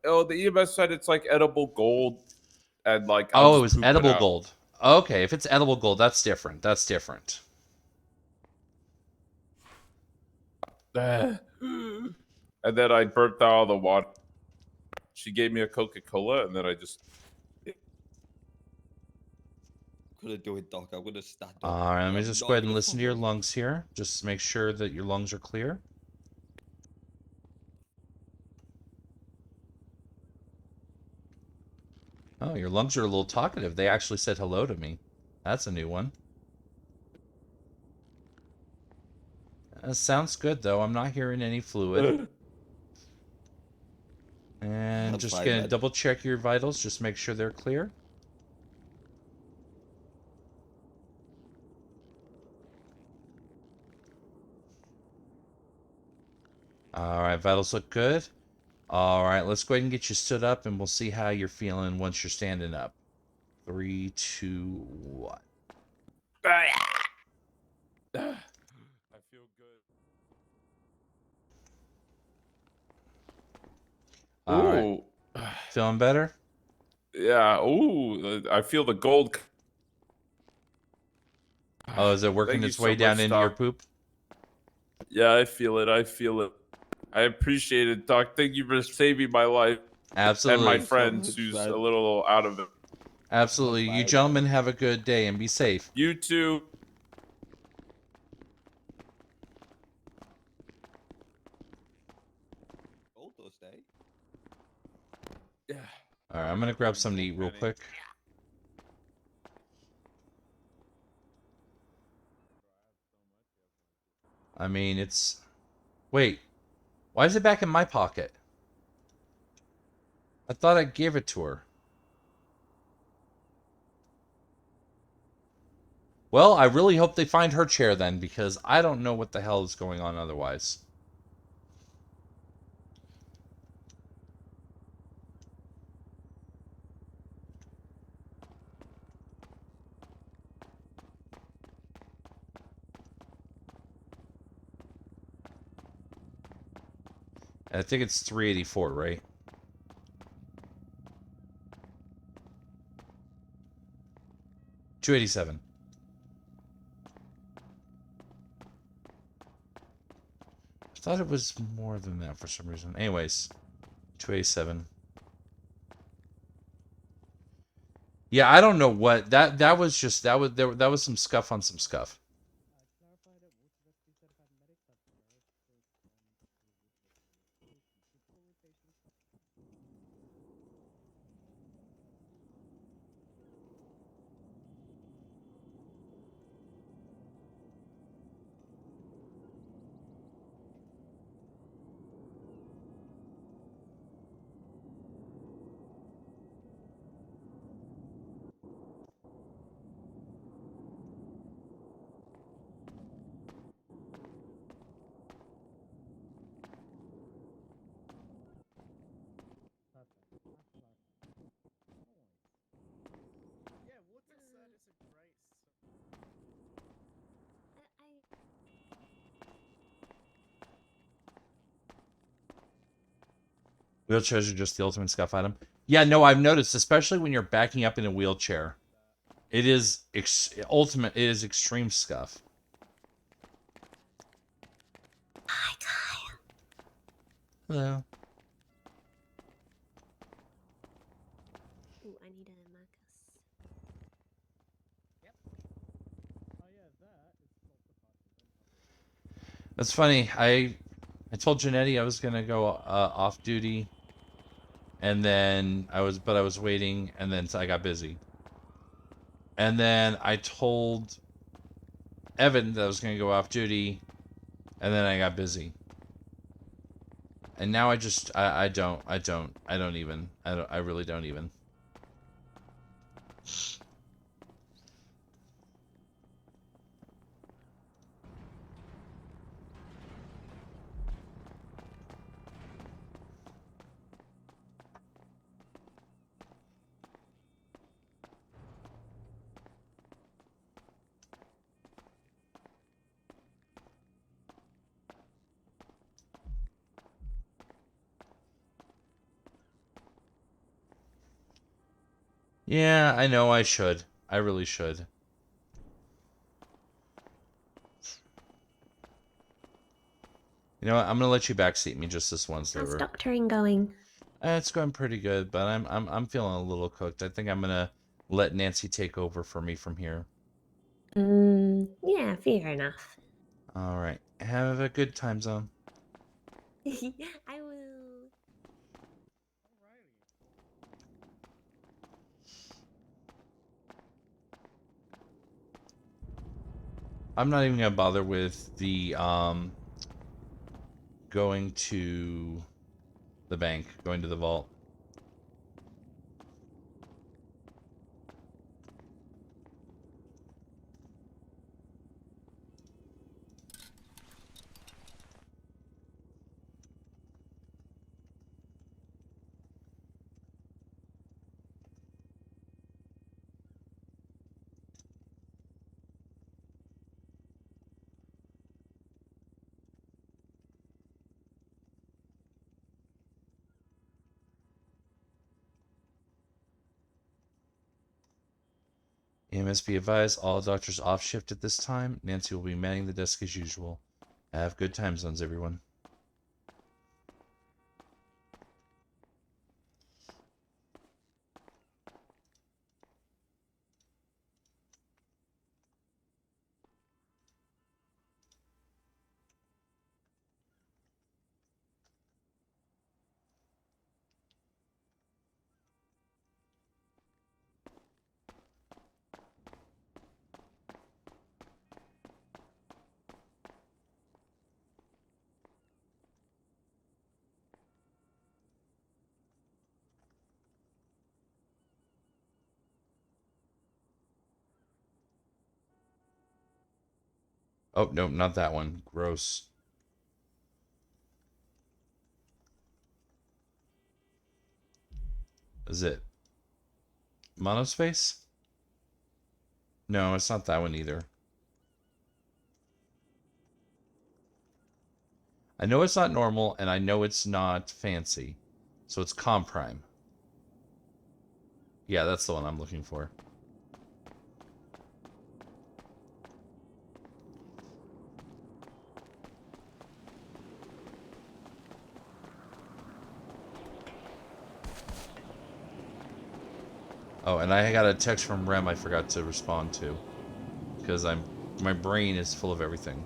Oh, the EMS said it's like edible gold, and like I'll Oh, it just was poop it edible out. gold. Okay, if it's edible gold, that's different. That's different. And then I burped out all the water. She gave me a Coca-Cola, and then I just. Gonna do it, Doc. I'm gonna stand up. All right, let me I'm just not go ahead and gonna listen to your fumble. lungs here. Just make sure that your lungs are clear. Oh, your lungs are a little talkative. They actually said hello to me. That's a new one. Sounds good, though. I'm not hearing any fluid. And I'm just fine, gonna man. double check your vitals. Just make sure they're clear. All right, vitals look good. All right, let's go ahead and get you stood up, and we'll see how you're feeling once you're standing up. 3, 2, 1. I feel good. All right. Ooh. Feeling better? Yeah. Ooh. I feel the gold. Oh, is it working Thank you its so way down much, into your Doc. poop? Yeah, I feel it. I feel it. I appreciate it, Doc. Thank you for saving my life. And my Absolutely. Thanks so friends, much, who's man. a little out of it. Absolutely. You fine, gentlemen man. have a good day and be safe. You too. Gold dust, eh? Yeah. All right, I'm going to grab something to eat real quick. I mean, it's... Wait. Why is it back in my pocket? I thought I gave it to her. Well, I really hope they find her chair then, because I don't know what the hell is going on otherwise. I think it's 384, right? $287. I thought it was more than that for some reason. Anyways, 287. Yeah, I don't know what that was. Just that was some scuff on some scuff. Wheelchairs are just the ultimate scuff item. Yeah, no, I've noticed, especially when you're backing up in a wheelchair, it is ultimate. It is extreme scuff. Hi, Kyle. Hello. That's funny. I told Janetti I was gonna go off duty, and then I was waiting, and then I got busy. And then I told Evan that I was gonna go off duty, and then I got busy. And now I just I don't even I really don't even. Yeah, I know I should. I really should. You know what? I'm gonna let you backseat me just this once, How's Liver. doctoring going? It's going pretty good, but I'm feeling a little cooked. I think I'm gonna let Nancy take over for me from here. Yeah, fair enough. All right. Have a good time zone. I will. I'm not even gonna bother with the going to the bank, going to the vault. EMS be advised, all doctors off shift at this time. Nancy will be manning the desk as usual. Have good time zones, everyone. Oh, no, not that one. Gross. Is it Monospace? No, it's not that one either. I know it's not normal, and I know it's not fancy. So it's Comprime. Yeah, that's the one I'm looking for. Oh, and I got a text from Rem I forgot to respond to. Because my brain is full of everything.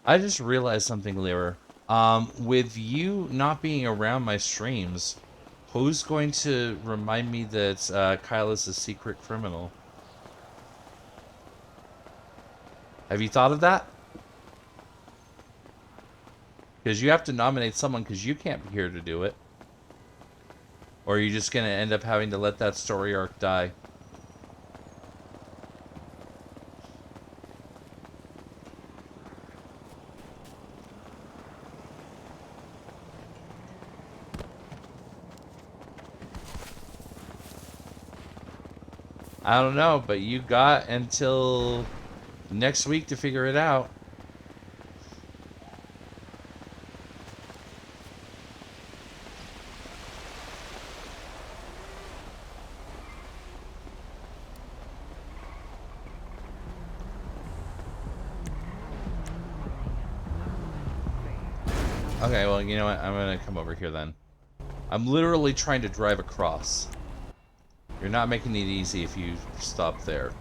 I just realized something, Lyra. With you not being around my streams, who's going to remind me that Kail is a secret criminal? Have you thought of that? Because you have to nominate someone because you can't be here to do it. Or are you just going to end up having to let that story arc die? I don't know, but you got until next week to figure it out. Okay, well, you know what? I'm gonna come over here then. I'm literally trying to drive across. You're not making it easy if you stop there.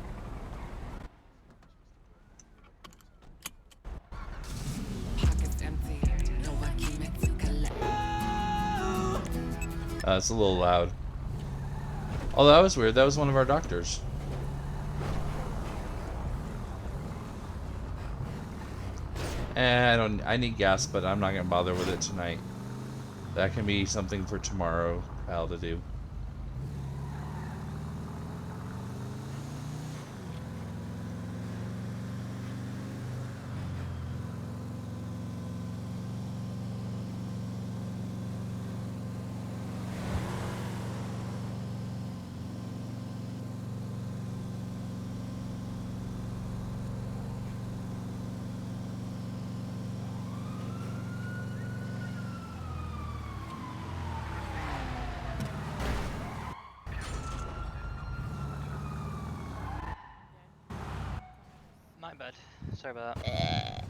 It's a little loud. Oh, that was weird. That was one of our doctors. I need gas, but I'm not gonna bother with it tonight. That can be something for tomorrow, Kail, to do. My bad. Sorry about that.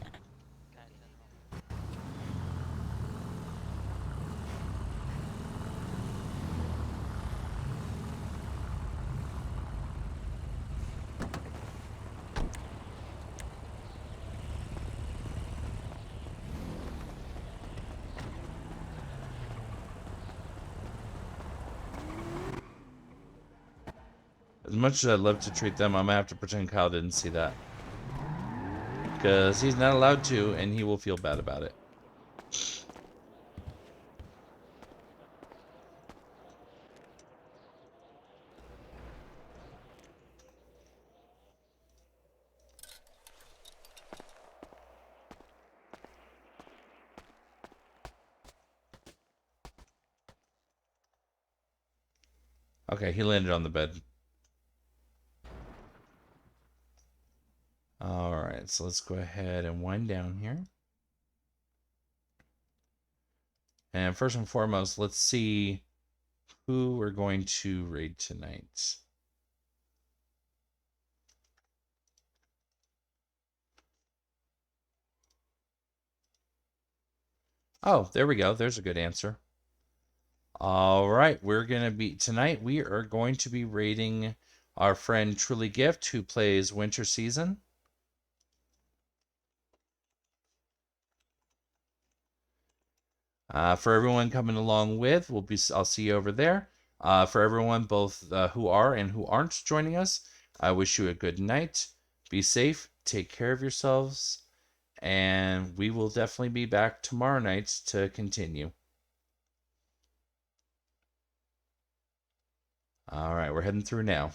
As much as I'd love to treat them, I'm gonna have to pretend Kail didn't see that. Because he's not allowed to, and he will feel bad about it. Okay, he landed on the bed. Alright, so let's go ahead and wind down here. And first and foremost, let's see who we're going to raid tonight. Oh, there we go. There's a good answer. All right, tonight we are going to be raiding our friend Truly Gift, who plays Winter Season. For everyone coming along with, I'll see you over there. For everyone both who are and who aren't joining us, I wish you a good night. Be safe, take care of yourselves, and we will definitely be back tomorrow night to continue. All right, we're heading through now.